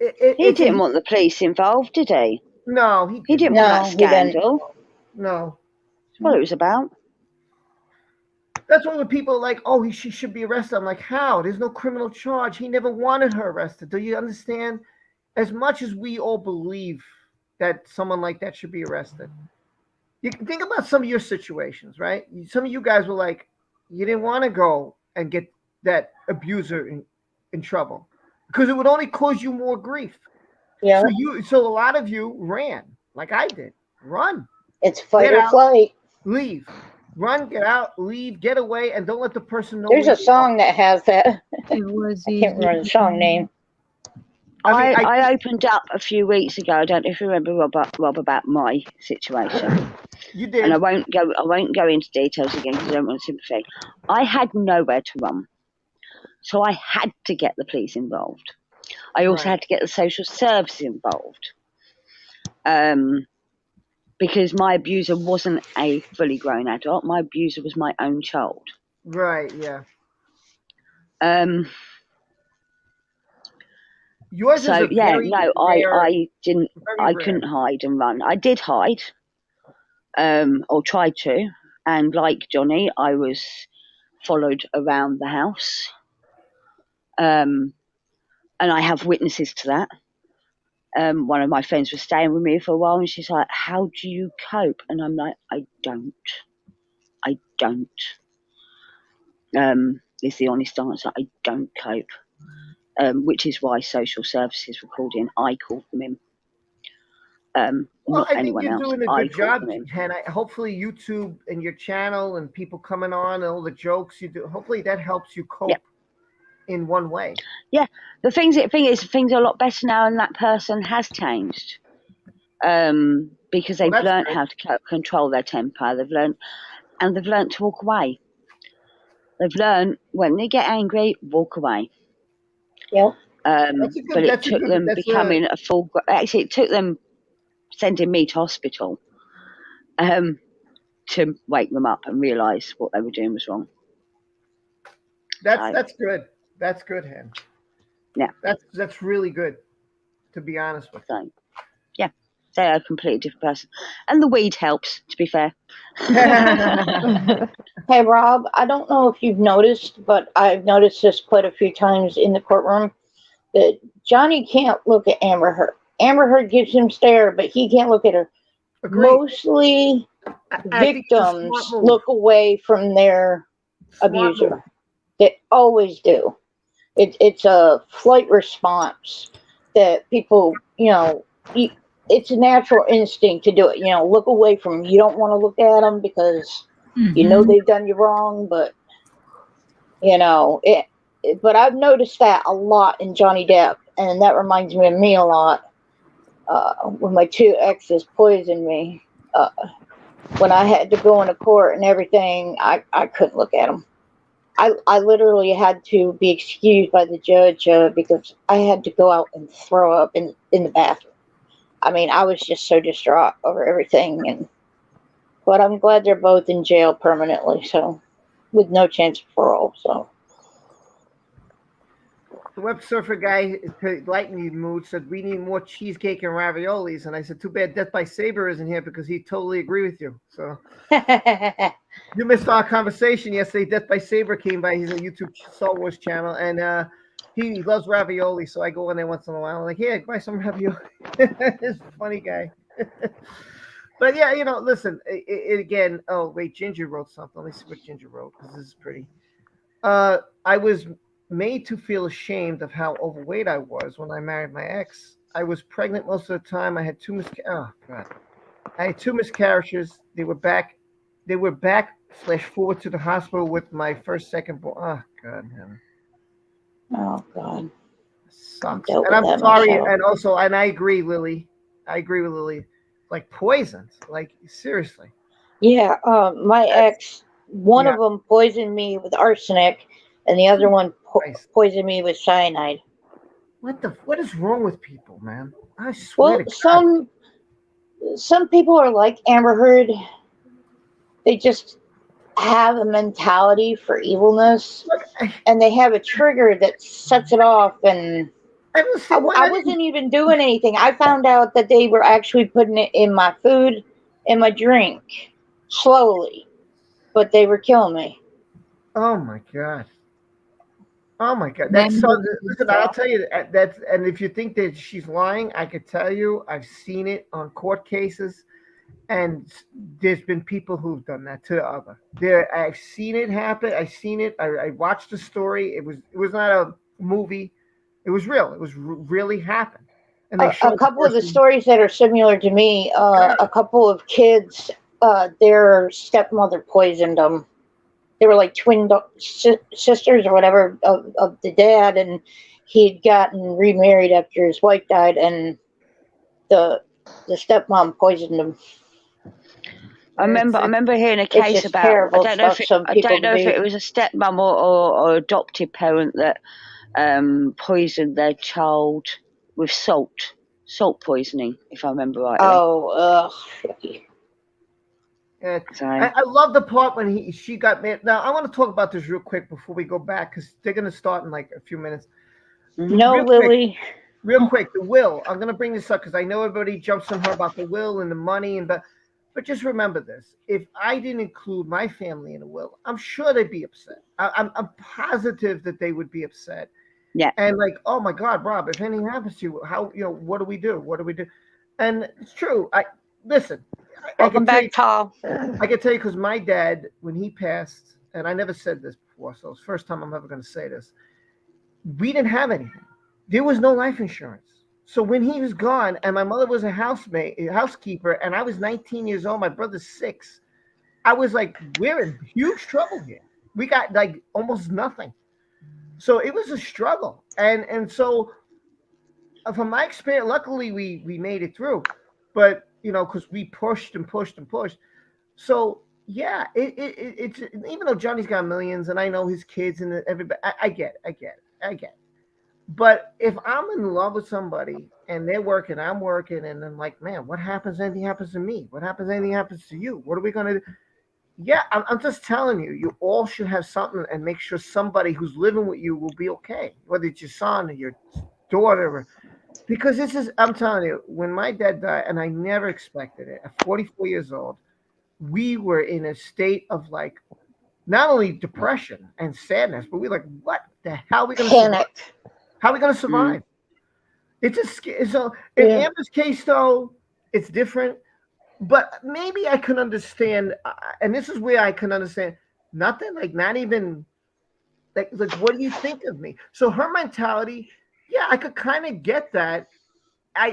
He didn't want the police involved, did he? No, he didn't want that scandal. No. That's what it was about. That's why when people are like, oh, she should be arrested. I'm like, how? There's no criminal charge. He never wanted her arrested. Do you understand? As much as we all believe that someone like that should be arrested, you can think about some of your situations, right? Some of you guys were like, you didn't want to go and get that abuser in trouble because it would only cause you more grief. Yeah. So a lot of you ran, like I did. Run. It's fight or flight. Leave. Run, get out, leave, get away, and don't let the person know. There's a song that has that. It was I can't remember the song name. I opened up a few weeks ago. I don't know if you remember, Rob, about my situation. You did. And I won't go into details again because I don't want sympathy. I had nowhere to run, so I had to get the police involved. I also had to get the social services involved, because my abuser wasn't a fully grown adult. My abuser was my own child. Right. Yeah. Yours so is yeah, no, I didn't. I couldn't hide and run. I did hide, or tried to, and like Johnny, I was followed around the house, and I have witnesses to that. One of my friends was staying with me for a while, and she's like, "How do you cope?" And I'm like, "I don't. Is the honest answer. I don't cope." Which is why social services were called in. I called them in. Well, not I think anyone you're else. doing a good job, Hannah. Hopefully, YouTube and your channel and people coming on and all the jokes you do. Hopefully, that helps you cope in one way. Yeah, the thing is, things are a lot better now, and that person has changed. Because they've learned how to control their temper. They've learned to walk away. They've learned when they get angry, walk away. Yeah. But it took them becoming a full. Actually, it took them sending me to hospital to wake them up and realise what they were doing was wrong. That's good. That's good, Hen. Yeah. That's really good, to be honest with you. Yeah, they're a completely different person, and the weed helps. To be fair. Hey, Rob, I don't know if you've noticed, but I've noticed this quite a few times in the courtroom, that Johnny can't look at Amber Heard. Amber Heard gives him stare, but he can't look at her. Agreed. Mostly victims look away from their abuser. They always do. It's a flight response that people, it's a natural instinct to do it. Look away from them. You don't want to look at them because you know they've done you wrong, but but I've noticed that a lot in Johnny Depp, and that reminds me of me a lot. When my two exes poisoned me, when I had to go into court and everything, I couldn't look at them. I literally had to be excused by the judge because I had to go out and throw up in the bathroom. I mean, I was just so distraught over everything, but I'm glad they're both in jail permanently, so with no chance of parole. So The web surfer guy, to lighten the mood, said we need more cheesecake and raviolis, and I said, too bad Death by Saber isn't here because he totally agree with you. So you missed our conversation yesterday. Death by Saber came by. He's a YouTube Star Wars channel, and he loves ravioli. So I go in there once in a while. I'm like, yeah, buy some ravioli. This funny guy. But yeah, listen. Again. Oh wait, Ginger wrote something. Let me see what Ginger wrote because this is pretty. I was made to feel ashamed of how overweight I was when I married my ex. I was pregnant most of the time. I had two I had two miscarriages. They were back /forward to the hospital with my second boy. Oh God, man. Oh God. Sucks. And I'm sorry. Myself. And I agree, Lily. I agree with Lily. Like poisoned. Like seriously. Yeah. My ex, one of them poisoned me with arsenic, and the other one poisoned me with cyanide. What is wrong with people, man? I swear to God. Some people are like Amber Heard. They just have a mentality for evilness, and they have a trigger that sets it off. And I wasn't even doing anything. I found out that they were actually putting it in my food, in my drink, slowly, but they were killing me. Oh my God. Oh my God. Listen, I'll tell you that's, and if you think that she's lying, I could tell you I've seen it on court cases, and there's been people who've done that to the other. I've seen it happen. I've seen it. I watched the story. It was not a movie. It was real. It was really happened. And they a couple of the stories that are similar to me, a couple of kids, their stepmother poisoned them. They were like twin sisters or whatever of the dad, and he'd gotten remarried after his wife died, and the stepmom poisoned him. I remember hearing a case about. I don't know if it was a stepmom or adoptive parent that poisoned their child with salt poisoning, if I remember rightly. I love the part when she got mad. Now I want to talk about this real quick before we go back because they're going to start in like a few minutes. No, Lily. Real quick, the will. I'm going to bring this up because I know everybody jumps on her about the will and the money, but just remember this: if I didn't include my family in the will, I'm sure they'd be upset. I'm positive that they would be upset. Yeah. And like, oh my God, Rob, if anything happens to you, what do we do? What do we do? And it's true. Listen. Welcome back, Tom. I can tell you because my dad, when he passed, and I never said this before, so it's the first time I'm ever going to say this. We didn't have anything. There was no life insurance. So when he was gone, and my mother was a housekeeper, and I was 19 years old, my brother's 6, I was like, we're in huge trouble here. We got like almost nothing. So it was a struggle. And so from my experience, luckily we made it through. But because we pushed and pushed and pushed. So yeah, it's even though Johnny's got millions and I know his kids and everybody, I get it. But if I'm in love with somebody and they're working, I'm working, and then like, man, what happens? Anything happens to me? What happens? Anything happens to you? What are we gonna do? Yeah, I'm just telling you, you all should have something and make sure somebody who's living with you will be okay, whether it's your son or your daughter. Because I'm telling you, when my dad died, and I never expected it, at 44 years old, we were in a state of like, not only depression and sadness, but we're like, what the hell are we going to survive? How are we going to survive? It's so in Amber's case, though, it's different. But maybe I can understand, and this is where I can understand, nothing, like not even, like what do you think of me? So her mentality, yeah, I could kind of get that. I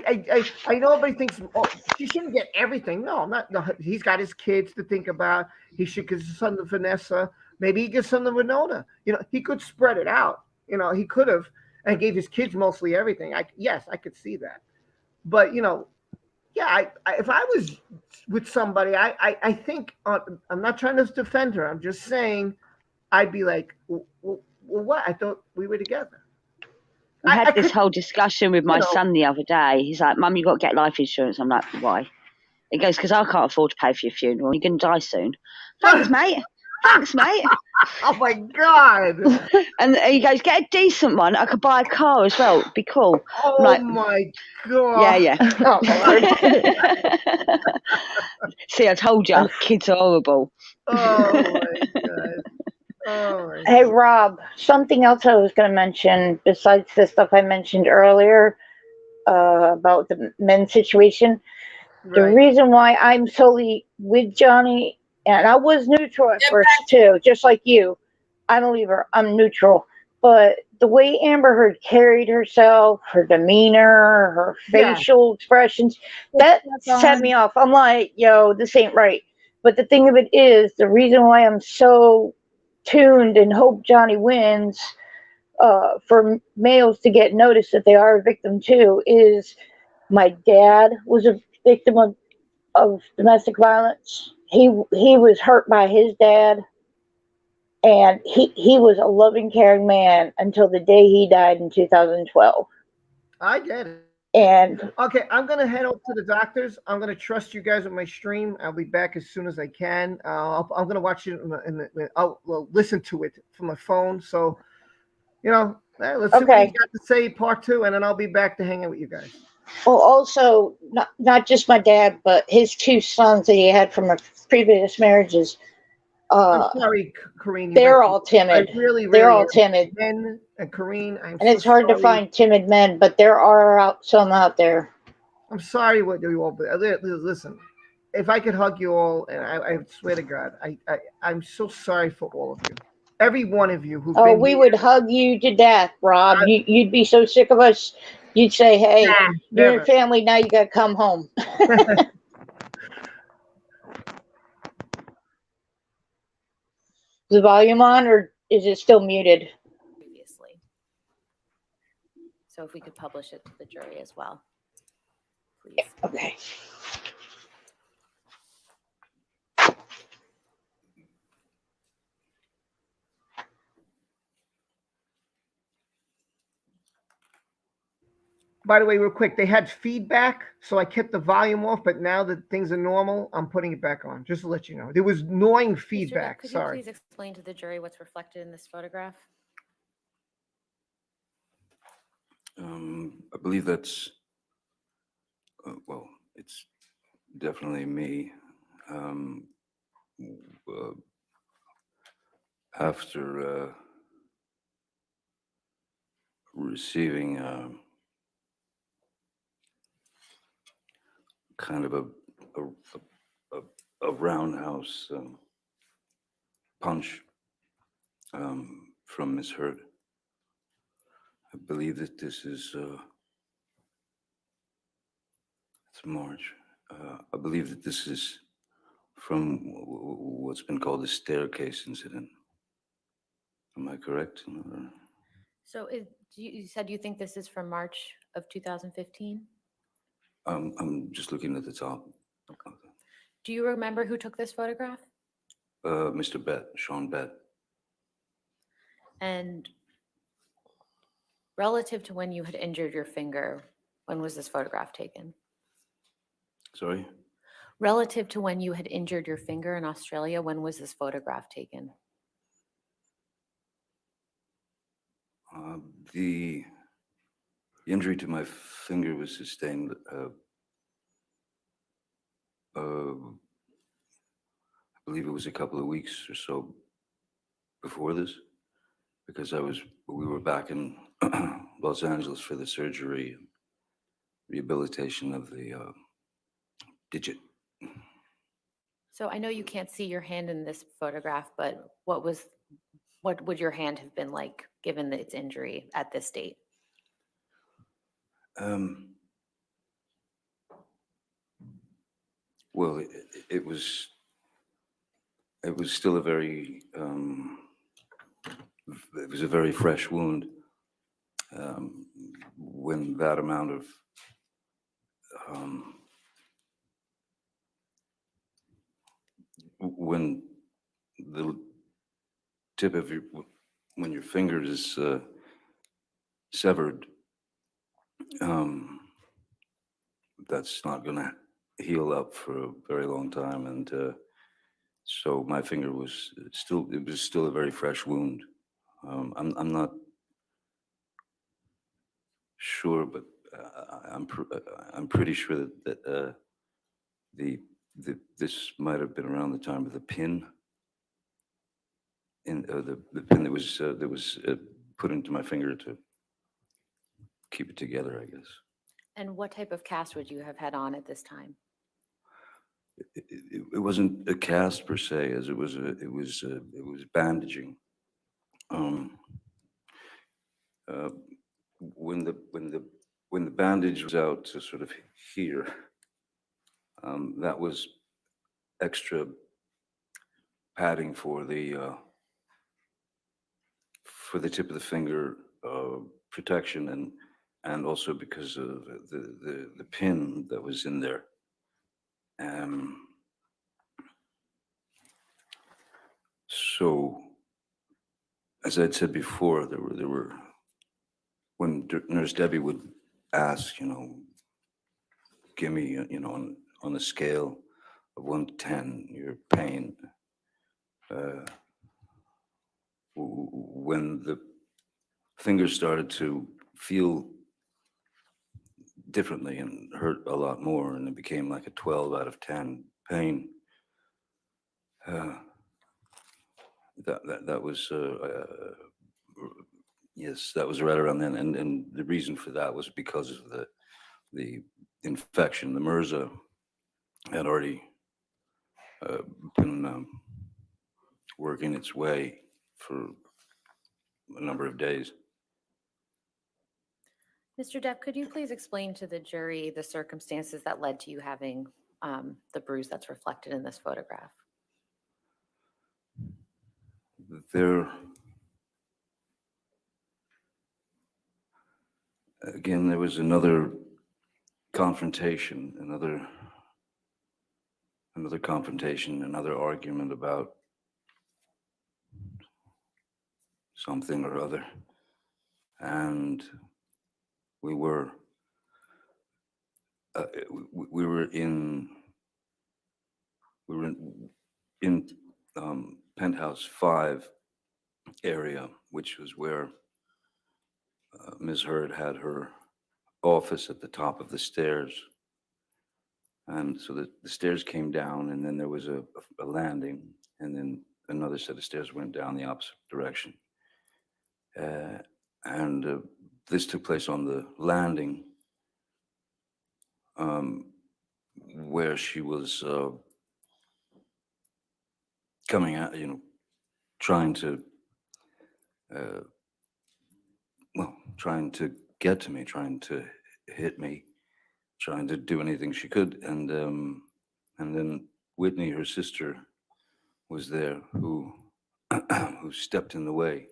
know everybody thinks, oh, she shouldn't get everything. No, he's got his kids to think about. He should give some to Vanessa. Maybe he gives some to Winona. He could spread it out. He could have and gave his kids mostly everything. Yes, I could see that. But yeah, if I was with somebody, I think I'm not trying to defend her. I'm just saying I'd be like, well, what? I thought we were together. I had this whole discussion with my son the other day. He's like, Mum, you got to get life insurance. I'm like, why? He goes, because I can't afford to pay for your funeral. You're going to die soon. Thanks, mate. Thanks, mate. Oh my God. And he goes, get a decent one. I could buy a car as well. It'd be cool. Oh like, my God. Yeah, yeah. Oh, Lord. See, I told you, kids are horrible. Oh my God. Oh my Hey, God. Rob, something else I was going to mention besides the stuff I mentioned earlier about the men's situation. The reason why I'm solely with Johnny, and I was neutral at first too, just like you. I'm a leaver. I'm neutral. But the way Amber Heard carried herself, her demeanor, her facial expressions, that set me off. I'm like, yo, this ain't right. But the thing of it is, the reason why I'm so tuned and hope Johnny wins for males to get noticed that they are a victim too is my dad was a victim of domestic violence. He was hurt by his dad, and he was a loving, caring man until the day he died in 2012. I get it. And okay, I'm gonna head over to the doctors. I'm gonna trust you guys with my stream. I'll be back as soon as I can. I'm gonna watch it I'll listen to it from my phone. So, let's see what you got to say, part 2, and then I'll be back to hang out with you guys. Well, also not just my dad, but his 2 sons that he had from previous marriages. I'm sorry, Corrine. They're all timid. I really they're all am. timid. Men and Corrine, I'm And so it's hard sorry. to find timid men, but there are some out there. I'm sorry what you all, but listen, if I could hug you all, and I swear to God, I'm so sorry for all of you. Every one of you who've been we here. would hug you to death, Rob. You'd be so sick of us. You'd say, hey, you're in family, now you got to come home. The volume on, or is it still muted? Previously. So if we could publish it to the jury as well, please. Okay. By the way, real quick, they had feedback, so I kept the volume off, but now that things are normal, I'm putting it back on, just to let you know. There was annoying feedback. Could Sorry. you please explain to the jury what's reflected in this photograph? I believe that's, well, it's definitely me. After receiving kind of a roundhouse punch from Miss Heard. I believe that this is it's March. I believe that this is from what's been called the staircase incident. Am I correct? So you said you think this is from March of 2015? I'm just looking at the top. Do you remember who took this photograph? Mr. Bett, Sean Bett. And relative to when you had injured your finger, when was this photograph taken? Sorry? Relative to when you had injured your finger in Australia, when was this photograph taken? The injury to my finger was sustained I believe it was a couple of weeks or so before this, because we were back in Los Angeles for the surgery, rehabilitation of the digit. So I know you can't see your hand in this photograph, but what would your hand have been like given its injury at this date? Well, it was still a very it was a very fresh wound. When that amount of when the tip of when your finger is severed, that's not going to heal up for a very long time, and So my finger was still a very fresh wound. I'm not sure, but I'm pretty sure that this might have been around the time of the pin in the pin that was put into my finger to keep it together, I guess. And what type of cast would you have had on at this time? It wasn't a cast per se, as it was bandaging. When the bandage was out to sort of here, that was extra padding for the tip of the finger protection, and also because of the pin that was in there. So, as I'd said before, there were when Nurse Debbie would ask, give me, on a scale of 1 to 10, your pain. When the fingers started to feel differently and hurt a lot more, and it became like a 12 out of 10 pain. That was yes, that was right around then, and the reason for that was because of the infection. The MRSA had already been working its way for a number of days. Mr. Depp, could you please explain to the jury the circumstances that led to you having the bruise that's reflected in this photograph? Again, there was another confrontation, another confrontation, another argument about something or other, and we were in penthouse 5 area, which was where Ms. Heard had her office at the top of the stairs. And so the stairs came down, and then there was a landing, and then another set of stairs went down the opposite direction. And this took place on the landing, where she was coming out, trying to get to me, trying to hit me, trying to do anything she could. And then Whitney, her sister, was there, who stepped in the way.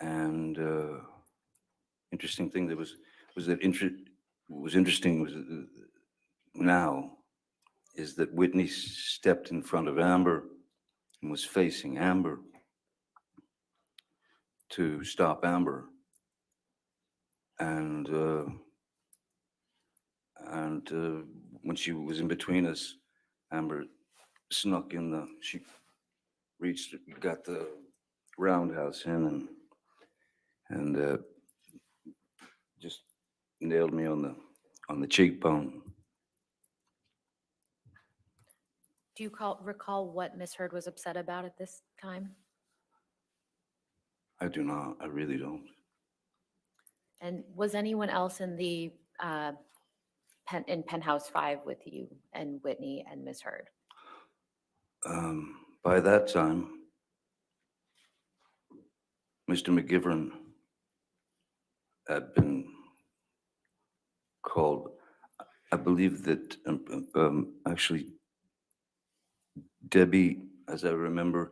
And interesting thing that was interesting now is that Whitney stepped in front of Amber and was facing Amber to stop Amber. And when she was in between us, Amber snuck in she reached, got the roundhouse in, and just nailed me on the cheekbone. Do you recall what Miss Heard was upset about at this time? I do not. I really don't. And was anyone else in the in penthouse 5 with you and Whitney and Miss Heard? By that time, Mr. McGivern had been called. I believe that actually Debbie, as I remember,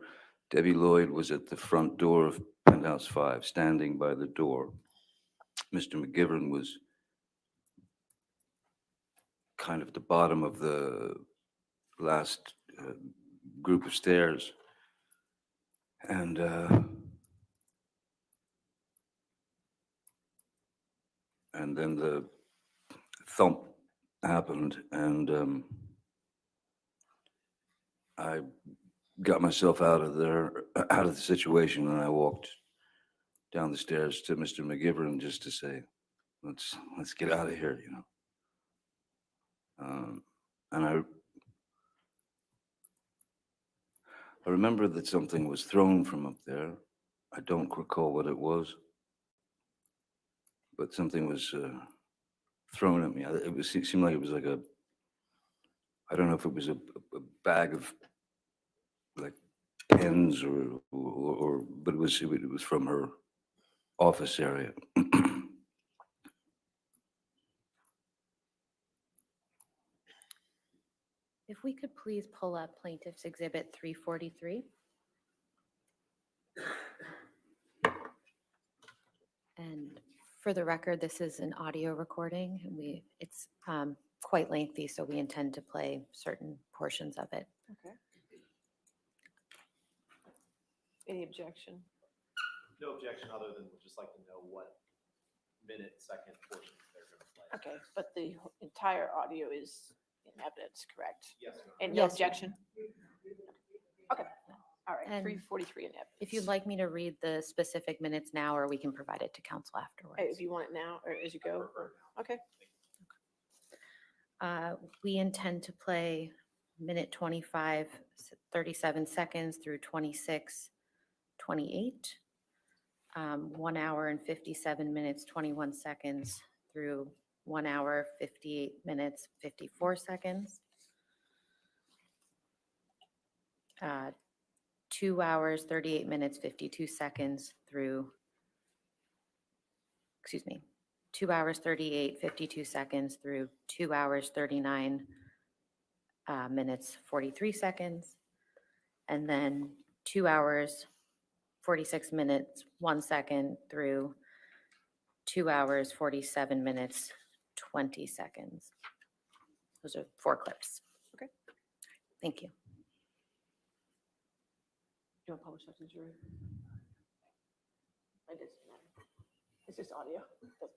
Debbie Lloyd was at the front door of penthouse 5, standing by the door. Mr. McGivern was kind of at the bottom of the last group of stairs. And then the thump happened, and I got myself out of the situation, and I walked down the stairs to Mr. McGivern just to say, let's get out of here, you know. And I remember that something was thrown from up there. I don't recall what it was, but something was thrown at me. It seemed like it was like I don't know if it was a bag of like pens or but it was from her office area. If we could please pull up Plaintiff's Exhibit 343. And for the record, this is an audio recording, and it's quite lengthy, so we intend to play certain portions of it. Okay. Any objection? No objection, other than we'd just like to know what minute, second portions they're going to play. Okay, but the entire audio is in evidence, correct? Yes. And no Yes. objection? Okay, all right, And 343 in evidence. If you'd like me to read the specific minutes now, or we can provide it to council afterwards. Hey, if you want it now, or as you go, okay. We intend to play minute 25, 37 seconds through 26, 28. 1 hour and 57 minutes, 21 seconds through 1 hour, 58 minutes, 54 seconds. 2 hours, 38 minutes, 52 seconds through, 2 hours, 38, 52 seconds through 2 hours, 39 minutes, 43 seconds. And then 2 hours, 46 minutes, 1 second through 2 hours, 47 minutes, 20 seconds. Those are 4 clips. Okay. Thank you. You want to publish that to the jury? It doesn't matter. It's just audio. Doesn't matter.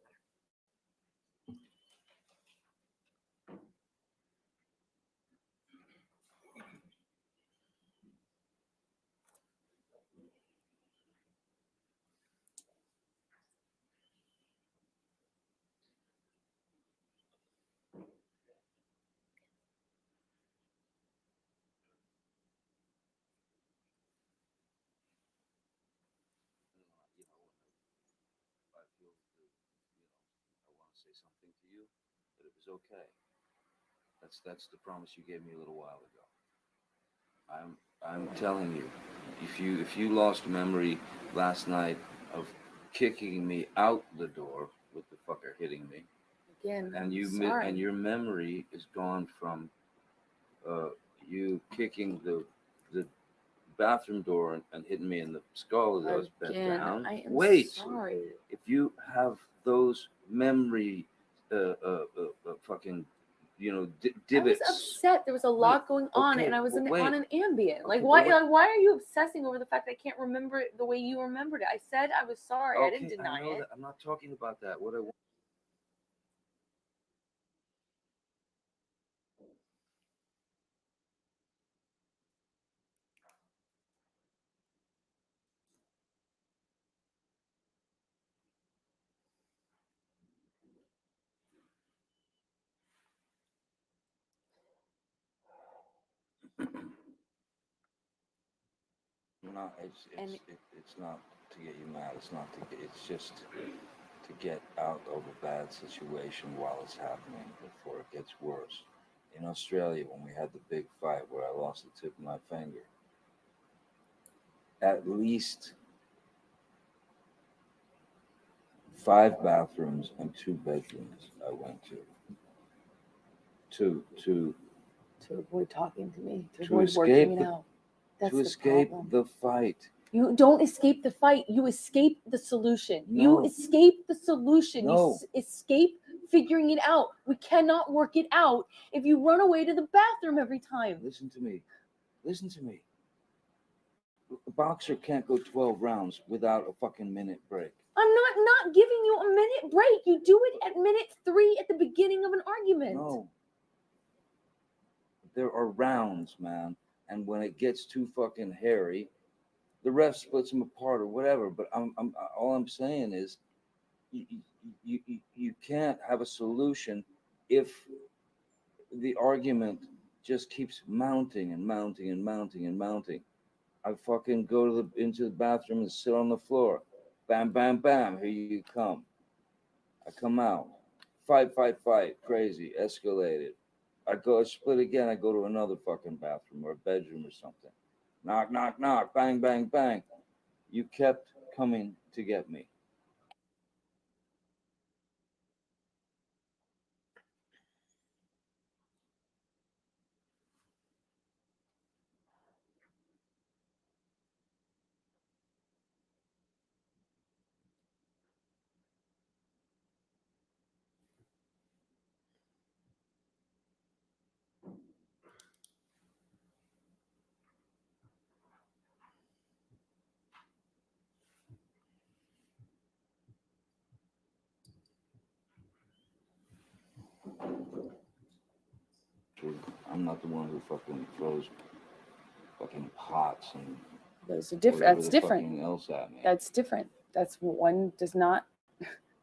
Say something to you, that it was okay. That's the promise you gave me a little while ago. I'm telling you, if you lost memory last night of kicking me out the door with the fucker hitting me, Again, and your memory is gone from you kicking the bathroom door and hitting me in the skull as I was bent down. I am Wait, sorry. if you have those memory fucking divots. I was upset. There was a lot going on, okay, and I was on an Ambien. Like, Okay, why are you obsessing over the fact that I can't remember it the way you remembered it? I said I was sorry. I didn't deny know it. that. I'm not talking about that. What I want. No, it's not to get you mad. It's not to get. It's just to get out of a bad situation while it's happening before it gets worse. In Australia, when we had the big fight where I lost the tip of my finger, at least 5 bathrooms and 2 bedrooms I went to avoid talking to me. To to avoid escape working it out. That's to the escape problem. the fight. You don't escape the fight. You escape the solution. No. You escape the solution. No. You escape figuring it out. We cannot work it out if you run away to the bathroom every time. Listen to me. Listen to me. A boxer can't go 12 rounds without a fucking minute break. I'm not giving you a minute break. You do it at minute 3 at the beginning of an argument. No. There are rounds, man. and when it gets too fucking hairy, the ref splits them apart or whatever. But all I'm saying is, you can't have a solution if the argument just keeps mounting and mounting and mounting and mounting. I fucking go into the bathroom and sit on the floor. Bam, bam, bam. Here you come. I come out. Fight. Crazy. Escalated. I split again. I go to another fucking bathroom or a bedroom or something. Knock, knock, knock. Bang, bang, bang. You kept coming to get me. I'm not the one who fucking throws fucking pots and those are different. That's different. Else at me. That's different. That's one does not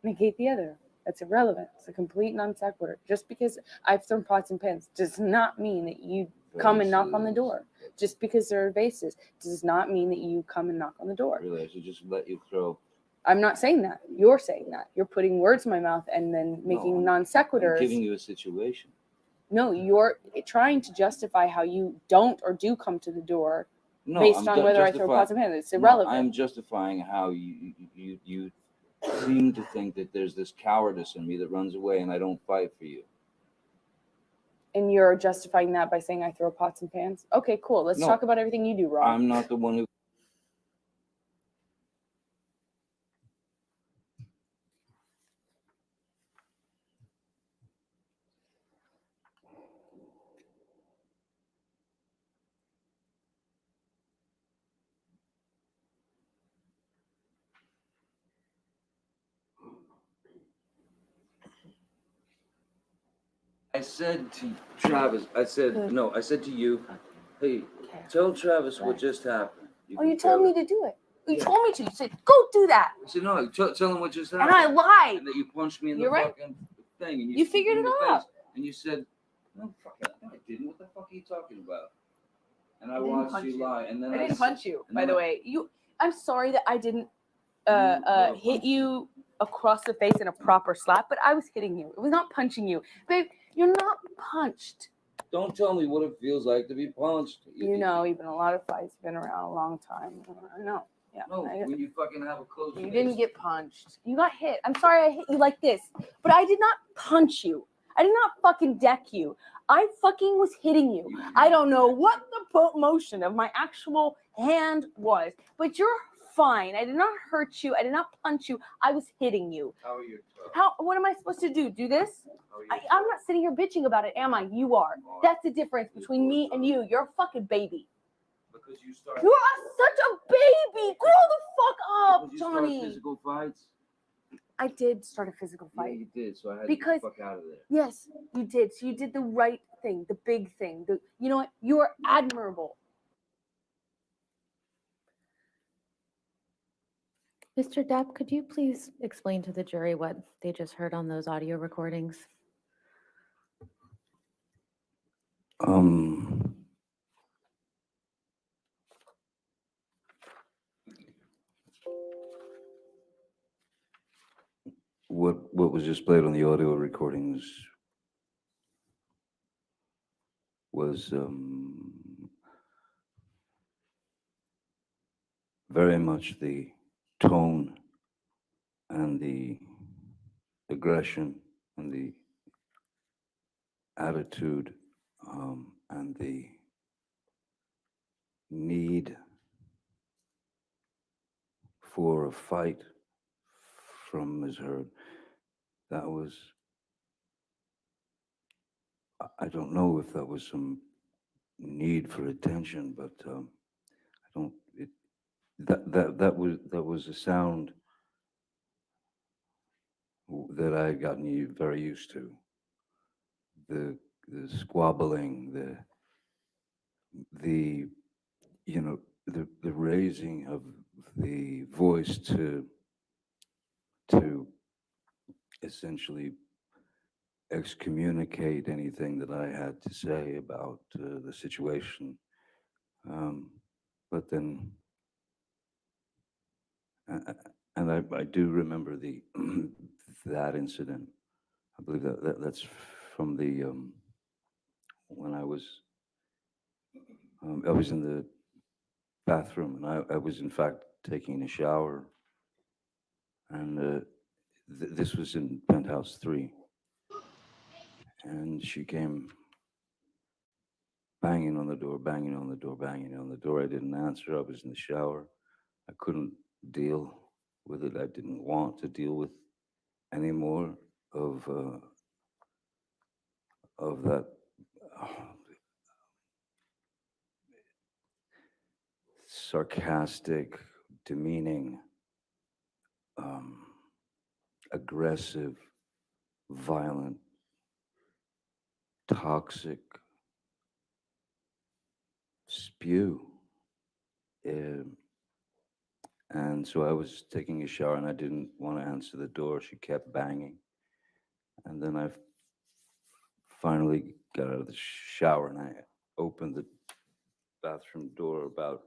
negate the other. That's irrelevant. It's a complete non sequitur. Just because I've thrown pots and pans does not mean that you come and knock on the door. Just because there are vases does not mean that you come and knock on the door. Really, I should just let you throw. I'm not saying that. You're saying that. You're putting words in my mouth and then making non sequiturs. I'm giving you a situation. No, you're trying to justify how you don't or do come to the door based on whether I throw pots and pans. It's irrelevant. I'm justifying how you seem to think that there's this cowardice in me that runs away and I don't fight for you. And you're justifying that by saying I throw pots and pans? Okay, cool. Let's talk about everything you do wrong. I'm not the one who... I said to Travis, I said to you, hey, tell Travis what just happened. You told me to do it. You told me to. You said, go do that. I said, no, tell him what just happened. And I lied. And that you punched me in the fucking thing. And you figured it out. And you said, no, I didn't. What the fuck are you talking about? And I watched you lie. And then I didn't punch you, by the way. I'm sorry that I didn't hit you across the face in a proper slap, but I was hitting you. It was not punching you. Babe, you're not punched. Don't tell me what it feels like to be punched. Even a lot of fights been around a long time. I know. Yeah. No, when you fucking have a close. You didn't get punched. You got hit. I'm sorry I hit you like this, but I did not punch you. I did not fucking deck you. I fucking was hitting you. I don't know what the motion of my actual hand was, but you're fine. I did not hurt you. I did not punch you. I was hitting you. How are you? What am I supposed to do? Do this? I'm not sitting here bitching about it, am I? You are. That's the difference between me and you. You're a fucking baby. Because you started. You are such a baby. Grow the fuck up, Johnny. Physical fights. I did start a physical fight. Yeah, you did. So I had to get the fuck out of there. Yes, you did. So you did the right thing, the big thing. You know what? You are admirable. Mr. Depp, could you please explain to the jury what they just heard on those audio recordings? What was just played on the audio recordings was very much the tone and the aggression and the attitude and the need for a fight from Ms. Heard. That was, I don't know if that was some need for attention, but that was a sound that I had gotten very used to. The squabbling, the the, you know, the raising of the voice to essentially excommunicate anything that I had to say about the situation. But then, and I do remember the that incident. I believe that's from the when I was in the bathroom, and I was in fact taking a shower, and this was in penthouse 3, and she came banging on the door, banging on the door, banging on the door. I didn't answer. I was in the shower. I couldn't deal with it. I didn't want to deal with any more of that sarcastic, demeaning, aggressive, violent, toxic spew. And so I was taking a shower and I didn't want to answer the door. She kept banging. And then I finally got out of the shower and I opened the bathroom door about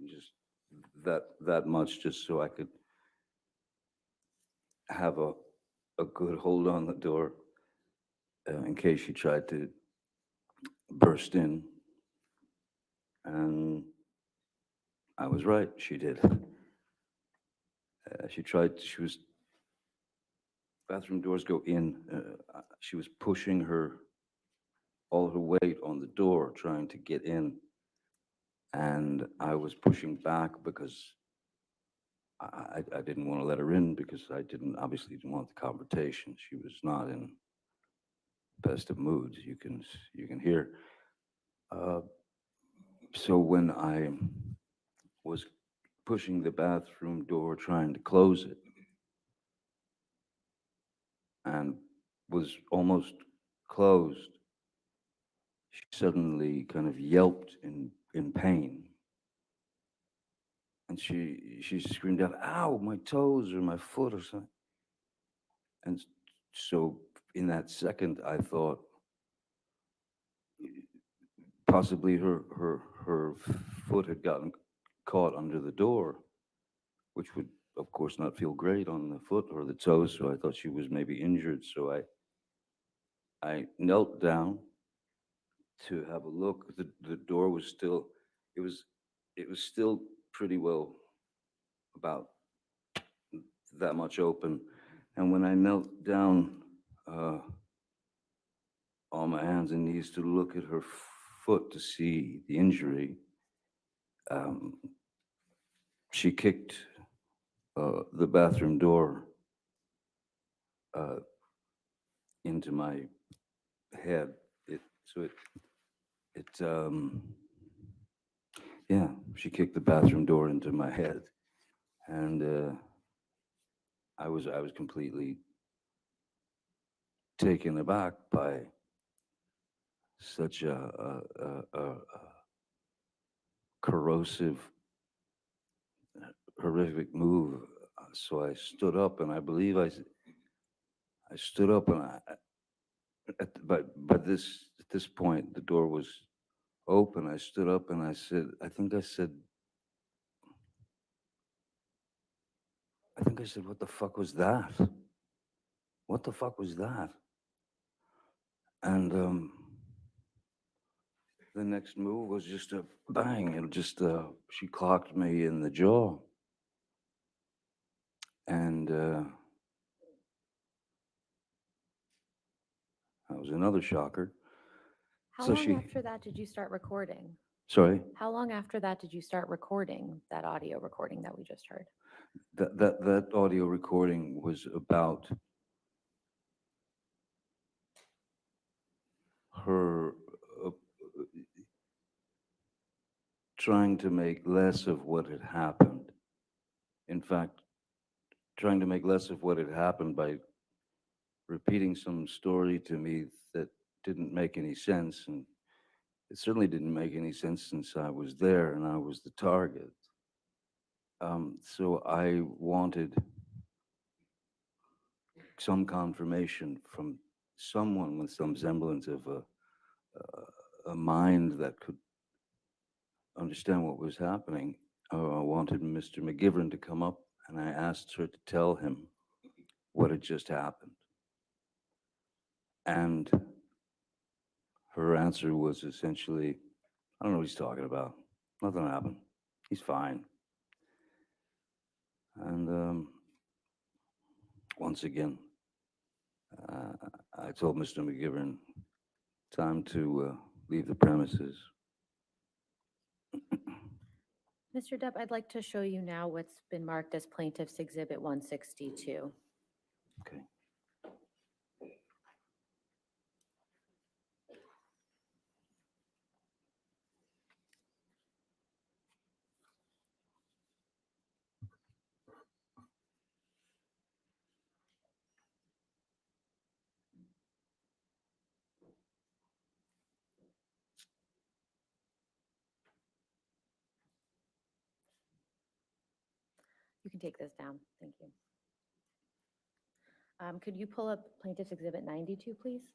just that much, just so I could have a good hold on the door in case she tried to burst in. And I was right, she did. Bathroom doors go in. She was pushing all her weight on the door, trying to get in. And I was pushing back because I didn't want to let her in, because I obviously didn't want the confrontation. She was not in best of moods. You can hear. So when I was pushing the bathroom door, trying to close it, and was almost closed, she suddenly kind of yelped in pain. And she screamed out, "Ow, my toes or my foot or something." And so in that second, I thought possibly her foot had gotten caught under the door, which would, of course, not feel great on the foot or the toes. So I thought she was maybe injured. So I knelt down to have a look. The door was still, it was still pretty well about that much open. And when I knelt down on my hands and knees to look at her foot to see the injury, she kicked the bathroom door into my head. She kicked the bathroom door into my head, and I was completely taken aback by such a corrosive, horrific move. So I stood up, and I believe I stood up, and but at this point the door was open. I stood up and I said, "What the fuck was that? What the fuck was that?" And the next move was just a bang. It just she clocked me in the jaw, and that was another shocker. How long after that did you start recording? Sorry? How long after that did you start recording that audio recording that we just heard? That audio recording was about her trying to make less of what had happened. In fact, trying to make less of what had happened by repeating some story to me that didn't make any sense, and it certainly didn't make any sense since I was there and I was the target. So I wanted some confirmation from someone with some semblance of a mind that could understand what was happening. I wanted Mr. McGivern to come up, and I asked her to tell him what had just happened. And her answer was essentially, I don't know what he's talking about. Nothing happened. He's fine. And once again, I told Mr. McGivern, time to leave the premises. Mr. Depp, I'd like to show you now what's been marked as Plaintiff's Exhibit 162. Okay. You can take this down. Thank you. Could you pull up Plaintiff's Exhibit 92, please?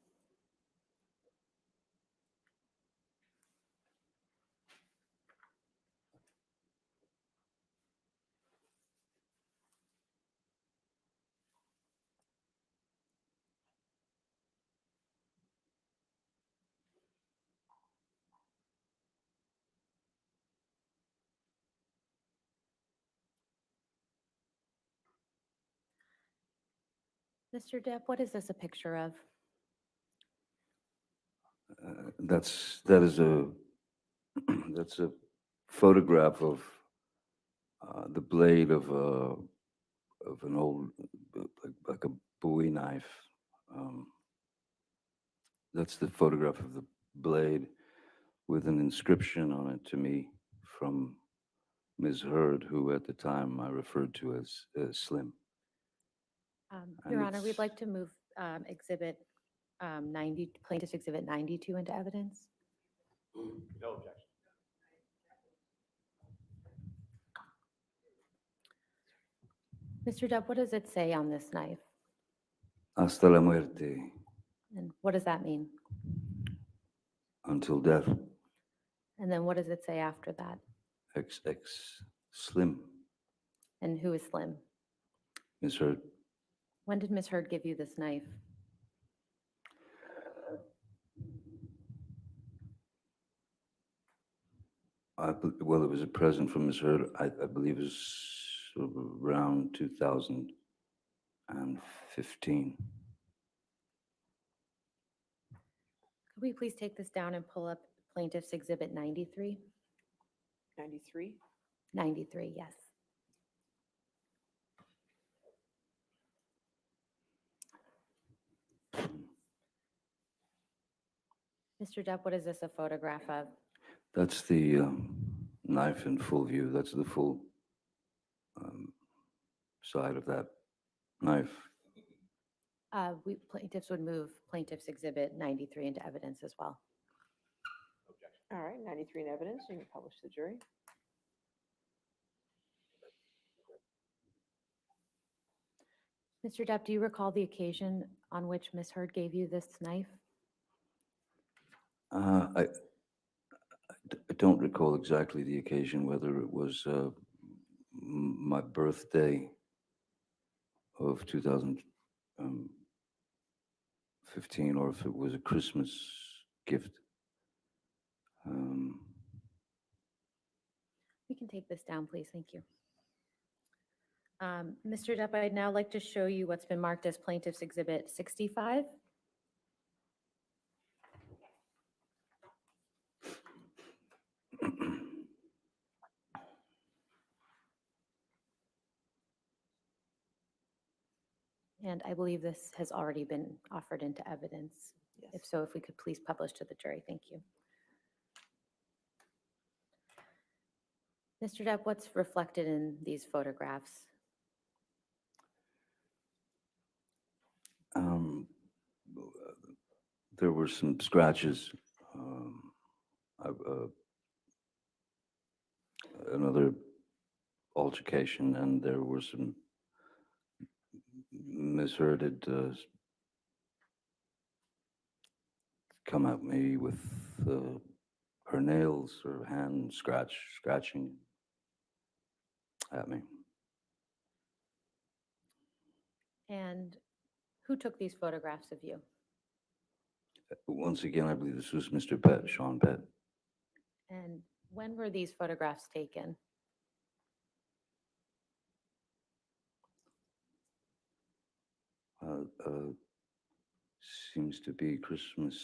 Mr. Depp, what is this a picture of? That is a that's a photograph of the blade of an old like a Bowie knife. That's the photograph of the blade with an inscription on it to me from Ms. Heard, who at the time I referred to as Slim. Your Honor, we'd like to move Plaintiff's Exhibit 92 into evidence. No objection. Mr. Depp, what does it say on this knife? Hasta la muerte, And what does that mean? until death. And then what does it say after that? XX Slim. And who is Slim? Ms. Heard. When did Ms. Heard give you this knife? Well, it was a present from Ms. Heard. I believe it was around 2015. Could we please take this down and pull up Plaintiff's Exhibit 93? 93? 93, yes. Mr. Depp, what is this a photograph of? That's the knife in full view. That's the full side of that knife. Plaintiffs would move Plaintiff's Exhibit 93 into evidence as well. All right, 93 in evidence. You can publish to the jury. Mr. Depp, do you recall the occasion on which Ms. Heard gave you this knife? I don't recall exactly the occasion, whether it was my birthday of 2015 or if it was a Christmas gift. We can take this down, please. Thank you. Mr. Depp, I'd now like to show you what's been marked as Plaintiff's Exhibit 65. And I believe this has already been offered into evidence. Yes. If so, if we could please publish to the jury. Thank you. Mr. Depp, what's reflected in these photographs? There were some scratches another altercation, and there were some misheard had come at me with her nails, her hand scratching at me. And who took these photographs of you? Once again, I believe this was Mr. Pett, Sean Pett. And when were these photographs taken? Seems to be Christmas,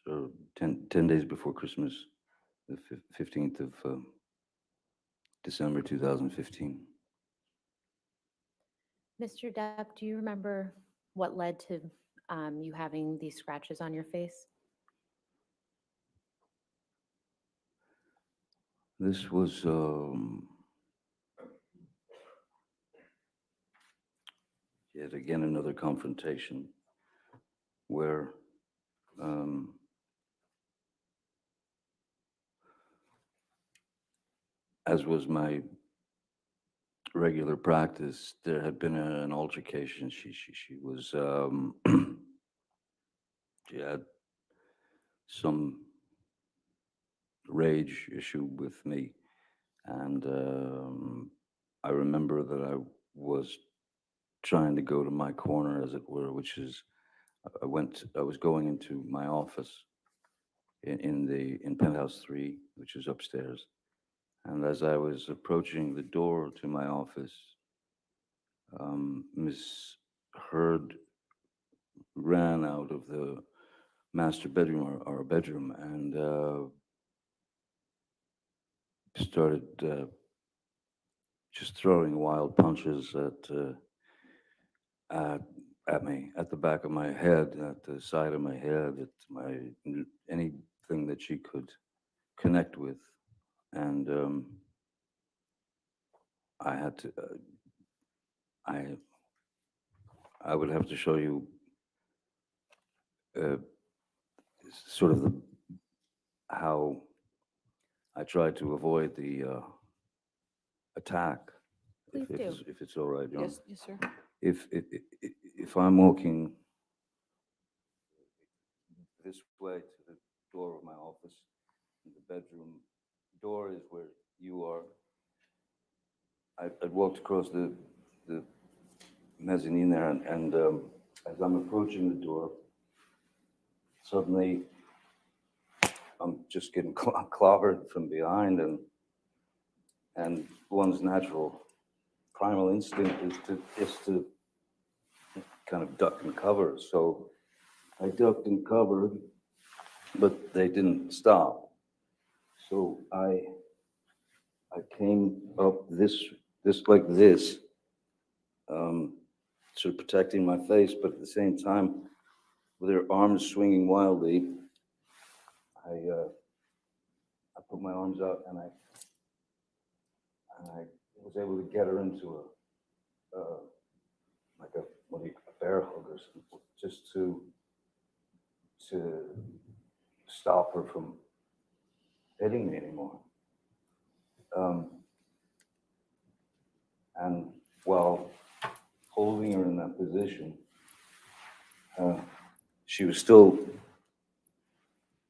or 10 days before Christmas, the 15th of December 2015. Mr. Depp, do you remember what led to you having these scratches on your face? This was yet again another confrontation where as was my regular practice, there had been an altercation. She was she had some rage issue with me, and I remember that I was trying to go to my corner, as it were, which is I was going into my office in penthouse 3, which is upstairs, and as I was approaching the door to my office, Miss Heard ran out of the master bedroom, our bedroom, and started just throwing wild punches at me, at the back of my head, at the side of my head, at anything that she could connect with, and I had to. I would have to show you sort of how I tried to avoid the attack. Please do. If it's all right, John. Yes, yes, sir. If I'm walking this way to the door of my office, the bedroom door is where you are. I'd walked across the mezzanine there, and as I'm approaching the door, suddenly I'm just getting clobbered from behind, and one's natural primal instinct is to kind of duck and cover. So I ducked and covered, but they didn't stop. So I came up this like this, sort of protecting my face, but at the same time, with her arms swinging wildly, I put my arms out, and I was able to get her into a bear hug or something, just to stop her from hitting me anymore. And while holding her in that position, she was still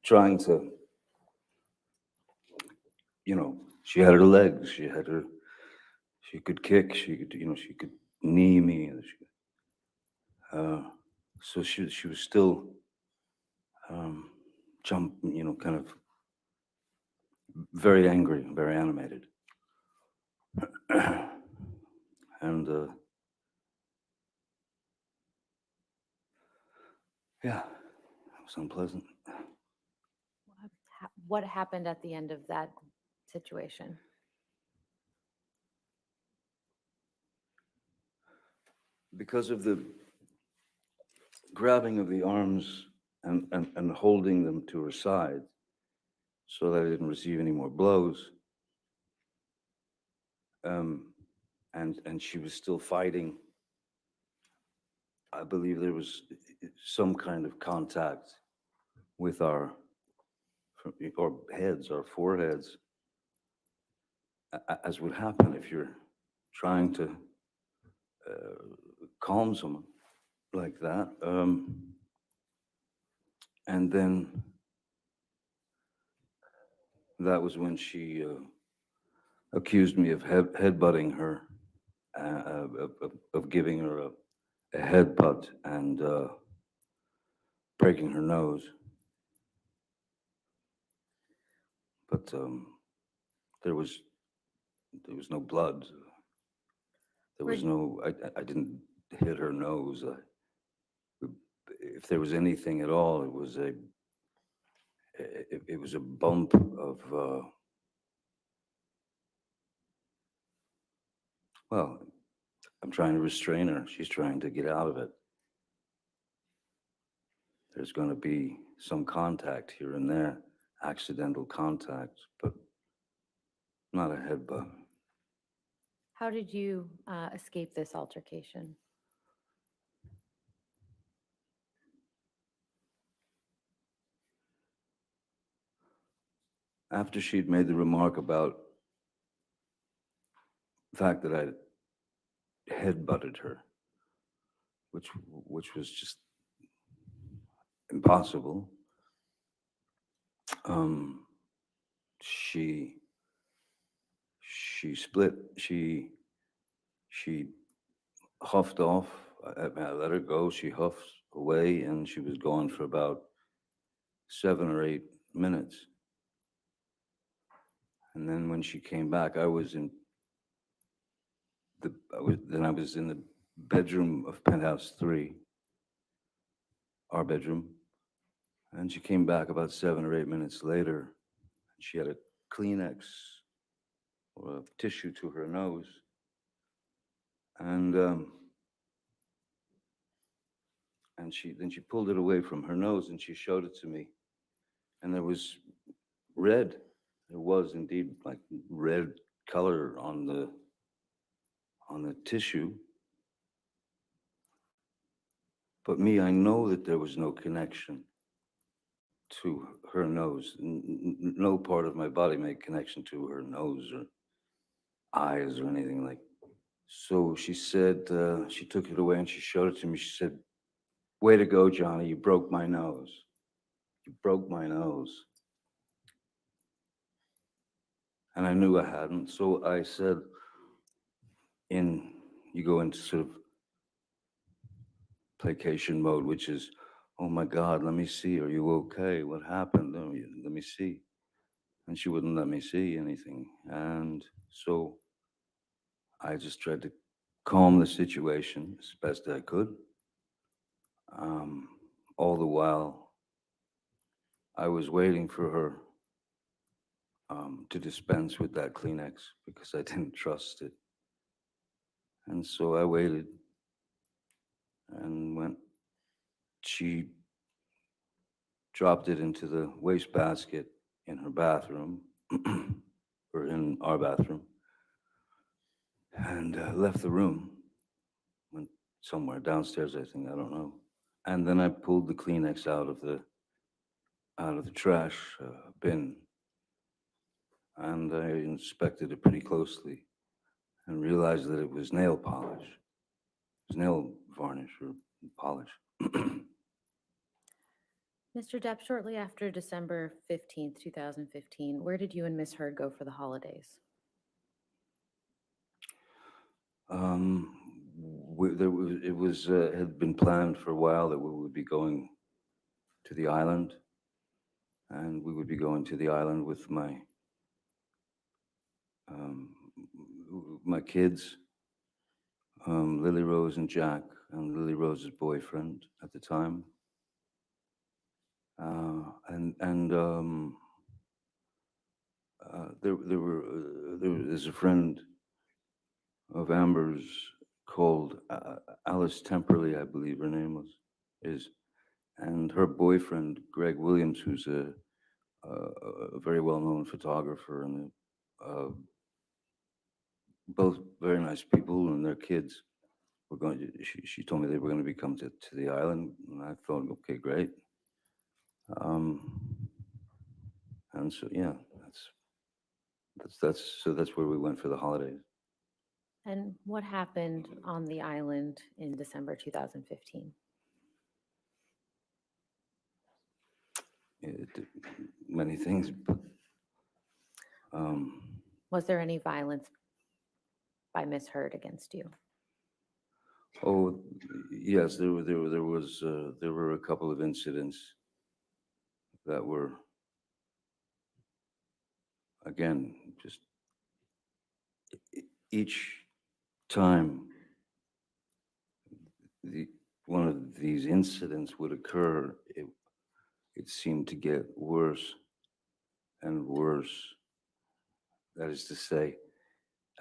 trying to, she had her legs, she could kick, she could knee me. So she was still jumping, kind of very angry, very animated. And yeah, it was unpleasant. What happened at the end of that situation? Because of the grabbing of the arms and holding them to her side so that I didn't receive any more blows, and she was still fighting, I believe there was some kind of contact with our or heads, our foreheads, as would happen if you're trying to calm someone like that. And then that was when she accused me of headbutting her, of giving her a headbutt and breaking her nose. But there was no blood. There was no. I didn't hit her nose. If there was anything at all, it was a bump of. Well, I'm trying to restrain her. She's trying to get out of it. There's going to be some contact here and there, accidental contact, but not a headbutt. How did you escape this altercation? After she'd made the remark about the fact that I headbutted her, which was just impossible, she split. She huffed off. I let her go. She huffed away, and she was gone for about 7 or 8 minutes. And then when she came back, I was in the bedroom of penthouse 3, our bedroom. And she came back about 7 or 8 minutes later, and she had a Kleenex or a tissue to her nose. And she pulled it away from her nose and she showed it to me. And there was red. There was indeed like red color on the tissue. But me, I know that there was no connection to her nose. No part of my body made connection to her nose or eyes or anything like. So she said, she took it away and she showed it to me. She said, "Way to go, Johnny, you broke my nose. You broke my nose." And I knew I hadn't. So I said, you go into sort of placation mode, which is, "Oh my God, let me see. Are you okay? What happened? Let me see." And she wouldn't let me see anything. And so I just tried to calm the situation as best I could. All the while, I was waiting for her to dispense with that Kleenex because I didn't trust it. And so I waited, and when she dropped it into the wastebasket in her bathroom, or in our bathroom, and left the room, went somewhere downstairs, I think, I don't know. And then I pulled the Kleenex out of the trash bin, and I inspected it pretty closely and realized that it was nail polish. It was nail varnish or polish. Mr. Depp, shortly after December 15th, 2015, where did you and Miss Heard go for the holidays? It had been planned for a while that we would be going to the island, and we would be going to the island with my kids, Lily Rose and Jack, and Lily Rose's boyfriend at the time, there's a friend of Amber's called Alice Temperley, I believe her name is, and her boyfriend Greg Williams, who's a very well-known photographer, and both very nice people, and their kids were going to. She told me they were going to be coming to the island, and I thought, okay, great. And so, yeah, that's where we went for the holidays. And what happened on the island in December 2015? Many things. But, was there any violence by Miss Heard against you? Oh, yes, there were a couple of incidents that were, again, just each time one of these incidents would occur, it seemed to get worse and worse. That is to say,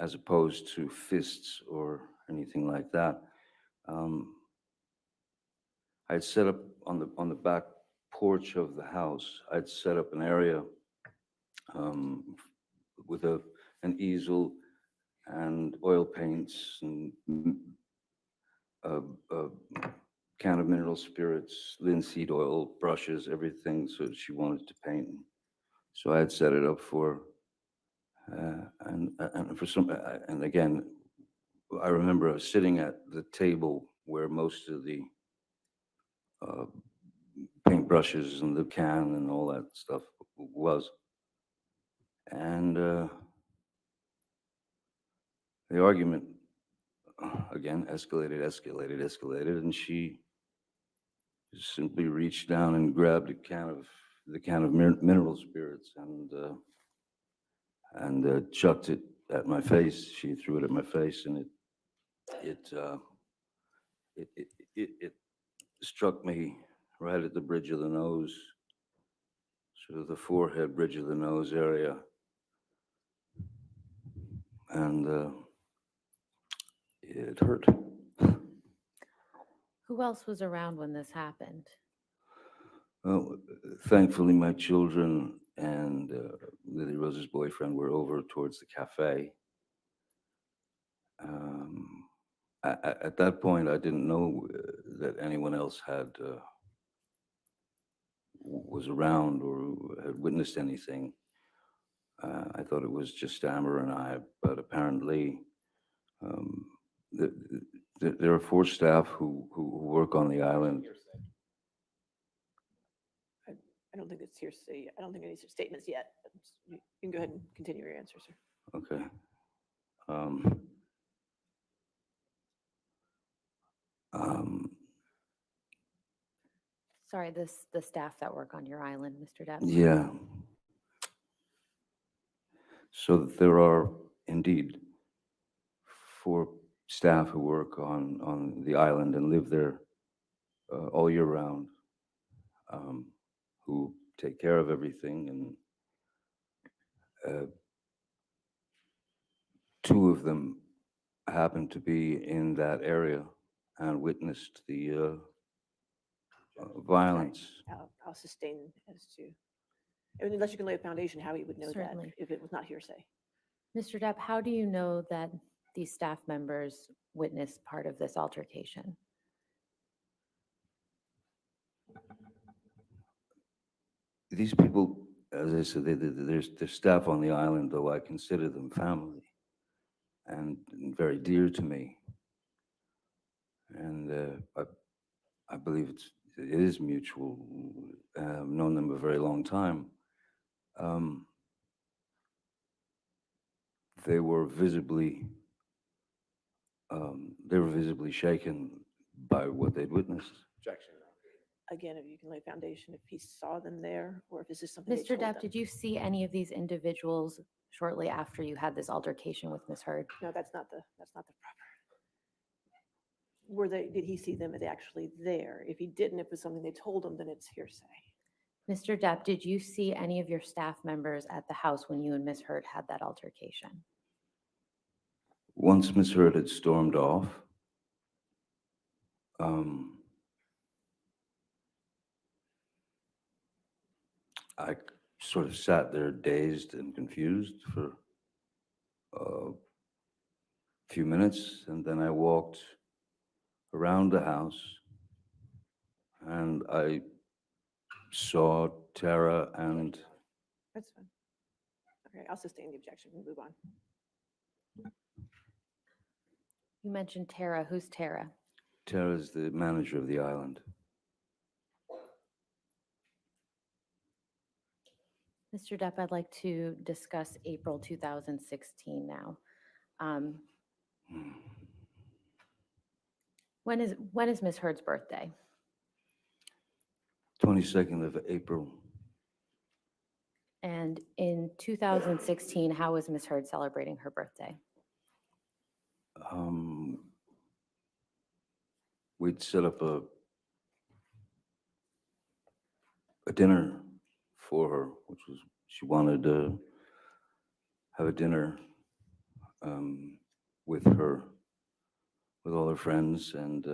as opposed to fists or anything like that. I'd set up on the back porch of the house. I'd set up an area with an easel and oil paints and a can of mineral spirits, linseed oil, brushes, everything. So she wanted to paint. So I had set it up for, and for some, and again, I remember I was sitting at the table where most of the paintbrushes and the can and all that stuff was. And the argument, again, escalated, and she simply reached down and grabbed the can of mineral spirits and chucked it at my face. She threw it at my face, and it struck me right at the bridge of the nose, sort of the forehead, bridge of the nose area. And it hurt. Who else was around when this happened? Well, thankfully, my children and Lily Rose's boyfriend were over towards the cafe. At that point, I didn't know that anyone else was around or had witnessed anything. I thought it was just Amber and I, but apparently there are 4 staff who work on the island. I don't think it's hearsay. I don't think any statements yet. You can go ahead and continue your answer, sir. Okay. Sorry, the staff that work on your island, Mr. Depp. Yeah. So there are indeed 4 staff who work on the island and live there all year round, who take care of everything, and 2 of them happened to be in that area and witnessed the violence. I'll sustain as to, unless you can lay a foundation, how he would know Certainly. that if it was not hearsay. Mr. Depp, how do you know that these staff members witnessed part of this altercation? These people, as I said, they're staff on the island, though I consider them family and very dear to me. And I believe it is mutual. I've known them a very long time. They were visibly shaken by what they'd witnessed. Objection. Again, if you can lay a foundation, if he saw them there, or if this is something. Mr. Depp, did you see any of these individuals shortly after you had this altercation with Ms. Heard? No, that's not the proper. Did he see them? Are they actually there? If he didn't, if it was something they told him, then it's hearsay. Mr. Depp, did you see any of your staff members at the house when you and Ms. Heard had that altercation? Once Ms. Heard had stormed off, I sort of sat there dazed and confused for a few minutes, and then I walked around the house and I saw Tara and That's fine. Okay, I'll sustain the objection. We'll move on. You mentioned Tara. Who's Tara? Tara's the manager of the island. Mr. Depp, I'd like to discuss April 2016 now. When is Miss Heard's birthday? 22nd of April. And in 2016, how was Miss Heard celebrating her birthday? We'd set up a dinner for her, which was, she wanted to have a dinner with all her friends, and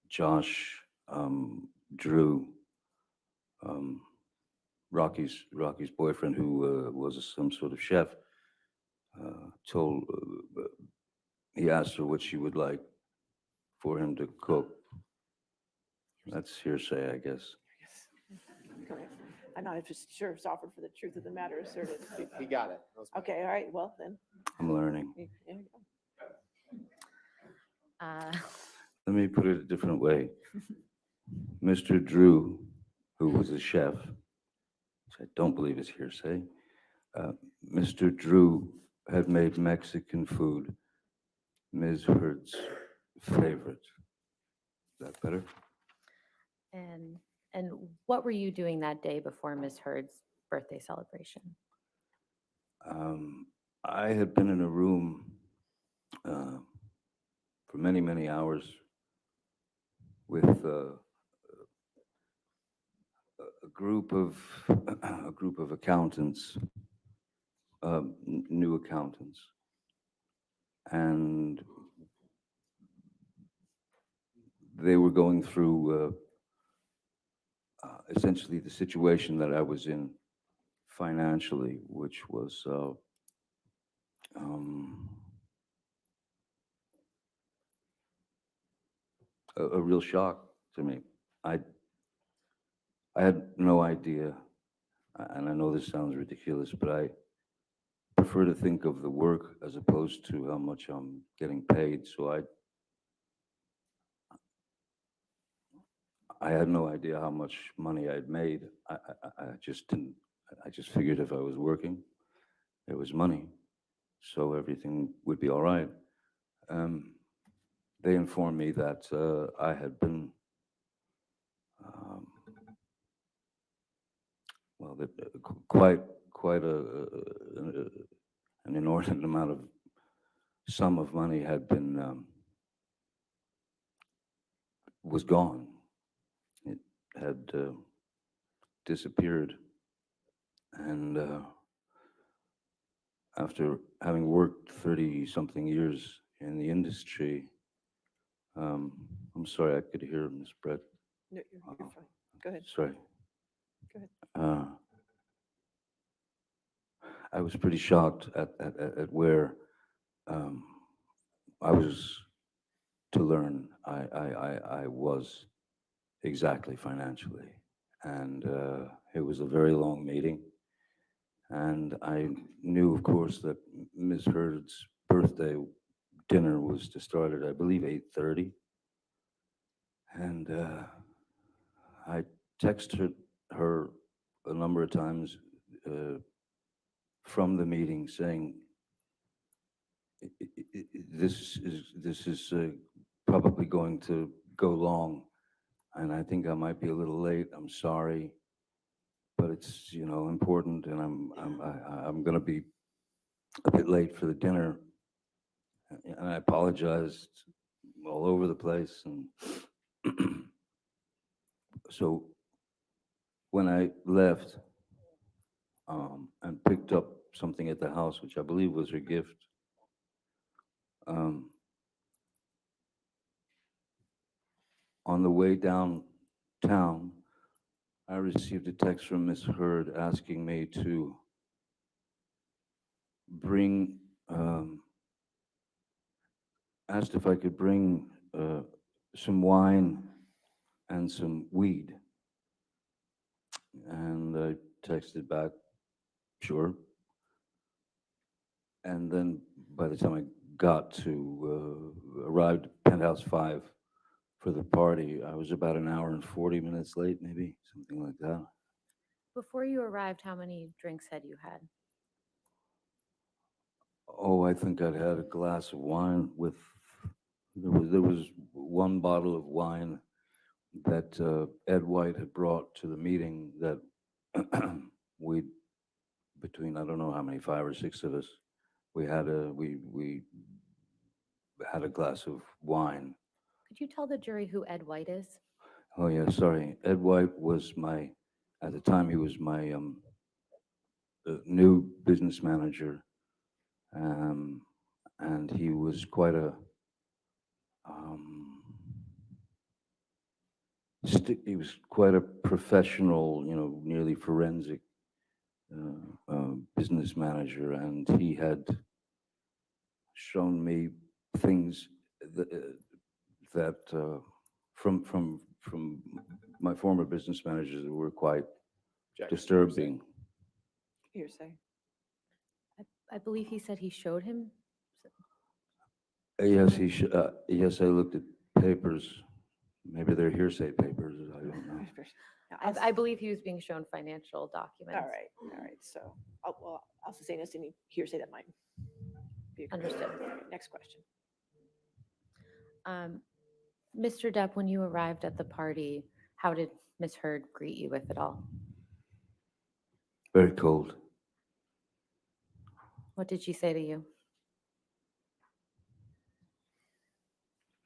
Josh, Drew, Rocky's boyfriend, who was some sort of chef, he asked her what she would like for him to cook. That's hearsay, I guess. Correct. I'm not just sure it's offered for the truth of the matter asserted. He got it. Okay, all right, well then. I'm learning. There you go. Let me put it a different way. Mr. Drew, who was a chef, which I don't believe is hearsay, Mr. Drew had made Mexican food Ms. Heard's favorite. Is that better? And what were you doing that day before Miss Heard's birthday celebration? I had been in a room for many, many hours with a group of accountants, new accountants, and they were going through essentially the situation that I was in financially, which was a real shock to me. I had no idea, and I know this sounds ridiculous, but I prefer to think of the work as opposed to how much I'm getting paid. So I had no idea how much money I'd made. I just didn't. I just figured if I was working, there was money, so everything would be all right. They informed me that I had been, quite an inordinate amount of sum of money had been was gone. It had disappeared, and after having worked 30-something years in the industry, I'm sorry, I could hear Ms. Brett. No, you're fine. Go ahead. Sorry. Go ahead. I was pretty shocked at where I was to learn I was exactly financially. And it was a very long meeting. And I knew, of course, that Ms. Heard's birthday dinner was to start at, I believe, 8:30. And I texted her a number of times from the meeting saying, this is probably going to go long, and I think I might be a little late. I'm sorry, but it's important, and I'm going to be a bit late for the dinner, and I apologized all over the place. And so when I left and picked up something at the house, which I believe was her gift, on the way downtown, I received a text from Miss Heard asking me to bring, asked if I could bring some wine and some weed. And I texted back Sure. And then by the time I got to, arrived at Penthouse 5 for the party, I was about an hour and 40 minutes late, maybe, something like that. Before you arrived, how many drinks had you had? Oh, I think I'd had a glass of wine with, there was one bottle of wine that Ed White had brought to the meeting that we, between, I don't know how many, 5 or 6 of us, we had a glass of wine. Could you tell the jury who Ed White is? Oh yeah, sorry. Ed White was at the time he was my new business manager, and he was quite a he was quite a professional, nearly forensic business manager, and he had shown me things that from my former business managers that were quite disturbing. Hearsay. I believe he said he showed him. Yes, yes, I looked at papers. Maybe they're hearsay papers. I don't know. I believe he was being shown financial documents. All right. So, well, I'll sustain this any hearsay that might be Understood. All right, next question. Mr. Depp, when you arrived at the party, how did Miss Heard greet you, if at all? Very cold. What did she say to you?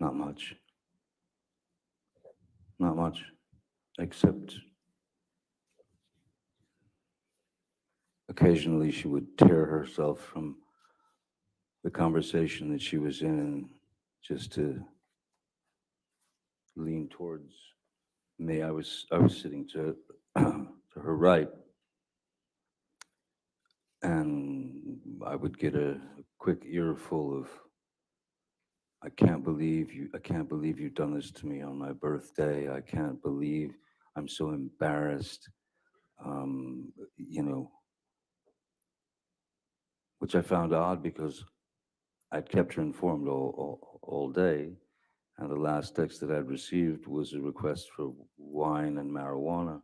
Not much. Not much, except occasionally she would tear herself from the conversation that she was in just to lean towards me. I was sitting to her right, and I would get a quick earful of, I can't believe you've done this to me on my birthday. I can't believe I'm so embarrassed. Which I found odd because I'd kept her informed all day, and the last text that I'd received was a request for wine and marijuana.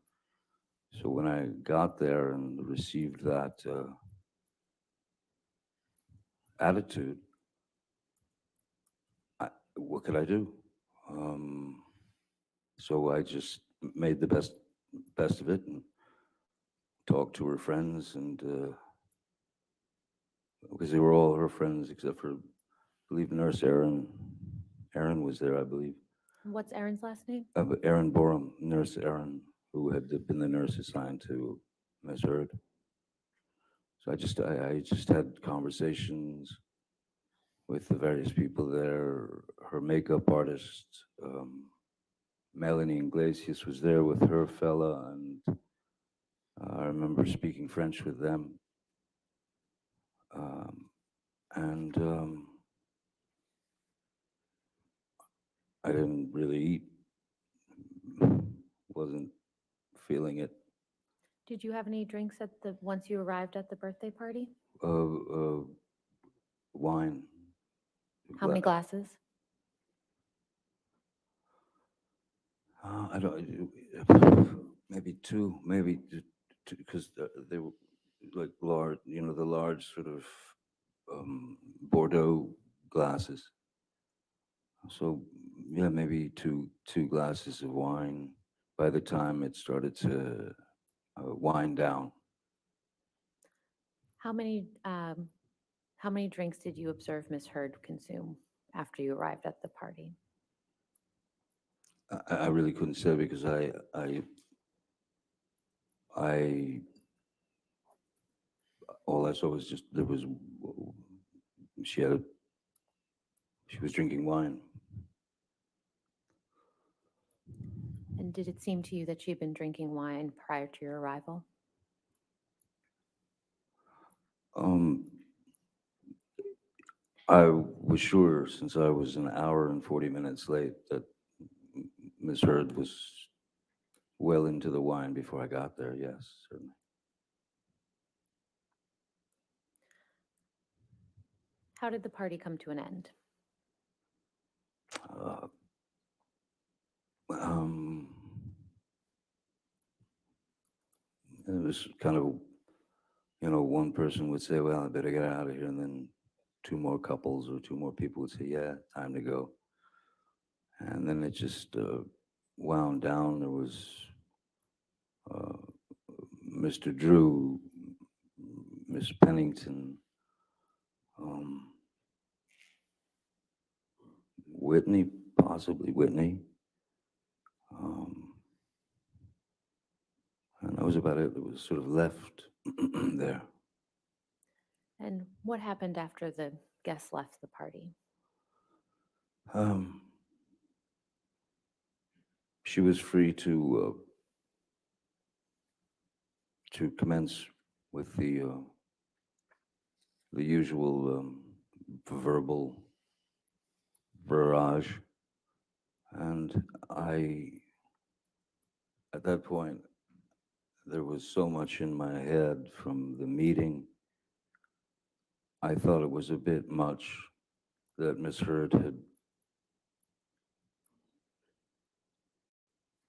So when I got there and received that attitude, what could I do? So I just made the best of it and talked to her friends, and because they were all her friends except for, I believe, Nurse Erin. Erin was there, I believe. What's Erin's last name? Erin Borum, Nurse Erin, who had been the nurse assigned to Miss Heard. So I just had conversations with the various people there. Her makeup artist, Melanie Iglesias, was there with her fella, and I remember speaking French with them. And I didn't really eat. Wasn't feeling it. Did you have any drinks once you arrived at the birthday party? Wine. How many glasses? I don't. Maybe two. Maybe two, because they were like large. The large sort of Bordeaux glasses. So yeah, maybe two glasses of wine. By the time it started to wind down. How many drinks did you observe Miss Heard consume after you arrived at the party? I really couldn't say because all I saw was just she was drinking wine. And did it seem to you that she had been drinking wine prior to your arrival? I was sure, since I was an hour and 40 minutes late, that Miss Heard was well into the wine before I got there. Yes, certainly. How did the party come to an end? It was kind of, one person would say, well, I better get out of here. And then two more couples or two more people would say, yeah, time to go. And then it just wound down. There was Mr. Drew, Miss Pennington, Whitney, possibly Whitney. And that was about it. It was sort of left there. And what happened after the guests left the party? She was free to commence with the usual verbal barrage, and at that point, there was so much in my head from the meeting. I thought it was a bit much that Miss Heard had.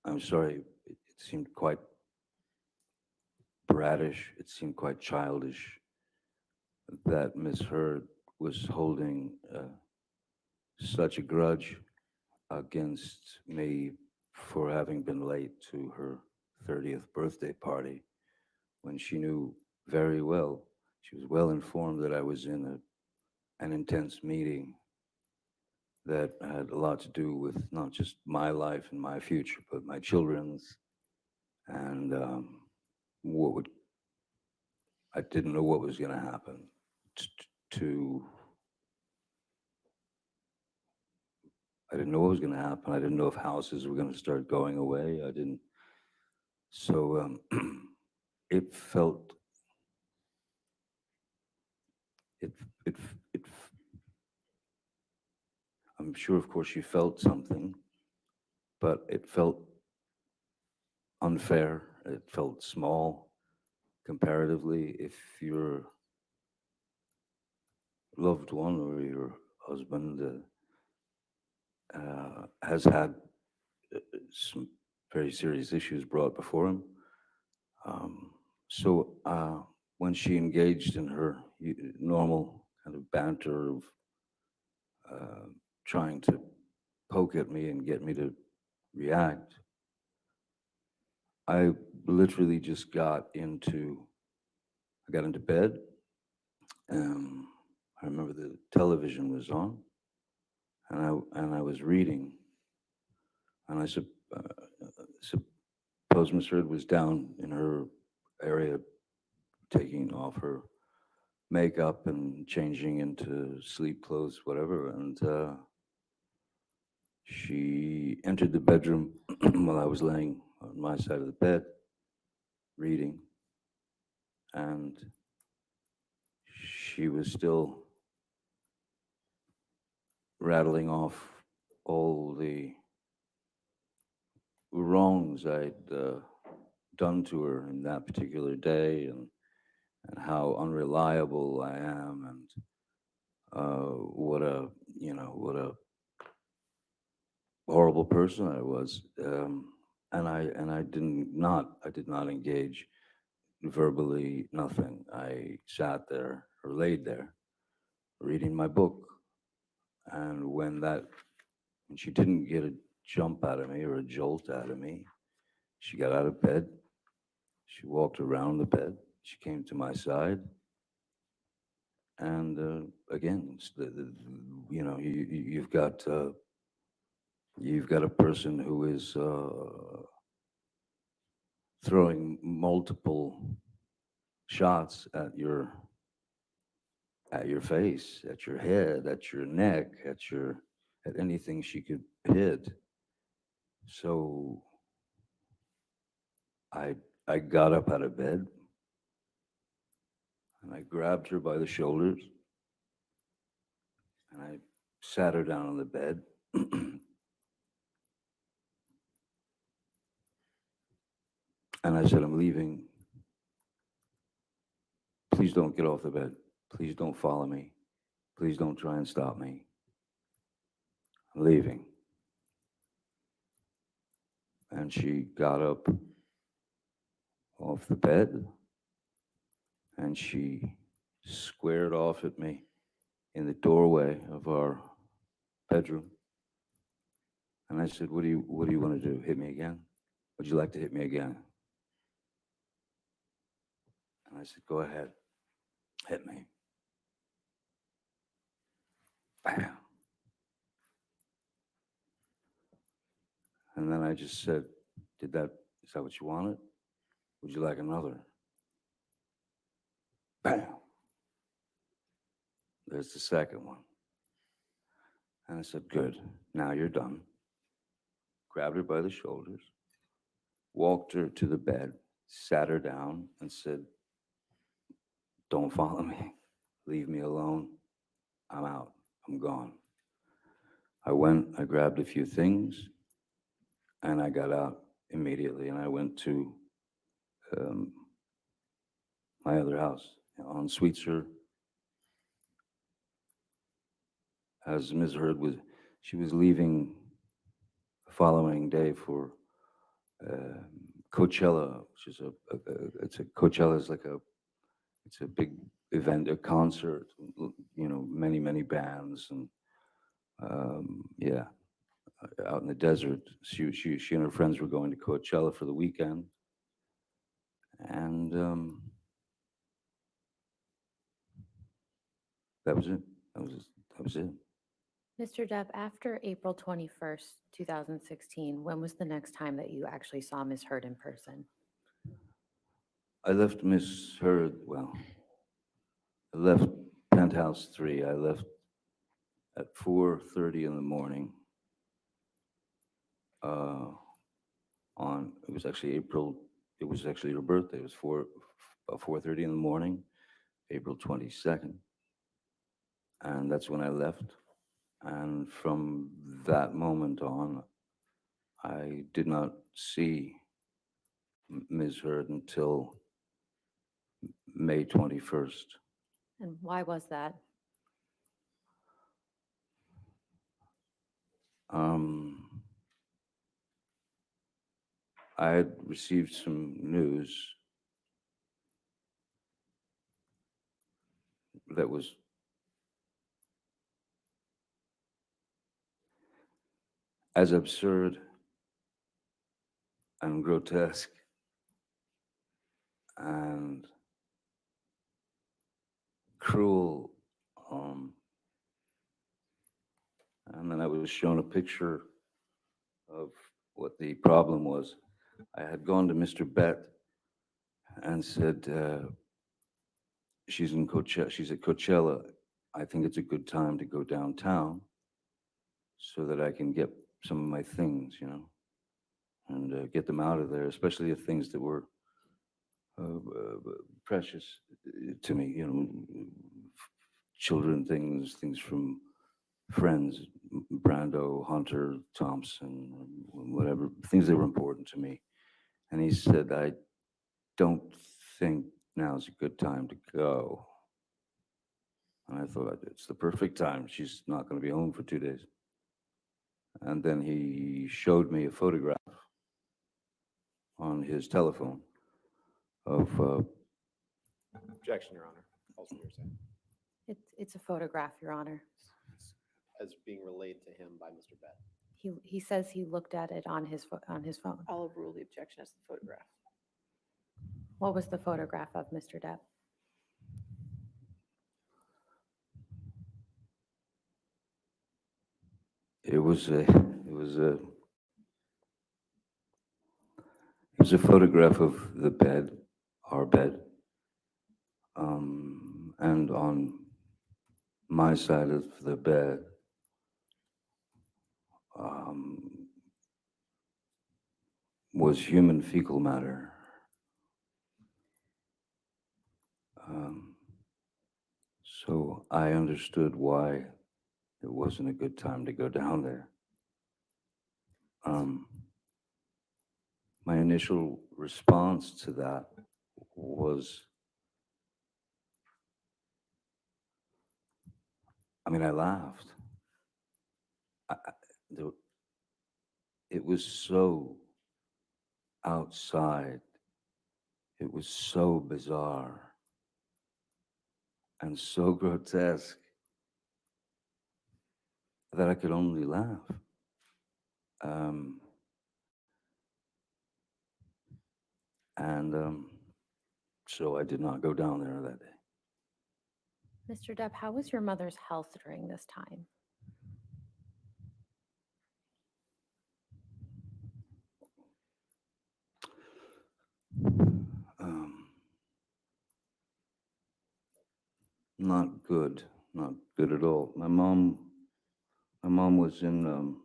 I'm sorry, it seemed quite brattish. It seemed quite childish that Miss Heard was holding such a grudge against me for having been late to her 30th birthday party when she knew very well, she was well informed that I was in an intense meeting that had a lot to do with not just my life and my future, but my children's. And I didn't know what was going to happen. I didn't know what was going to happen. I didn't know if houses were going to start going away. I didn't. So it felt. It. I'm sure, of course, she felt something, but it felt unfair. It felt small comparatively. If your loved one or your husband has had some very serious issues brought before him. So when she engaged in her normal kind of banter of trying to poke at me and get me to react, I literally just got into bed. I remember the television was on, and I was reading, and I suppose Miss Heard was down in her area taking off her makeup and changing into sleep clothes, whatever, and she entered the bedroom while I was laying on my side of the bed reading, and she was still rattling off all the wrongs I'd done to her in that particular day, and how unreliable I am, and what a horrible person I was. And I did not engage verbally, nothing. I sat there or laid there reading my book, and when she didn't get a jump out of me or a jolt out of me, she got out of bed, she walked around the bed, she came to my side, and again, it's you've got a person who is throwing multiple shots at your face, at your head, at your neck, at anything she could hit. So I got up out of bed and I grabbed her by the shoulders and I sat her down on the bed. And I said, I'm leaving. Please don't get off the bed. Please don't follow me. please don't try and stop me. I'm leaving. And she got up off the bed and she squared off at me in the doorway of our bedroom. And I said, what do you want to do? Hit me again? Would you like to hit me again? And I said, go ahead, hit me. Bam. And then I just said, is that what you wanted? Would you like another? Bam. There's the second one. And I said, good, now you're done. Grabbed her by the shoulders, walked her to the bed, sat her down and said, don't follow me. Leave me alone. I'm out. I'm gone. I went, I grabbed a few things, and I got out immediately. And I went to my other house on Sweetser. As Ms. Heard she was leaving the following day for Coachella, which is Coachella is like it's a big event, a concert, you know, many bands, and yeah, out in the desert. She and her friends were going to Coachella for the weekend, and that was it. That was it. Mr. Depp, after April 21st, 2016, when was the next time that you actually saw Ms. Heard in person? I left Miss Heard, well, I left Penthouse 3. I left at 4:30 in the morning. It was actually her birthday. It was 4:30 in the morning, April 22nd. And that's when I left. And from that moment on, I did not see Ms. Heard until May 21st. And why was that? I had received some news that was as absurd and grotesque and cruel. And then I was shown a picture of what the problem was. I had gone to Mr. Bett and said, she's at Coachella. I think it's a good time to go downtown so that I can get some of my things, you know, and get them out of there, especially the things that were precious to me, you know, children things from friends, Brando, Hunter, Thompson, whatever, things that were important to me. And he said, I don't think now's a good time to go. And I thought, it's the perfect time. She's not going to be home for 2 days. And then he showed me a photograph on his telephone of... Objection, Your Honor. Also, you're saying. It's a photograph, Your Honor. As being relayed to him by Mr. Bett. He says he looked at it on his phone. I'll overrule the objection as the photograph. What was the photograph of, Mr. Depp? It was a photograph of the bed, our bed, and on my side of the bed was human fecal matter. So I understood why it wasn't a good time to go down there. My initial response to that was I mean, I laughed. It was so outside. It was so bizarre and so grotesque that I could only laugh. So I did not go down there that day. Mr. Depp, how was your mother's health during this time? Not good, not good at all. My mom was in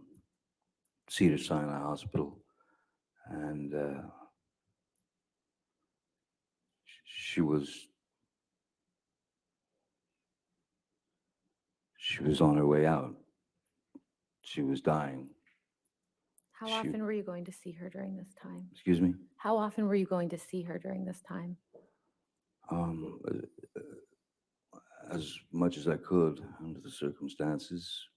Cedars-Sinai Hospital, and she was on her way out. She was dying. How often were you going to see her during this time? Excuse me? How often were you going to see her during this time? As much as I could under the circumstances.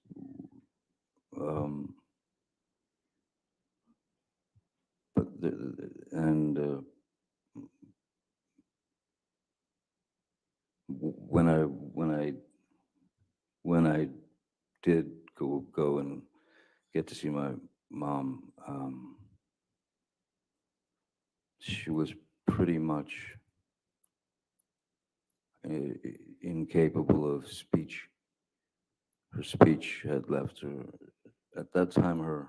When I did go and get to see my mom, she was pretty much incapable of speech. Her speech had left her. At that time,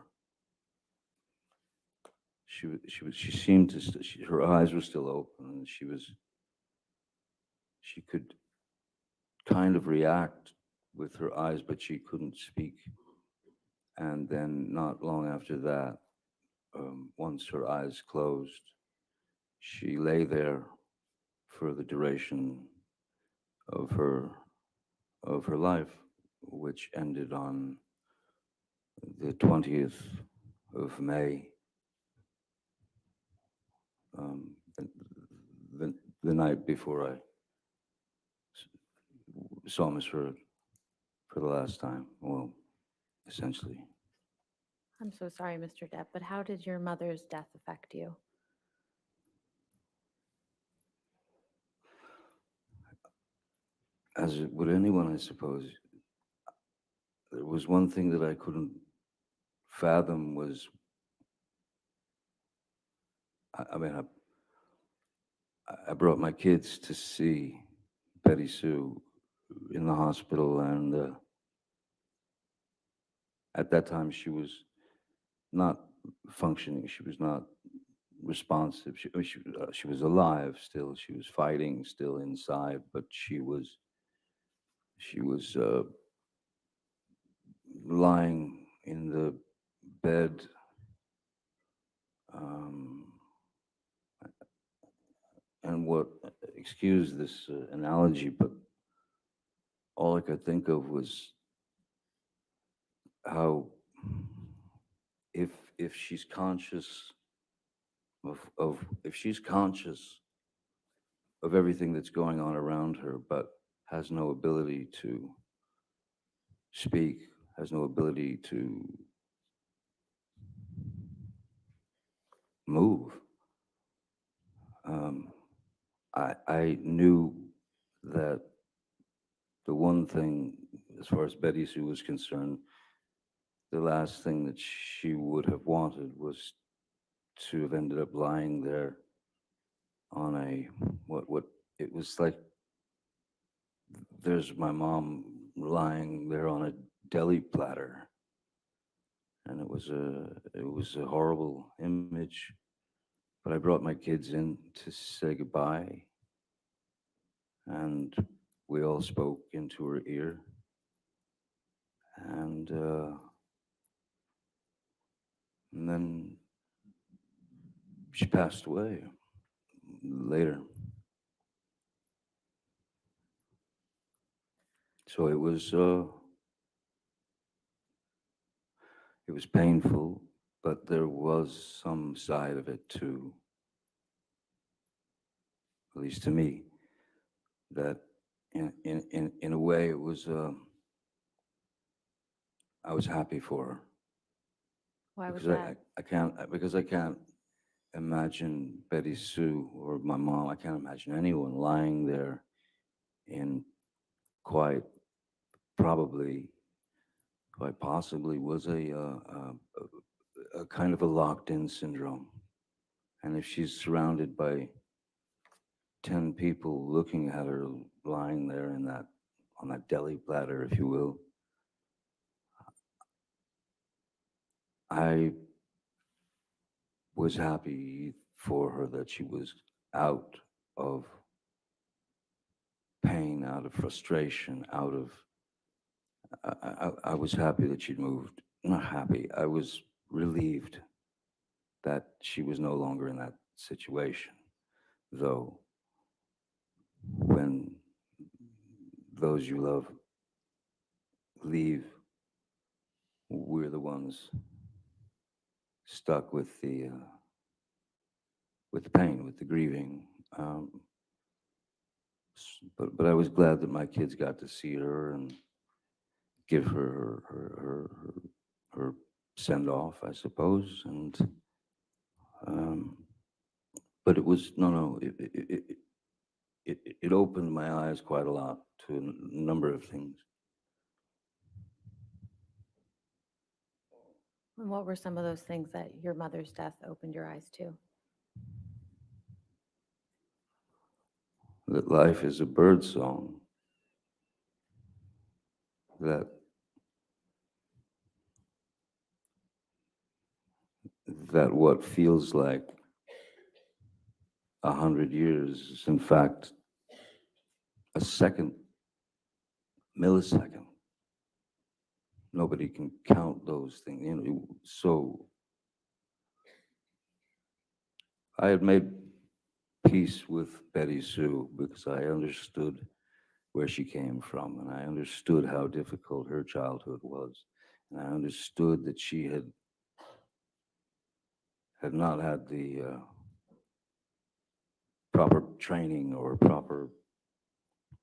she seemed to, her eyes were still open, and she could kind of react with her eyes, but she couldn't speak. And then not long after that, once her eyes closed, she lay there for the duration of her life, which ended on the 20th of May, the night before I saw Miss Heard for the last time. Well, essentially. I'm so sorry, Mr. Depp, but how did your mother's death affect you? As would anyone, I suppose. There was one thing that I couldn't fathom was, I brought my kids to see Betty Sue in the hospital, and at that time she was not functioning. She was not responsive. She was alive still. She was fighting still inside, but she was lying in the bed, and what, excuse this analogy, but all I could think of was how if she's conscious of if she's conscious of everything that's going on around her, but has no ability to speak, has no ability to move. I knew that the one thing, as far as Betty Sue was concerned, the last thing that she would have wanted was to have ended up lying there on a, what it was like, there's my mom lying there on a deli platter. And it was a horrible image. But I brought my kids in to say goodbye, and we all spoke into her ear. And then she passed away later. So it was painful, but there was some side of it too, at least to me, that in a way it was I was happy for her. Why was Because that? I can't imagine Betty Sue or my mom. I can't imagine anyone lying there in quite possibly was a kind of a locked-in syndrome. And if she's surrounded by 10 people looking at her lying there on that deli platter, if you will, I was happy for her that she was out of pain, out of frustration, out of. I was happy that she'd moved. Not happy. I was relieved that she was no longer in that situation. Though, when those you love leave, we're the ones stuck with the pain, with the grieving. But I was glad that my kids got to see her and give her send off, I suppose. And but it was no. It opened my eyes quite a lot to a number of things. And what were some of those things that your mother's death opened your eyes to? That life is a bird song. That what feels like 100 years is in fact a second, millisecond. Nobody can count those things, you know. So I had made peace with Betty Sue because I understood where she came from, and I understood how difficult her childhood was, and I understood that she had not had the proper training or proper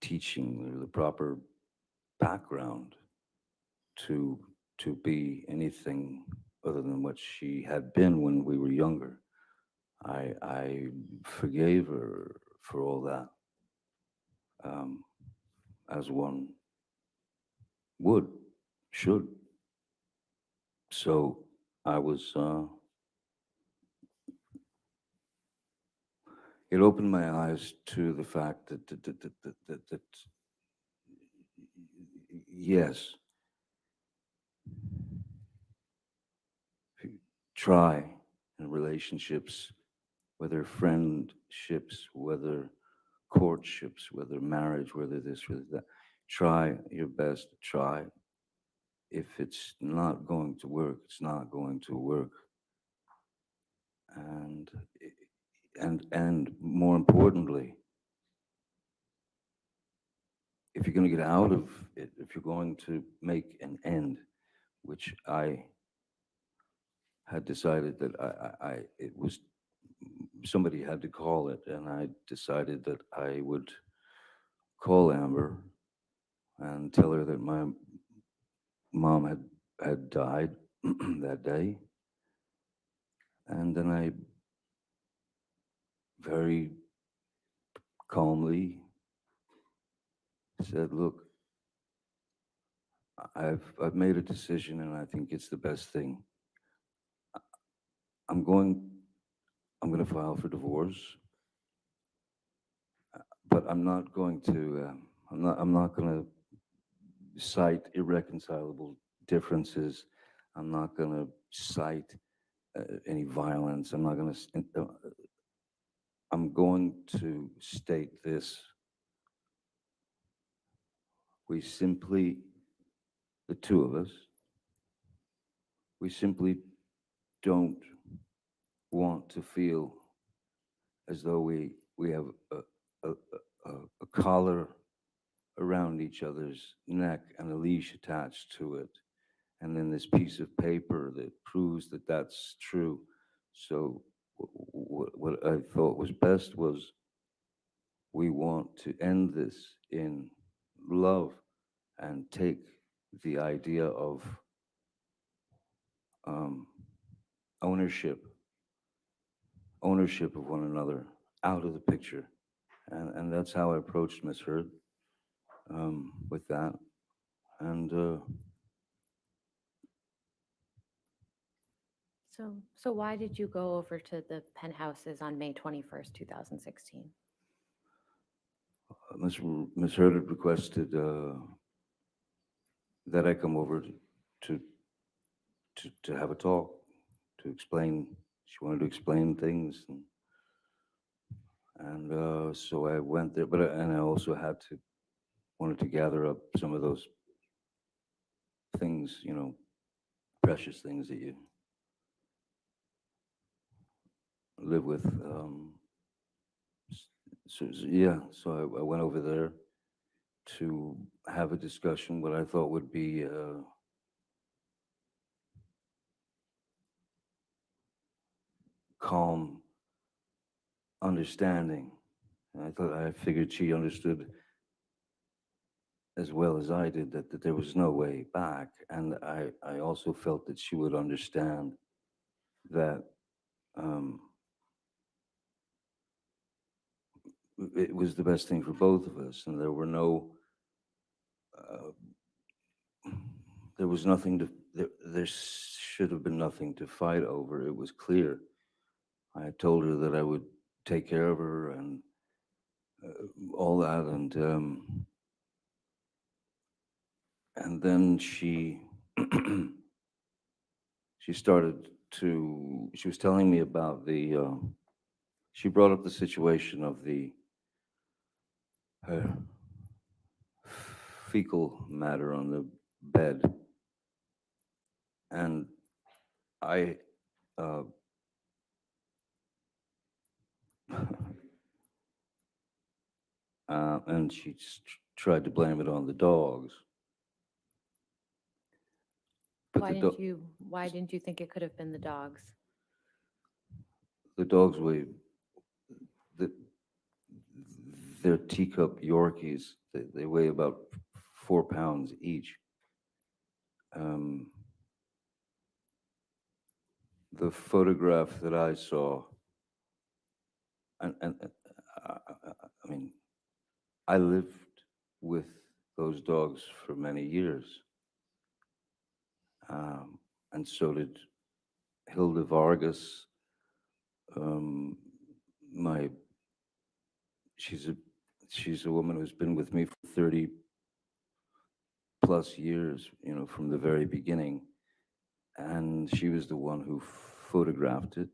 teaching or the proper background to be anything other than what she had been when we were younger. I forgave her for all that, as one would, should. So I was. It opened my eyes to the fact that yes, if you try in relationships, whether friendships, whether courtships, whether marriage, whether this, whether that, try your best to try. If it's not going to work, it's not going to work. And more importantly, if you're going to get out of it, if you're going to make an end, which I had decided that it was, somebody had to call it, and I decided that I would call Amber and tell her that my mom had died that day. And then I very calmly said, look, I've made a decision, and I think it's the best thing. I'm going to file for divorce, but I'm not going to going to cite irreconcilable differences. I'm not going to cite any violence. I'm not going to. I'm going to state this. We simply, the two of us, we simply don't want to feel as though we have a collar around each other's neck and a leash attached to it, and then this piece of paper that proves that that's true. So what I thought was best was, we want to end this in love and take the idea of um, ownership of one another out of the picture. And that's how I approached Miss Heard with that. And So why did you go over to the penthouses on May 21st, 2016? Miss Heard had requested that I come over to have a talk, to explain. She wanted to explain things, and so I went there. And I also wanted to gather up some of those things, precious things that you live with. So I went over there to have a discussion, what I thought would be calm understanding. And I figured she understood as well as I did that there was no way back. And I also felt that she would understand that it was the best thing for both of us, and there was nothing there should have been nothing to fight over. It was clear. I told her that I would take care of her and all that, and then she she was telling me about she brought up the situation of the fecal matter on the bed, and I and she tried to blame it on the dogs. But Why didn't you think it could have been the dogs? The dogs they're teacup Yorkies. They weigh about 4 pounds each. The photograph that I saw, and I mean, I lived with those dogs for many years, and so did Hilda Vargas. She's a woman who's been with me for 30 plus years, from the very beginning, and she was the one who photographed it.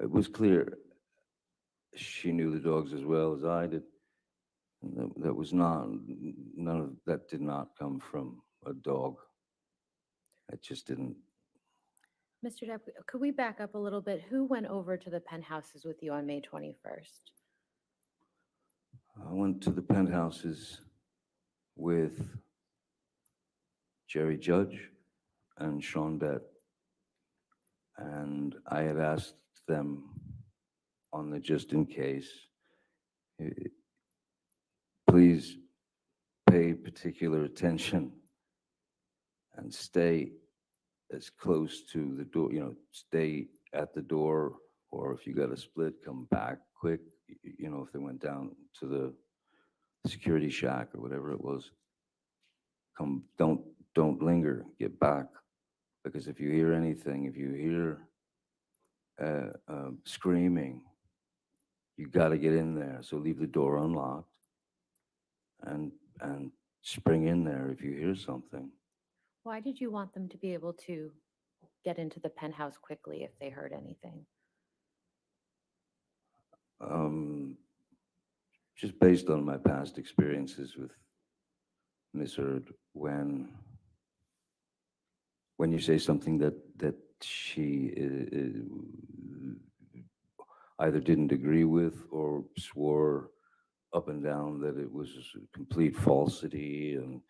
It was clear she knew the dogs as well as I did. And none of that did not come from a dog. It just didn't. Mr. Depp, could we back up a little bit? Who went over to the penthouses with you on May 21st? I went to the penthouses with Jerry Judge and Sean Bett. And I had asked them on the just in case, please pay particular attention and stay as close to the door, stay at the door, or if you got a split, come back quick. If they went down to the security shack or whatever it was, don't linger, get back. Because if you hear anything, if you hear screaming, you got to get in there. So leave the door unlocked and spring in there if you hear something. Why did you want them to be able to get into the penthouse quickly if they heard anything? Just based on my past experiences with Miss Heard, when you say something that she either didn't agree with or swore up and down that it was a complete falsity and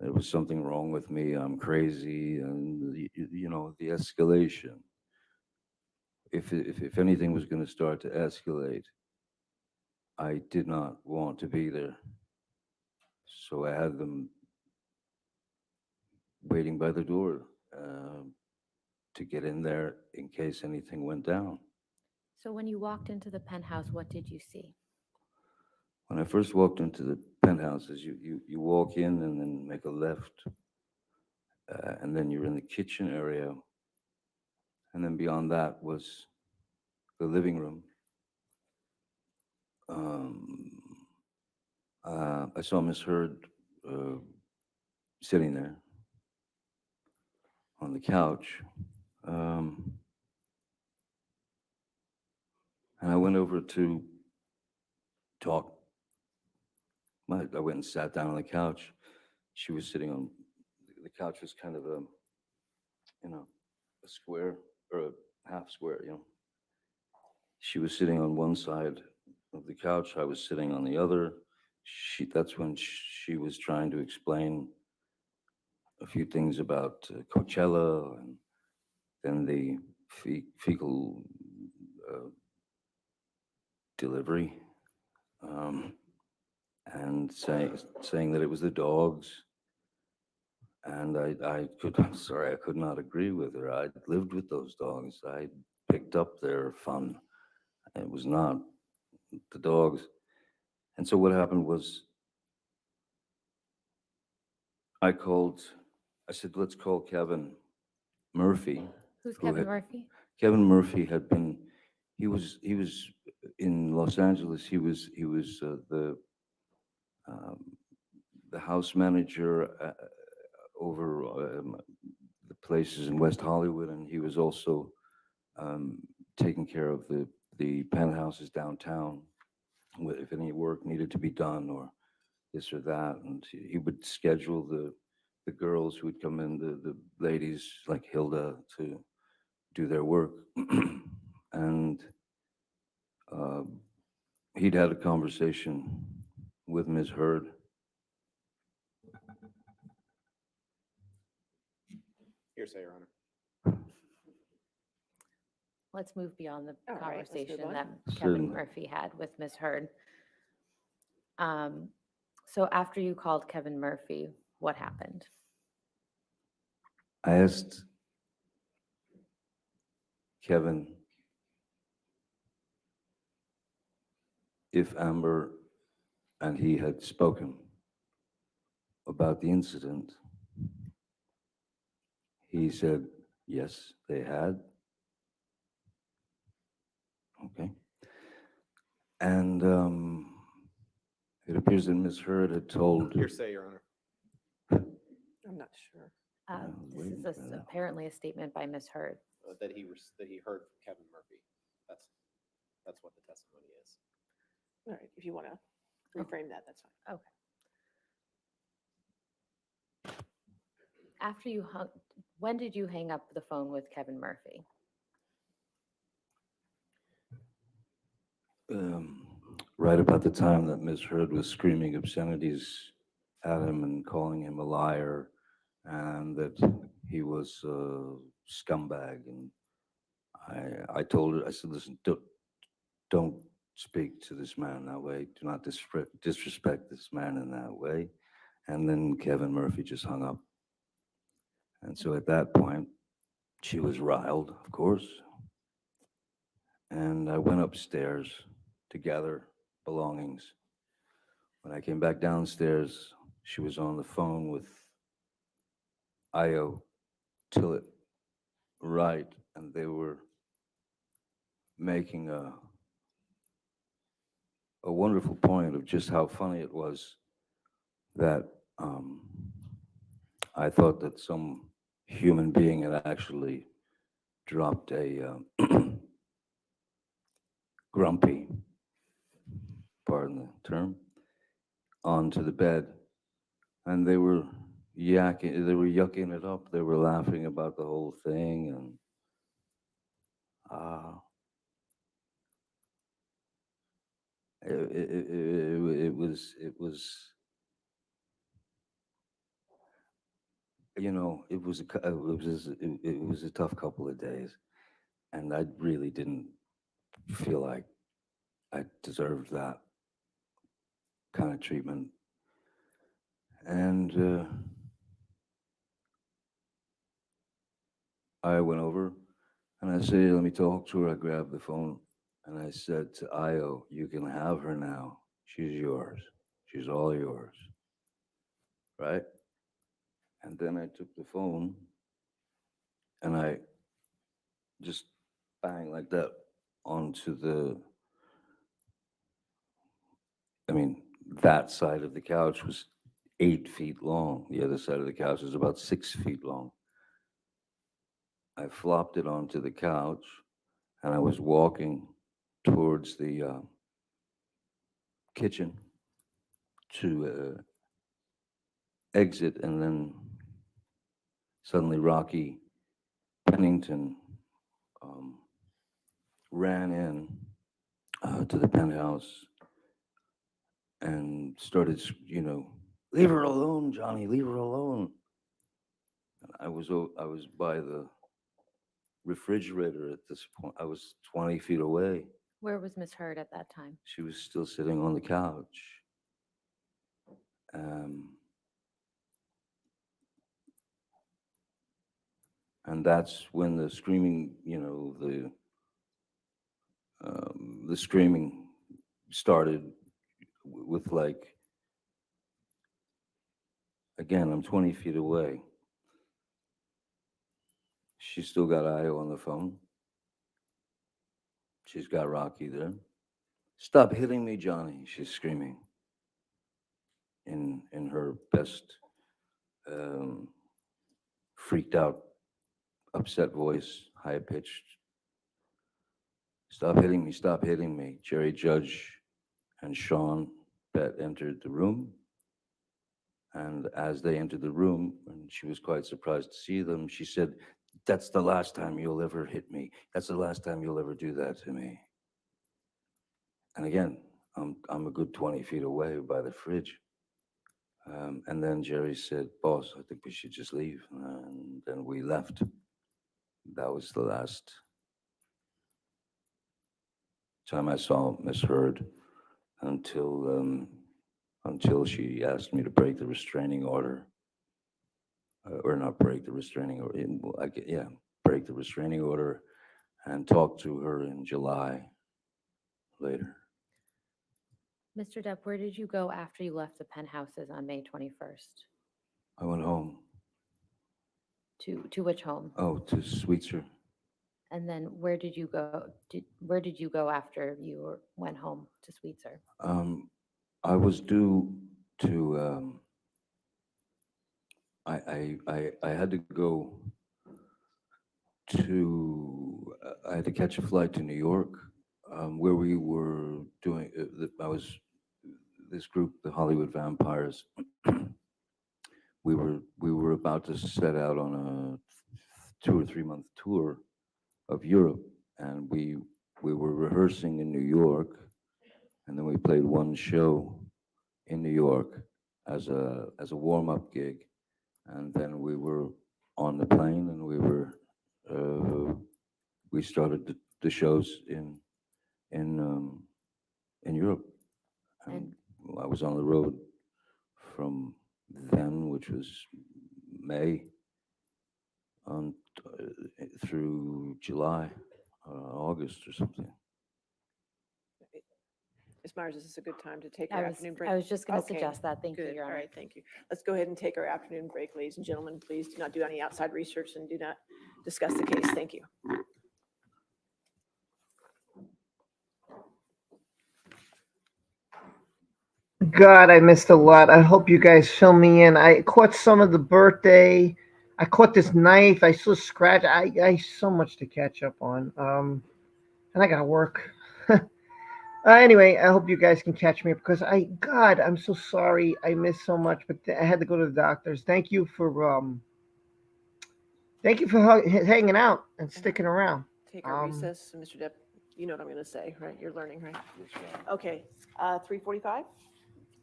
there was something wrong with me, I'm crazy, and the escalation. If anything was going to start to escalate, I did not want to be there. So I had them waiting by the door to get in there in case anything went down. So when you walked into the penthouse, what did you see? When I first walked into the penthouses, you walk in and then make a left, and then you're in the kitchen area, and then beyond that was the living room. I saw Miss Heard sitting there on the couch, and I went over to talk. I went and sat down on the couch. She was sitting on the couch. Was kind of a square or a half square. She was sitting on one side of the couch. I was sitting on the other. That's when she was trying to explain a few things about Coachella and then the fecal delivery, and saying that it was the dogs. And I could not agree with her. I'd lived with those dogs. I picked up their fun. It was not the dogs. And so what happened was I said, let's call Kevin Murphy. Who's Kevin Murphy? Kevin Murphy he was in Los Angeles. He was the house manager over the places in West Hollywood, and he was also taking care of the penthouses downtown, if any work needed to be done or this or that, and he would schedule the girls who would come in, the ladies like Hilda, to do their work. And he'd had a conversation with Ms. Heard. Hearsay, Your Honor. Let's move beyond the All right, let's move conversation on. that Kevin Certainly. Murphy had with Ms. Heard. So after you called Kevin Murphy, what happened? I asked Kevin if Amber and he had spoken about the incident. He said, yes, they had. Okay. And it appears that Ms. Heard had told. Hearsay, Your Honor. I'm not sure. This is apparently a statement by Ms. Heard. That he heard from Kevin Murphy. That's what the testimony is. All right, if you want to reframe that, that's fine. Okay. After you when did you hang up the phone with Kevin Murphy? Right about the time that Ms. Heard was screaming obscenities at him and calling him a liar, and that he was a scumbag. And I told her, I said, listen, don't speak to this man that way. Do not disrespect this man in that way. And then Kevin Murphy just hung up. And so at that point, she was riled, of course. And I went upstairs to gather belongings. When I came back downstairs, she was on the phone with Io Tillett Wright, and they were making a wonderful point of just how funny it was that I thought that some human being had actually dropped a grumpy, pardon the term, onto the bed, and they were yucking it up. They were laughing about the whole thing, and it was it was a tough couple of days, and I really didn't feel like I deserved that kind of treatment. And I went over and I said, let me talk to her. I grabbed the phone and I said to Io, you can have her now. She's yours. She's all yours. Right? And then I took the phone and I just bang like that onto that side of the couch was 8 feet long. The other side of the couch was about 6 feet long. I flopped it onto the couch and I was walking towards the kitchen to exit, and then suddenly Rocky Pennington ran in to the penthouse and started, leave her alone, Johnny, leave her alone. And I was by the refrigerator at this point. I was 20 feet away. Where was Miss Heard at that time? She was still sitting on the couch. And that's when the screaming, the screaming started with, like, again, I'm 20 feet away. She's still got Io on the phone. She's got Rocky there. Stop hitting me, Johnny, she's screaming in her best freaked out, upset voice, high pitched. Stop hitting me, stop hitting me. Jerry Judge and Sean Bett entered the room. And as they entered the room, and she was quite surprised to see them, she said, that's the last time you'll ever hit me. That's the last time you'll ever do that to me. And again, I'm a good 20 feet away by the fridge. And then Jerry said, boss, I think we should just leave. And then we left. That was the last time I saw Miss Heard until she asked me to break the restraining order. Or not break the restraining order. Break the restraining order and talk to her in July later. Mr. Depp, where did you go after you left the penthouses on May 21st? I went home. To which home? Oh, to Sweetser. And then where did you go? Where did you go after you went home to Sweetser? I was due to. I had to go to. I had to catch a flight to New York, where we were doing. I was this group, the Hollywood Vampires. we were about to set out on a 2 or 3 month tour of Europe, and we were rehearsing in New York, and then we played one show in New York as a warm up gig, and then we were on the plane, and we started the shows in Europe, and I was on the road from then, which was May, on through July, August or something. Ms. Myers, is this a good time to take our afternoon break? I was just going to suggest that. Thank you, Good. Your Honor. All right, thank you. Let's go ahead and take our afternoon break, ladies and gentlemen. Please do not do any outside research and do not discuss the case. Thank you. God, I missed a lot. I hope you guys fill me in. I caught some of the birthday. I caught this knife. I saw scratch. I so much to catch up on. And I gotta work. Anyway, I hope you guys can catch me up because I'm so sorry. I missed so much, but I had to go to the doctors. Thank you for hanging out and sticking around. Take our recess, Mr. Depp. You know what I'm going to say, right? You're learning, right? Okay, 3:45.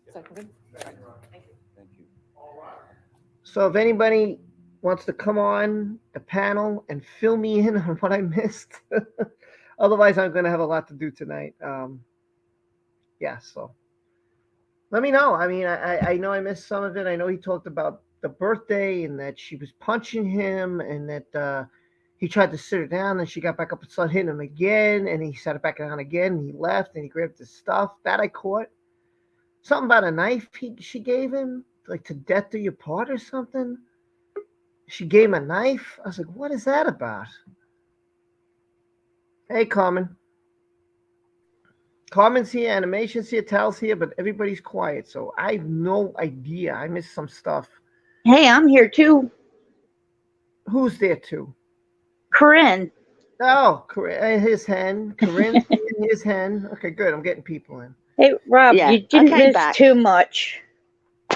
Is that good? Thank you. Thank you. So if anybody wants to come on the panel and fill me in on what I missed, otherwise I'm going to have a lot to do tonight. So let me know. I mean, I know I missed some of it. I know he talked about the birthday and that she was punching him and that he tried to sit her down, and she got back up and started hitting him again, and he sat her back down again, and he left, and he grabbed his stuff. That I caught. Something about a knife she gave him, like to death do you part or something. She gave him a knife. I was like, what is that about? Hey, Carmen. Carmen's here, Animation's here, Tal's here, but everybody's quiet, so I have no idea. I missed some stuff. Hey, I'm here too. Who's there too? Corinne. Oh, Corinne, his hen. Corinne's in his hen. Okay, good. I'm getting people in. Hey, Rob, you didn't miss too much.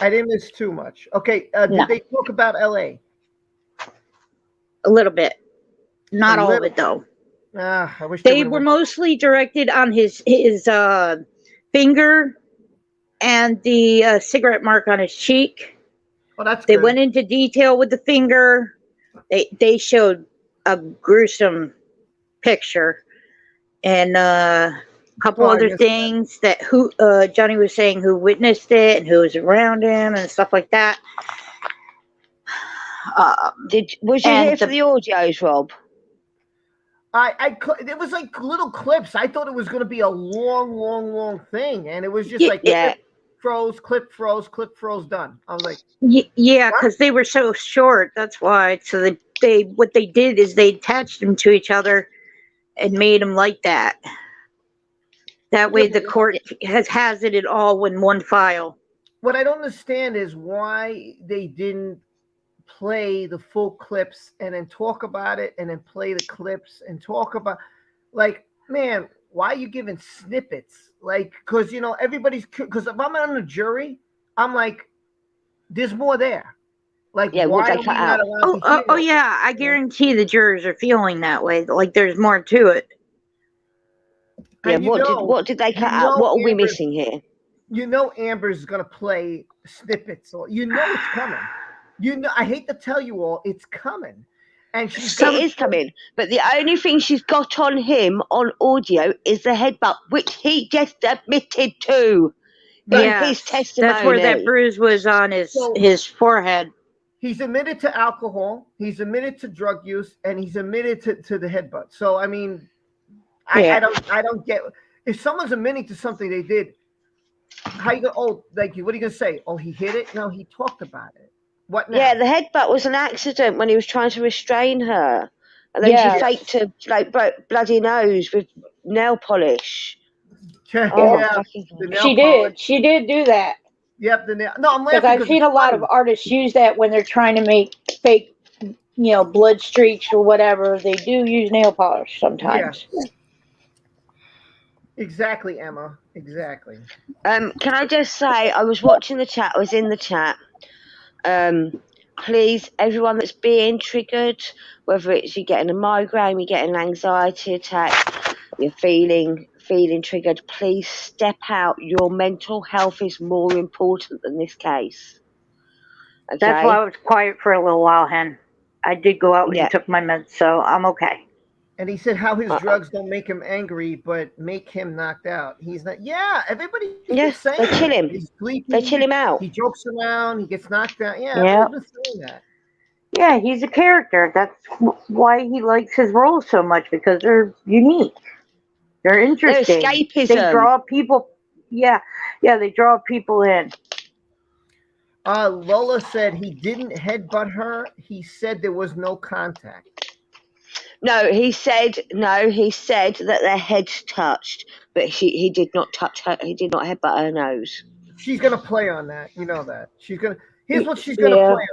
I didn't miss too much. Okay, did they talk about LA? A little bit. Not all of it, though. I wish they were mostly directed on his finger and the cigarette mark on his cheek. Oh, that's They good. went into detail with the finger. They showed a gruesome picture and a couple other things that Johnny was saying who witnessed it and who was around him and stuff like that. Was you here for the audios, Rob? It was like little clips. I thought it was going to be a long thing, and it was just clip, froze, clip, froze, clip, froze, done. I was like, yeah, because they were so short. That's why. So what they did is they attached them to each other and made them like that. That way, the court has it all in one file. What I don't understand is why they didn't play the full clips and then talk about it and then play the clips and talk about, like, man, why are you giving snippets? Like, because everybody's, because if I'm on the jury, I'm like, there's more there. Like, why are we not allowed to hear yeah, I guarantee the jurors are feeling that way. Like, there's more to it. Yeah, what did they cut out? What are we missing here? Amber's gonna play snippets, or it's coming. I hate to tell you all, it's coming. And it is coming. But the only thing she's got on him on audio is the headbutt, which he just admitted to in his testimony. That's where that bruise was on his forehead. He's admitted to alcohol, he's admitted to drug use, and he's admitted to the headbutt. So I mean, I don't get, if someone's admitting to something they did, how you go? Oh, like, what are you gonna say? Oh, he hit it? No, he talked about it. What now? Yeah, the headbutt was an accident when he was trying to restrain her, and then she faked her bloody nose with nail polish. She did do that. Yep, the nail. No, I'm laughing because I've seen a lot of artists use that when they're trying to make fake, blood streaks or whatever. They do use nail polish sometimes. Yeah. Exactly, Emma. Exactly. Can I just say, I was watching the chat. I was in the chat. Please, everyone that's being triggered, whether it's you're getting a migraine, you're getting an anxiety attack, you're feeling triggered, please step out. Your mental health is more important than this case. Okay? That's why I was quiet for a little while, Hen. I did go out and took my meds, so I'm okay. And he said how his drugs don't make him angry, but make him knocked out. He's not. Yeah, everybody. Yes, they chill him. He's sleepy. They chill him out. He jokes around. He gets knocked out. Yeah, Yep. been saying that. Yeah, he's a character. That's why he likes his roles so much, because they're unique. They're interesting. They're escapism. They draw people. Yeah, they draw people in. Lola said he didn't headbutt her. He said there was no contact. No, he said that their heads touched, but he did not touch her. He did not headbutt her nose. She's gonna play on that. You know that. Here's what she's gonna play on.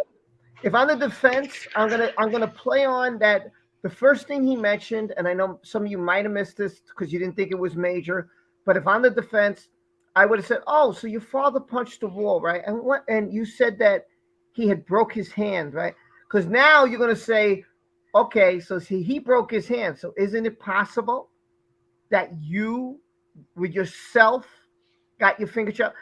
If I'm the defense, I'm gonna play on that. The first thing he mentioned, and I know some of you might have missed this because you didn't think it was major, but if I'm the defense, I would have said, "Oh, so your father punched the wall, right?" And you said that he had broke his hand, right? Because now you're gonna say, okay, so he broke his hand. So isn't it possible that you, with yourself, got your finger chopped?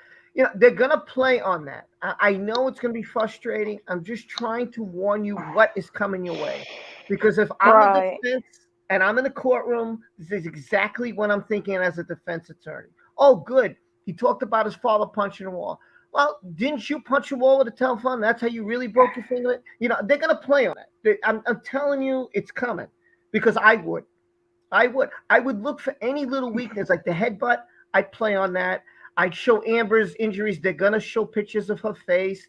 They're going to play on that. I know it's going to be frustrating. I'm just trying to warn you what is coming your way. Because if I'm the defense and I'm in the courtroom, this is exactly what I'm thinking as a defense attorney. Oh, good. He talked about his father punching the wall. Well, didn't you punch a wall with a telephone? That's how you really broke your finger? They're going to play on that. I'm telling you, it's coming because I would look for any little weakness like the headbutt. I'd play on that. I'd show Amber's injuries. They're gonna show pictures of her face,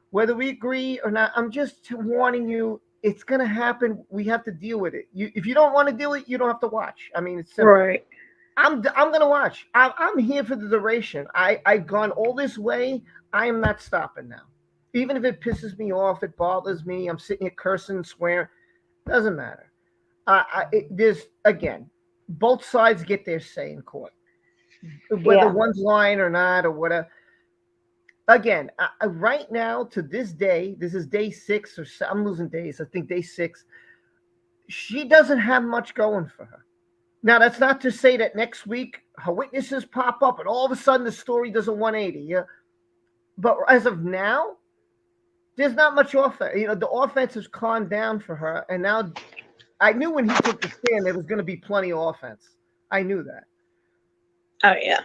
whether we agree or not. I'm just warning you. It's gonna happen. We have to deal with it. If you don't want to do it, you don't have to watch. I mean, it's simple. Right. I'm gonna watch. I'm here for the duration. I've gone all this way. I am not stopping now. Even if it pisses me off, it bothers me. I'm sitting here cursing, swearing. Doesn't matter. There's again, both sides get their say in court, whether one's lying or not or whatever. Again, right now to this day, this is day 6 or I'm losing days. I think day 6. She doesn't have much going for her. Now, that's not to say that next week her witnesses pop up and all of a sudden the story does a 180. Yeah, but as of now, there's not much offense. The offense has calmed down for her, and now I knew when he took the stand there was going to be plenty of offense. I knew that. Oh yeah.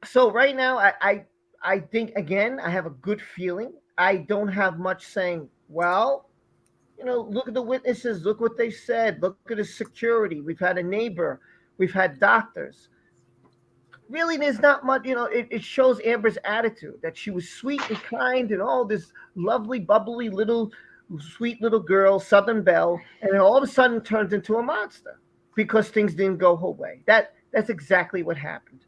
So right now, I think again I have a good feeling. I don't have much saying. Well, look at the witnesses. Look what they said. Look at the security. We've had a neighbor. We've had doctors. Really, there's not much. It shows Amber's attitude that she was sweet and kind and all this lovely, bubbly little, sweet little girl, Southern Belle, and then all of a sudden turns into a monster because things didn't go her way. That's exactly what happened.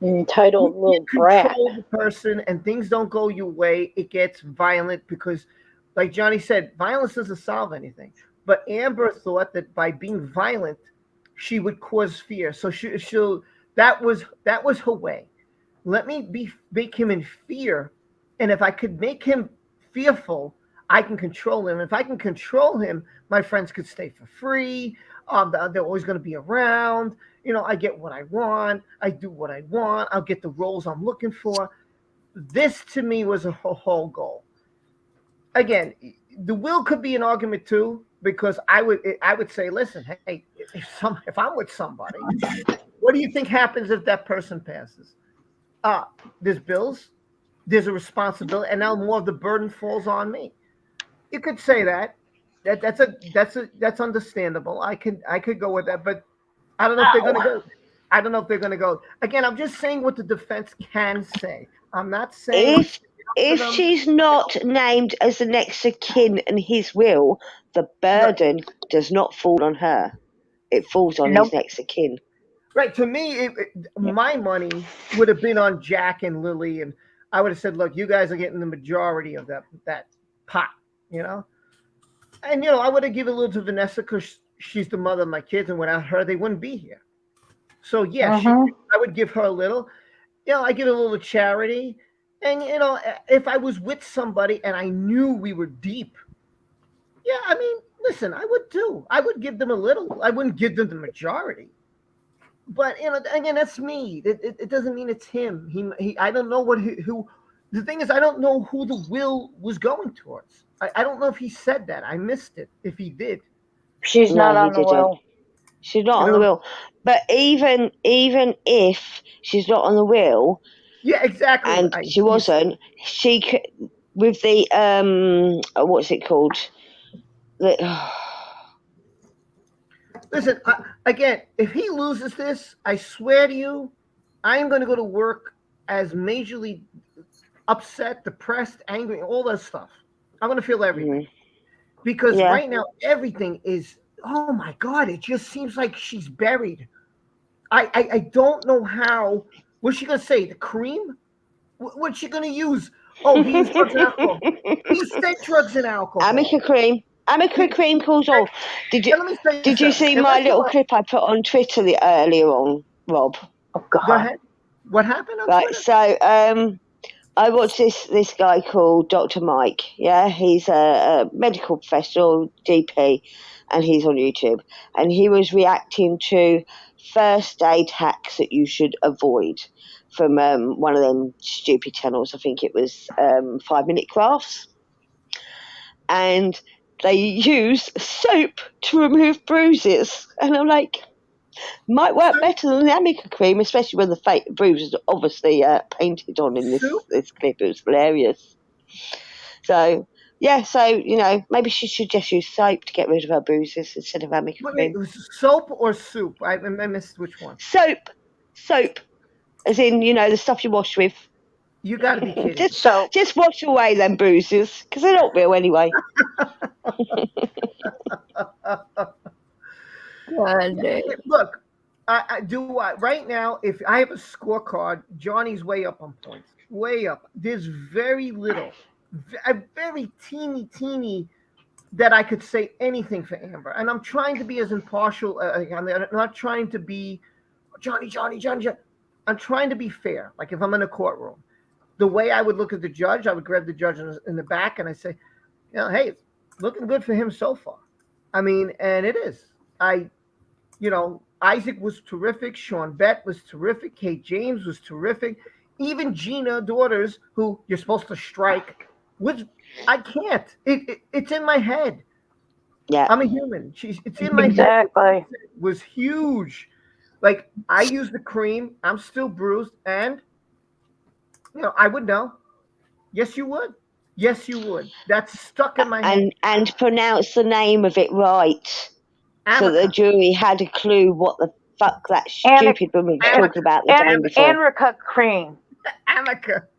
Entitled little brat. Control the person, and things don't go your way. It gets violent because, like Johnny said, violence doesn't solve anything. But Amber thought that by being violent, she would cause fear. So that was her way. Let me make him in fear, and if I could make him fearful, I can control him. If I can control him, my friends could stay for free. They're always going to be around. I get what I want. I do what I want. I'll get the roles I'm looking for. This to me was a whole goal. Again, the will could be an argument too, because I would say, listen, hey, if I'm with somebody, what do you think happens if that person passes? There's bills, there's a responsibility, and now more of the burden falls on me. You could say that. That's understandable. I could go with that, but I don't know if they're going to go. I don't know if they're going to go. Again, I'm just saying what the defense can say. I'm not saying if she's not named as the next of kin in his will, the burden does not fall on her. It falls on his next of kin. Right. To me, my money would have been on Jack and Lily, and I would have said, "Look, you guys are getting the majority of that pot." And I would have given a little to Vanessa because she's the mother of my kids, and without her, they wouldn't be here. So yeah, I would give her a little. I give a little charity, and if I was with somebody and I knew we were deep, yeah, I mean, listen, I would give them a little. I wouldn't give them the majority. But again, that's me. It doesn't mean it's him. He I don't know who. The thing is, I don't know who the will was going towards. I don't know if he said that. I missed it. If he did, she's not on the will. She's not on the will. But even if she's not on the will, yeah, exactly, and she wasn't, she could with the what's it called? Listen, again, if he loses this, I swear to you, I am going to go to work as majorly upset, depressed, angry, all that stuff. I'm going to feel everything. Because right now, everything is, oh my God, it just seems like she's buried. I don't know how. What's she going to say? The cream? What's she going to use? Oh, he used drugs and alcohol. He said drugs and alcohol. Amica cream cools off. Did you see my little clip I put on Twitter earlier on, Rob? Oh God. Go ahead. What happened on Right, Twitter? So I watched this guy called Dr. Mike. Yeah, he's a medical professional, GP, and he's on YouTube. And he was reacting to first aid hacks that you should avoid from one of them stupid channels. I think it was 5 Minute Crafts. And they use soap to remove bruises. And I'm like, might work better than the Amica cream, especially when the fake bruises are obviously painted on in this clip. It was hilarious. So Yeah, so, you know, maybe she should just use soap to get rid of her bruises instead of having cream. Soap or soup? I missed which one. Soap. As in, you know, the stuff you wash with. You got to be kidding. Just wash away them bruises, because they're not real anyway. Look, right now, if I have a scorecard, Johnny's way up on points. Way up. There's very little, a very teeny that I could say anything for Amber. And I'm trying to be as impartial. I'm not trying to be Johnny. I'm trying to be fair. Like if I'm in a courtroom, the way I would look at the judge, I would grab the judge in the back and I say, you know, hey, it's looking good for him so far. I mean, and it is. Isaac was terrific. Sean Bett was terrific. Kate James was terrific. Even Gina Daughters, who you're supposed to strike, I can't. It's in my head. Yeah, I'm a human. It's in my head. It was huge. Like I used the cream. I'm still bruised, and I would know. Yes, you would. Yes, you would. That's stuck in my head. And pronounce the name of it right, so the jury had a clue what the fuck that stupid woman was talking about the day before. Anrica cream.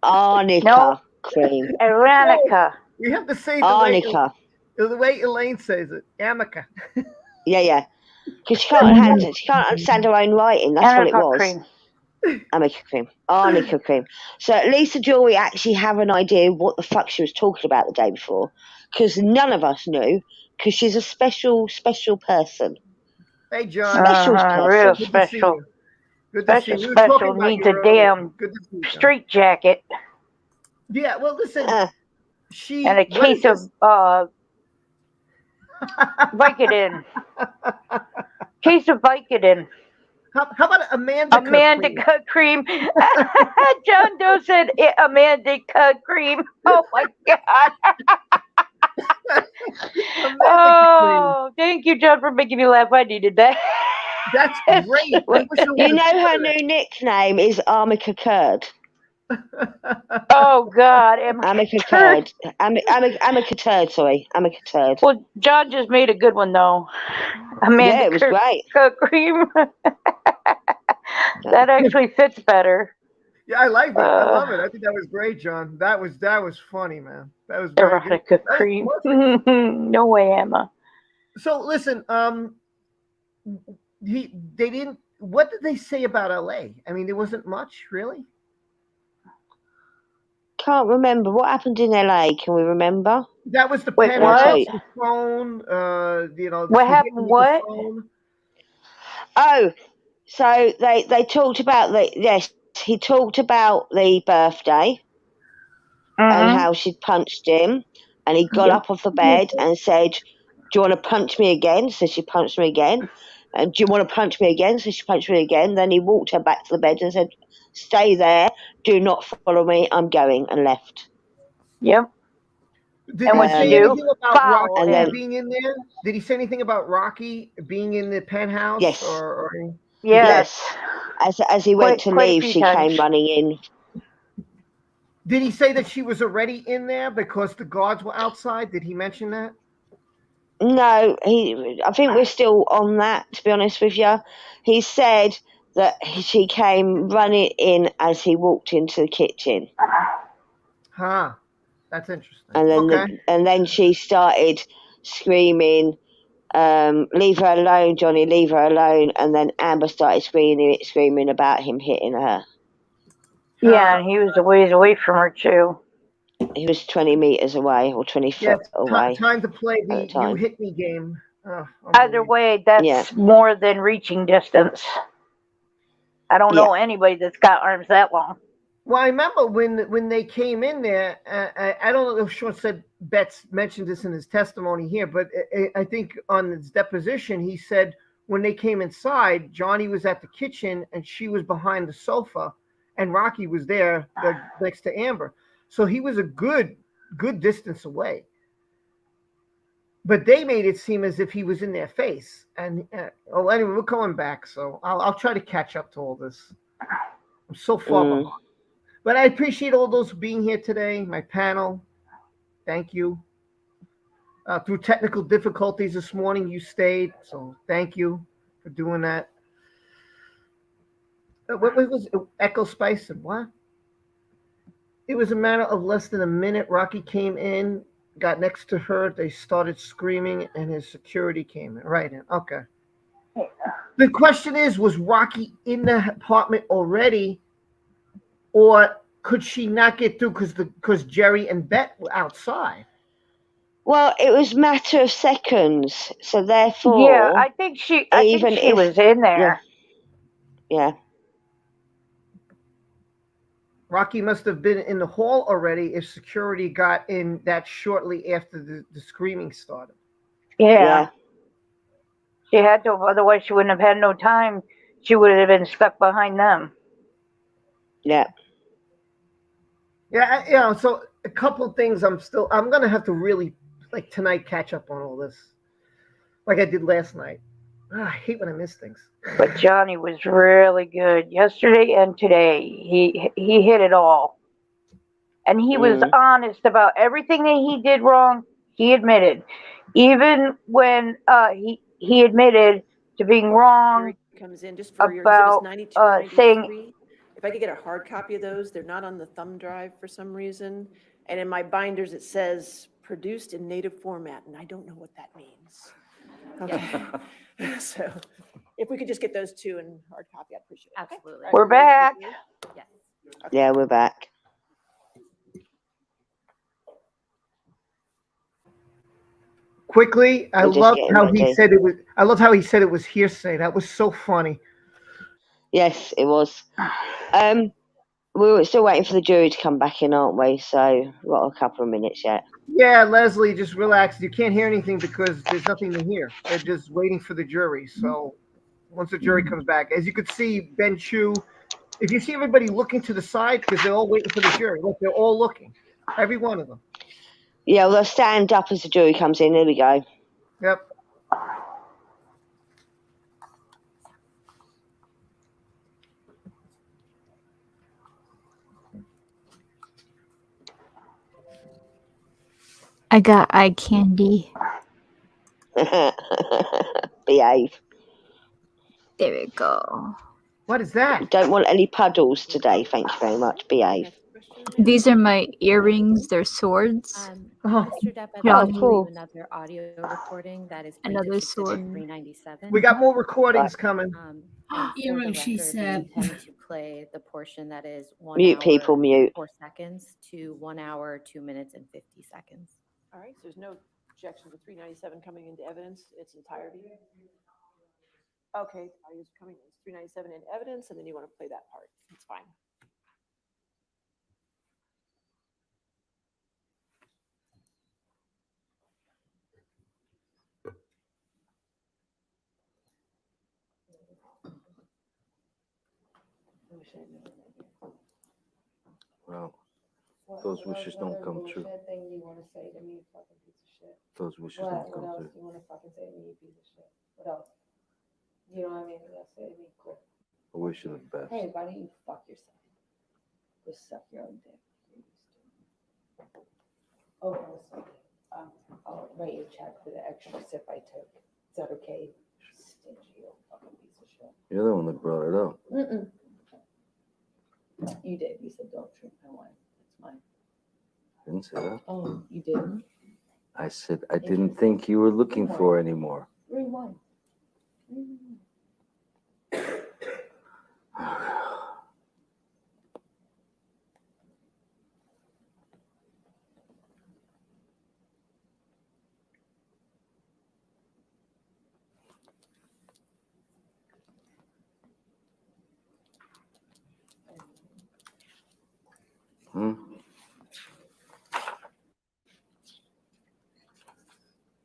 Arnica cream. Aranica. You have to say Arnica. The way Elaine says it. Amica. Yeah. Because she can't understand her own writing. That's what it was. Cream. Arnica cream. So at least the jury actually have an idea what the fuck she was talking about the day before. Because none of us knew. Because she's a special person. Hey, John. Real special. Special needs a damn straight jacket. Yeah, well, listen. And a case of Vicodin. Case of Vicodin. How about Amanda cream? John Doe said Amanda cream. Oh my God. Oh, thank you, John, for making me laugh. I needed that. That's great. You know her new nickname is Armica Curd. Oh God, Amica Turd. Amica Turd, sorry. Amica Turd. Well, John just made a good one though. Amanda it was great. Cream. That actually fits better. Yeah, I like it. I love it. I think that was great, John. That was funny, man. That was very erotica cream. No way, Emma. So listen, they didn't. What did they say about LA? I mean, there wasn't much, really. Can't remember what happened in LA. Can we remember? That was the penthouse, the phone. What happened? What? Oh, so they talked about he talked about the birthday and how she'd punched him, and he got up off the bed and said, "Do you want to punch me again?" So she punched me again. And do you want to punch me again? So she punched me again. Then he walked her back to the bed and said, "Stay there. Do not follow me. I'm going," and left. Yep. Did he say anything about Rocky being in there? Did he say anything about Rocky being in the penthouse? Yes. Yes. As he went to leave, she came running in. Did he say that she was already in there because the guards were outside? Did he mention that? No, I think we're still on that, to be honest with you. He said that she came running in as he walked into the kitchen. Huh. That's interesting. And then and then she started screaming, "Leave her alone, Johnny, leave her alone." And then Amber started screaming about him hitting her. Yeah, and he was a ways away from her too. He was 20 meters away or 20 foot away. Time to play the "you hit me" game. Either way, that's more than reaching distance. I don't know anybody that's got arms that long. Well, I remember when they came in there. I don't know if Sean Betts mentioned this in his testimony here, but I think on his deposition he said when they came inside, Johnny was at the kitchen and she was behind the sofa, and Rocky was there next to Amber. So he was a good distance away. But they made it seem as if he was in their face. And anyway, we're coming back, so I'll try to catch up to all this. I'm so far behind. But I appreciate all those being here today, my panel. Thank you. Through technical difficulties this morning, you stayed, so thank you for doing that. What was it? Echo Spice and what? It was a matter of less than a minute. Rocky came in, got next to her. They started screaming, and his security came in. Right in. Okay. The question is, was Rocky in the apartment already, or could she not get through because Jerry and Bet were outside? Well, it was a matter of seconds, so therefore. Yeah, I think she was in there. Yeah. Rocky must have been in the hall already if security got in that shortly after the screaming started. Yeah. She had to, otherwise she wouldn't have had no time. She would have been stuck behind them. Yeah. Yeah, so a couple things I'm going to have to really, like tonight, catch up on all this. Like I did last night. I hate when I miss things. But Johnny was really good yesterday and today. He hit it all. And he was honest about everything that he did wrong. He admitted. Even when he admitted to being wrong comes in just for about your saying. If I could get a hard copy of those, they're not on the thumb drive for some reason. And in my binders, it says produced in native format, and I don't know what that means. Okay. So if we could just get those two in hard copy, I'd appreciate it. Absolutely. We're back. Yes. Yeah, we're back. Quickly, I love how he said it was. I love how he said it was hearsay. That was so funny. Yes, it was. We're still waiting for the jury to come back in, aren't we? So we've got a couple of minutes yet. Yeah, Leslie, just relax. You can't hear anything because there's nothing to hear. They're just waiting for the jury. So once the jury comes back, as you could see, Ben Chu, if you see everybody looking to the side, because they're all waiting for the jury. Look, they're all looking. Every one of them. Yeah, well, they'll stand up as the jury comes in. There we go. Yep. I got eye candy. Behave. There we go. What is that? Don't want any puddles today. Thank you very much. Behave. These are my earrings. They're swords. Mr. Depp, I'd Johnny, like to do another audio recording that is another sword. 397. We got more recordings coming. For the record, we intend to play the portion that is 1 Mute hour, people, mute. 4 seconds to 1 hour, 2 minutes, and 50 seconds. All right, so there's no objection to 397 coming into evidence its entirety. Okay, audio's coming in. It's 397 in evidence, and then you want to play that part. It's fine. Well, those wishes don't come true. Those wishes don't come true. You want to fucking say to me, you piece of shit? What else? You know what I mean? You gotta say to me, cool. I wish you the best. Hey, why don't you fuck yourself? Go suck your own dick. Oh, listen. I'll write you a check for the extra sip I took. Is that okay? Stingy old fucking piece of shit. You're the one that brought it up. Mm-mm. You did. You said don't drink my wine. It's mine. I didn't say that. Oh, you didn't? I said I didn't think you were looking for anymore. Rewind.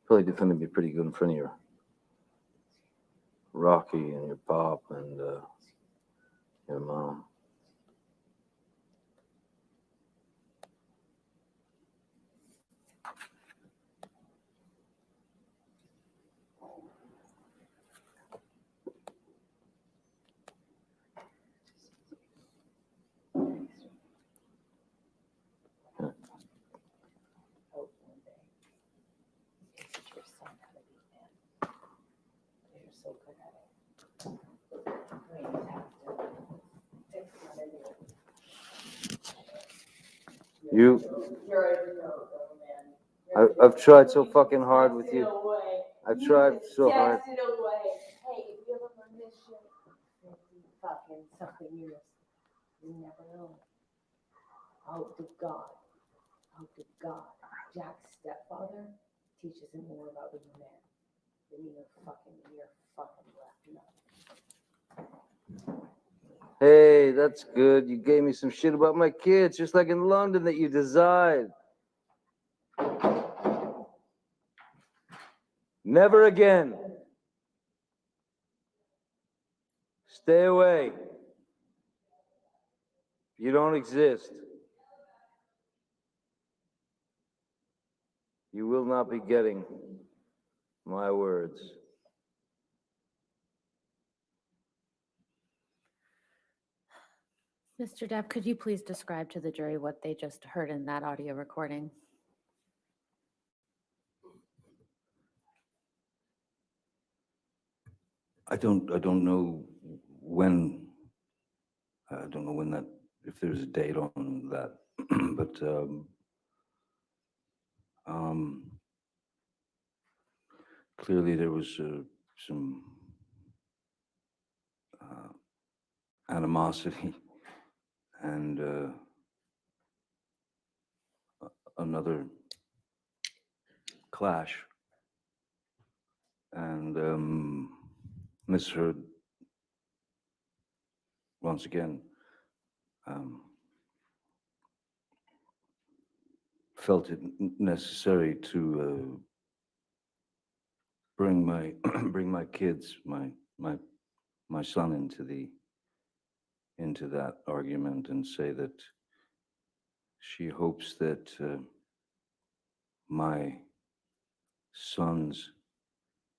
Probably defended me pretty good in front of your Rocky and your pop and your mom. so good at it. I just have to. It's not in You, I've tried so fucking hard with you. I've tried so hard. Hey, if you ever run this shit, 50 fucking something years, you never know. Hope to God, Jack's stepfather teaches him more about being a man than your fucking left nut. Hey, that's good. You gave me some shit about my kids, just like in London that you designed. Never again. Stay away. You don't exist. You will not be getting my words. Mr. Depp, could you please describe to the jury what they just heard in that audio recording? I don't know when. I don't know when that. If there's a date on that, but clearly there was some animosity and another clash, and misheard once again. Felt it necessary to bring my my kids, my son into that argument and say that she hopes that my son's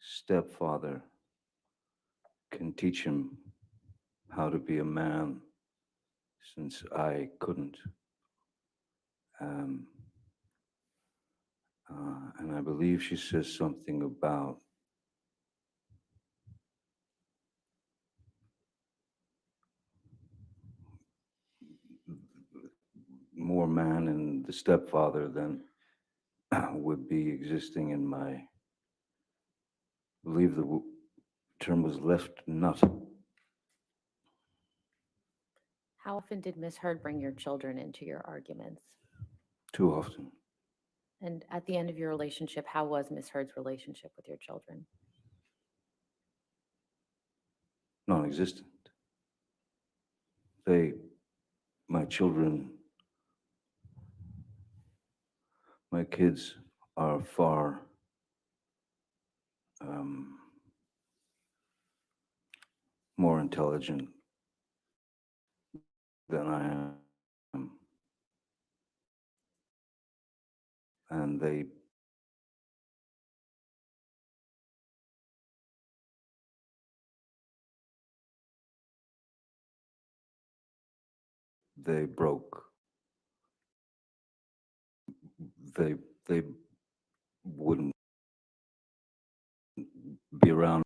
stepfather can teach him how to be a man, since I couldn't. And I believe she says something about more man in the stepfather than would be existing in my, I believe the term was left nut. How often did Miss Heard bring your children into your arguments? Too often. And at the end of your relationship, how was Miss Heard's relationship with your children? Non-existent. My children, my kids are far more intelligent than I am. And they broke. They wouldn't be around.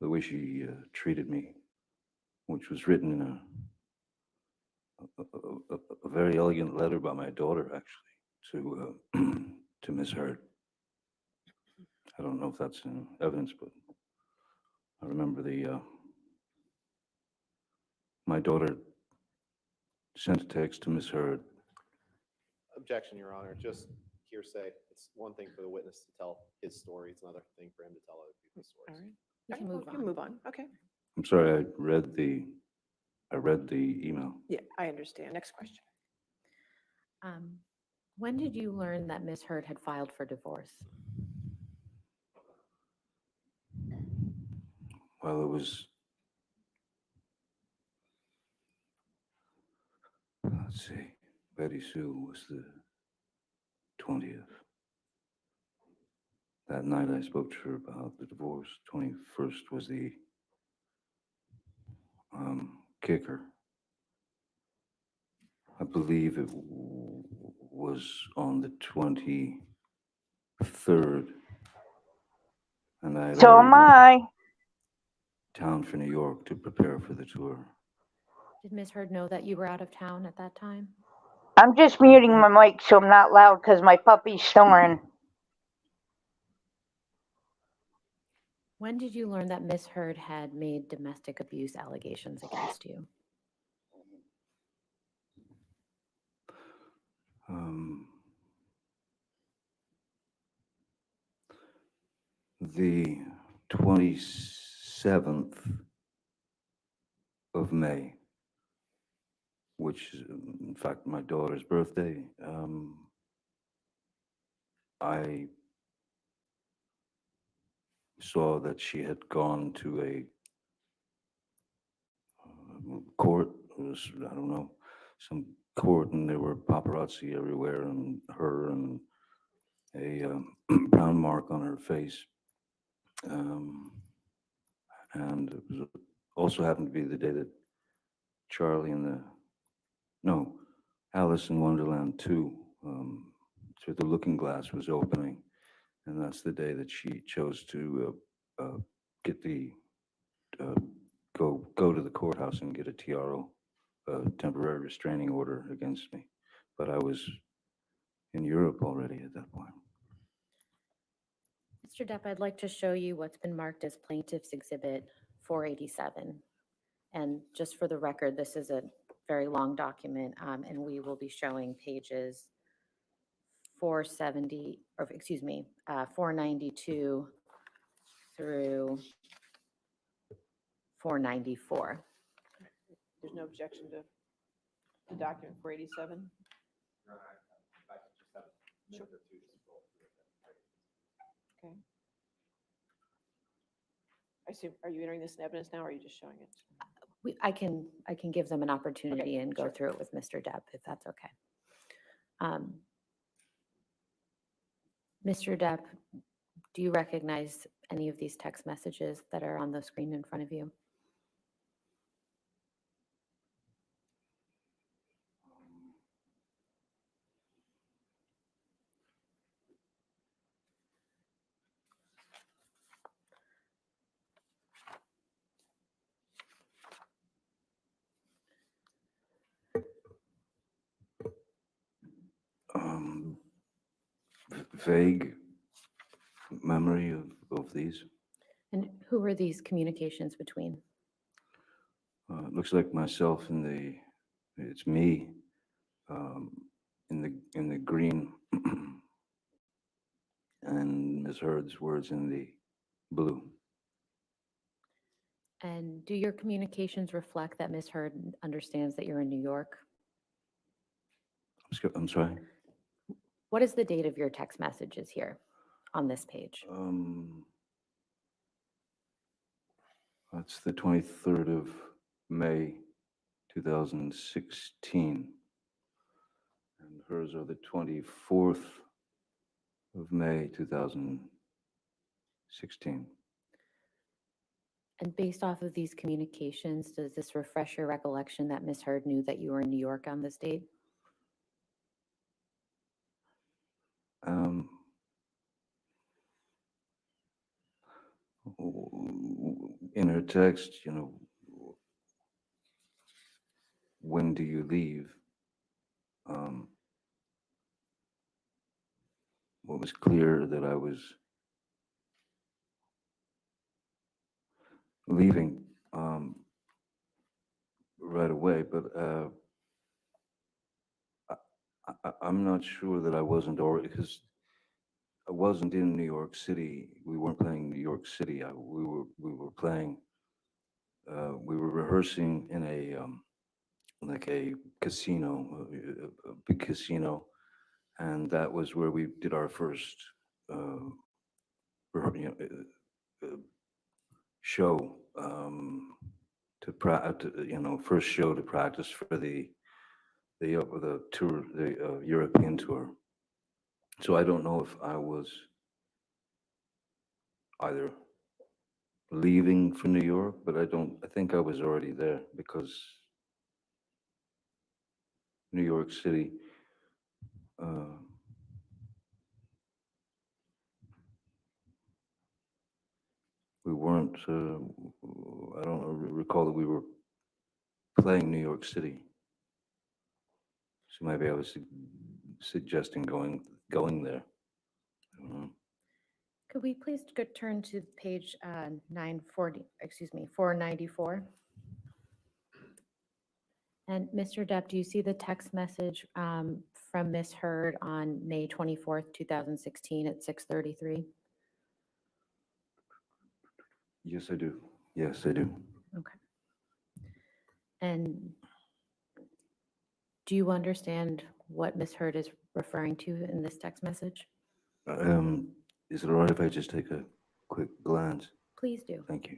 The way she treated me, which was written in a very elegant letter by my daughter, actually, to to Miss Heard. I don't know if that's in evidence, but I remember my daughter sent a text to Miss Heard. Objection, Your Honor. Just hearsay. It's one thing for the witness to tell his story. It's another thing for him to tell other people's stories. All right. You can move on. Okay. I'm sorry, I read the email. Yeah, I understand. Next question. When did you learn that Miss Heard had filed for divorce? Well, it was, let's see, Betty Sue was the 20th. That night I spoke to her about the divorce. 21st was the kicker. I believe it was on the 23rd, and I had So already am left I. town for New York to prepare for the tour. Did Ms. Heard know that you were out of town at that time? I'm just muting my mic so I'm not loud because my puppy's snoring. When did you learn that Ms. Heard had made domestic abuse allegations against you? The 27th of May, which is in fact my daughter's birthday, I saw that she had gone to a court. It was, I don't know, some court, and there were paparazzi everywhere, and her, and a brown mark on her face. And it was also happened to be the day that Alice in Wonderland 2, through the Looking Glass was opening, and that's the day that she chose to get the go to the courthouse and get a TRO, temporary restraining order against me. But I was in Europe already at that point. Mr. Depp, I'd like to show you what's been marked as Plaintiff's Exhibit 487. And just for the record, this is a very long document, and we will be showing pages 492 through 494. There's no objection to the document 487? Sure. Okay. I assume, are you entering this in evidence now, or are you just showing it? I can give them an opportunity and go through it with Mr. Depp, if that's okay. Mr. Depp, do you recognize any of these text messages that are on the screen in front of you? Vague memory of these. And who were these communications between? It looks like myself it's me in the green, and Ms. Heard's words in the blue. And do your communications reflect that Ms. Heard understands that you're in New York? I'm sorry? What is the date of your text messages here on this page? That's the 23rd of May, 2016. And hers are the 24th of May, 2016. And based off of these communications, does this refresh your recollection that Ms. Heard knew that you were in New York on this date? In her text, when do you leave? It was clear that I was leaving right away, but I'm not sure that I wasn't already, because I wasn't in New York City. We weren't playing New York City. We were playing. We were rehearsing in a like a casino, a big casino, and that was where we did our first show first show to practice for the tour, the European tour. So I don't know if I was either leaving for New York, but I think I was already there, because New York City. We weren't, I don't recall that we were playing New York City. So maybe I was suggesting going there. I don't know. Could we please turn to page 494? And Mr. Depp, do you see the text message from Ms. Heard on May 24th, 2016 at 6:33? Yes, I do. Yes, I do. Okay. And do you understand what Ms. Heard is referring to in this text message? Is it all right if I just take a quick glance? Please do. Thank you.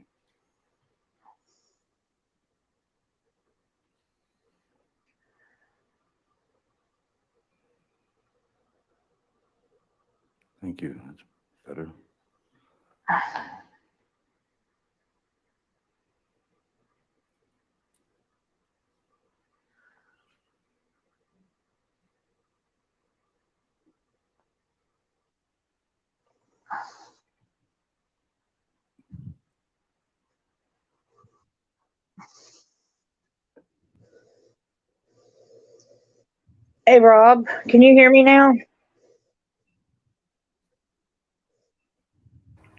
Thank you. That's better. Hey, Rob, can you hear me now?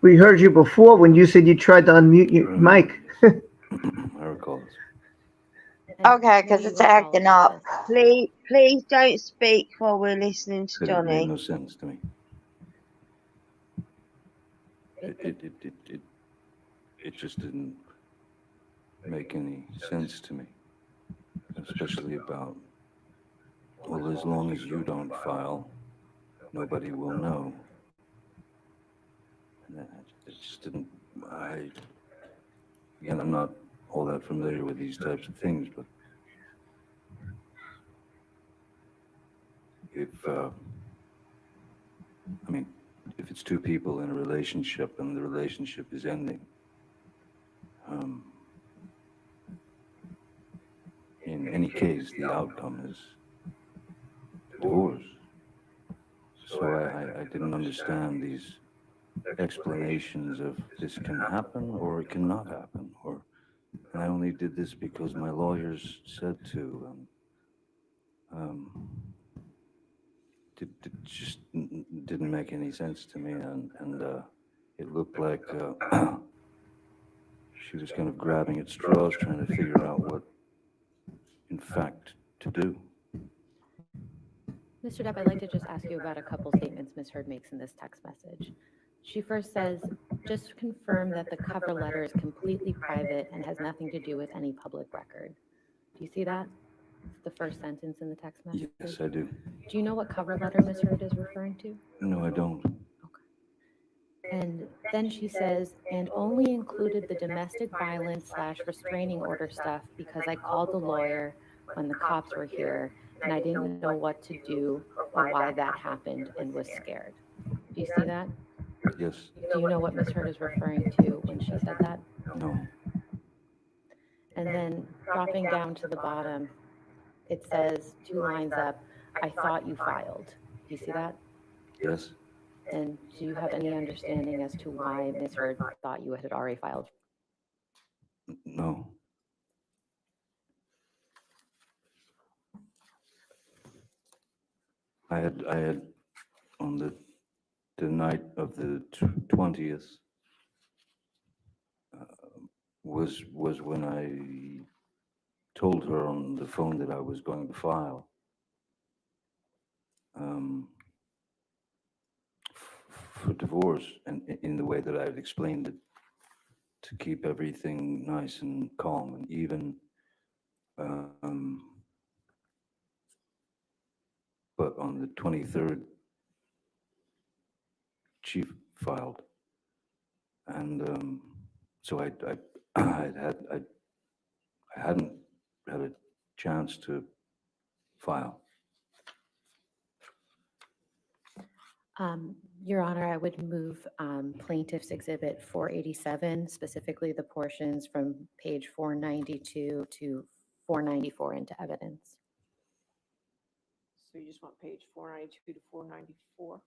We heard you before when you said you tried to unmute your mic. I recall this. Okay, because it's acting up. Please don't speak while we're listening to It made Johnny. no sense to me. It just didn't make any sense to me, especially about, well, as long as you don't file, nobody will know. And it just didn't, again, I'm not all that familiar with these types of things, but if it's two people in a relationship and the relationship is ending, in any case, the outcome is divorce. So I didn't understand these explanations of this can happen or it cannot happen, and I only did this because my lawyers said to. It just didn't make any sense to me, and it looked like she was kind of grabbing at straws, trying to figure out what, in fact, to do. Mr. Depp, I'd like to just ask you about a couple statements Ms. Heard makes in this text message. She first says, just confirm that the cover letter is completely private and has nothing to do with any public record. Do you see that? It's the first sentence in the text message. Yes, I do. Do you know what cover letter Ms. Heard is referring to? No, I don't. Okay. And then she says, and only included the domestic violence / restraining order stuff because I called the lawyer when the cops were here and I didn't know what to do or why that happened and was scared. Do you see that? Yes. Do you know what Ms. Heard is referring to when she said that? No. And then dropping down to the bottom, it says 2 lines up, I thought you filed. Do you see that? Yes. And do you have any understanding as to why Ms. Heard thought you had already filed? No. I had on the night of the 20th was when I told her on the phone that I was going to file. For divorce, and in the way that I've explained it, to keep everything nice and calm and even. But on the 23rd, Chief filed, and so I hadn't had a chance to file. Your Honor, I would move Plaintiff's Exhibit 487, specifically the portions from page 492 to 494 into evidence. So you just want page 492 to 494?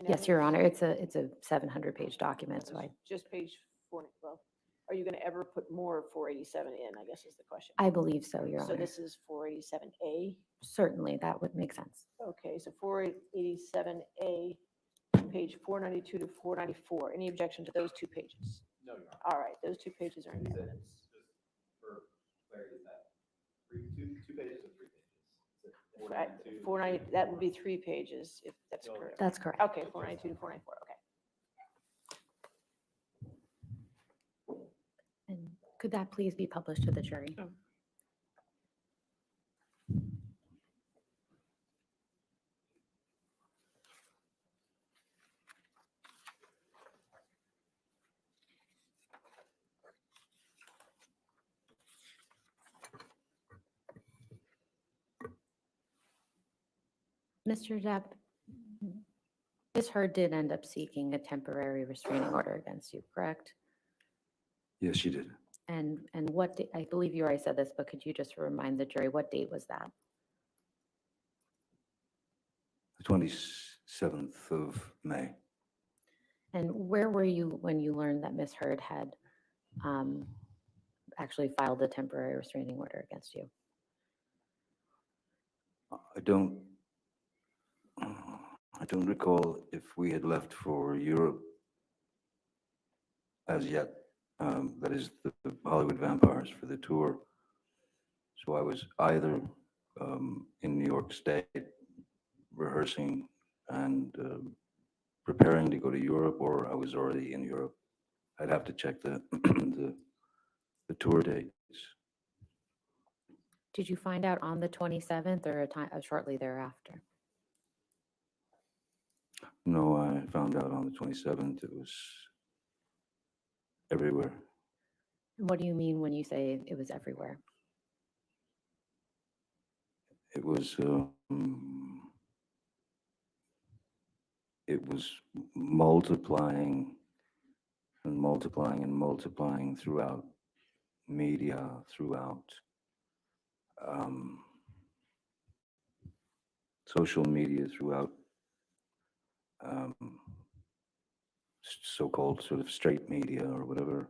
Yes, Your Honor, it's a 700-page document, so Just page 4, well, are you going to ever put more 487 in, I guess is the question. I believe so, Your So Honor. this is 487A? Certainly, that would make sense. Okay, so 487A, page 492 to 494. Any objection to those 2 pages? No, Your Honor. All right, those 2 pages are in evidence. Just for clarity, is that two pages or 3 pages? 490, that would be 3 pages if that's correct. That's correct. Okay, 492 to 494, okay. And could that please be published to the jury? Sure. Mr. Depp, Ms. Heard did end up seeking a temporary restraining order against you, correct? Yes, she did. And what, I believe you already said this, but could you just remind the jury, what date was that? The 27th of May. And where were you when you learned that Ms. Heard had actually filed a temporary restraining order against you? I don't recall if we had left for Europe as yet. That is the Hollywood Vampires for the tour. So I was either in New York State rehearsing and preparing to go to Europe, or I was already in Europe. I'd have to check the the tour dates. Did you find out on the 27th or shortly thereafter? No, I found out on the 27th. It was everywhere. What do you mean when you say it was everywhere? It was multiplying and multiplying and multiplying throughout media, throughout social media, throughout so-called sort of straight media or whatever.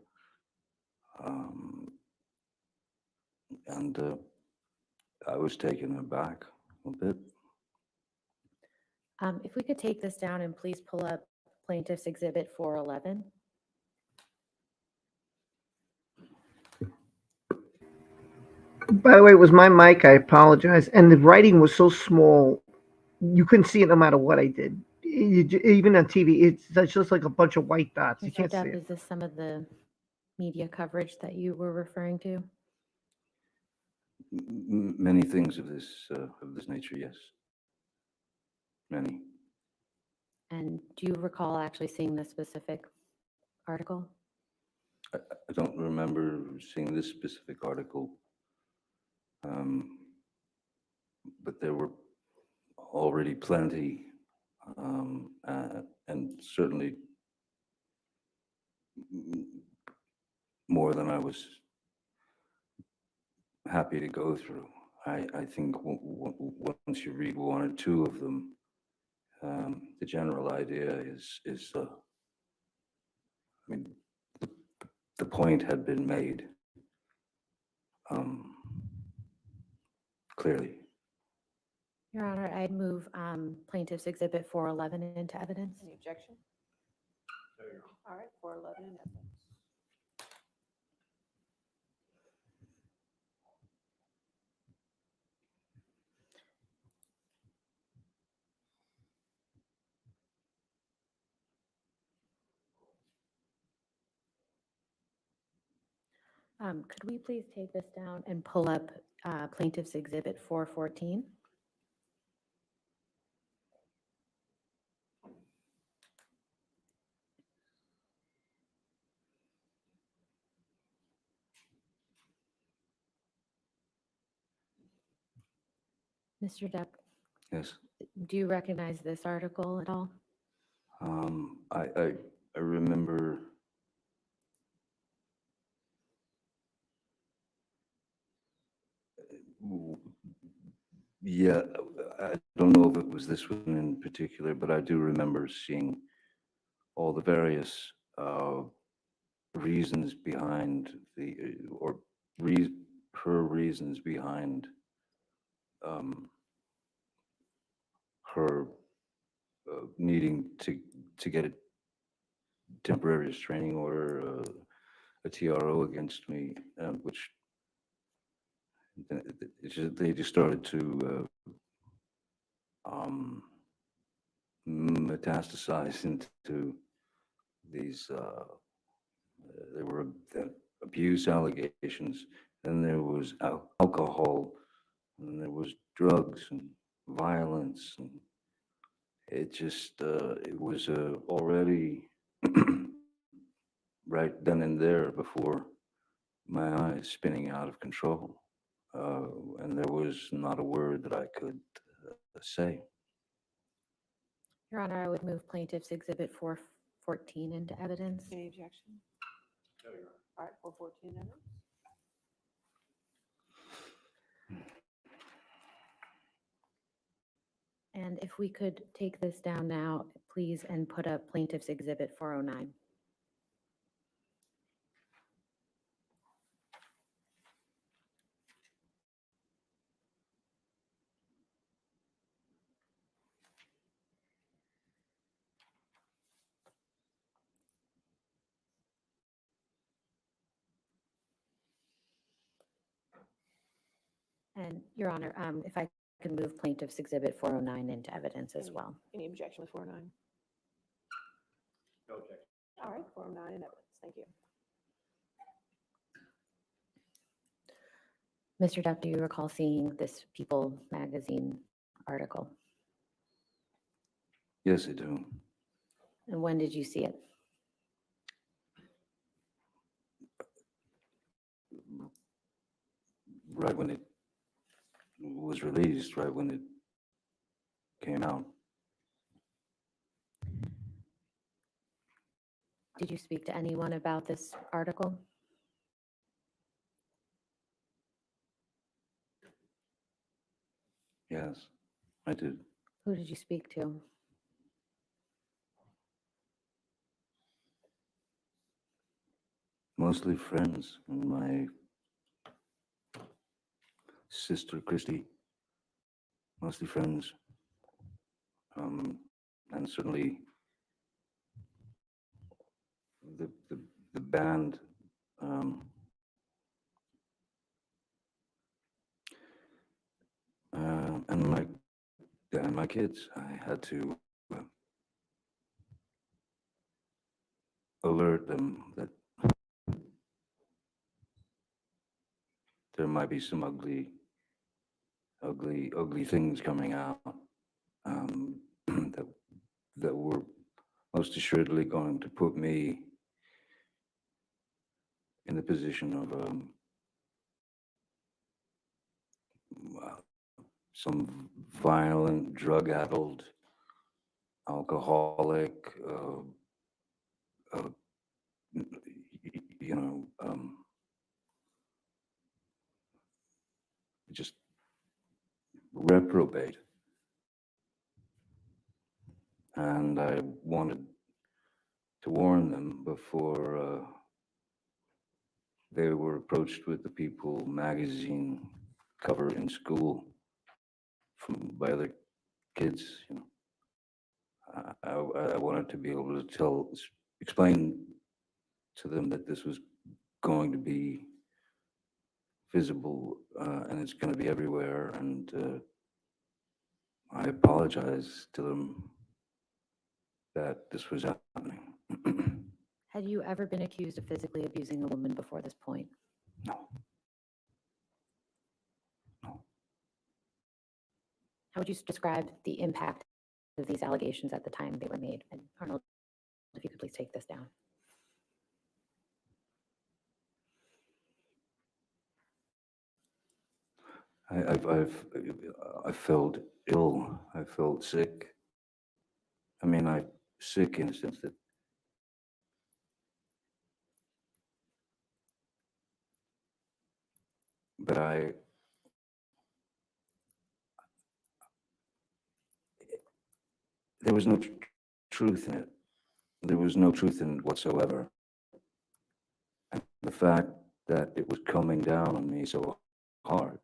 And I was taken aback a bit. If we could take this down and please pull up Plaintiff's Exhibit 411. By the way, it was my mic. I apologize. And the writing was so small, you couldn't see it no matter what I did. Even on TV, it's just like a bunch of white dots. You Mr. can't see Depp, it. is this some of the media coverage that you were referring to? Many things of this nature, yes. Many. And do you recall actually seeing this specific article? I don't remember seeing this specific article, but there were already plenty, and certainly more than I was happy to go through. I think once you read one or two of them, the general idea is I mean, the point had been made clearly. Your Honor, I'd move Plaintiff's Exhibit 411 into evidence. Any objection? No, Your Honor. All right, 411 in evidence. Could we please take this down and pull up Plaintiff's Exhibit 414? Mr. Depp, Yes. do you recognize this article at all? I remember yeah, I don't know if it was this one in particular, but I do remember seeing all the various reasons behind her reasons behind her needing to get a temporary restraining order, a TRO against me, which they just started to metastasize into these. There were abuse allegations, and there was alcohol, and there was drugs and violence, and it just it was already right then and there before my eyes spinning out of control, and there was not a word that I could say. Your Honor, I would move Plaintiff's Exhibit 414 into evidence. Any objection? No, Your Honor. All right, 414 evidence. And if we could take this down now, please, and put up Plaintiff's Exhibit 409. And Your Honor, if I can move Plaintiff's Exhibit 409 into evidence as well. Any objection with 409? No objection. All right, 409 in evidence. Thank you. Mr. Depp, do you recall seeing this People magazine article? Yes, I do. And when did you see it? Right when it was released, right when it came out. Did you speak to anyone about this article? Yes, I did. Who did you speak to? Mostly friends, and my sister Christy. Mostly friends, and certainly the band. And my kids. I had to alert them that there might be some ugly things coming out, that were most assuredly going to put me in the position of some violent, drug-addled, alcoholic, just reprobate. And I wanted to warn them before they were approached with the People magazine cover in school by other kids. I wanted to be able to explain to them that this was going to be visible, and it's going to be everywhere. And I apologize to them that this was happening. Had you ever been accused of physically abusing a woman before this point? No. How would you describe the impact of these allegations at the time they were made? And Arnold, if you could please take this down. I felt ill. I felt sick. I mean, sick in the sense that but there was no truth in it. There was no truth in it whatsoever. And the fact that it was coming down on me so hard,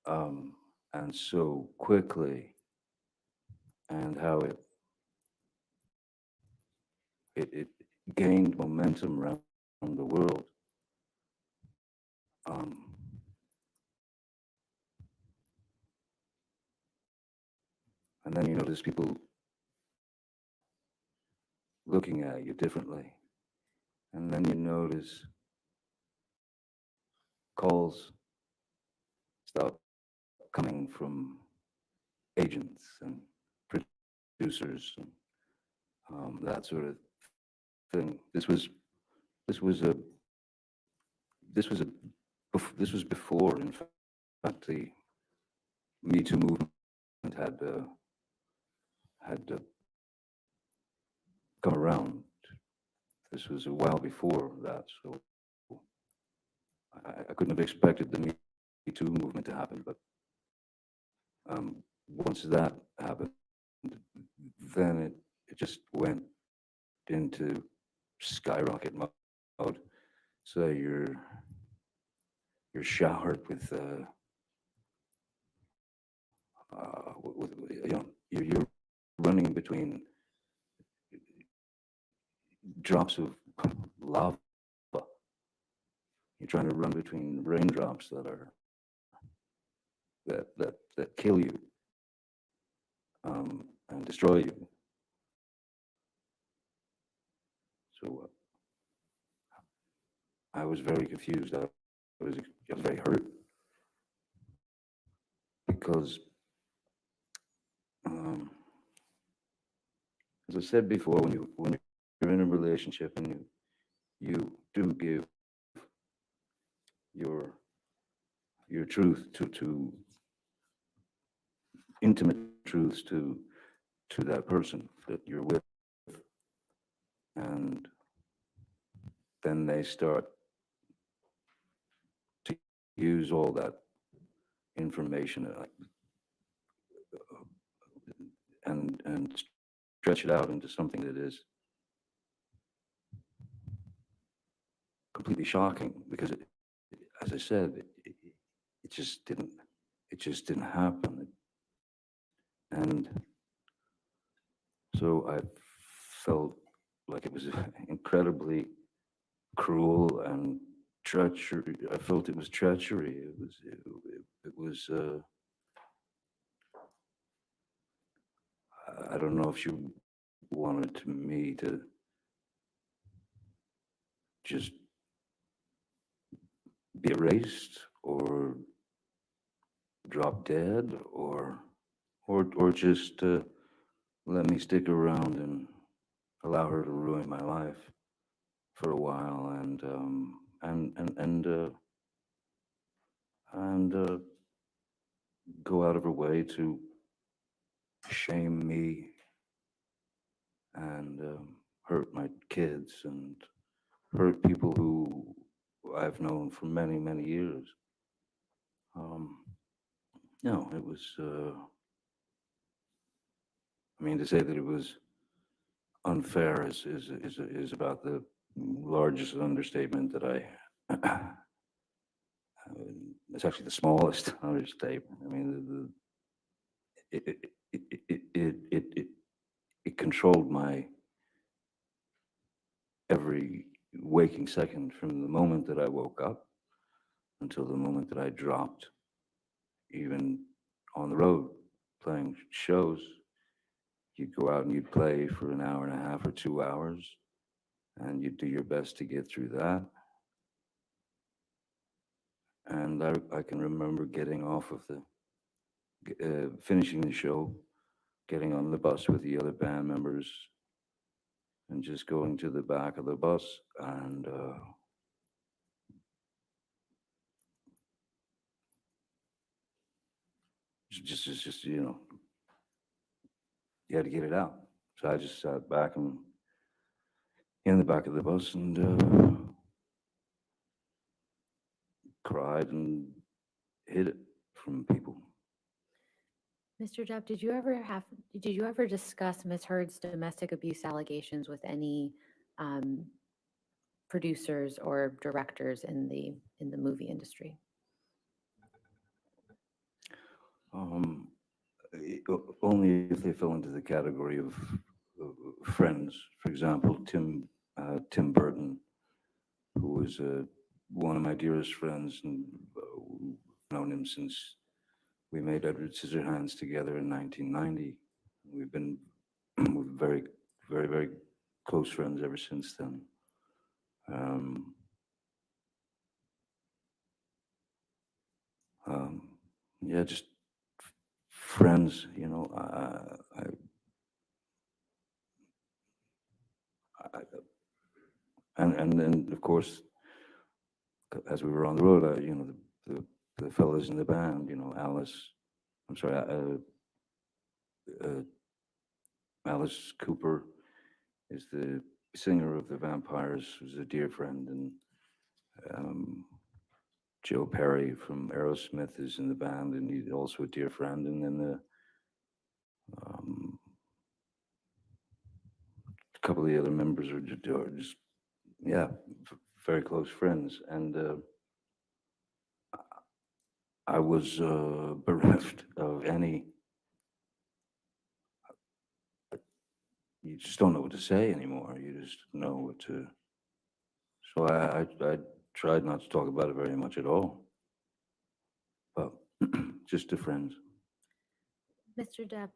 and so quickly, and how it gained momentum around the world. And then you notice people looking at you differently. And then you notice calls start coming from agents and producers and that sort of thing. This was before, in fact, the Me Too movement had come around. This was a while before that, so I couldn't have expected the Me Too movement to happen. But once that happened, then it just went into skyrocket mode. So you're showered with you know, you're running between drops of lava. You're trying to run between raindrops that kill you and destroy you. So I was very confused. I was very hurt because, as I said before, when you're in a relationship and you do give your truth to intimate truths to that person that you're with, and then they start to use all that information and stretch it out into something that is completely shocking, because as I said, it just didn't happen. And so I felt like it was incredibly cruel and treachery. I felt it was treachery. It was I don't know if she wanted me to just be erased or drop dead or just let me stick around and allow her to ruin my life for a while and go out of her way to shame me and hurt my kids and hurt people who I've known for many, many years. No, it was, I mean, to say that it was unfair is about the largest understatement that it's actually the smallest understatement. I mean, it controlled my every waking second from the moment that I woke up until the moment that I dropped, even on the road playing shows. You'd go out and you'd play for an hour and a half or 2 hours, and you'd do your best to get through that. And I can remember getting off of finishing the show, getting on the bus with the other band members, and just going to the back of the bus and just you know, you had to get it out. So I just sat back and in the back of the bus and cried and hid it from people. Mr. Depp, did you ever discuss Ms. Heard's domestic abuse allegations with any producers or directors in the movie industry? Only if they fell into the category of friends. For example, Tim Burton, who was one of my dearest friends, and we've known him since we made Edward Scissorhands together in 1990. We've been very, very, very close friends ever since then. Yeah, just friends, you know. And then, of course, as we were on the road, you know, the fellas in the band, you know, Alice Cooper is the singer of the Vampires, who's a dear friend, and Joe Perry from Aerosmith is in the band, and he's also a dear friend. And then a couple of the other members are just yeah, very close friends. And I was bereft of any. You just don't know what to say anymore. You just know what to. So I tried not to talk about it very much at all, but just to friends. Mr. Depp,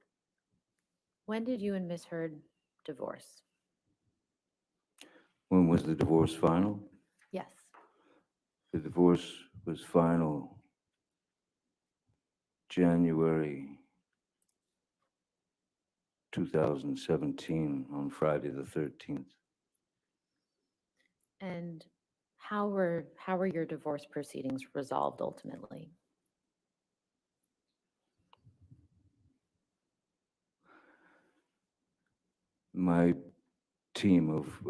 when did you and Ms. Heard divorce? When was the divorce final? Yes. The divorce was final January 2017 on Friday the 13th. And how were your divorce proceedings resolved ultimately? My team of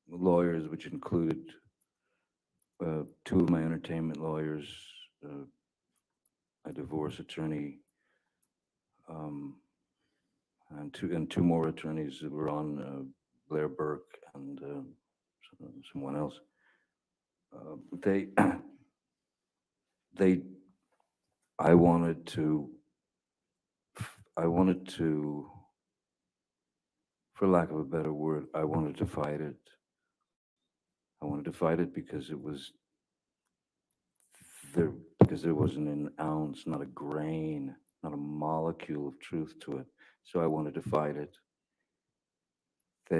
lawyers, which included two of my entertainment lawyers, a divorce attorney, and two more attorneys that were on, Blair Burke and someone else. I wanted to, for lack of a better word, I wanted to fight it. I wanted to fight it because it was there, because there wasn't an ounce, not a grain, not a molecule of truth to it. So I wanted to fight it. All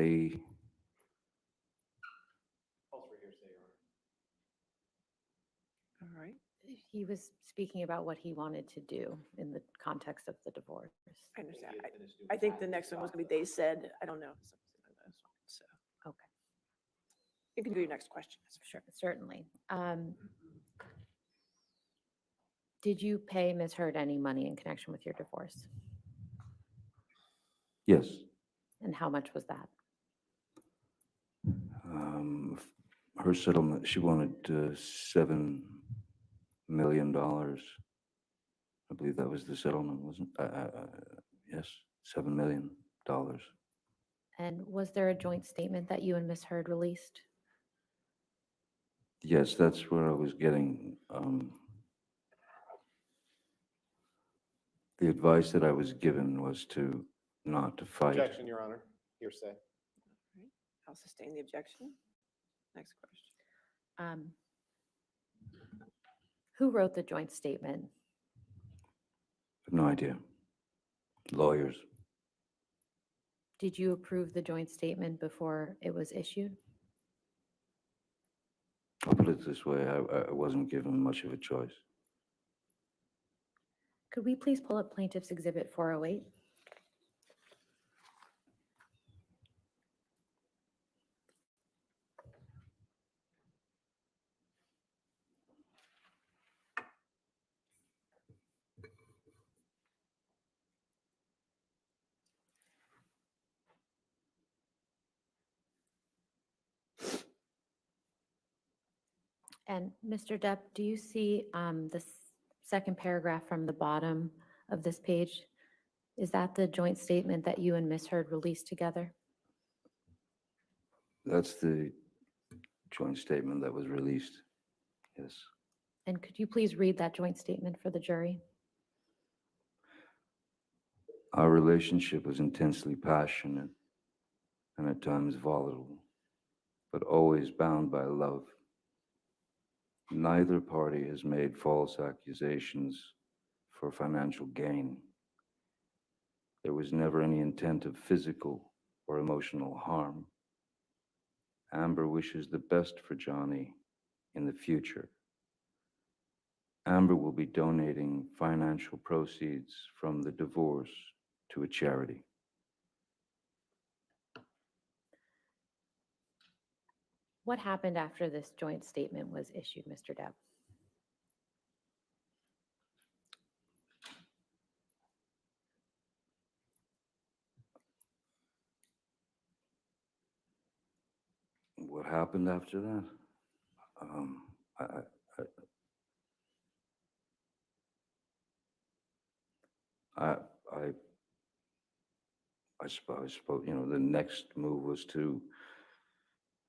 right. He was speaking about what he wanted to do in the context of the divorce. I understand. I think the next one was going to be they said, I don't know. So, okay. You can do your next question. Sure, certainly. Did you pay Ms. Heard any money in connection with your divorce? Yes. And how much was that? Her settlement, she wanted $7 million. I believe that was the settlement, wasn't it? Yes, $7 million. And was there a joint statement that you and Ms. Heard released? Yes, that's where I was getting. The advice that I was given was to not to fight. Objection, Your Honor. Hearsay. all right. I'll sustain the objection. Next question. Who wrote the joint statement? No idea. Lawyers. Did you approve the joint statement before it was issued? I'll put it this way, I wasn't given much of a choice. Could we please pull up Plaintiff's Exhibit 408? And Mr. Depp, do you see the second paragraph from the bottom of this page? Is that the joint statement that you and Miss Heard released together? That's the joint statement that was released. Yes. And could you please read that joint statement for the jury? Our relationship was intensely passionate and at times volatile, but always bound by love. Neither party has made false accusations for financial gain. There was never any intent of physical or emotional harm. Amber wishes the best for Johnny in the future. Amber will be donating financial proceeds from the divorce to a charity. What happened after this joint statement was issued, Mr. Depp? What happened after that? I suppose, you know, the next move was to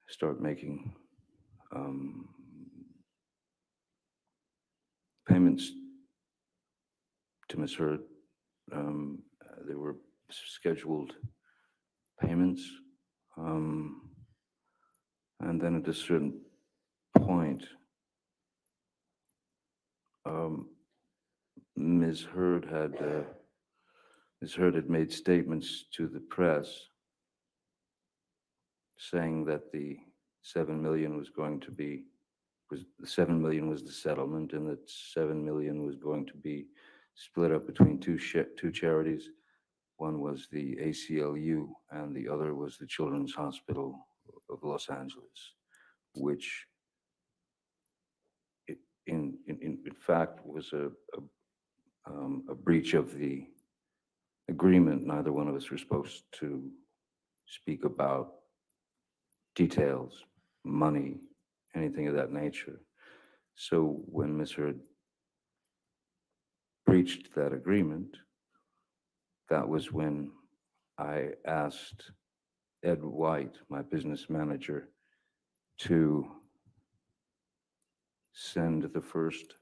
start making payments to Miss Heard. There were scheduled payments, and then at a certain point, Ms. Heard had made statements to the press saying that the 7 million was going to be, the 7 million was the settlement, and that 7 million was going to be split up between two charities. One was the ACLU and the other was the Children's Hospital of Los Angeles, which in fact was a breach of the agreement. Neither one of us were supposed to speak about details, money, anything of that nature. So when Ms. Heard breached that agreement, that was when I asked Ed White, my business manager, to send the first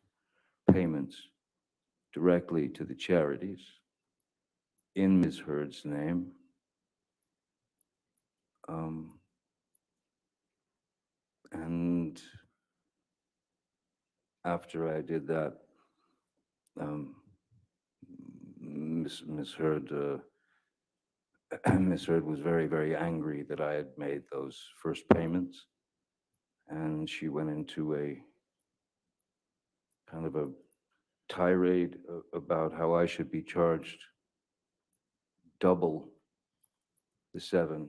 payments directly to the charities in Ms. Heard's name. And after I did that, Ms. Heard Ms. Heard was very, very angry that I had made those first payments, and she went into a kind of a tirade about how I should be charged double the 7.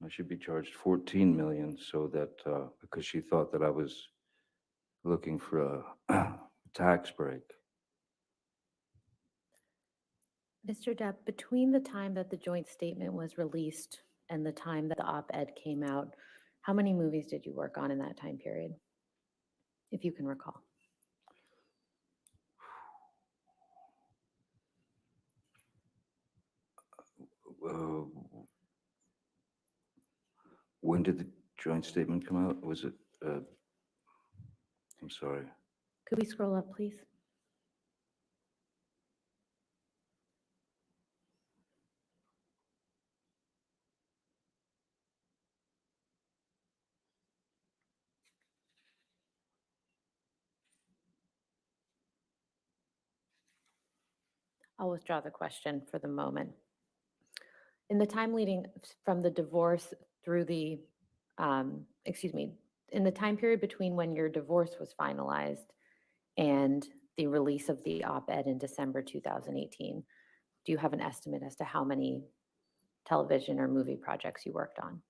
I should be charged 14 million, so that because she thought that I was looking for a tax break. Mr. Depp, between the time that the joint statement was released and the time that the op-ed came out, how many movies did you work on in that time period, if you can recall? When did the joint statement come out? Was it, I'm sorry. Could we scroll up, please? I'll withdraw the question for the moment. In the time leading from the divorce through the, in the time period between when your divorce was finalized and the release of the op-ed in December 2018, do you have an estimate as to how many television or movie projects you worked on?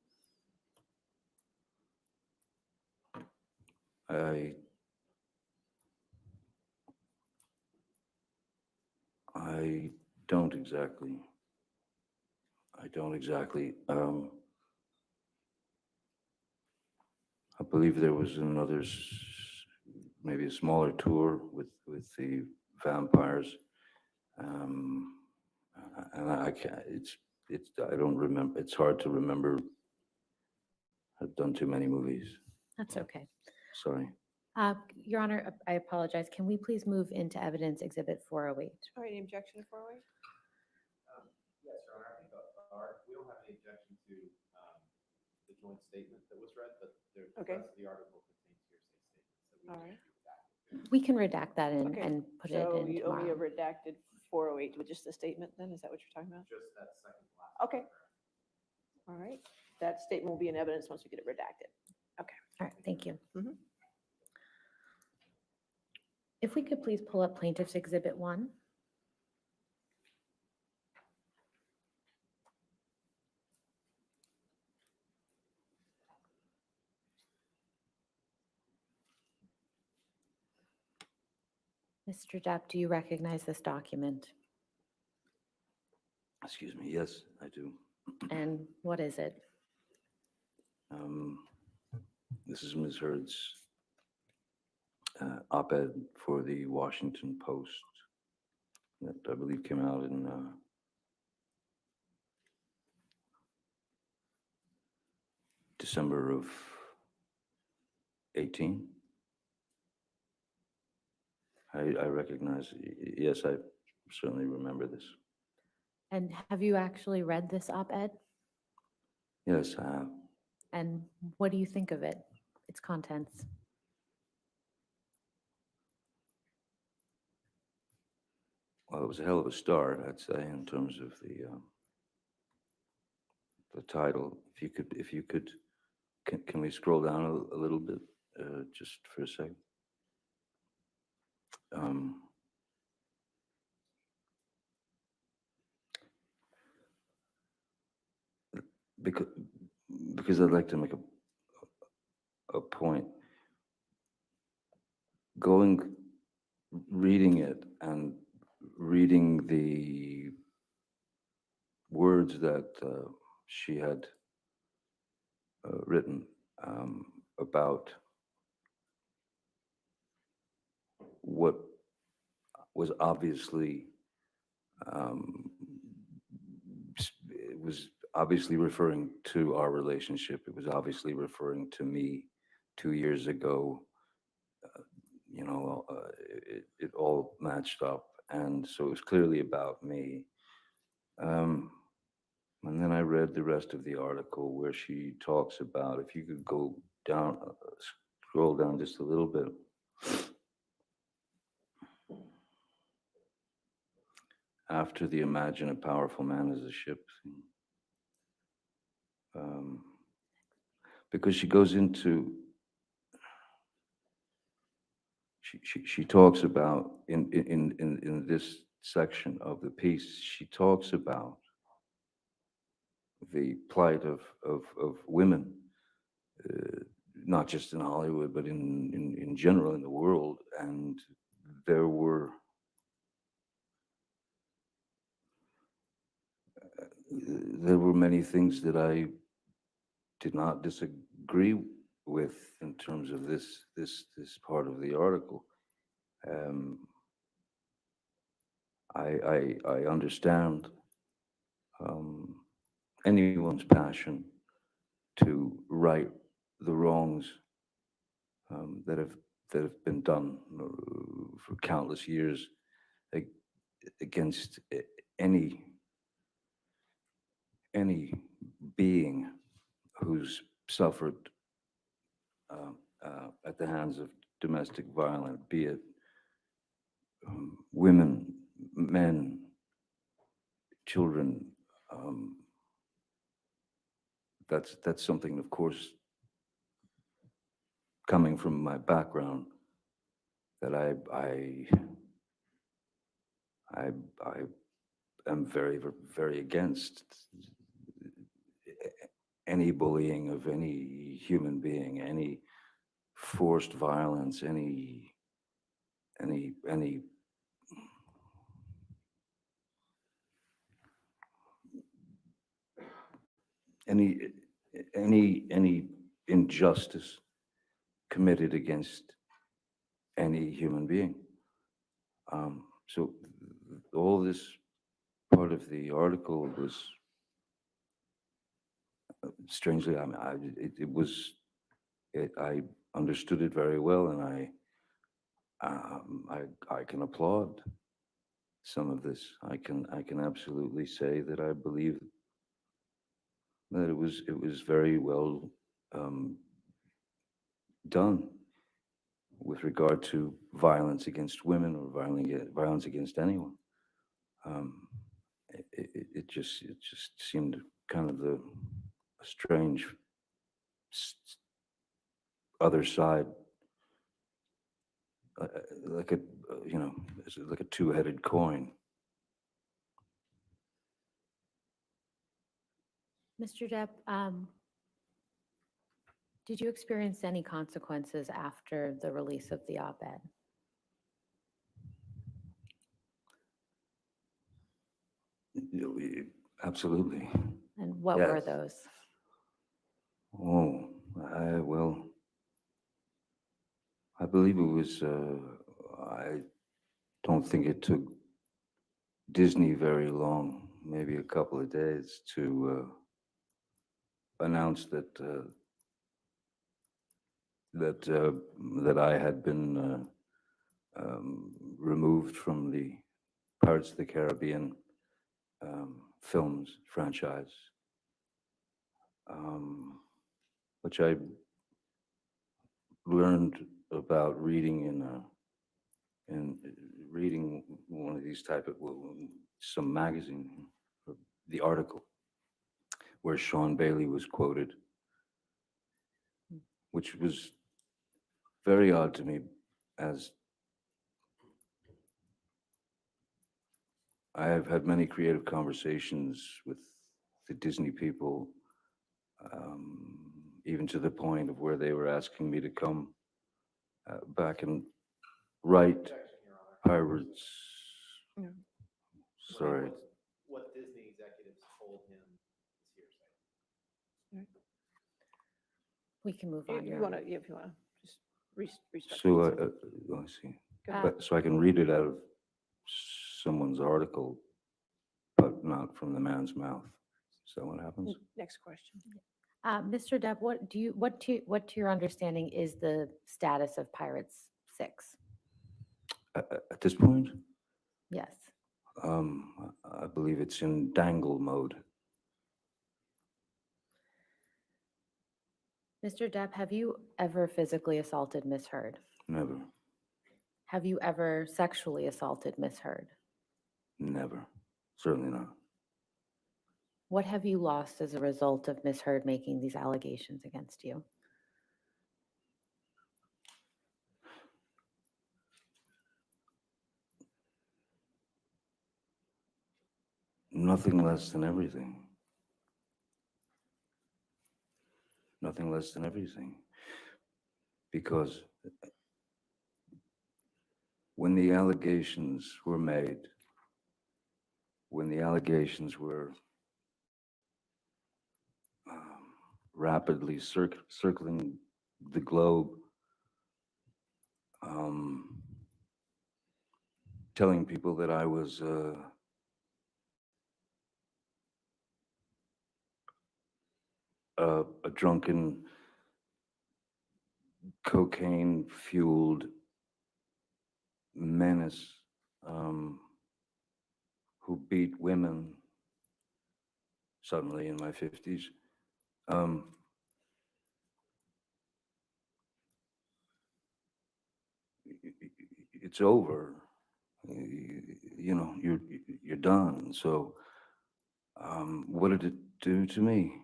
I don't exactly. I believe there was another, maybe a smaller tour with the vampires. And I can't, I don't remember, it's hard to remember. I've done too many movies. That's okay. Sorry. Your Honor, I apologize. Can we please move into evidence exhibit 408? All right, any objection to 408? Yes, Your Honor, I think we don't have any objection to the joint statement that was read, but the rest of the article contains hearsay statements that we need to redact. We can redact that Okay, and put it so in you owe me a tomorrow. redacted 408 with just the statement then? Is that what you're talking about? Just that second last. Okay. All right. That statement will be in evidence once we get it redacted. Okay. All right, thank you. Mhm. If we could please pull up plaintiff's exhibit 1. Mr. Depp, do you recognize this document? Excuse me, yes, I do. And what is it? This is Ms. Heard's op-ed for the Washington Post that I believe came out in December of 18. I recognize, yes, I certainly remember this. And have you actually read this op-ed? Yes, I have. And what do you think of it, its contents? Well, it was a hell of a start, I'd say, in terms of the title. If you could, can we scroll down a little bit, just for a second? Because I'd like to make a point. Reading it and reading the words that she had written about what was obviously it was obviously referring to our relationship. It was obviously referring to me 2 years ago. It all matched up, and so it was clearly about me. And then I read the rest of the article where she talks about, if you could go down, scroll down just a little bit. After the imagine a powerful man as a ship. Because she goes into, she talks about, in this section of the piece, she talks about the plight of women, not just in Hollywood, but in general in the world. And there were many things that I did not disagree with in terms of this part of the article. I understand anyone's passion to right the wrongs that have been done for countless years against any being who's suffered at the hands of domestic violence, be it women, men, children. That's something, of course, coming from my background, that I am very, very against any bullying of any human being, any forced violence, any injustice committed against any human being. So all this part of the article was strangely, I understood it very well, and I can applaud some of this. I can absolutely say that I believe that it was very well done with regard to violence against women or violence against anyone. It just seemed kind of a strange other side, like it's like a two-headed coin. Mr. Depp, did you experience any consequences after the release of the op-ed? Absolutely. And what Yes. were those? Oh, I believe it was, I don't think it took Disney very long, maybe a couple of days, to announce that I had been removed from the Pirates of the Caribbean films franchise, which I learned about reading in reading one of these type of some magazine, the article where Sean Bailey was quoted, which was very odd to me, as I have had many creative conversations with the Disney people, even to the point of where they were asking me to come back and write Pirates. Yeah. Sorry. What Disney executives told him is hearsay. We can move on. If you want to, just respect. So I see. So I can read it out of someone's article, but not from the man's mouth. Is that what happens? Next question. Mr. Depp, what to your understanding is the status of Pirates 6? At this point, Yes. I believe it's in dangle mode. Mr. Depp, have you ever physically assaulted Miss Heard? Never. Have you ever sexually assaulted Miss Heard? Never. Certainly not. What have you lost as a result of Miss Heard making these allegations against you? Nothing less than everything. Nothing less than everything. Because when the allegations were made, when the allegations were rapidly circling the globe, telling people that I was a drunken, cocaine-fueled menace who beat women suddenly in my 50s. It's over. You're done. So what did it do to me?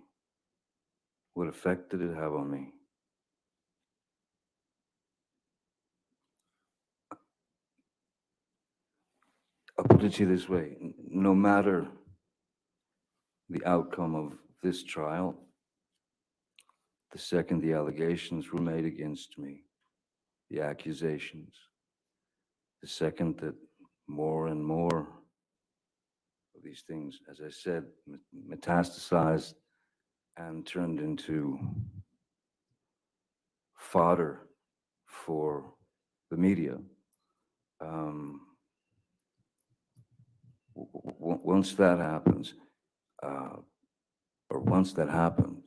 What effect did it have on me? I'll put it to you this way. No matter the outcome of this trial, the second the allegations were made against me, the accusations, the second that more and more of these things, as I said, metastasized and turned into fodder for the media, once that happens, or once that happened,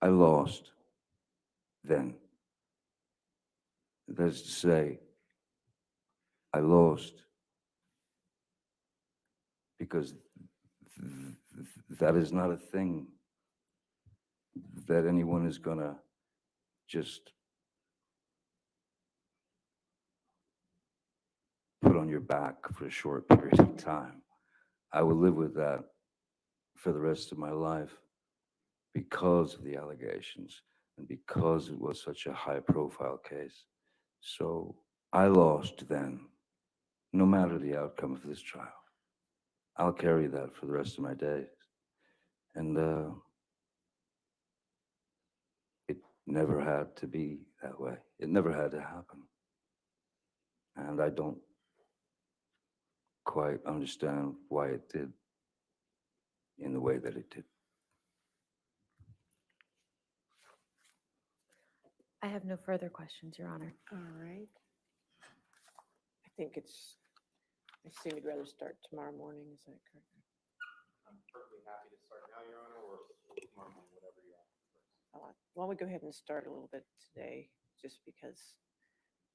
I lost then. That is to say, I lost because that is not a thing that anyone is gonna just put on your back for a short period of time. I will live with that for the rest of my life because of the allegations and because it was such a high profile case. So I lost then, no matter the outcome of this trial. I'll carry that for the rest of my days. And it never had to be that way. It never had to happen. And I don't quite understand why it did in the way that it did. I have no further questions, Your Honor. All right. I think it's, I assume you'd rather start tomorrow morning, is that correct? I'm perfectly happy to start now, Your Honor, or tomorrow morning, whatever you want. Why don't we go ahead and start a little bit today, just because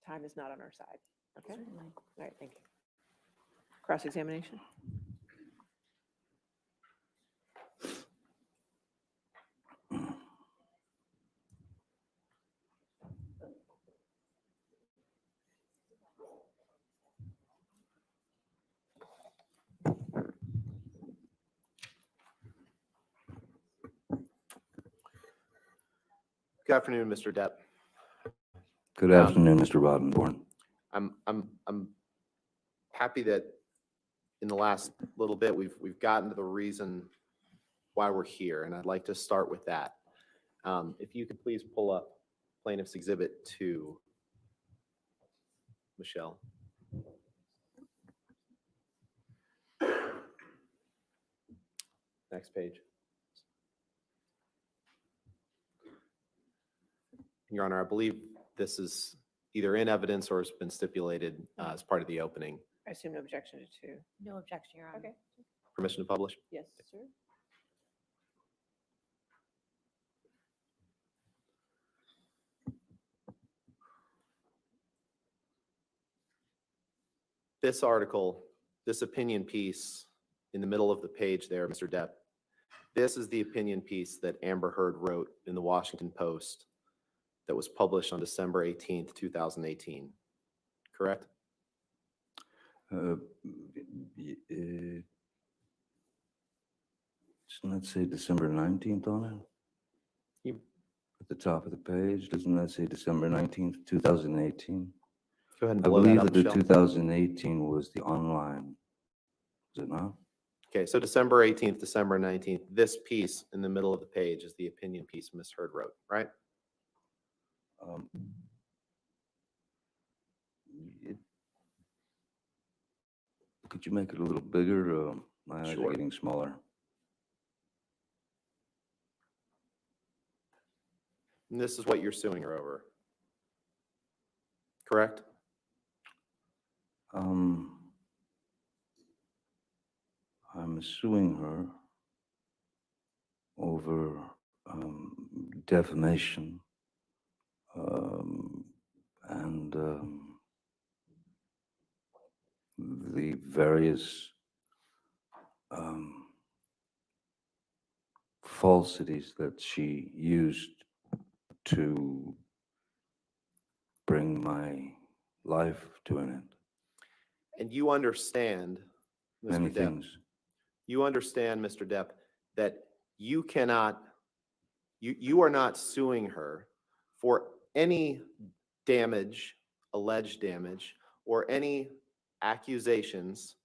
time is not on our side. Okay? Certainly. All right, thank you. Cross-examination? Good afternoon, Mr. Depp. Good afternoon, Mr. Roddenborn. I'm happy that in the last little bit we've gotten to the reason why we're here, and I'd like to start with that. If you could please pull up Plaintiff's Exhibit 2, Michelle. Next page. Your Honor, I believe this is either in evidence or has been stipulated as part of the opening. I assume no objection to two. No objection, Your Honor. Okay. Permission to publish? Yes, sir. This article, this opinion piece in the middle of the page there, Mr. Depp, this is the opinion piece that Amber Heard wrote in the Washington Post that was published on December 18th, 2018. Correct? Doesn't that say December 19th on it? At the top of the page, doesn't that say December 19th, 2018? Go ahead and I blow believe that up, that the Michelle. 2018 was the online. Is it not? Okay, so December 18th, December 19th, this piece in the middle of the page is the opinion piece Ms. Heard wrote, right? Could you make it a little bigger? My eyes Sure. are getting smaller. And this is what you're suing her over. Correct? I'm suing her over defamation and the various falsities that she used to bring my life to an end. And you understand, Mr. Many Depp, things. you understand, Mr. Depp, that you cannot, you are not suing her for any damage, alleged damage, or any accusations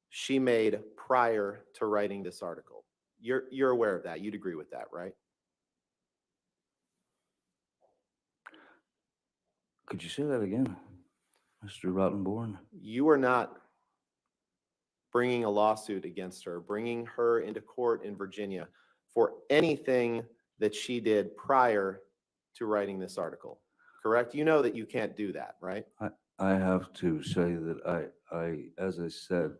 she made prior to writing this article. You're aware of that. You'd agree with that, right? Could you say that again, Mr. Rottenborn? You are not bringing a lawsuit against her, bringing her into court in Virginia for anything that she did prior to writing this article, correct? You know that you can't do that, right? I have to say that I, as I said,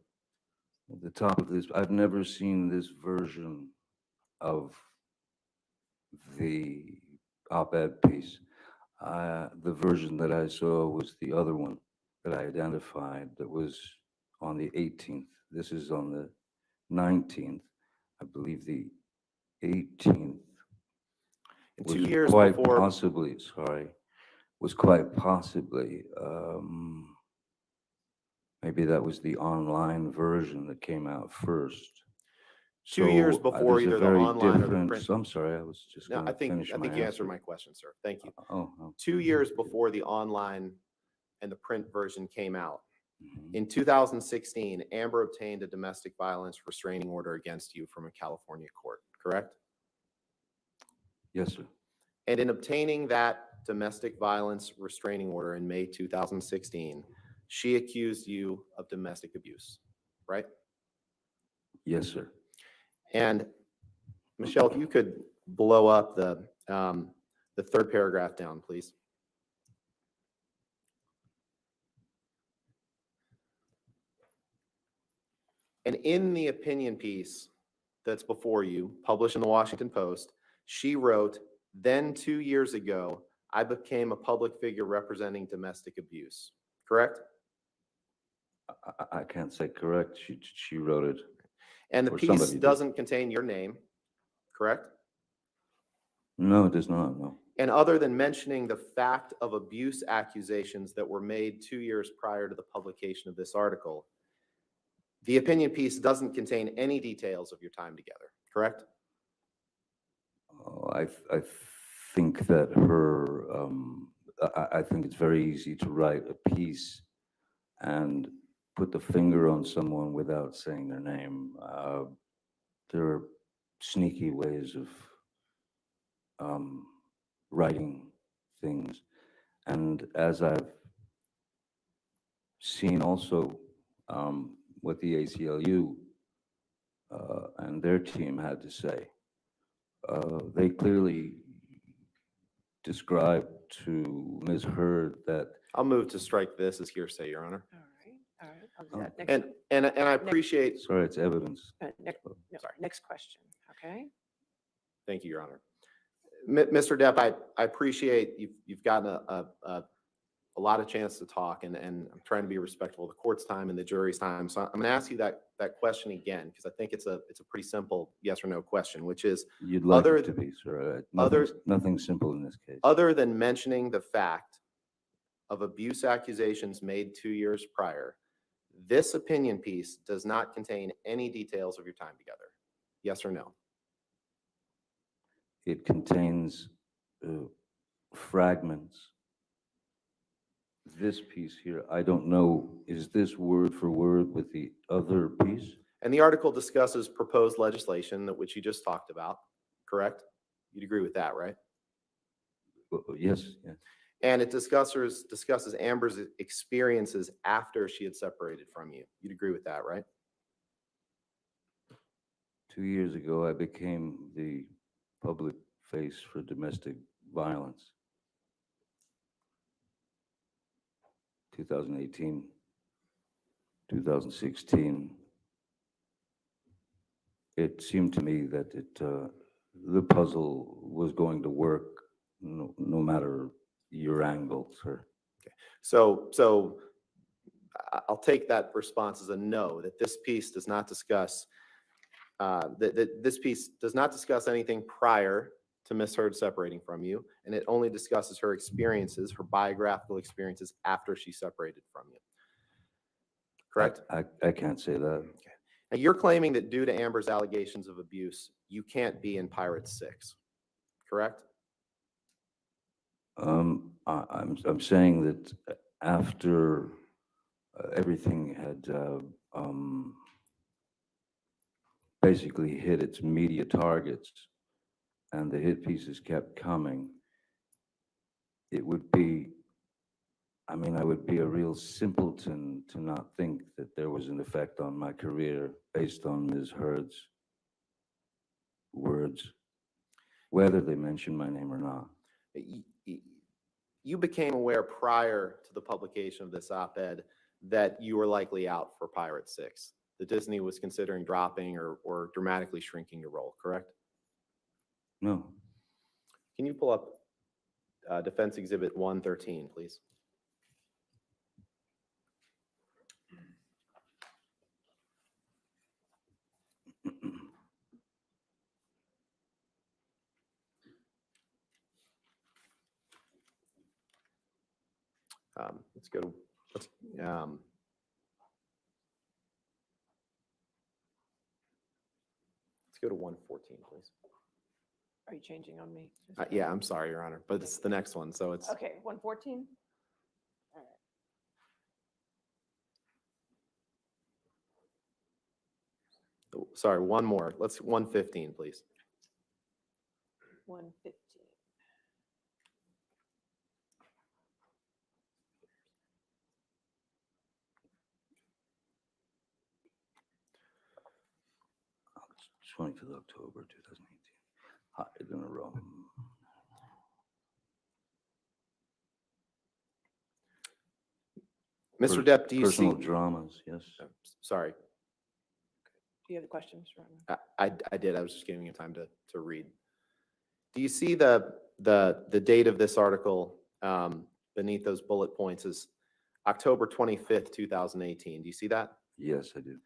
At the top of this, I've never seen this version of the op-ed piece. The version that I saw was the other one that I identified that was on the 18th. This is on the 19th. I believe the 18th And was 2 years quite before, possibly, was quite possibly, maybe that was the online version that came out first. 2 years So, before there's a either the very online or the different, print. I'm sorry, I was just No, gonna I think finish my you answered answer. my question, sir. Thank you. Oh. 2 years before the online and the print version came out, Mhm. in 2016, Amber obtained a domestic violence restraining order against you from a California court, correct? Yes, sir. And in obtaining that domestic violence restraining order in May 2016, she accused you of domestic abuse, right? Yes, sir. And Michelle, if you could blow up the third paragraph down, please. And in the opinion piece that's before you, published in the Washington Post, she wrote, then 2 years ago, I became a public figure representing domestic abuse, correct? I can't say correct. She wrote it. And the Or piece somebody did. doesn't contain your name, correct? No, it does not, no. And other than mentioning the fact of abuse accusations that were made 2 years prior to the publication of this article, the opinion piece doesn't contain any details of your time together, correct? Oh, I think that her, I think it's very easy to write a piece and put the finger on someone without saying their name. There are sneaky ways of writing things. And as I've seen also what the ACLU and their team had to say, they clearly described to Ms. Heard that. I'll move to strike this as hearsay, Your Honor. All right, I'll do that. Next, And I appreciate. Sorry, it's evidence. next question, okay? Thank you, Your Honor. Mr. Depp, I appreciate you've gotten a lot of chance to talk, and I'm trying to be respectful of the court's time and the jury's time. So I'm going to ask you that question again, because I think it's a pretty simple yes or no question, which is, You'd like it to be, sir. Nothing simple in this case. Other than mentioning the fact of abuse accusations made 2 years prior, this opinion piece does not contain any details of your time together. Yes or no? It contains fragments. This piece here, I don't know, is this word for word with the other piece? And the article discusses proposed legislation, which you just talked about, correct? You'd agree with that, right? Yes. Yeah. And it discusses Amber's experiences after she had separated from you. You'd agree with that, right? 2 years ago, I became the public face for domestic violence. 2018, 2016. It seemed to me that the puzzle was going to work no matter your angle, sir. Okay. So I'll take that response as a no, that this piece does not discuss this piece does not discuss anything prior to Ms. Heard separating from you, and it only discusses her experiences, her biographical experiences after she separated from you. Correct? I can't say that. Okay. Now you're claiming that due to Amber's allegations of abuse, you can't be in Pirates 6, correct? I'm saying that after everything had basically hit its media targets and the hit pieces kept coming, it would be, I would be a real simpleton to not think that there was an effect on my career based on Ms. Heard's words, whether they mention my name or not. You became aware prior to the publication of this op-ed that you were likely out for Pirates 6. that Disney was considering dropping or dramatically shrinking your role, correct? No. Can you pull up Defense Exhibit 113, please? Let's go to, let's go to 114, please. Are you changing on me? Yeah, I'm sorry, Your Honor, but it's the next one, so it's Okay, 114? All right. sorry, one more. Let's 115, please. 115. It's 25th October 2018. Higher than a rum. Mr. Depp, do you see personal dramas? Yes. Sorry, Do you have the question, Mr. Rotman? I did. I was just giving you time to read. Do you see the date of this article beneath those bullet points is October 25th, 2018? Do you see that? Yes, I do.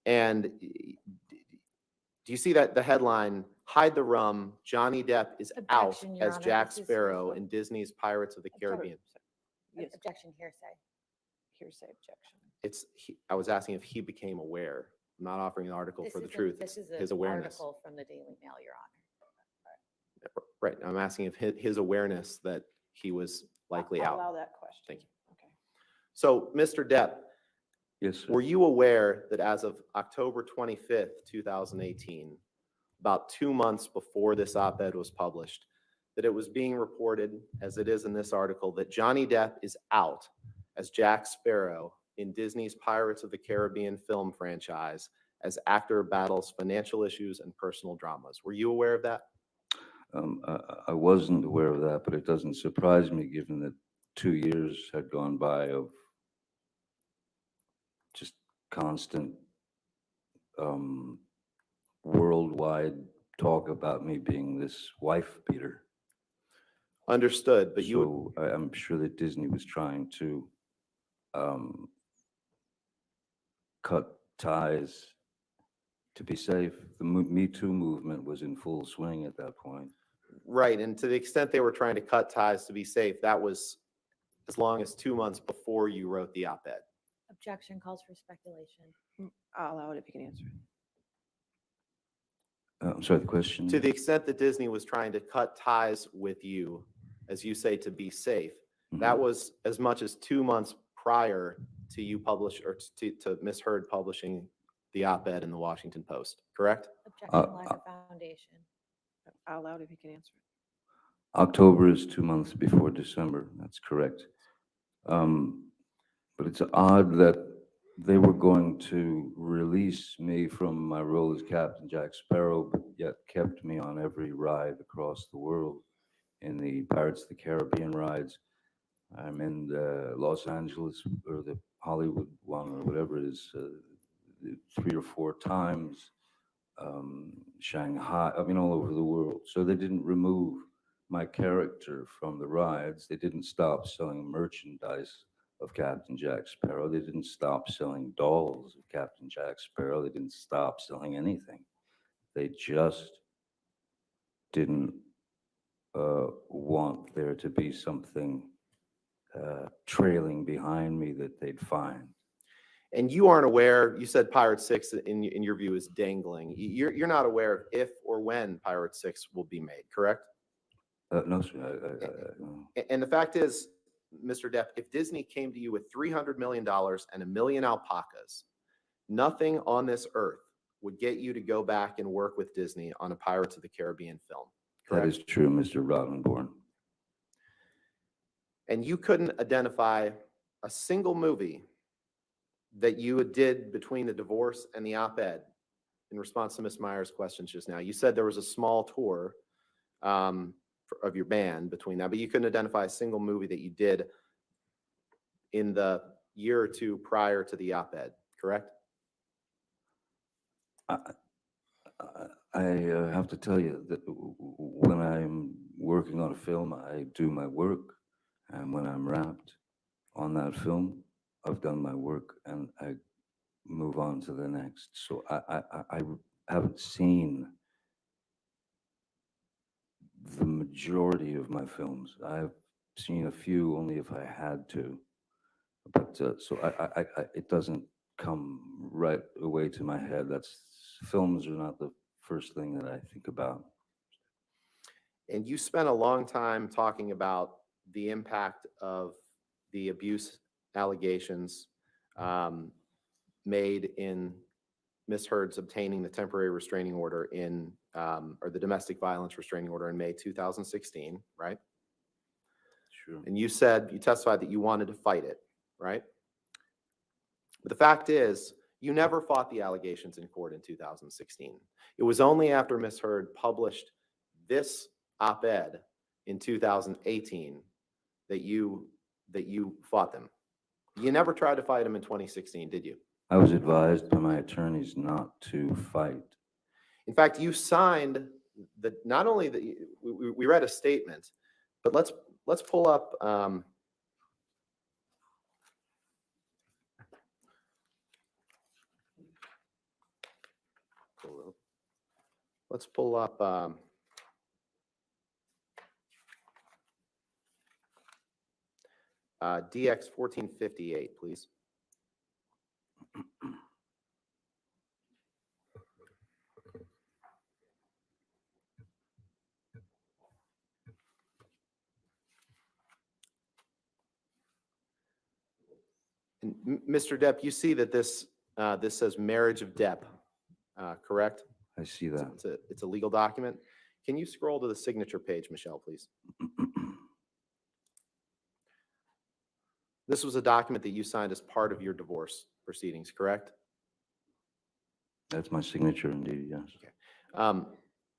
And do you see that the headline, Hide the Rum, Johnny Depp is out Objection, Your as Honor. Jack This is Sparrow in Disney's Pirates of the Caribbean? Yes. Objection, hearsay. Hearsay objection. I was asking if he became aware. I'm not offering an article for the This truth. is It's an his awareness. article from the Daily Mail, Your Honor. Right. I'm asking if his awareness that he was likely I'll out. allow that question. Thank you. Okay. So, Mr. Depp, yes, sir. Were you aware that as of October 25th, 2018, about 2 months before this op-ed was published, that it was being reported, as it is in this article, that Johnny Depp is out as Jack Sparrow in Disney's Pirates of the Caribbean film franchise as actor battles financial issues and personal dramas? Were you aware of that? I wasn't aware of that, but it doesn't surprise me given that 2 years had gone by of just constant worldwide talk about me being this wife beater. Understood, but I'm sure that Disney was trying to cut ties to be safe. The Me Too movement was in full swing at that point. Right, and to the extent they were trying to cut ties to be safe, that was as long as 2 months before you wrote the op-ed. Objection calls for speculation. I'll allow it if you can answer it. I'm sorry, the question? To the extent that Disney was trying to cut ties with you, as you say, to be safe, that was as much as 2 months prior to you publish or to Ms. Heard publishing the op-ed in the Washington Post, correct? Objection, lack of foundation. I'll allow it if you can answer it. October is 2 months before December. That's correct. But it's odd that they were going to release me from my role as Captain Jack Sparrow, but yet kept me on every ride across the world in the Pirates of the Caribbean rides. I'm in the Los Angeles or the Hollywood one or whatever it is, 3 or 4 times. Shanghai, I mean, all over the world. So they didn't remove my character from the rides. They didn't stop selling merchandise of Captain Jack Sparrow. They didn't stop selling dolls of Captain Jack Sparrow. They didn't stop selling anything. They just didn't want there to be something trailing behind me that they'd find. And you aren't aware, you said Pirate 6 in your view is dangling. You're not aware of if or when Pirate 6 will be made, correct? No, sir. And the fact is, Mr. Depp, if Disney came to you with $300 million and 1 million alpacas, nothing on this earth would get you to go back and work with Disney on a Pirates of the Caribbean film, correct? That is true, Mr. Rottenborn. And you couldn't identify a single movie that you did between the divorce and the op-ed in response to Ms. Meyer's questions just now. You said there was a small tour of your band between that, but you couldn't identify a single movie that you did in the year or two prior to the op-ed, correct? I have to tell you that when I'm working on a film, I do my work, and when I'm wrapped on that film, I've done my work, and I move on to the next. So I haven't seen the majority of my films. I've seen a few only if I had to, but so it doesn't come right away to my head. Films are not the first thing that I think about. And you spent a long time talking about the impact of the abuse allegations made in Ms. Heard's obtaining the temporary restraining order or the domestic violence restraining order in May 2016, right? Sure. And you testified that you wanted to fight it, right? But the fact is, you never fought the allegations in court in 2016. It was only after Ms. Heard published this op-ed in 2018 that you fought them. You never tried to fight them in 2016, did you? I was advised by my attorneys not to fight. In fact, you signed not only that we read a statement, but let's pull up. Let's pull up. DX 1458, please. And Mr. Depp, you see that this says marriage of Depp, correct? I see that. It's a legal document. Can you scroll to the signature page, Michelle, please? This was a document that you signed as part of your divorce proceedings, correct? That's my signature, indeed, yes. Okay.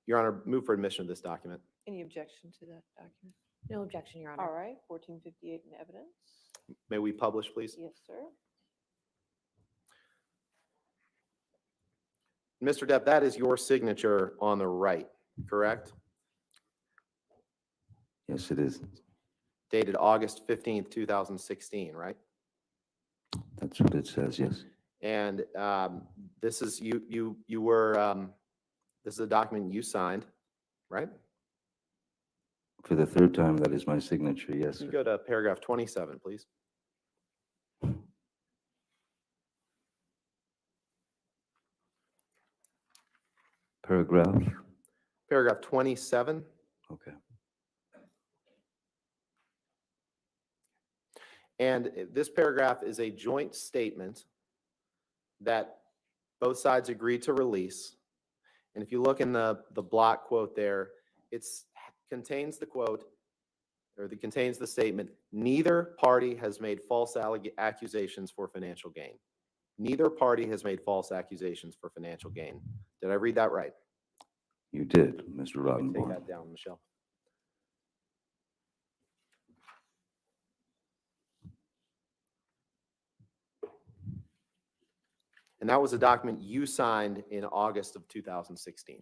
Your Honor, move for admission of this document. Any objection to that document? No objection, Your Honor. All right, 1458 in evidence. May we publish, please? Yes, sir. Mr. Depp, that is your signature on the right, correct? Yes, it is. Dated August 15th, 2016, right? That's what it says, yes. And this is this is a document you signed, right? For the third time, that is my signature, yes, Can you sir. go to paragraph 27, please? Paragraph 27. Okay. And this paragraph is a joint statement that both sides agreed to release. And if you look in the block quote there, it contains the quote, or it contains the statement, neither party has made false accusations for financial gain. Neither party has made false accusations for financial gain. Did I read that right? You did, Mr. Take Rottenborn. that down, Michelle. And that was a document you signed in August of 2016.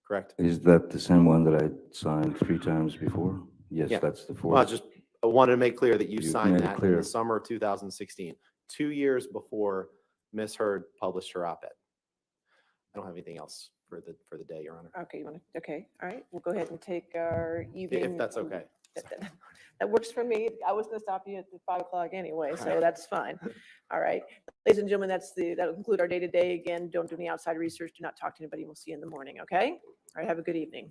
Correct? Is that the same one that I signed 3 times before? Yes, Yeah. that's the fourth. Well, I wanted to make clear that you signed made it that in clear. the summer of 2016, 2 years before Ms. Heard published her op-ed. I don't have anything else for the day, Your Honor. Okay, okay, all right. We'll go ahead and take our evening. If that's okay. That works for me. I was going to stop you at 5 o'clock anyway, so right. that's fine. All right. Ladies and gentlemen, that'll conclude our day-to-day. Again, don't do any outside research. Do not talk to anybody. We'll see you in the morning, okay? All right, have a good evening.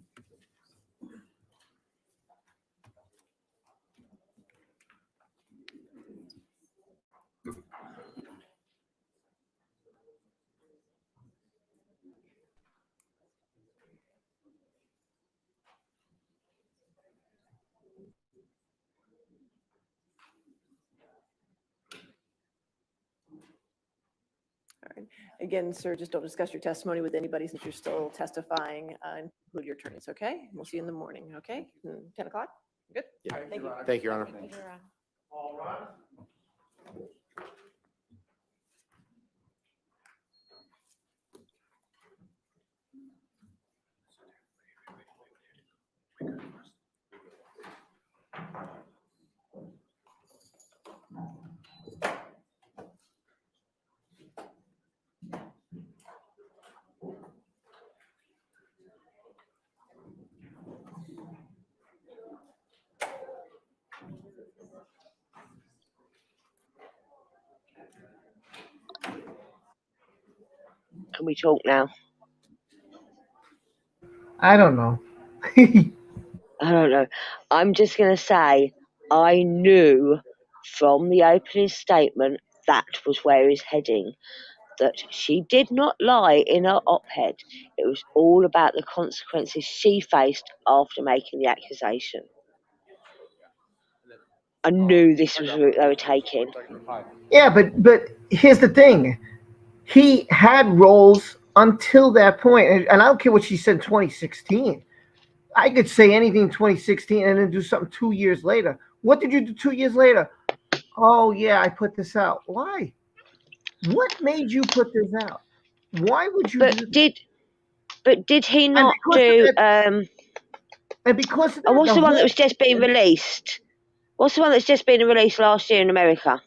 All right. Again, sir, just don't discuss your testimony with anybody since you're still testifying, include your attorneys, okay? We'll see you in the morning, okay? 10 o'clock? Good? Yeah. All right, thank you. Thank you, Your Honor. Thank you, Your Honor. All right. Can we talk now? I don't know. I don't know. I'm just going to say, I knew from the opening statement that was where he's heading. That she did not lie in her op-ed. It was all about the consequences she faced after making the accusation. I knew this was the route they were taking. Yeah, but here's the thing. He had roles until that point, and I don't care what she said in 2016. I could say anything in 2016 and then do something 2 years later. What did you do 2 years later? Oh yeah, I put this out. Why? What made you put this out? Why would you do that? But did he not do? And because of that, what's the one that was just being released? What's the one that's just been released last year in America?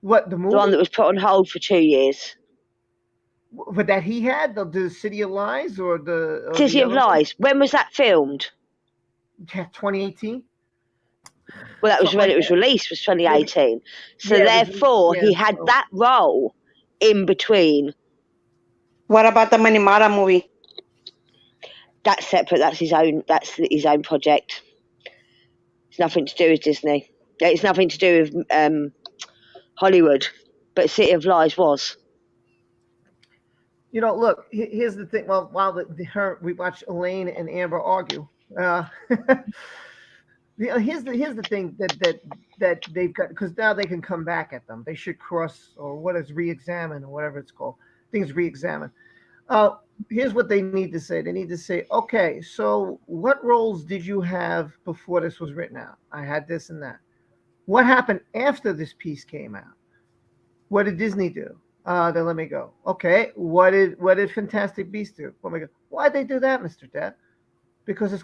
What, the movie? The one that was put on hold for 2 years. But that he had the City of Lies or the City of Lies. When was that filmed? Yeah, 2018. Well, that was when it was released. Was 2018. So therefore, he had that role in between. What about the Manimara movie? That's separate. That's his own. That's his own project. It's nothing to do with Disney. It's nothing to do with Hollywood. But City of Lies was. You know, look. Here's the thing. Well, while we watched Elaine and Amber argue. Here's the thing that they've got, because now they can come back at them. They should cross, or what is re-examine, or whatever it's called. Things re-examine. Here's what they need to say. They need to say, okay, so what roles did you have before this was written out? I had this and that. What happened after this piece came out? What did Disney do? They let me go. Okay, what did Fantastic Beasts do? Let me go. Why'd they do that, Mr. Depp? Because this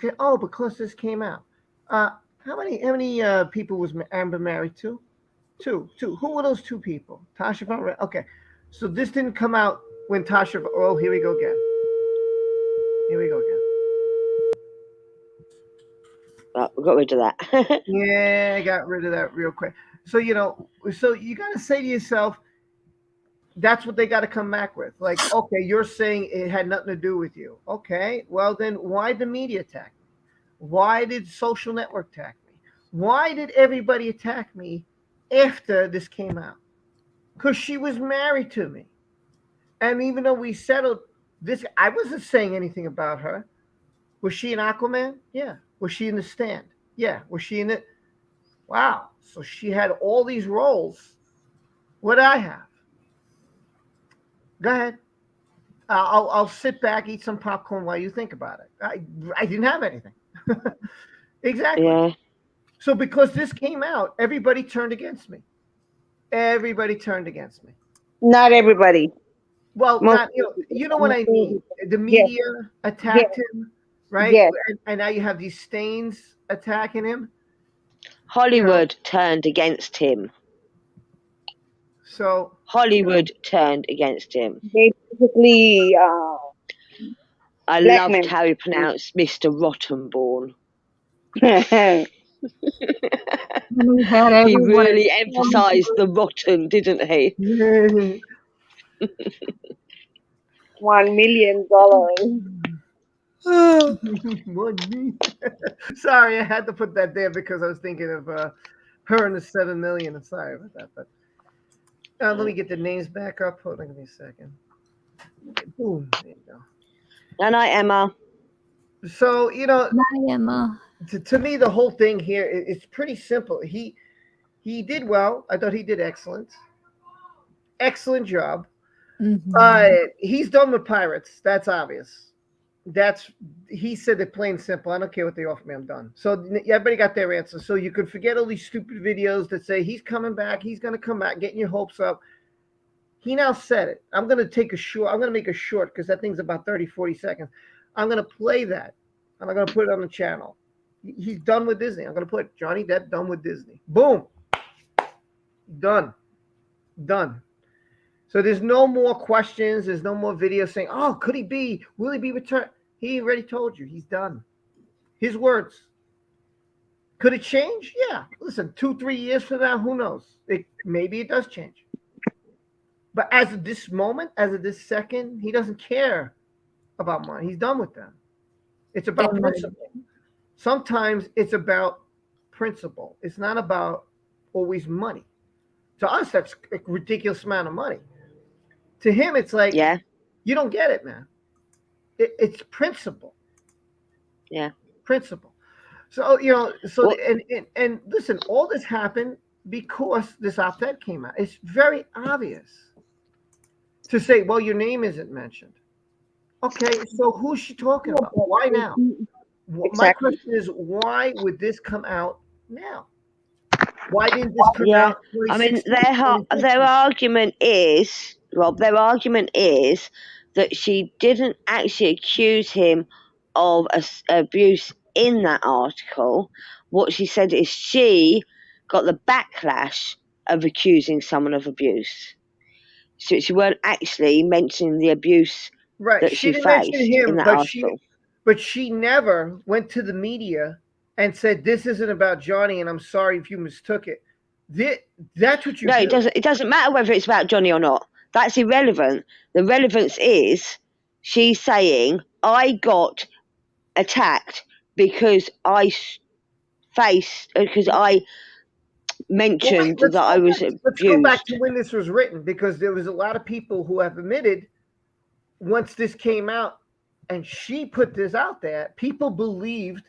came out. How many people was Amber married to? Two. Who were those two people? Tasha Von Red. Okay, so this didn't come out when Tasha. Oh, here we go again. We got rid of that. Yeah, I got rid of that real quick. So you got to say to yourself, that's what they got to come back with. Like, okay, you're saying it had nothing to do with you. Okay, well then, why the media attack me? Why did social network attack me? Why did everybody attack me after this came out? Because she was married to me. And even though we settled this, I wasn't saying anything about her. Was she in Aquaman? Yeah. Was she in The Stand? Yeah. Was she in it? Wow. So she had all these roles. What did I have? Go ahead. I'll sit back, eat some popcorn while you think about it. I didn't have anything. Exactly. Yeah. So because this came out, everybody turned against me. Not everybody. Well, not you know what I mean. The media attacked him, right? Yes. And now you have these stains attacking him. Hollywood turned against him. So Hollywood turned against him. They basically. I loved how he pronounced Mr. Rottenborn. He really emphasized the rotten, didn't he? $1 million. Sorry, I had to put that there because I was thinking of her and the 7 million. I'm sorry about that, but let me get the names back up. Hold on, give me a second. Boom, there you go. Good night, Emma. So Night, Emma. To me, the whole thing here is pretty simple. He did well. I thought he did excellent job. Mm-hmm. He's done with pirates. That's obvious. He said it plain simple. I don't care what they offer me. I'm done. So everybody got their answer. So you could forget all these stupid videos that say he's coming back. He's going to come back, getting your hopes up. He now said it. I'm going to make a short because that thing's about 30, 40 seconds. I'm going to play that I'm not going to put it on the channel. He's done with Disney. I'm going to put Johnny Depp done with Disney. Boom. Done. So there's no more questions. There's no more videos saying, oh, could he be? Will he be returned? He already told you. He's done. His words. Could it change? Yeah. Listen, 2-3 years from now, who knows? Maybe it does change. But as of this moment, as of this second, he doesn't care about money. He's done with that. It's about principle. Sometimes it's about principle. It's not about always money. To us, that's a ridiculous amount of money. To him, it's like, you don't get it, man. It's principle. Yeah. Principle. So, and listen, all this happened because this op-ed came out. It's very obvious to say, well, your name isn't mentioned. Okay, so who's she talking about? Why now? Exactly. My question is, why would this come out now? Why didn't this come out? I mean, their argument is, Rob, that she didn't actually accuse him of abuse in that article. What she said is she got the backlash of accusing someone of abuse. So she weren't actually mentioning the abuse that she faced in that article. But she never went to the media and said, this isn't about Johnny, and I'm sorry if you mistook it. That's what you do. It doesn't matter whether it's about Johnny or not. That's irrelevant. The relevance is she's saying, I got attacked because I mentioned that I was abused. Let's go back to when this was written, because there was a lot of people who have admitted once this came out and she put this out there, people believed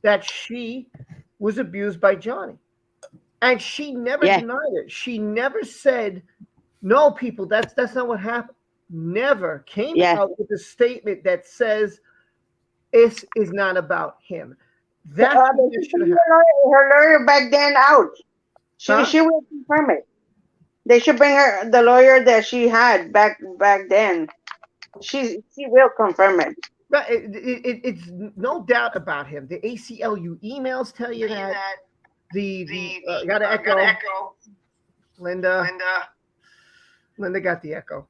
that she was abused by Johnny. And she never denied it. She never said, no, people, that's not what happened. Never came out with a statement that says this is not about him. That's what should have her lawyer back then out. She will confirm it. They should bring her the lawyer that she had back then. She will confirm it. But it's no doubt about him. The ACLU emails tell you that. Got an echo. Linda got the echo.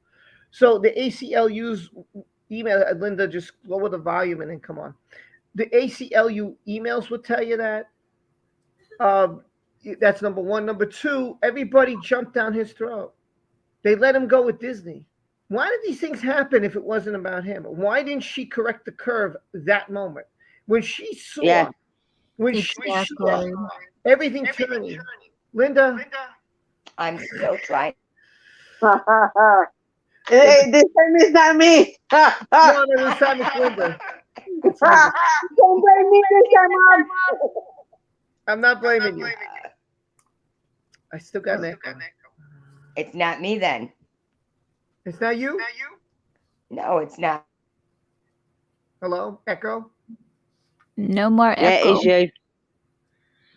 So the ACLU's email, Linda, just lower the volume and then come on. The ACLU emails will tell you that. That's number one. Number two, everybody jumped down his throat. They let him go with Disney. Why did these things happen if it wasn't about him? Why didn't she correct the curve that moment? When she saw, she saw everything turning. Linda? I'm still trying. Hey, this time it's not me. No, this time it's Linda. Don't blame me this time, Mom. I'm not blaming you. I still got an echo. It's not me then. It's not you? No, it's not. Hello? Echo? No more echo. Yeah, it is you.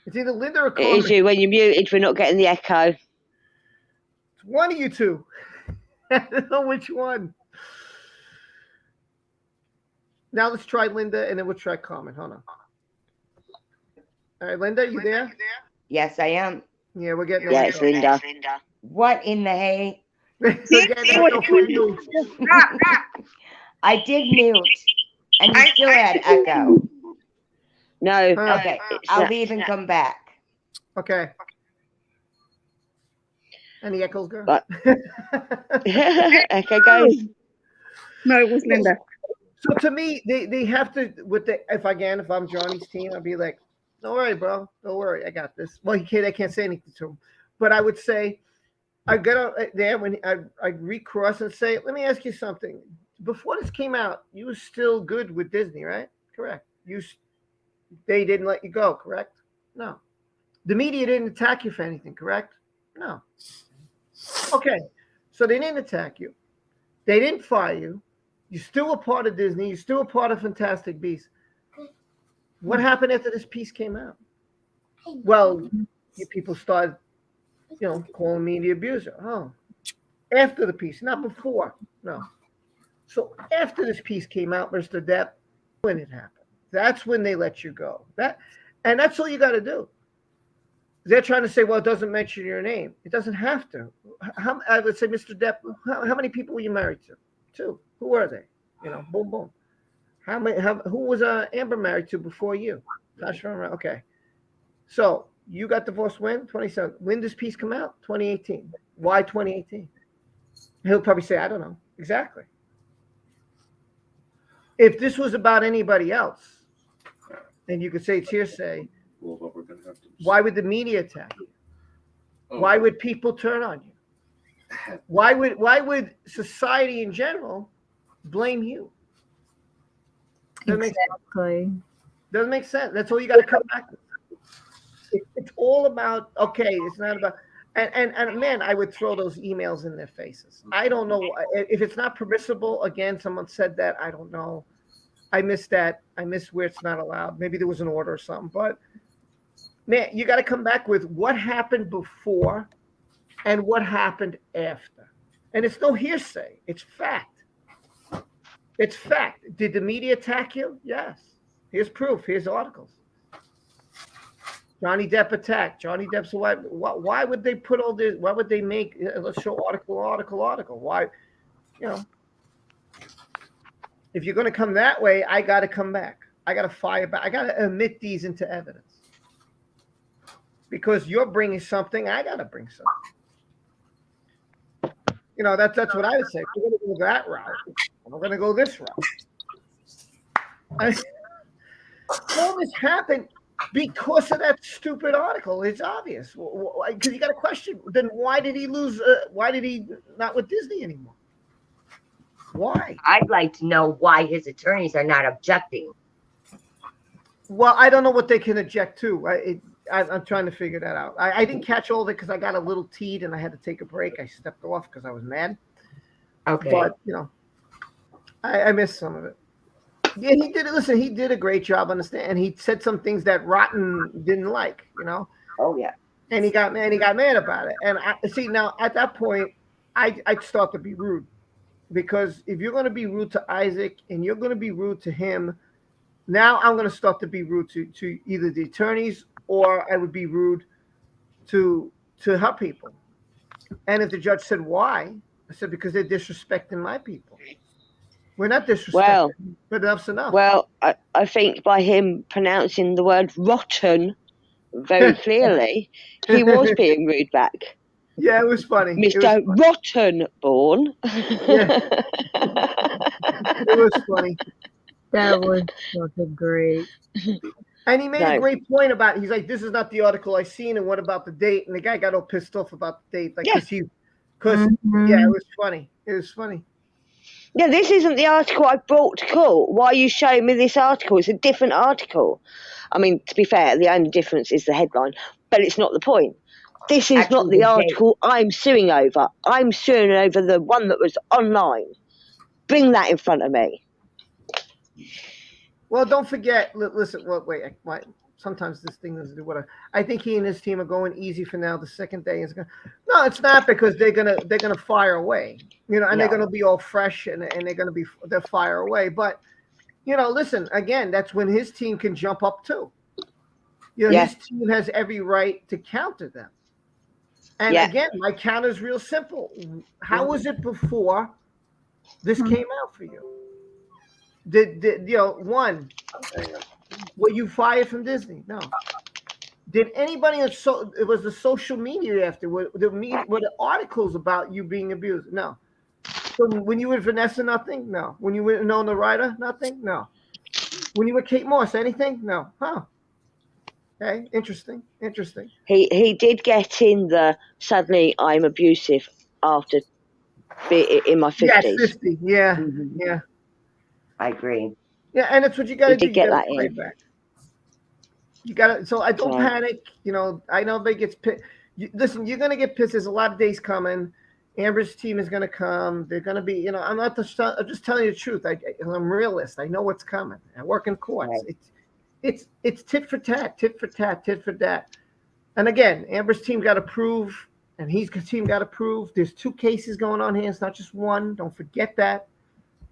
It's either Linda or Carmen. It is you. When you're muted, we're not getting the echo. It's one of you two. I don't know which one. Now let's try Linda, and then we'll try Carmen. Hold on. All right, Linda, you there? Yes, I am. Yeah, we're getting Yeah, it's Linda. What in the hay? I did mute, and you still had echo. No. Okay, I'll leave and come back. Okay. And the echoes go. Echo goes. No, it was Linda. So to me, they have to if I'm Johnny's team, I'd be like, don't worry, bro. Don't worry, I got this. Well, I can't say anything to him, but I would say, I got out there when I'd recross and say, let me ask you something. Before this came out, you were still good with Disney, right? Correct. They didn't let you go, correct? No. The media didn't attack you for anything, correct? No. Okay. So they didn't attack you. They didn't fire you. You're still a part of Disney. You're still a part of Fantastic Beasts. What happened after this piece came out? Well, people started, calling me the abuser. Oh, after the piece, not before. No. So after this piece came out, Mr. Depp, when it happened. That's when they let you go. And that's all you got to do. They're trying to say, well, it doesn't mention your name. It doesn't have to. I would say, Mr. Depp, how many people were you married to? 2. Who were they? Boom, boom. Who was Amber married to before you? Tasha, okay. So you got divorced when? 2017. When does Peace come out? 2018. Why 2018? He'll probably say, I don't know. Exactly. If this was about anybody else, and you could say it's hearsay, why would the media attack you? Why would people turn on you? Why would society in general blame you? Exactly. Doesn't make sense. That's all you got to come back to. It's all about, okay, it's not about, and man, I would throw those emails in their faces. I don't know if it's not permissible. Again, someone said that. I don't know. I missed that. I missed where it's not allowed. Maybe there was an order or something. But man, you got to come back with what happened before and what happened after. And it's no hearsay. It's fact. It's fact. Did the media attack you? Yes. Here's proof. Here's articles. Johnny Depp attacked. Johnny Depp's wife. Why would they put all this? Why would they make? Let's show article. Why? If you're going to come that way, I got to come back. I got to fire back. I got to admit these into evidence. Because you're bringing something, I got to bring something. That's what I would say. If we're going to go that route, we're going to go this route. All this happened because of that stupid article. It's obvious. Because you got a question. Then why did he lose? Why did he not with Disney anymore? Why? I'd like to know why his attorneys are not objecting. Well, I don't know what they can object to. I'm trying to figure that out. I didn't catch all of it because I got a little teed and I had to take a break. I stepped off because I was mad. Okay. But, I missed some of it. Yeah, he did it. Listen, he did a great job understanding. And he said some things that Rotten didn't like, Oh, yeah. And he got mad about it. And I see now at that point, I'd start to be rude. Because if you're going to be rude to Isaac and you're going to be rude to him, now I'm going to start to be rude to either the attorneys or I would be rude to her people. And if the judge said, why? I said, because they're disrespecting my people. We're not disrespecting, but enough's enough. Well, I think by him pronouncing the word rotten very clearly, he was being rude back. Yeah, it was funny. Mr. Rottenborn. Yeah. It was funny. That was fucking great. And he made a great point about it. He's like, this is not the article I seen, and what about the date? And the guy got all pissed off about the date. Like, yeah, it was funny. It was funny. Yeah, this isn't the article I brought to court. Why are you showing me this article? It's a different article. I mean, to be fair, the only difference is the headline, but it's not the point. This is not the article I'm suing over. I'm suing over the one that was online. Bring that in front of me. Well, don't forget. Listen. Well, wait. Sometimes this thing doesn't do whatever. I think he and his team are going easy for now. The second day is going. No, it's not because they're gonna fire away. And they're gonna be all fresh and they'll fire away. But listen again. That's when his team can jump up too. His team has every right to counter them. And again, my counter is real simple. How was it before this came out for you? One, were you fired from Disney? No. Did anybody it was the social media after were the articles about you being abused? No. So when you were Vanessa, nothing? No. When you were Nona Ryder, nothing? No. When you were Kate Moss, anything? No. Huh. Okay, interesting. He did get in the suddenly I'm abusive after in my 50s. Yes, 50. Yeah, yeah. I agree. Yeah, and that's what you got to do. You get that in. Back. You got to. So I don't panic. I know they get pissed. Listen, you're gonna get pissed. There's a lot of days coming. Amber's team is gonna come. They're gonna be. I'm not. I'm just telling you the truth. I'm a realist. I know what's coming. I work in courts. Right. It's tit for tat, tit for tat, tit for tat. And again, Amber's team got to prove, and his team got to prove. There's 2 cases going on here. It's not just one. Don't forget that.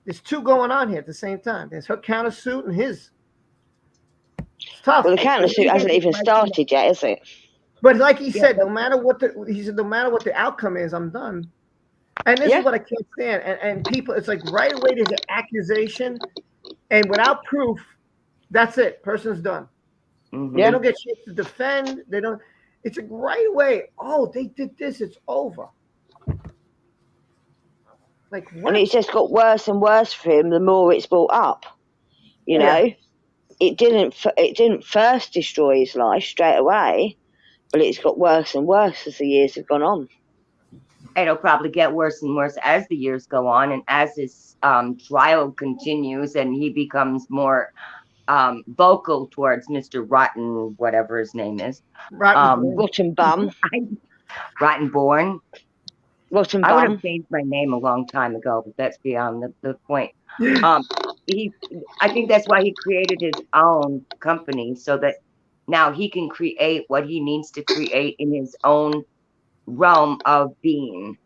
There's 2 going on here at the same time. There's her countersuit and his. It's tough. Well, the counter suit hasn't even started yet, is it? But like he said, no matter what the outcome is, I'm done. And this is what I can't stand. And people, it's like right away there's an accusation, and without proof, that's it. Person's done. They don't get shit to defend. They don't. It's like right away. Oh, they did this. It's over. Like what? And it's just got worse and worse for him the more it's brought up. You know, it didn't first destroy his life straight away, but it's got worse and worse as the years have gone on. It'll probably get worse and worse as the years go on, and as his trial continues, and he becomes more vocal towards Mr. Rotten, whatever his name is. Rottenbum. Rottenborn. Rottenbum. I would have changed my name a long time ago, but that's beyond the point. I think that's why he created his own company, so that now he can create what he needs to create in his own realm of being,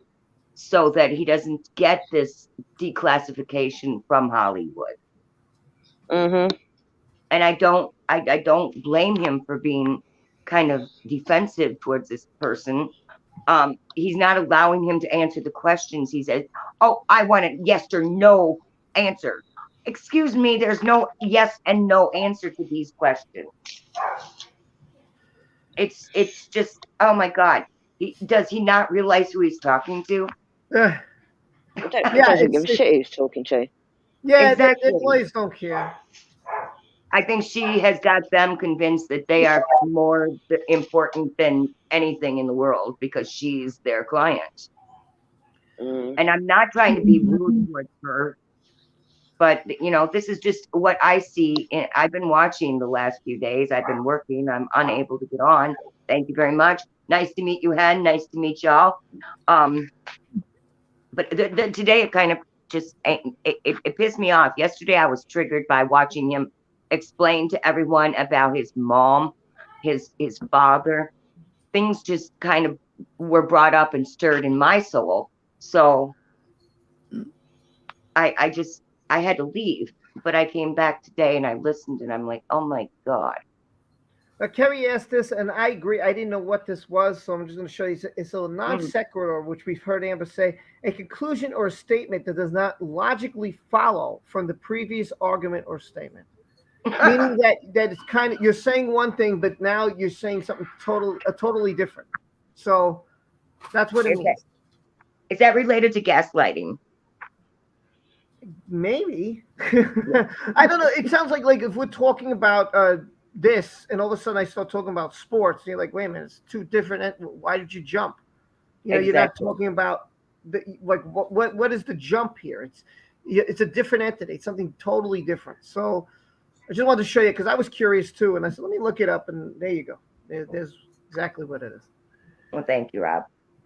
so that he doesn't get this declassification from Hollywood. Mm-hmm. And I don't blame him for being kind of defensive towards this person. He's not allowing him to answer the questions. He says, "Oh, I want a yes or no answer." Excuse me, there's no yes and no answer to these questions. It's just, oh my God. Does he not realize who he's talking to? I doesn't give a shit who he's talking to. Yeah, exactly. the lawyers don't care. I think she has got them convinced that they are more important than anything in the world because she's their client. And I'm not trying to be rude towards her, but you know, this is just what I see. I've been watching the last few days. I've been working. I'm unable to get on. Thank you very much. Nice to meet you, Hen. Nice to meet y'all. But today it kind of just it pissed me off. Yesterday I was triggered by watching him explain to everyone about his mom, his father. Things just kind of were brought up and stirred in my soul. So I had to leave, but I came back today and I listened and I'm like, oh my God. Kerry asked this, and I agree. I didn't know what this was, so I'm just going to show you. It's a non sequitur, which we've heard Amber say, a conclusion or a statement that does not logically follow from the previous argument or statement. Meaning that it's kind of, you're saying one thing, but now you're saying something totally different. So that's what it means. Is that related to gaslighting? Maybe. I don't know. It sounds like if we're talking about this, and all of a sudden I start talking about sports, and you're like, wait a minute, it's two different. Why did you jump? You know, You're not talking about what is the jump here? It's a different entity. It's something totally different. So I just wanted to show you because I was curious too, and I said, let me look it up, and there you go. There's exactly what it is. Well, thank you, Rob.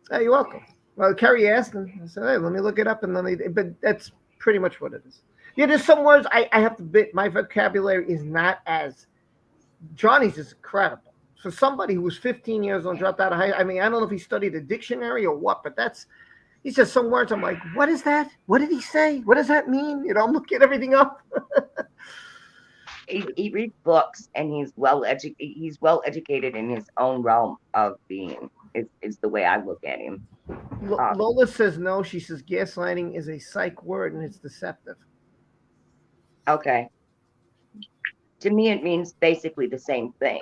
Hey, you're welcome. Well, Kerry asked, and I said, hey, let me look it up, but that's pretty much what it is. Yeah, there's some words I have to admit my vocabulary is not as Johnny's is incredible. For somebody who was 15 years old, dropped out of high, I mean, I don't know if he studied a dictionary or what, but he says some words. I'm like, what is that? What did he say? What does that mean? You know, I'm looking everything up. He reads books and he's well educated in his own realm of being. Is the way I look at him. Lola says no. She says gaslighting is a psych word and it's deceptive. Okay. To me, it means basically the same thing.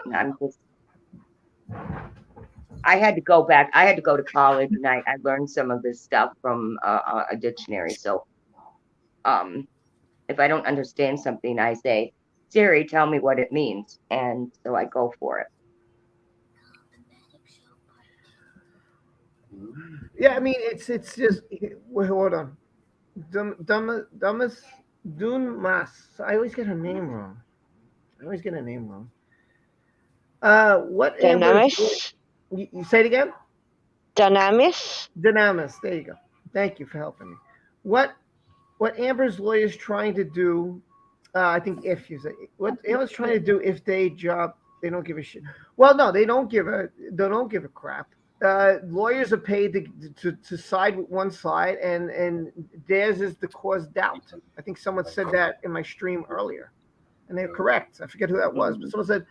I had to go back. I had to go to college, and I learned some of this stuff from a dictionary. So, if I don't understand something, I say, Siri, tell me what it means, and so I go for it. Yeah, I mean, it's just. Wait, hold on. Dumas Dunmas. I always get her name wrong. What? Dynamis. You say it again? Dynamis. There you go. Thank you for helping me. What Amber's lawyer's trying to do? I think if you say what Amber's trying to do if they don't give a shit. Well, no, they don't give a crap. Lawyers are paid to side with one side, and theirs is to cause doubt. I think someone said that in my stream earlier. and they're correct. I forget who that was, but someone said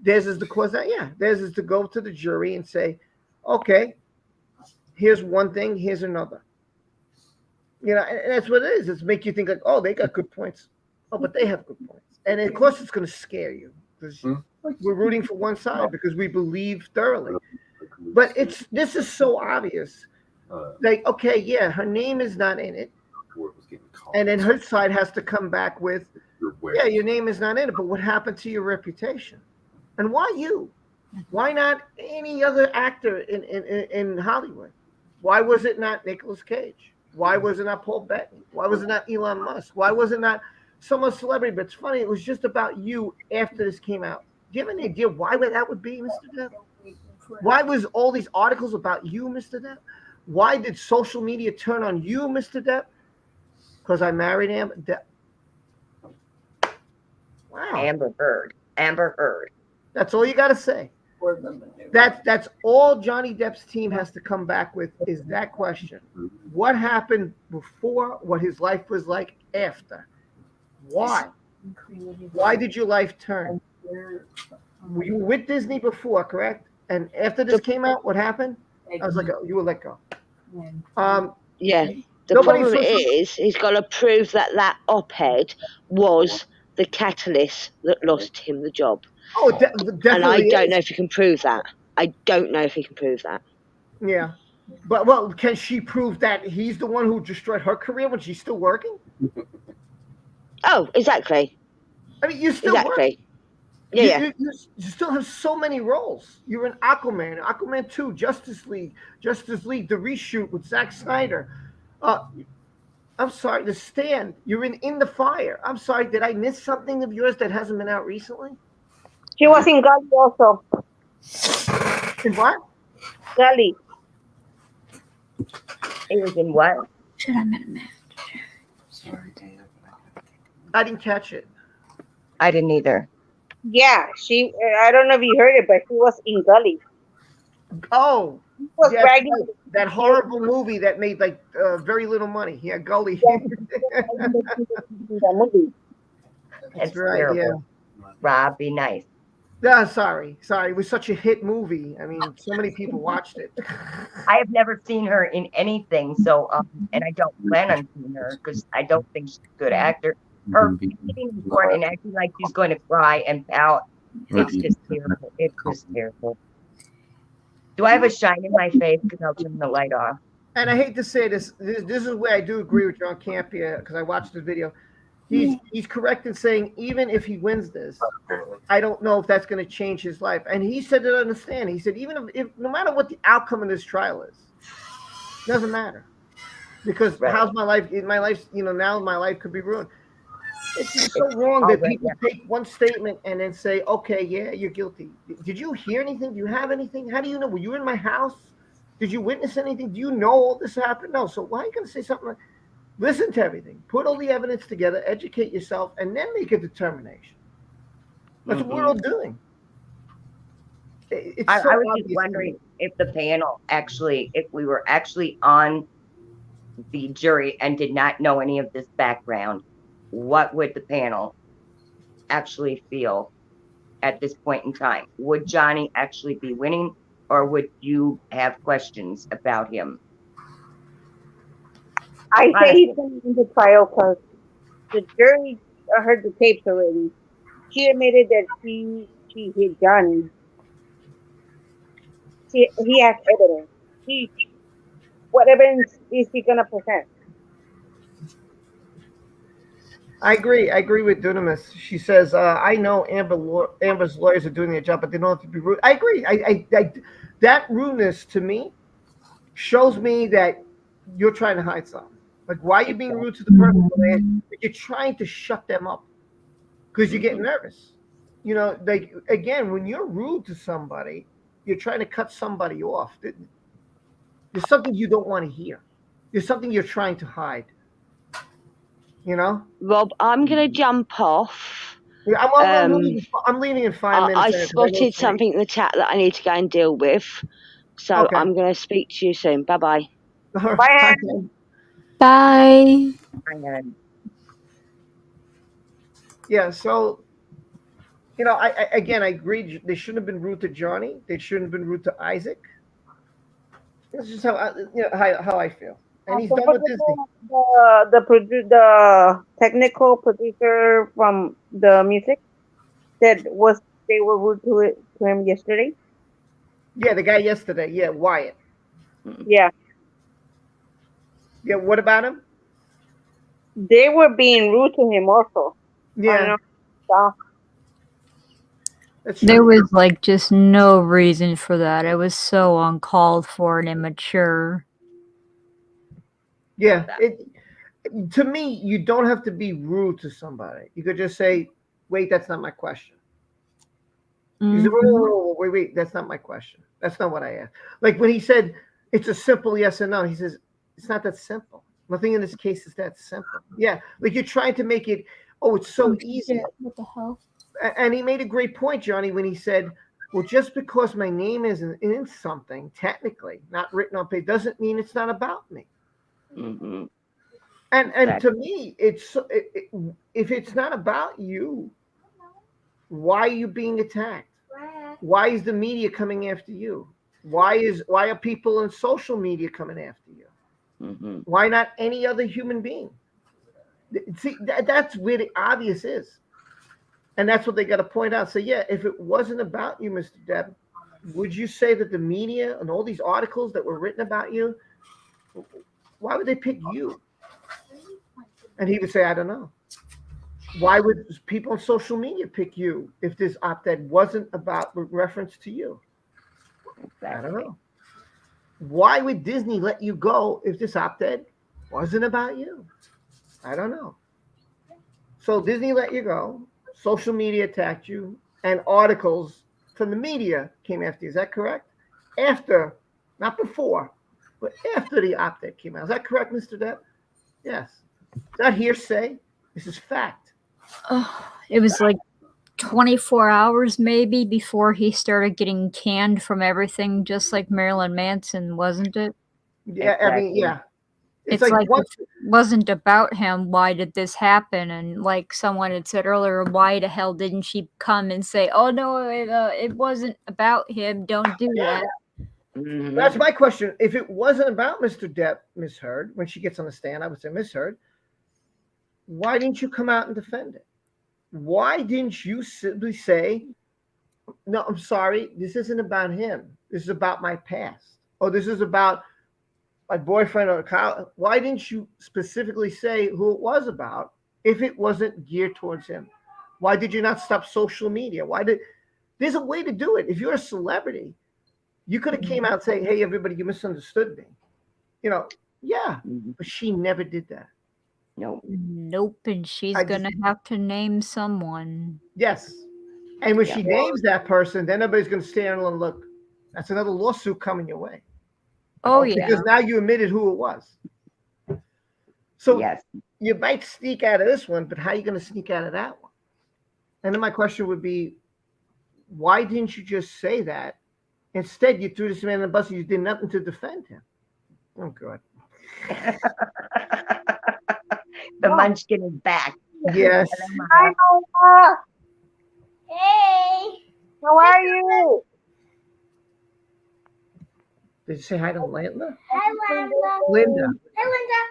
theirs is to cause that. Yeah, theirs is to go to the jury and say, okay, here's one thing, here's another. And that's what it is. It's make you think like, oh, they got good points. Oh, but they have good points, and of course it's going to scare you because we're rooting for one side because we believe thoroughly. But this is so obvious. Like, okay, yeah, her name is not in it, and then her side has to come back with, yeah, your name is not in it, but what happened to your reputation? And why you? Why not any other actor in Hollywood? Why was it not Nicolas Cage? Why was it not Paul Bettany? Why was it not Elon Musk? Why was it not some other celebrity? But it's funny, it was just about you after this came out. Do you have any idea why that would be, Mr. Depp? Why was all these articles about you, Mr. Depp? Why did social media turn on you, Mr. Depp? Because I married Amber Depp. Wow. Amber Heard. That's all you got to say. That's all Johnny Depp's team has to come back with is that question. What happened before? What his life was like after? Why? Why did your life turn? You were with Disney before, correct? And after this came out, what happened? I was like, oh, you were let go. Yeah. The problem is he's got to prove that op-ed was the catalyst that lost him the job. Oh, definitely. And I don't know if he can prove that. I don't know if he can prove that. Yeah. But, well, can she prove that he's the one who destroyed her career when she's still working? Oh, exactly. I mean, you're still working. Yeah, you still have so many roles. You're in Aquaman, Aquaman 2, Justice League, the reshoot with Zack Snyder. I'm sorry, The Stand. You're in the Fire. I'm sorry, did I miss something of yours that hasn't been out recently? She was in Gully also. In what? Gully. It was in what? Should I met a man? Sorry, Dan. I didn't catch it. I didn't either. Yeah, I don't know if you heard it, but she was in Gully. Oh, was yes, bragging. that horrible movie that made like very little money. Yeah, Gully. That's right. terrible. Yeah. Rob, be nice. Yeah, sorry. It was such a hit movie. I mean, so many people watched it. I have never seen her in anything, so and I don't plan on seeing her because I don't think she's a good actor. Her sitting in court and acting like she's going to cry and pout. It's just terrible. It's just terrible. Do I have a shine in my face? Because I'll turn the light off. And I hate to say this. This is where I do agree with John Campia because I watched the video. He's correct in saying even if he wins this, I don't know if that's going to change his life. And he said to understand. He said even if no matter what the outcome of this trial is, it doesn't matter because how's my life? My life, now my life could be ruined. It's just so wrong that people take one statement and then say, okay, yeah, you're guilty. Did you hear anything? Do you have anything? How do you know? Were you in my house? Did you witness anything? Do you know all this happened? No. So why are you going to say something like, listen to everything, put all the evidence together, educate yourself, and then make a determination. That's what we're all doing. I was just wondering if the panel if we were actually on the jury and did not know any of this background, what would the panel actually feel at this point in time? Would Johnny actually be winning, or would you have questions about him? I say he's going to win the trial because the jury heard the tapes already. She admitted that she hit Johnny. He has evidence. What evidence is he going to present? I agree with Dunamis. She says, I know Amber's lawyers are doing their job, but they don't have to be rude. I agree. I that rudeness to me shows me that you're trying to hide something. Like, why are you being rude to the person? You're trying to shut them up because you get nervous. Like, again, when you're rude to somebody, you're trying to cut somebody off. There's something you don't want to hear. There's something you're trying to hide. Rob, I'm going to jump off. Yeah, I'm leaving in 5 minutes. I spotted something in the chat that I need to go and deal with. So I'm going to speak to you soon. Bye-bye. Bye. Bye. Yeah. So again, I agree. They shouldn't have been rude to Johnny. They shouldn't have been rude to Isaac. That's just how I feel. And he's Don't done with forget Disney. the technical producer from the music that was they were rude to him yesterday. Yeah, the guy yesterday. Yeah, Wyatt. Yeah, Yeah. What about him? they were being rude to him also. I Yeah, know. Yeah. that's There true. was like just no reason for that. It was so uncalled for and immature. Yeah. To me, you don't have to be rude to somebody. You could just say, "Wait, that's not my question." You say, "Whoa, wait, that's not my question. That's not what I asked." Like when he said, "It's a simple yes or no," he says, "It's not that simple. Nothing in this case is that simple." Yeah, like you're trying to make it. Oh, it's so easy. What the hell? And he made a great point, Johnny, when he said, "Well, just because my name is in something, technically not written on paper, doesn't mean it's not about me." Mm-hmm. And to me, if it's not about you, why are you being attacked? Why is the media coming after you? Why are people in social media coming after you? Mm-hmm. Why not any other human being? See, that's where the obvious is, and that's what they got to point out. So yeah, if it wasn't about you, Mr. Depp, would you say that the media and all these articles that were written about you, why would they pick you? And he would say, I don't know. Why would people on social media pick you if this op-ed wasn't about reference to you? I don't know. Why would Disney let you go if this op-ed wasn't about you? I don't know. So Disney let you go. Social media attacked you, and articles from the media came after you. Is that correct? After, not before, but after the op-ed came out. Is that correct, Mr. Depp? Yes. Is that hearsay? This is fact. It was like 24 hours maybe before he started getting canned from everything, just like Marilyn Manson, wasn't it? Yeah, I mean, yeah. It's like if it wasn't about him, why did this happen? And like someone had said earlier, why the hell didn't she come and say, "Oh no, it wasn't about him. Don't do that." That's my question. If it wasn't about Mr. Depp, Miss Heard, when she gets on the stand, I would say, Miss Heard, why didn't you come out and defend it? Why didn't you simply say, no, I'm sorry, this isn't about him. This is about my past. Or this is about my boyfriend or Kyle. Why didn't you specifically say who it was about if it wasn't geared towards him? Why did you not stop social media? There's a way to do it. If you're a celebrity, you could have came out and say, hey, everybody, you misunderstood me. Yeah, but she never did that. Nope, and she's gonna have to name someone. Yes. And when she names that person, then everybody's going to stand and look. That's another lawsuit coming your way. Oh, yeah. Because now you admitted who it was. So you might sneak out of this one, but how are you going to sneak out of that one? And then my question would be, why didn't you just say that? Instead, you threw this man in the bus and you did nothing to defend him. Oh, God. The munchkin is back. Yes. Hi, Noah. Hey. How are you? Did you say hi to Linda? Hi, Linda. Linda. Hi, Linda.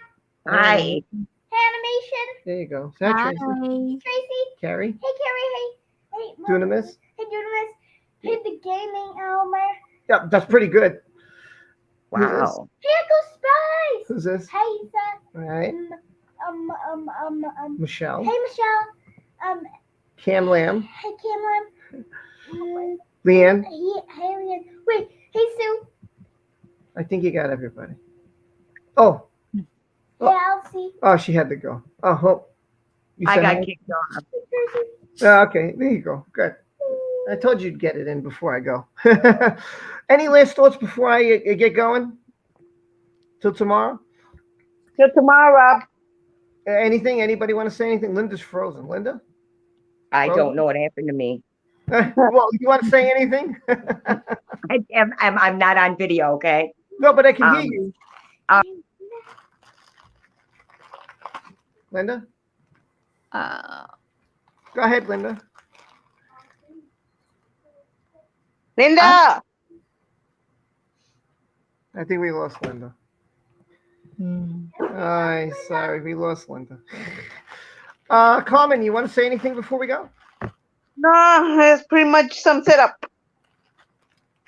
Hi. Hey, Animation. There you go. Is that Tracy? Tracy. Carrie? Hey, Carrie. Hey. Dunamis? Hey, Dunamis. Hey, the gaming Elmer. Yep, that's pretty good. Wow. Hey, Echo Spice. Who's this? Hey, Ethan. All right. Michelle. Hey, Michelle. Cam Lamb. Hey, Cam Lamb. Leanne. Hey, Leanne. Wait. Hey, Sue. I think you got everybody. Oh. Hey, Elsie. Oh, she had to go. Oh, I got kicked off. Oh, okay, there you go. Good. I told you to get it in before I go. Any last thoughts before I get going? Till tomorrow? Till tomorrow, Rob. Anything? Anybody want to say anything? Linda's frozen. Linda? I don't know what happened to me. Well, you want to say anything? I'm not on video, okay? No, but I can hear you. Go ahead, Linda. Linda. I think we lost Linda. Hmm. Sorry, we lost Linda. Carmen, you want to say anything before we go? No, it's pretty much sums it up.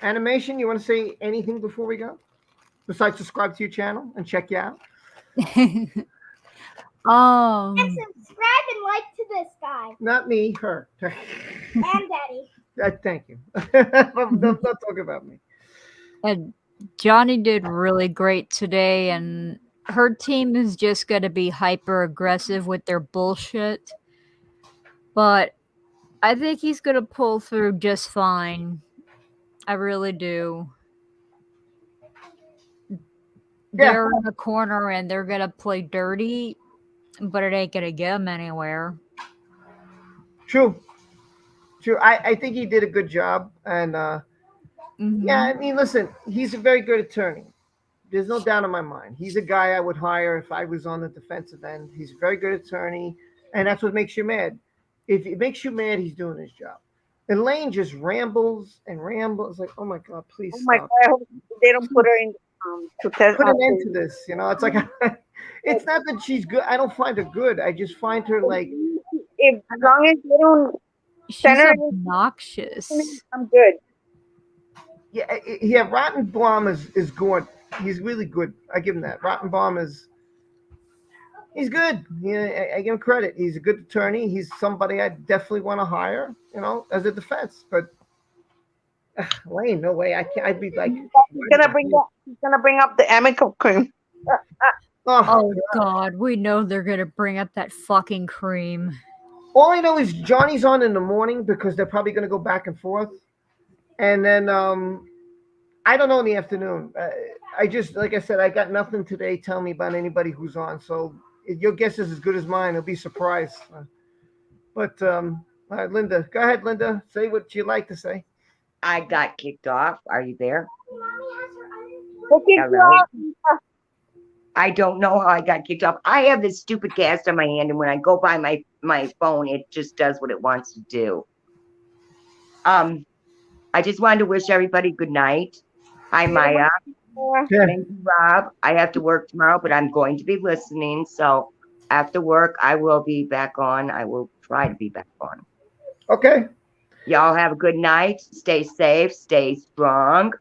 Animation, you want to say anything before we go? Besides subscribe to your channel and check you out? And subscribe and like to this guy. Not me, her. And Daddy. Thank you. Don't talk about me. And Johnny did really great today, and her team is just going to be hyper aggressive with their bullshit. But I think he's going to pull through just fine. I really do. They're in the corner and they're going to play dirty, but it ain't going to get them anywhere. True. I think he did a good job. And yeah, I mean, listen, he's a very good attorney. There's no doubt in my mind. He's a guy I would hire if I was on the defensive end. He's a very good attorney. And that's what makes you mad. If it makes you mad, he's doing his job. Elaine just rambles and rambles. Like, oh my God, please stop. God, I hope they don't put her in to test. Put an end to this. You know, it's like, it's not that she's good. I don't find her good. I just find her like. As long as they don't send her obnoxious. I'm good. Yeah, Rottenbaum is good. He's really good. I give him that. Rottenbaum he's good. Yeah, I give him credit. He's a good attorney. He's somebody I definitely want to hire, you know, as a defense. But Wayne, no way. I can't. I'd be like, he's gonna bring up the amicable cream. Oh God, we know they're gonna bring up that fucking cream. All I know is Johnny's on in the morning because they're probably gonna go back and forth, and then I don't know in the afternoon. I just, like I said, I got nothing today. Tell me about anybody who's on. So your guess is as good as mine. I'll be surprised. But Linda, go ahead, Linda. Say what you'd like to say. I got kicked off. Are you there? Hello? I don't know how I got kicked off. I have this stupid cast on my hand, and when I go by my phone, it just does what it wants to do. I just wanted to wish everybody good night. Hi, Maya. Thank you, Rob. I have to work tomorrow, but I'm going to be listening. So after work, I will be back on. I will try to be back on. Okay. Y'all have a good night. Stay safe. Stay strong.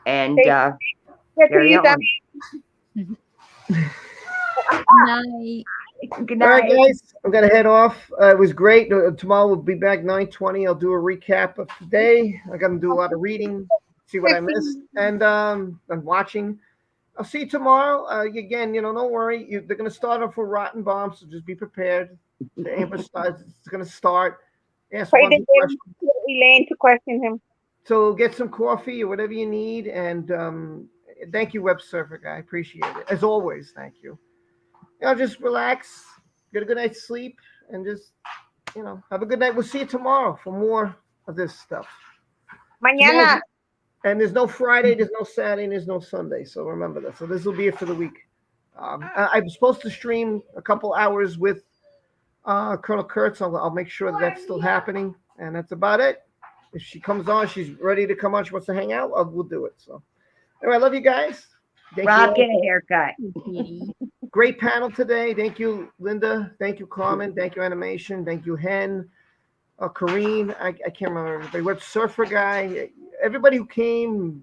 And carry on. Night. Good All right, night. guys. I'm gonna head off. It was great. Tomorrow we'll be back 9:20. I'll do a recap of today. I got to do a lot of reading, see what I missed, and watching. I'll see you tomorrow. Again, don't worry. They're gonna start off with Rottenbaum, so just be prepared. The Amber starts. It's gonna start. Ask one two questions. Elaine to question him. So get some coffee or whatever you need, and thank you, Web Surfer guy. Appreciate it as always. Thank you. Just relax, get a good night's sleep, and just, have a good night. We'll see you tomorrow for more of this stuff. Mañana. And there's no Friday, there's no Saturday, and there's no Sunday. So remember that. So this will be it for the week. I'm supposed to stream a couple hours with Colonel Kurtz. I'll make sure that's still happening. And that's about it. If she comes on, she's ready to come on, she wants to hang out, we'll do it. So, anyway, I love you guys. Rob, get a haircut. Great panel today. Thank you, Linda. Thank you, Carmen. Thank you, Animation. Thank you, Hen. Kareen. I can't remember everybody. Web Surfer guy. Everybody who came,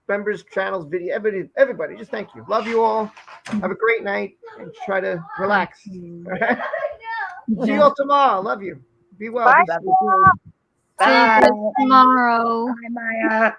members, channels, video, everybody. Just thank you. Love you all. Have a great night and try to relax. See you all tomorrow. Love you. Be well. Bye. Be safe. See you tomorrow. Bye, Maya.